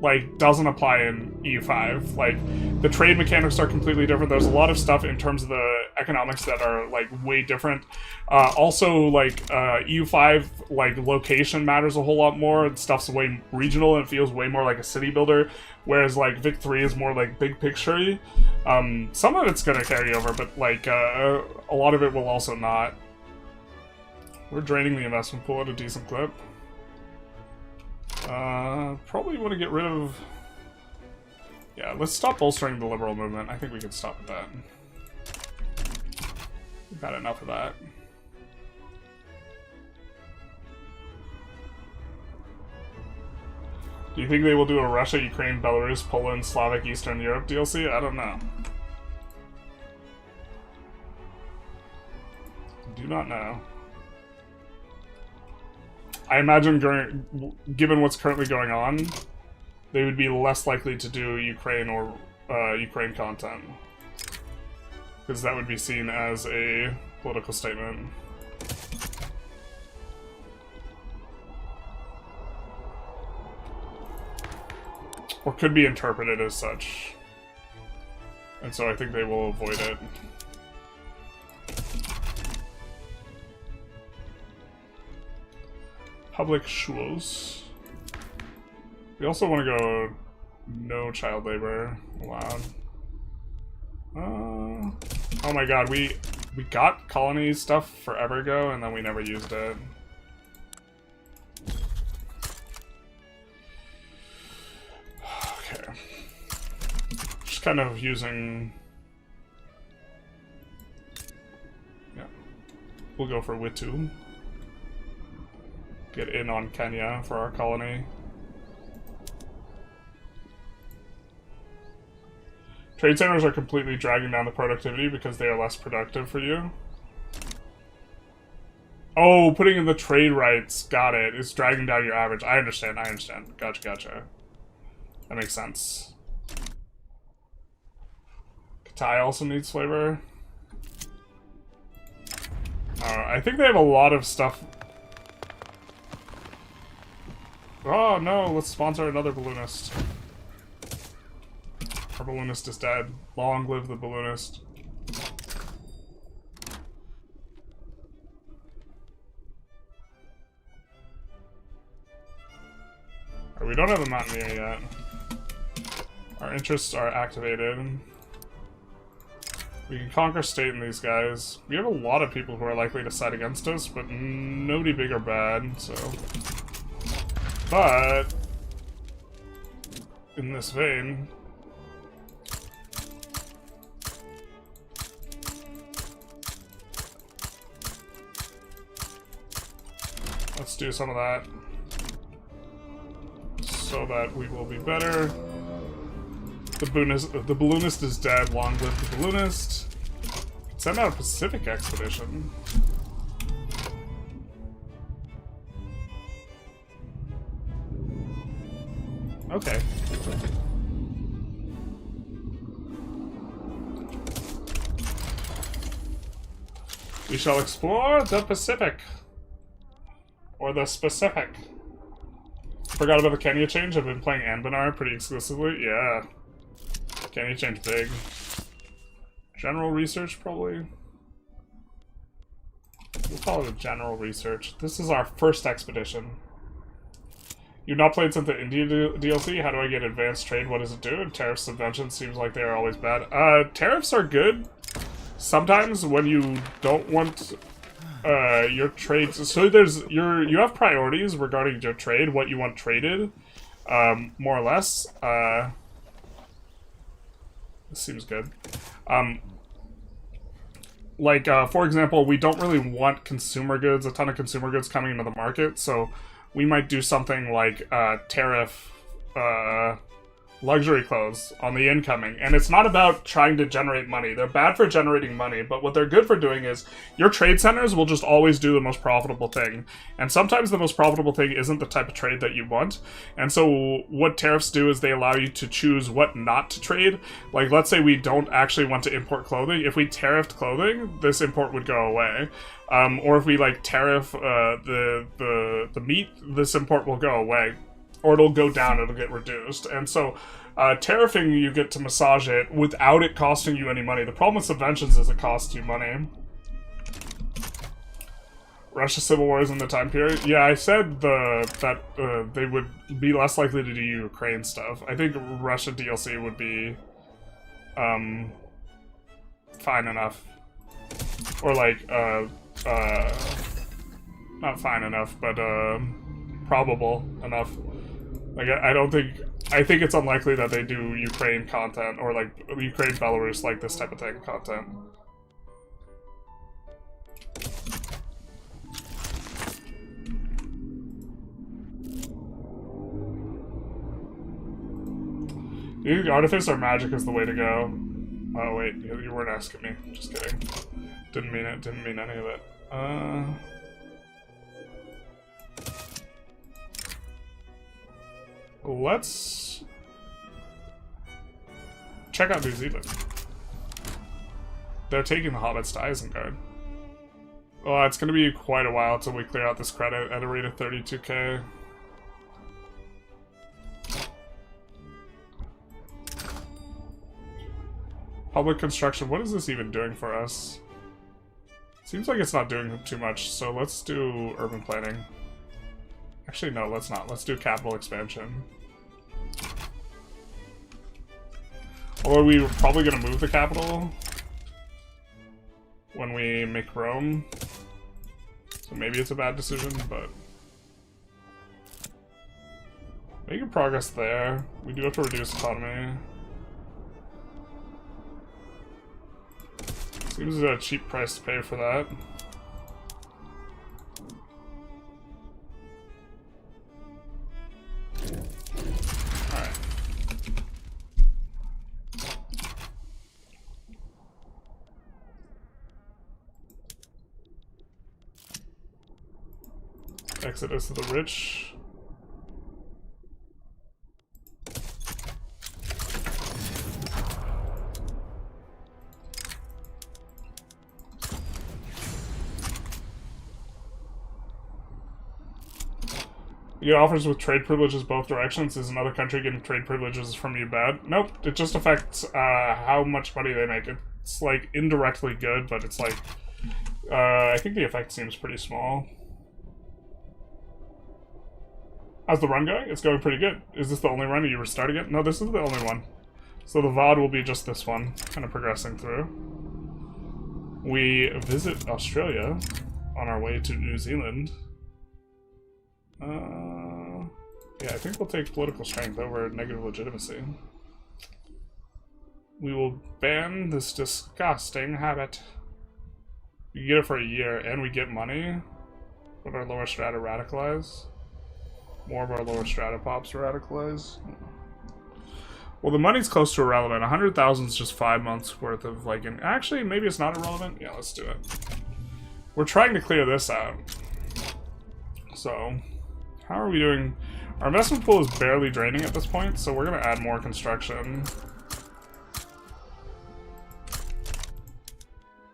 like doesn't apply in EU5. Like the trade mechanics are completely different. There's a lot of stuff in terms of the economics that are like way different. Also like EU5 like location matters a whole lot more. Stuff's way regional and feels way more like a city builder, whereas like Vic 3 is more like big picture-y. Some of it's gonna carry over, but like a lot of it will also not. We're draining the investment pool at a decent clip. Probably want to get rid of... Yeah, let's stop bolstering the liberal movement. I think we can stop with that. We've had enough of that. Do you think they will do a Russia, Ukraine, Belarus, Poland, Slavic, Eastern Europe DLC? I don't know. Do not know. I imagine, given what's currently going on, they would be less likely to do Ukraine or Ukraine content, because that would be seen as a political statement. Or could be interpreted as such. And so I think they will avoid it. Public schools. We also want to go no child labor allowed. Oh my god, we got colony stuff forever ago and then we never used it. Okay. Just kind of using... Yeah. We'll go for Witu. Get in on Kenya for our colony. Trade centers are completely dragging down the productivity because they are less productive for you. Oh, putting in the trade rights, got it. It's dragging down your average. I understand, I understand. Gotcha, gotcha. That makes sense. Katai also needs flavor. I think they have a lot of stuff. Oh no, let's sponsor another balloonist. Our balloonist is dead. Long live the balloonist. Right, we don't have a mountaineer yet. Our interests are activated. We can conquer state in these guys. We have a lot of people who are likely to side against us, but nobody big or bad, so... But, in this vein, let's do some of that so that we will be better. The balloonist is dead. Long live the balloonist. Send out a Pacific expedition. Okay. We shall explore the Pacific. Or the specific. Forgot about the Kenya change. I've been playing Anbanar pretty exclusively. Yeah. Kenya change big. General research, probably. We'll call it a general research. This is our first expedition. You've not played since the India DLC? How do I get advanced trade? What does it do? And tariff subventions seems like they are always bad. Tariffs are good. Sometimes when you don't want your trades, so you have priorities regarding your trade, what you want traded, more or less. This seems good. For example, we don't really want consumer goods, a ton of consumer goods coming into the market, so we might do something like tariff luxury clothes on the incoming. And it's not about trying to generate money. They're bad for generating money, but what they're good for doing is your trade centers will just always do the most profitable thing. And sometimes the most profitable thing isn't the type of trade that you want. And so what tariffs do is they allow you to choose what not to trade. Like, let's say we don't actually want to import clothing. If we tariffed clothing, this import would go away. Or if we tariff the meat, this import will go away. Or it'll go down, it'll get reduced. And so, tariffing, you get to massage it without it costing you any money. The problem with subventions is it costs you money. Russia civil wars in the time period? Yeah, I said that they would be less likely to do Ukraine stuff. I think Russia DLC would be fine enough. Or not fine enough, but probable enough. I think it's unlikely that they do Ukraine content, or Ukraine, Belarus, this type of thing content. Do you think artifice or magic is the way to go? Oh wait, you weren't asking me. Just kidding. Didn't mean it, didn't mean any of it. Let's check out New Zealand. They're taking the Hobbits to Isengard. Well, it's going to be quite a while until we clear out this credit at a rate of 32k. Public construction, what is this even doing for us? Seems like it's not doing too much, so let's do urban planning. Actually, no, let's not. Let's do capital expansion. Although we're probably going to move the capital when we make Rome. So maybe it's a bad decision, but... making progress there. We do have to reduce economy. Seems a cheap price to pay for that. Alright. Exodus of the rich. You get offers with trade privileges both directions. Is another country getting trade privileges from you bad? Nope. It just affects how much money they make. It's indirectly good, but it's I think the effect seems pretty small. How's the run going? It's going pretty good. Is this the only run? Are you restarting it? No, this is the only one. So the VOD will be just this one, kind of progressing through. We visit Australia on our way to New Zealand. Yeah, I think we'll take political strength over negative legitimacy. We will ban this disgusting habit. We get it for a year, and we get money. But our lower strata radicalize. More of our lower strata pops radicalize. Well, the money's close to irrelevant. 100,000 is just 5 months worth of actually, maybe it's not irrelevant. Yeah, let's do it. We're trying to clear this out. So... how are we doing? Our investment pool is barely draining at this point, so we're going to add more construction.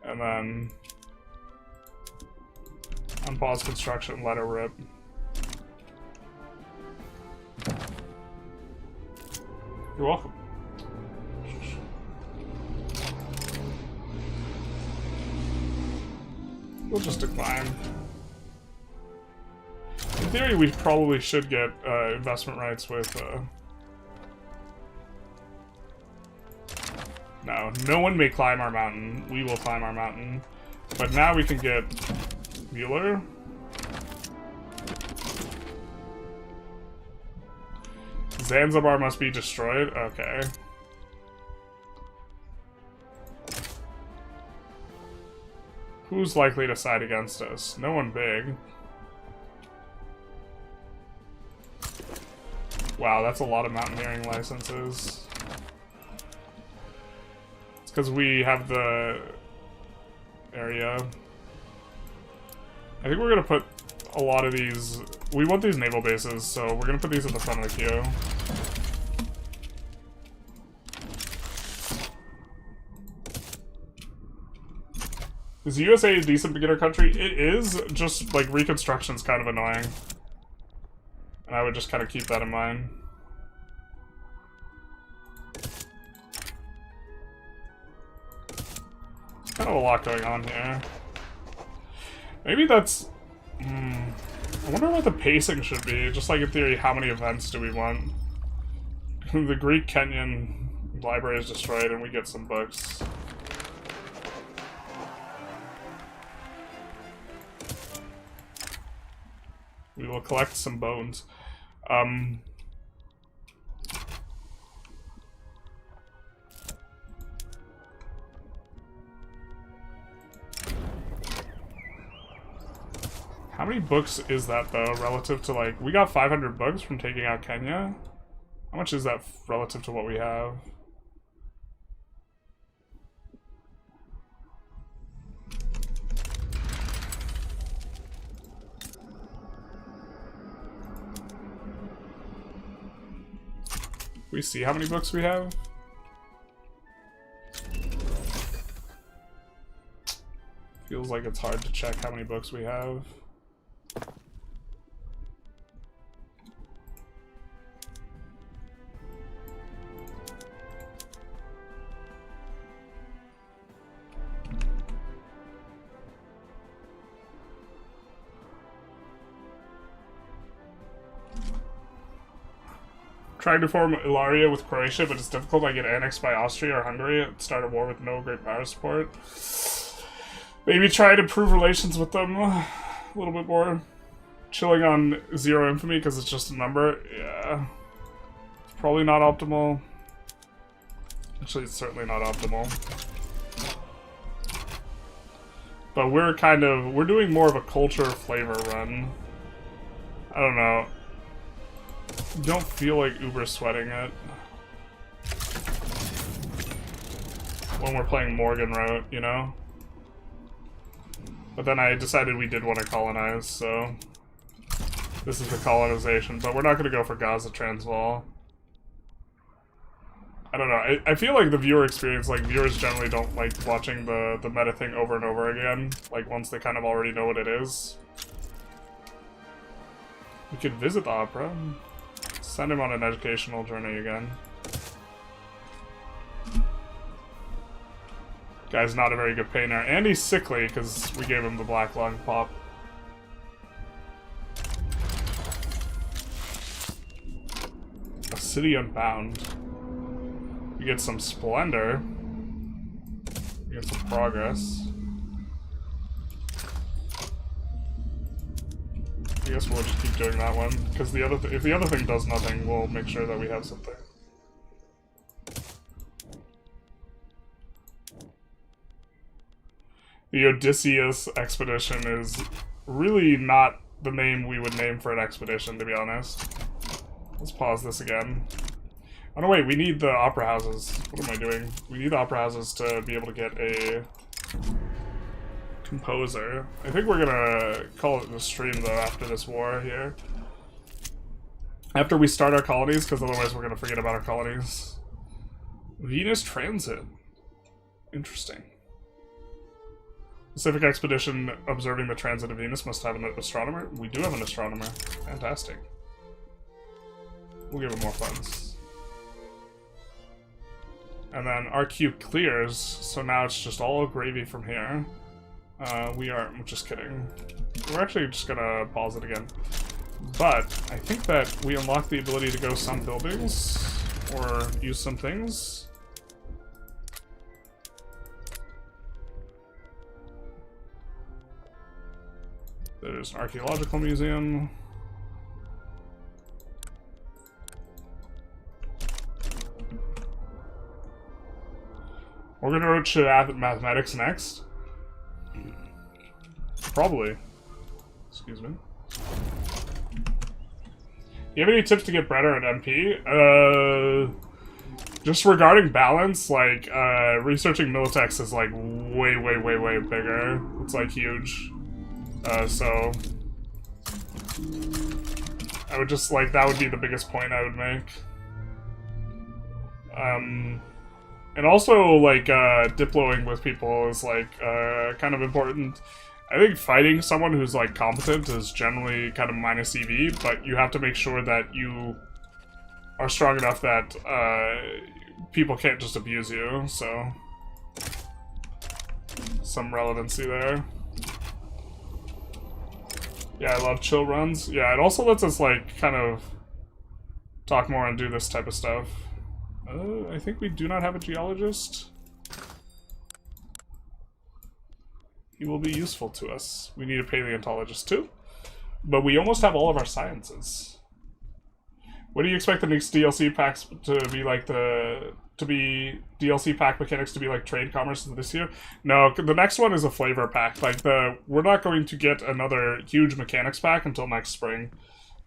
And then unpause construction, let it rip. You're welcome. We'll just decline. In theory, we probably should get investment rights with... No one may climb our mountain. We will climb our mountain. But now we can get Mueller. Zanzibar must be destroyed? Okay. Who's likely to side against us? No one big. Wow, that's a lot of mountaineering licenses. It's because we have the area. I think we're gonna put a lot of these... We want these naval bases, so we're gonna put these at the front of the queue. Is the USA a decent beginner country? It is, just like Reconstruction's kind of annoying. And I would just kind of keep that in mind. Kind of a lot going on here. Maybe that's... I wonder what the pacing should be. Just like in theory, how many events do we want? The Greek-Kenyan library is destroyed and we get some books. We will collect some bones. How many books is that, though, relative to, like... We got 500 books from taking out Kenya? How much is that relative to what we have? We see how many books we have? Feels like it's hard to check how many books we have. Trying to form Ilaria with Croatia, but it's difficult. I get annexed by Austria or Hungary and start a war with no great power support. Maybe try to improve relations with them a little bit more. Chilling on zero infamy because it's just a number. Yeah. It's probably not optimal. Actually, it's certainly not optimal. But we're doing more of a culture flavor run. I don't know. Don't feel like uber sweating it when we're playing Morgenrote, you know? But then I decided we did want to colonize, so this is the colonization, but we're not going to go for Gaza Transvaal. I don't know, I feel like the viewer experience, like viewers generally don't like watching the meta thing over and over again, like once they kind of already know what it is. We could visit the opera. Send him on an educational journey again. Guy's not a very good painter. And he's sickly, because we gave him the black lung pop. A city unbound. We get some splendor. We get some progress. I guess we'll just keep doing that one, because the other if the other thing does nothing, we'll make sure that we have something. The Odysseus expedition is really not the name we would name for an expedition, to be honest. Let's pause this again. Oh no, wait, we need the opera houses. What am I doing? We need the opera houses to be able to get a composer. I think we're gonna call it the stream though after this war here. After we start our colonies, because otherwise we're going to forget about our colonies. Venus transit. Interesting. Pacific expedition observing the transit of Venus must have an astronomer. We do have an astronomer. Fantastic. We'll give him more funds. And then our queue clears, so now it's just all gravy from here. I'm just kidding. We're actually just gonna pause it again. But I think that we unlock the ability to go some buildings, or use some things. There's an archaeological museum. Morgenrote should add mathematics next. Probably. Excuse me. You have any tips to get better at MP? Just regarding balance, like, researching Militex is, like, way bigger. It's, like, huge. So... I would just, like, that would be the biggest point I would make. And also, like, diploing with people is, like, kind of important. I think fighting someone who's, like, competent is generally kind of minus EV, but you have to make sure that you are strong enough that, people can't just abuse you, so... Some relevancy there. Yeah, I love chill runs. Yeah, it also lets us, like, kind of talk more and do this type of stuff. I think we do not have a geologist. He will be useful to us. We need a paleontologist too. But we almost have all of our sciences. What do you expect the next DLC packs to be like DLC pack mechanics to be like trade commerce this year? No, the next one is a flavor pack. Like we're not going to get another huge mechanics pack until next spring.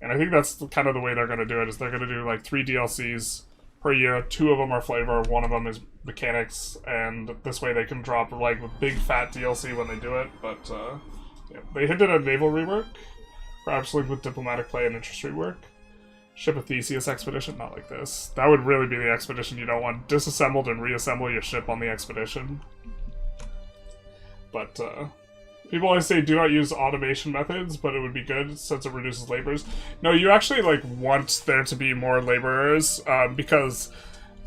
And I think that's kind of the way they're going to do it, is they're going to do like 3 DLCs per year. 2 of them are flavor, 1 of them is mechanics, and this way they can drop like a big fat DLC when they do it. But yeah. They hinted at naval rework, perhaps linked with diplomatic play and interest rework. Ship a Theseus expedition, not like this. That would really be the expedition you don't want. Disassembled and reassemble your ship on the expedition. But people always say do not use automation methods, but it would be good since it reduces laborers. No, you actually like want there to be more laborers, because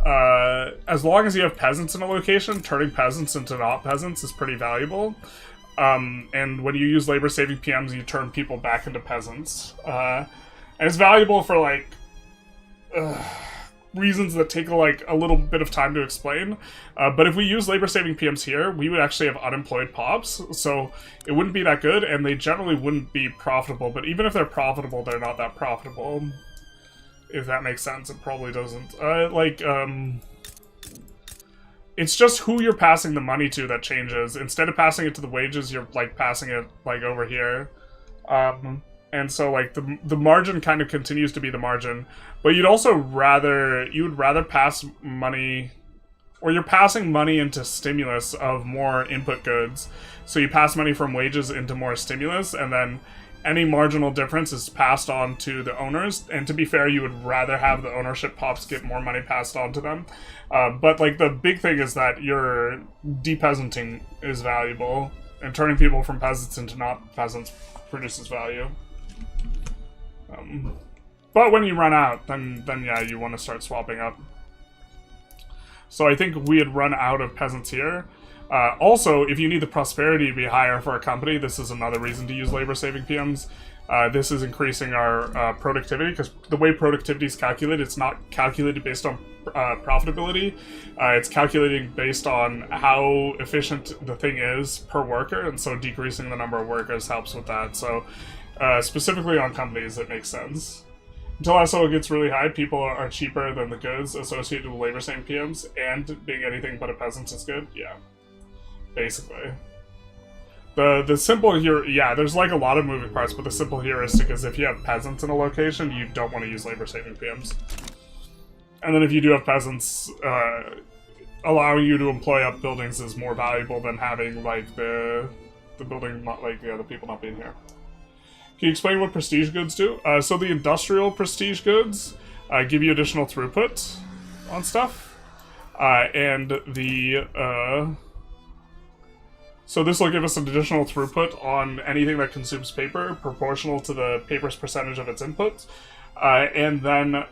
as long as you have peasants in a location, turning peasants into not peasants is pretty valuable. And when you use labor-saving PMs, you turn people back into peasants. And it's valuable for like reasons that take like a little bit of time to explain. But if we use labor-saving PMs here, we would actually have unemployed pops, so it wouldn't be that good, and they generally wouldn't be profitable. But even if they're profitable, they're not that profitable. If that makes sense, it probably doesn't. It's just who you're passing the money to that changes. Instead of passing it to the wages, you're like passing it like over here. And so, like, the margin kind of continues to be the margin. But you'd also rather pass money, or you're passing money into stimulus of more input goods. So you pass money from wages into more stimulus, and then any marginal difference is passed on to the owners. And to be fair, you would rather have the ownership pops get more money passed on to them. But, like, the big thing is that your de-peasanting is valuable, and turning people from peasants into not peasants produces value. But when you run out, then yeah, you want to start swapping up. So I think we had run out of peasants here. Also, if you need the prosperity to be higher for a company, this is another reason to use labor-saving PMs. This is increasing our productivity, because the way productivity is calculated, it's not calculated based on profitability. It's calculating based on how efficient the thing is per worker, and so decreasing the number of workers helps with that. So specifically on companies, it makes sense. Until SO gets really high, people are cheaper than the goods associated with labor-saving PMs, and being anything but a peasant is good. Yeah, basically. The simple here, yeah, there's like a lot of moving parts, but the simple heuristic is if you have peasants in a location, you don't want to use labor-saving PMs. And then if you do have peasants, allowing you to employ up buildings is more valuable than having like the building not like the other people not being here. Can you explain what prestige goods do? So the industrial prestige goods give you additional throughput on stuff. And the... So this will give us an additional throughput on anything that consumes paper, proportional to the paper's percentage of its input. And then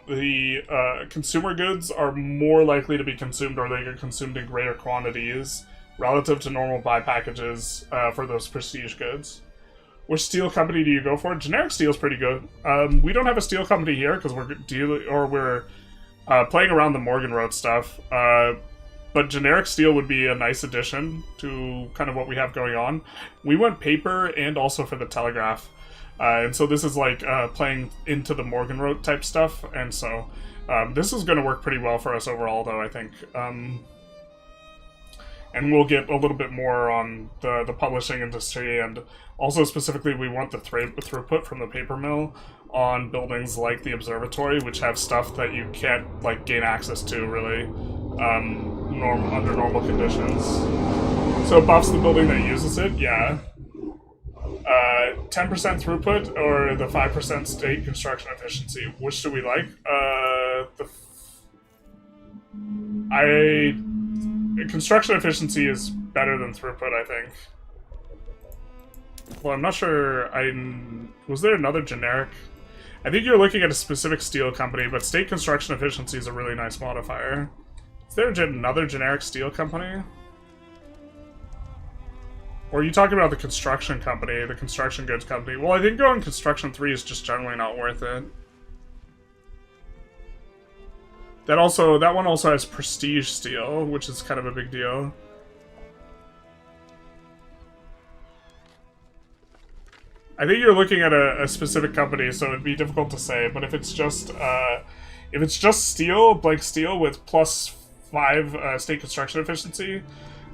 the consumer goods are more likely to be consumed, or they get consumed in greater quantities relative to normal buy packages for those prestige goods. Which steel company do you go for? Generic steel is pretty good. We don't have a steel company here because we're playing around the Morgenrote stuff. But generic steel would be a nice addition to kind of what we have going on. We went paper and also for the telegraph. And so this is like playing into the Morgenrote type stuff. And so this is going to work pretty well for us overall, though, I think. And we'll get a little bit more on the publishing industry. And also specifically, we want the throughput from the paper mill on buildings like the observatory, which have stuff that you can't like gain access to, really. Under normal conditions. So it buffs the building that uses it, yeah. 10% throughput or the 5% state construction efficiency. Which do we like? Construction efficiency is better than throughput, I think. Well, I'm not sure. Was there another generic? I think you're looking at a specific steel company, but state construction efficiency is a really nice modifier. Is there another generic steel company? Or are you talking about the construction company, the construction goods company? Well, I think going construction 3 is just generally not worth it. That one also has prestige steel, which is kind of a big deal. I think you're looking at a specific company, so it'd be difficult to say. But if it's just steel, blank steel with plus 5 state construction efficiency,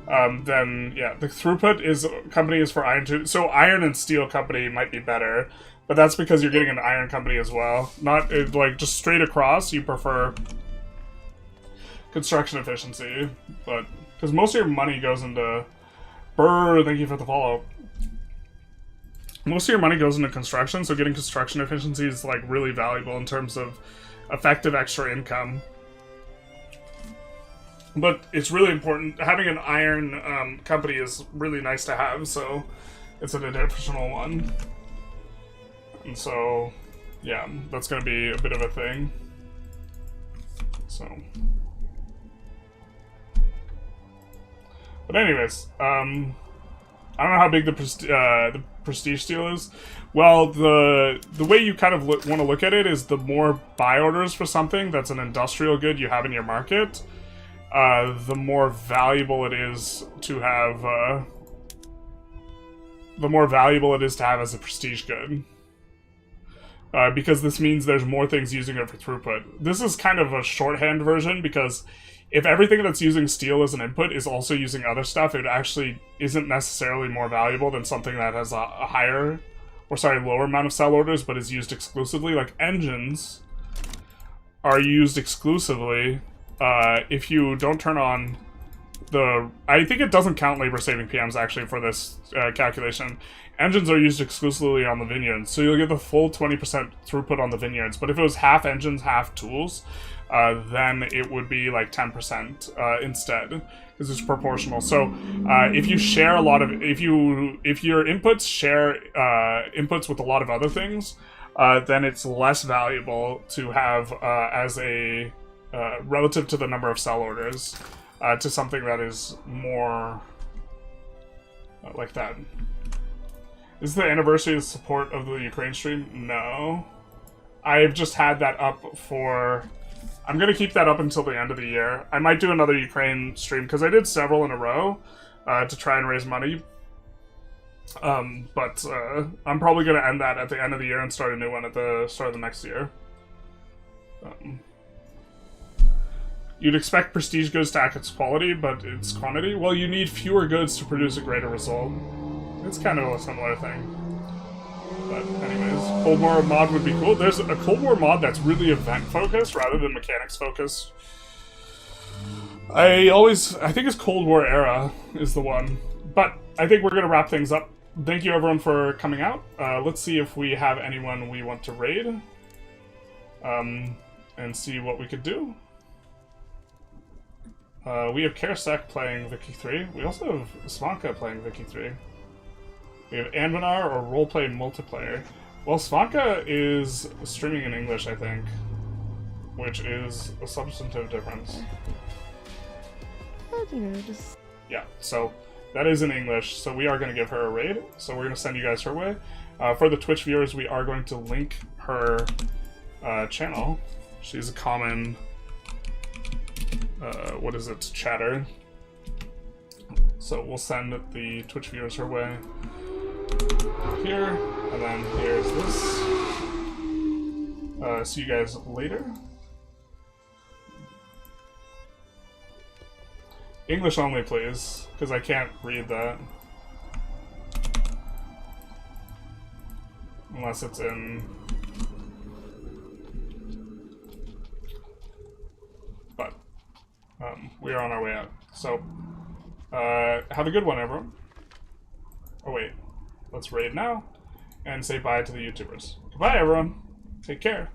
then yeah, the throughput company is for iron too. So iron and steel company might be better, but that's because you're getting an iron company as well. Not like just straight across. You prefer construction efficiency, but because most of your money goes into thank you for the follow. Most of your money goes into construction, so getting construction efficiency is like really valuable in terms of effective extra income. But it's really important. Having an iron company is really nice to have, so it's an additional one. And so, yeah, that's going to be a bit of a thing. So. But anyways, I don't know how big the prestige steel is. Well, the way you kind of want to look at it is the more buy orders for something that's an industrial good you have in your market, the more valuable it is to have. The more valuable it is to have as a prestige good. Because this means there's more things using it for throughput. This is kind of a shorthand version because if everything that's using steel as an input is also using other stuff, it actually isn't necessarily more valuable than something that has a lower amount of sell orders, but is used exclusively. Like engines are used exclusively if you don't turn on I think it doesn't count labor-saving PMs actually for this calculation. Engines are used exclusively on the vineyards, so you'll get the full 20% throughput on the vineyards. But if it was half engines, half tools, then it would be like 10% instead, because it's proportional. So if you share a lot of, if your inputs share inputs with a lot of other things, then it's less valuable to have as a relative to the number of sell orders to something that is more like that. Is the anniversary of the support of the Ukraine stream? No. I've just had that up for... I'm going to keep that up until the end of the year. I might do another Ukraine stream, because I did several in a row to try and raise money. But I'm probably going to end that at the end of the year and start a new one at the start of the next year. You'd expect prestige goods to act its quality, but its quantity? Well, you need fewer goods to produce a greater result. It's kind of a similar thing. But anyways, Cold War mod would be cool. There's a Cold War mod that's really event-focused rather than mechanics-focused. I think it's Cold War Era is the one. But I think we're going to wrap things up thank you everyone for coming out. Let's see if we have anyone we want to raid. And see what we could do. We have Karasek playing Vicky 3. We also have Svanka playing Vicky 3. We have Anvanar or Roleplay Multiplayer. Well, Svanka is streaming in English, I think, which is a substantive difference. Yeah, so that is in English, so we are going to give her a raid, so we're going to send you guys her way. For the Twitch viewers, we are going to link her channel. She's a common, what is it, chatter. So we'll send the Twitch viewers her way here, and then here's this. See you guys later. English only, please, because I can't read that. Unless it's in... But, we are on our way out. So, have a good one, everyone. Oh, wait. Let's raid now, and say bye to the YouTubers. Goodbye, everyone. Take care.